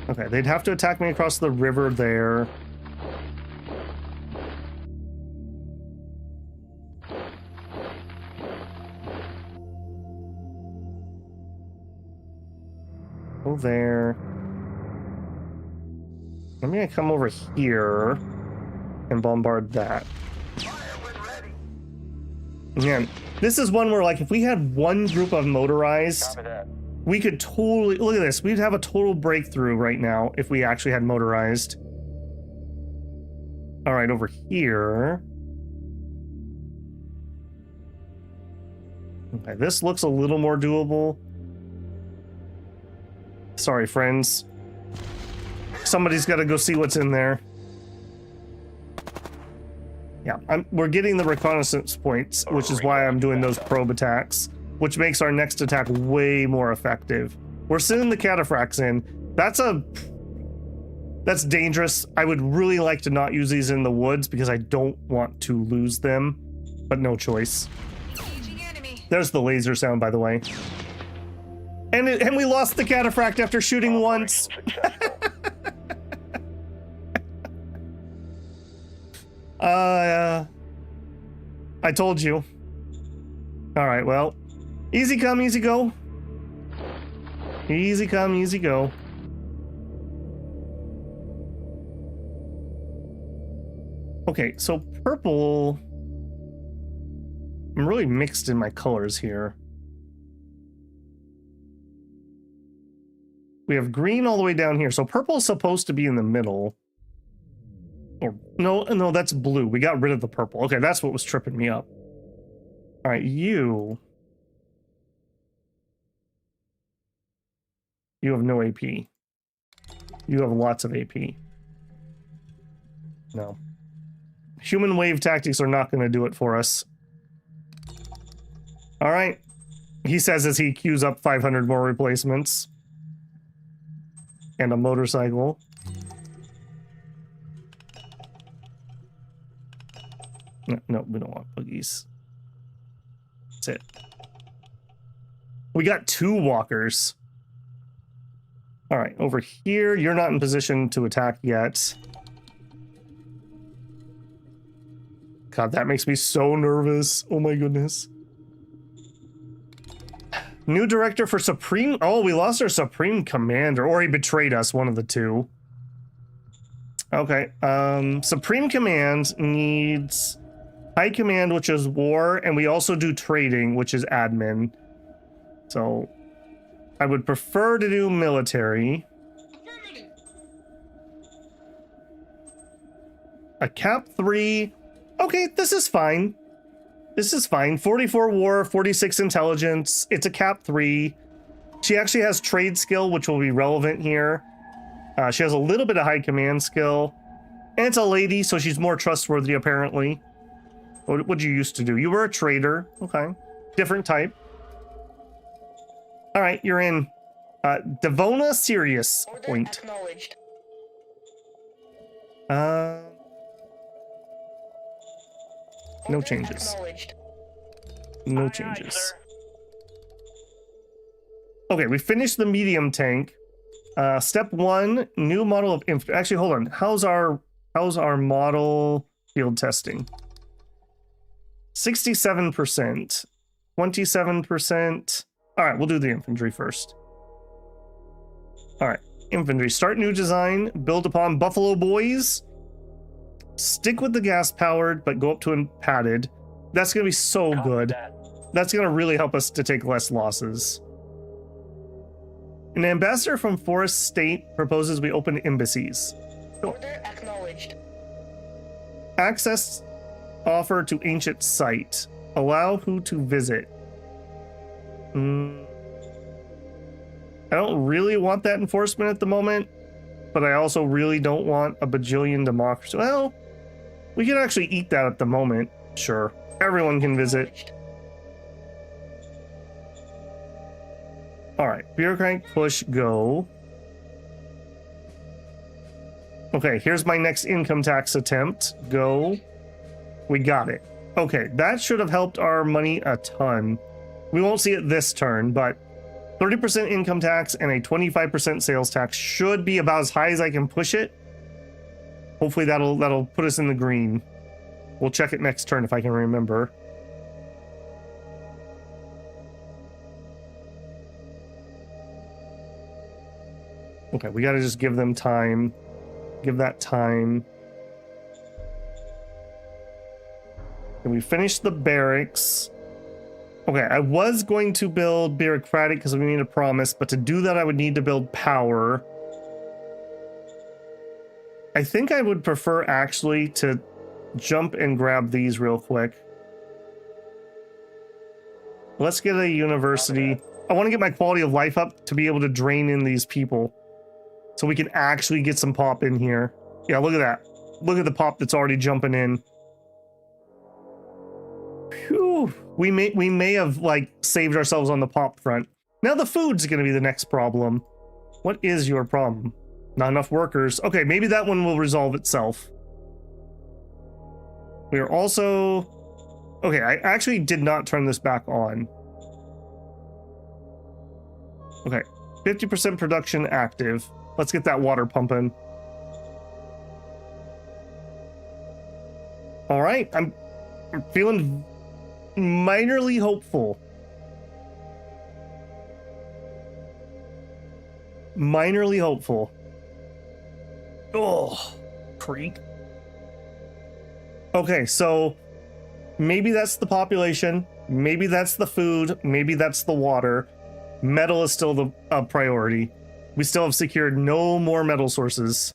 Okay, they'd have to attack me across the river there. Go there. I'm gonna come over here and bombard that. Again, this is one where, like, if we had one group of motorized, we could totally, look at this, we'd have a total breakthrough right now if we actually had motorized. All right, over here. Okay, this looks a little more doable. Sorry, friends. Somebody's got to go see what's in there. Yeah, we're getting the reconnaissance points, which is why I'm doing those probe attacks, which makes our next attack way more effective. We're sending the cataphracts in. That's dangerous. I would really like to not use these in the woods because I don't want to lose them, but no choice. There's the laser sound, by the way. And we lost the cataphract after shooting once. I told you. All right, well, easy come, easy go. Easy come, easy go. Okay, so purple. I'm really mixed in my colors here. We have green all the way down here. So purple is supposed to be in the middle. Or no, that's blue. We got rid of the purple. Okay, that's what was tripping me up. All right, you have no AP. You have lots of AP. No. Human wave tactics are not going to do it for us. All right. He says as he queues up 500 more replacements. And a motorcycle. No, we don't want boogies. That's it. We got 2 walkers. All right, over here, you're not in position to attack yet. God, that makes me so nervous. Oh my goodness. New director for Supreme. Oh, we lost our Supreme Commander, or he betrayed us, one of the two. Okay, Supreme Command needs High Command, which is War, and we also do Trading, which is Admin. So, I would prefer to do Military. A Cap 3. Okay, this is fine. This is fine. 44 War, 46 Intelligence. It's a Cap 3. She actually has Trade skill, which will be relevant here. She has a little bit of High Command skill. And it's a lady, so she's more trustworthy, apparently. What would you used to do? You were a trader. Okay. Different type. All right, you're in. Devona Sirius point. No changes. No changes. Okay, we finished the medium tank. Step 1, new model of infantry. Actually, hold on. How's our model field testing? 67%. 27%. All right, we'll do the infantry first. All right, infantry. Start new design. Build upon Buffalo Boys. Stick with the gas-powered, but go up to padded. That's going to be so good. That's going to really help us to take less losses. An ambassador from Forest State proposes we open embassies. Order acknowledged. Access offer to ancient site. Allow who to visit. I don't really want that enforcement at the moment, but I also really don't want a bajillion democracy. Well, we can actually eat that at the moment. Sure. Everyone can visit. All right. Bureaucrat, push, go. Okay, here's my next income tax attempt. Go. We got it. Okay, that should have helped our money a ton. We won't see it this turn, but 30% income tax and a 25% sales tax should be about as high as I can push it. Hopefully that'll put us in the green. We'll check it next turn if I can remember. Okay, we gotta just give them time. Give that time. And we finished the barracks. Okay, I was going to build bureaucratic because we made a promise, but to do that I would need to build power. I think I would prefer actually to jump and grab these real quick. Let's get a university. I want to get my quality of life up to be able to drain in these people so we can actually get some pop in here. Yeah, look at that. Look at the pop that's already jumping in. Phew. We may have like saved ourselves on the pop front. Now the food's going to be the next problem. What is your problem? Not enough workers. Okay, maybe that one will resolve itself. We are also... Okay, I actually did not turn this back on. Okay, 50% production active. Let's get that water pumping. All right, I'm feeling minorly hopeful. Minorly hopeful. Oh, creek. Okay, so maybe that's the population, maybe that's the food, maybe that's the water. Metal is still the priority. We still have secured no more metal sources.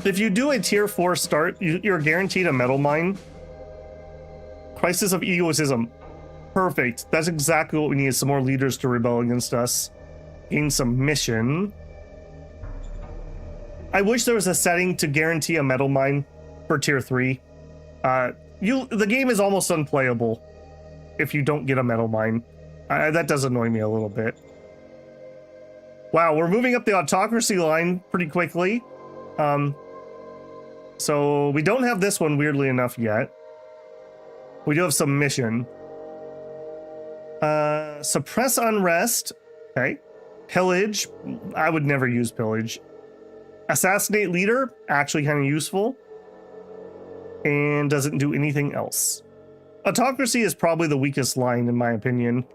If you do a tier 4 start, you're guaranteed a metal mine. Crisis of egotism. Perfect. That's exactly what we need. Some more leaders to rebel against us. Gain some mission. I wish there was a setting to guarantee a metal mine for tier 3. The game is almost unplayable if you don't get a metal mine. That does annoy me a little bit. Wow, we're moving up the autocracy line pretty quickly. So we don't have this one weirdly enough yet. We do have some mission. Suppress unrest. Okay. Pillage. I would never use pillage. Assassinate leader. Actually kind of useful. And doesn't do anything else. Autocracy is probably the weakest line in my opinion.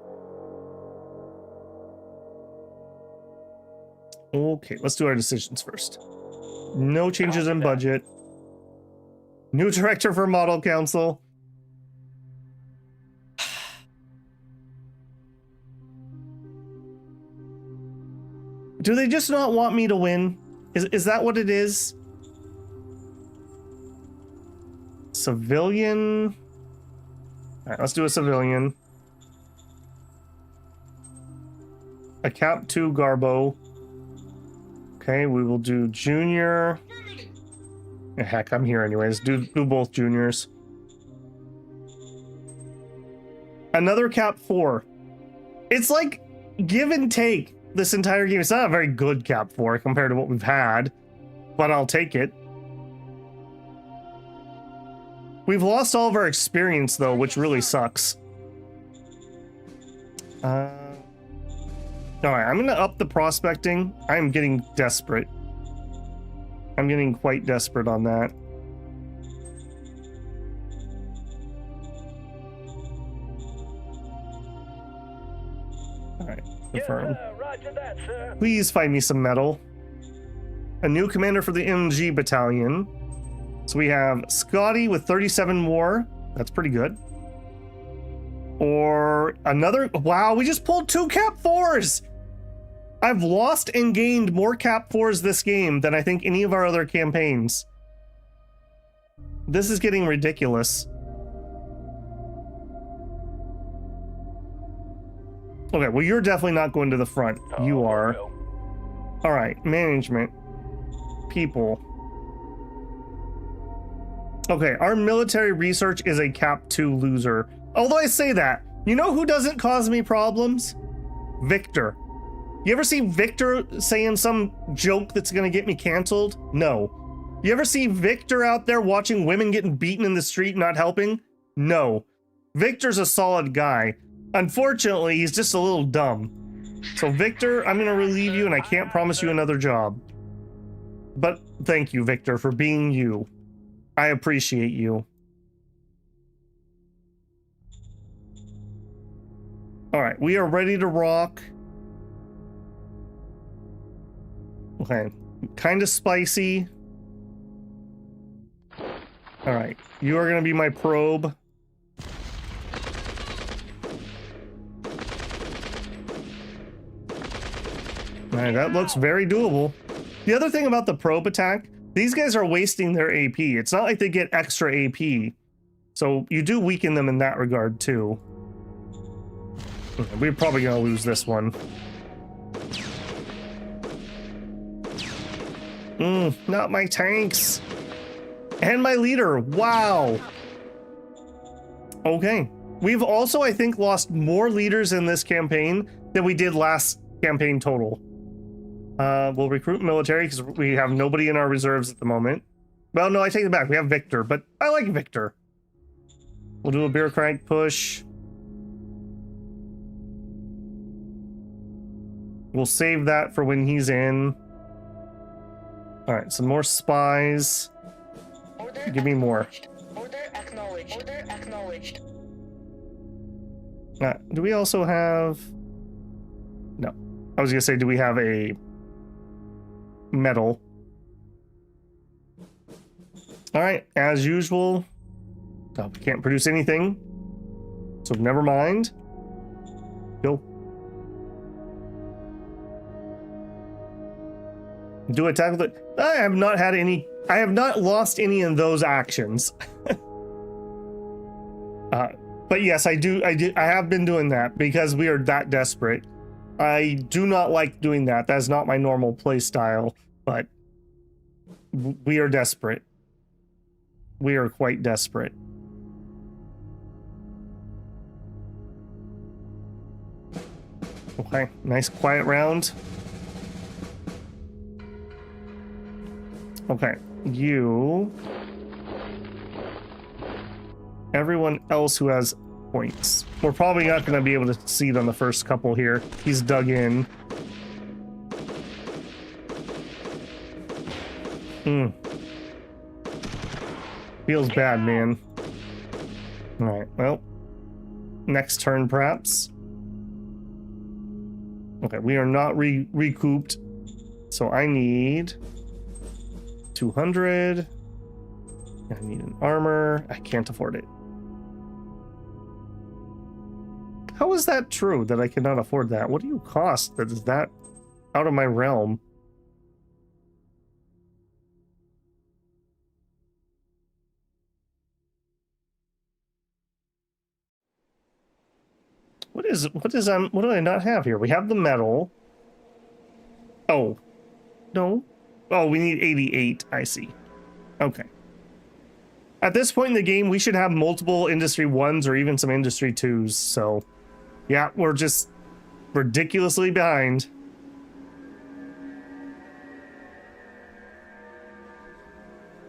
Okay, let's do our decisions first. No changes in budget. New director for Model Council. Do they just not want me to win? Is that what it is? Civilian. All right, let's do a civilian. A Cap 2 Garbo. Okay, we will do junior. Heck, I'm here anyways. Do both juniors. Another Cap 4. It's like give and take this entire game. It's not a very good Cap 4 compared to what we've had, but I'll take it. We've lost all of our experience though, which really sucks. All right, I'm gonna up the prospecting. I am getting desperate. I'm getting quite desperate on that. All right, confirm. Roger that, sir. Please find me some metal. A new commander for the MG battalion. So we have Scotty with 37 war. That's pretty good. Or another. Wow, we just pulled 2 Cap 4s. I've lost and gained more Cap 4s this game than I think any of our other campaigns. This is getting ridiculous. Okay, well, you're definitely not going to the front. You are. All right, management. People. Okay, our military research is a Cap 2 loser. Although I say that, you know who doesn't cause me problems? Victor. You ever see Victor saying some joke that's gonna get me canceled? No. You ever see Victor out there watching women getting beaten in the street not helping? No. Victor's a solid guy. Unfortunately, he's just a little dumb. So Victor, I'm gonna relieve you and I can't promise you another job. But thank you, Victor, for being you. I appreciate you. All right, we are ready to rock. Okay, kind of spicy. All right, you are gonna be my probe. All right, that looks very doable. The other thing about the probe attack, these guys are wasting their AP. It's not like they get extra AP. So you do weaken them in that regard too. Okay, we're probably gonna lose this one. Not my tanks. And my leader, wow. Okay, we've also, I think, lost more leaders in this campaign than we did last campaign total. We'll recruit military because we have nobody in our reserves at the moment. Well, no, I take it back. We have Victor, but I like Victor. We'll do a bureaucratic push. We'll save that for when he's in. All right, some more spies. Order Give me more. Order acknowledged. Order acknowledged. Do we also have... No. I was gonna say, do we have a medal? All right, as usual. Oh, we can't produce anything. So never mind. Go. Do attack with it. I have not had any. I have not lost any in those actions. But yes, I do. I have been doing that because we are that desperate. I do not like doing that. That's not my normal play style. But we are desperate. We are quite desperate. Okay, nice quiet round. Okay, you... Everyone else who has points. We're probably not going to be able to succeed on the first couple here. He's dug in. Feels bad, man. Alright, well. Next turn, perhaps. Okay, we are not recouped. So I need... 200. I need an armor. I can't afford it. How is that true that I cannot afford that? What do you cost that is that out of my realm? What do I not have here? We have the metal. Oh. No. Oh, we need 88. I see. Okay. At this point in the game, we should have multiple Industry 1s or even some Industry 2s, so... Yeah, we're just ridiculously behind.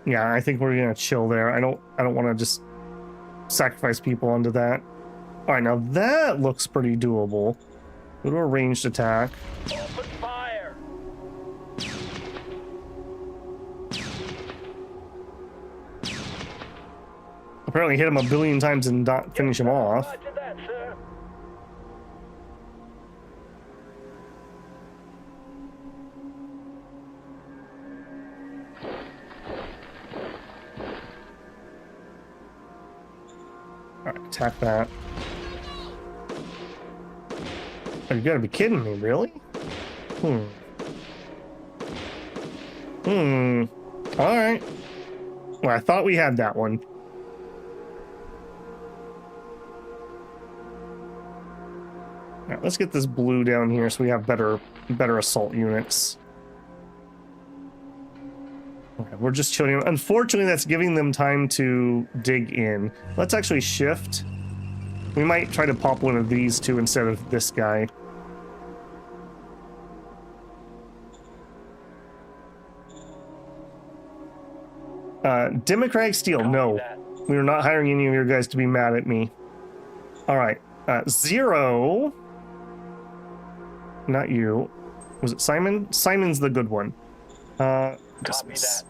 Yeah, I think we're gonna chill there. I don't want to just sacrifice people onto that. All right, now that looks pretty doable. Go to a ranged attack. Open fire. Apparently hit him a billion times and not finish him off. Roger that, sir. All right, attack that. Oh, you gotta be kidding me, really? All right. Well, I thought we had that one. All right, let's get this blue down here so we have better assault units. Okay, we're just chilling. Unfortunately, that's giving them time to dig in. Let's actually shift. We might try to pop one of these two instead of this guy. Democratic Steel, no. We are not hiring any of your guys to be mad at me. All right. Zero. Not you. Was it Simon? Simon's the good one. Dismiss.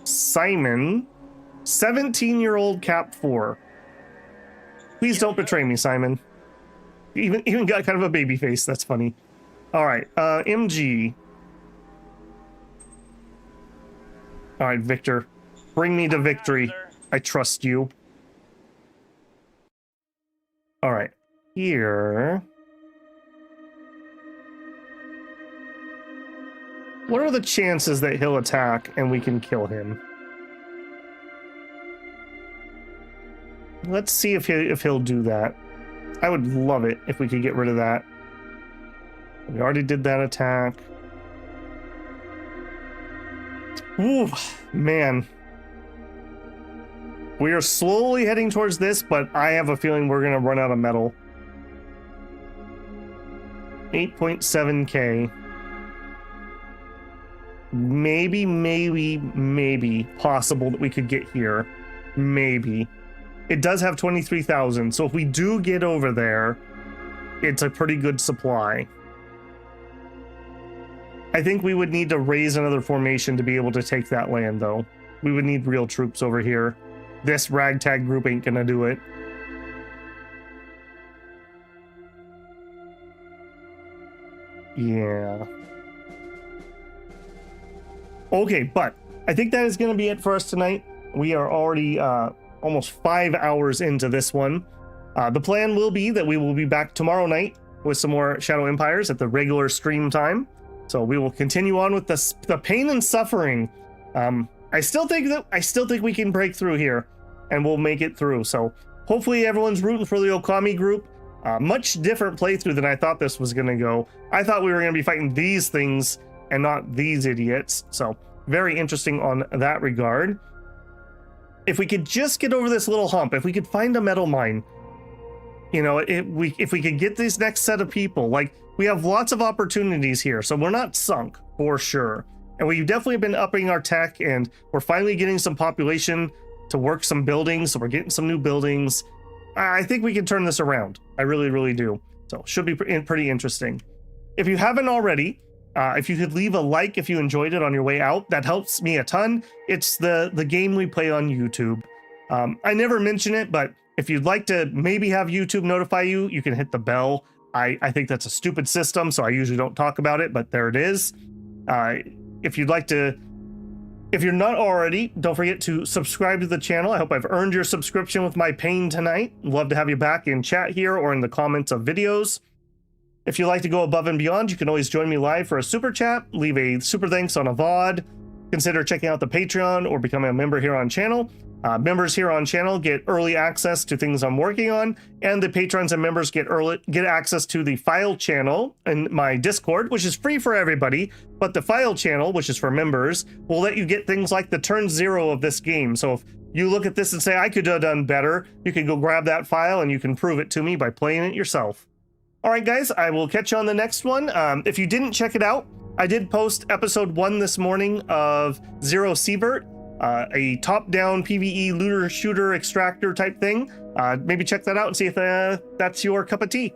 Simon. 17-year-old Cap 4. Please don't betray me, Simon. Even got kind of a baby face. That's funny. All right. MG. All right, Victor. Bring me to victory. I trust you. All right. Here. What are the chances that he'll attack and we can kill him? Let's see if he'll do that. I would love it if we could get rid of that. We already did that attack. Ooh, man. We are slowly heading towards this, but I have a feeling we're going to run out of metal. 8.7k. Maybe possible that we could get here. Maybe. It does have 23,000, so if we do get over there, it's a pretty good supply. I think we would need to raise another formation to be able to take that land, though. We would need real troops over here. This ragtag group ain't gonna do it. Yeah. Okay, but I think that is gonna be it for us tonight. We are already almost 5 hours into this one. The plan will be that we will be back tomorrow night with some more Shadow Empires at the regular stream time. So we will continue on with the pain and suffering. I still think we can break through here, and we'll make it through. So hopefully everyone's rooting for the Okami group. Much different playthrough than I thought this was gonna go. I thought we were gonna be fighting these things and not these idiots. So very interesting on that regard. If we could just get over this little hump, if we could find a metal mine, you know, if we could get this next set of people, like, we have lots of opportunities here, so we're not sunk for sure. And we've definitely been upping our tech, and we're finally getting some population to work some buildings, so we're getting some new buildings. I think we can turn this around. I really, really do. So should be pretty interesting. If you haven't already, if you could leave a like if you enjoyed it on your way out, that helps me a ton. It's the game we play on YouTube. I never mention it, but if you'd like to maybe have YouTube notify you, you can hit the bell. I think that's a stupid system, so I usually don't talk about it, but there it is. If you'd like to, if you're not already, don't forget to subscribe to the channel. I hope I've earned your subscription with my pain tonight. Love to have you back in chat here or in the comments of videos. If you'd like to go above and beyond, you can always join me live for a super chat, leave a super thanks on a VOD, consider checking out the Patreon or becoming a member here on channel. Members here on channel get early access to things I'm working on, and the patrons and members get access to the file channel in my Discord, which is free for everybody, but the file channel, which is for members, will let you get things like the turn 0 of this game. So if you look at this and say, I could have done better, you can go grab that file and you can prove it to me by playing it yourself. All right, guys, I will catch you on the next one. If you didn't check it out, I did post episode 1 this morning of Zero Sievert, a top-down PvE looter shooter extractor type thing. Maybe check that out and see if that's your cup of tea.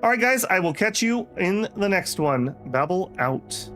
All right, guys, I will catch you in the next one. Babble out.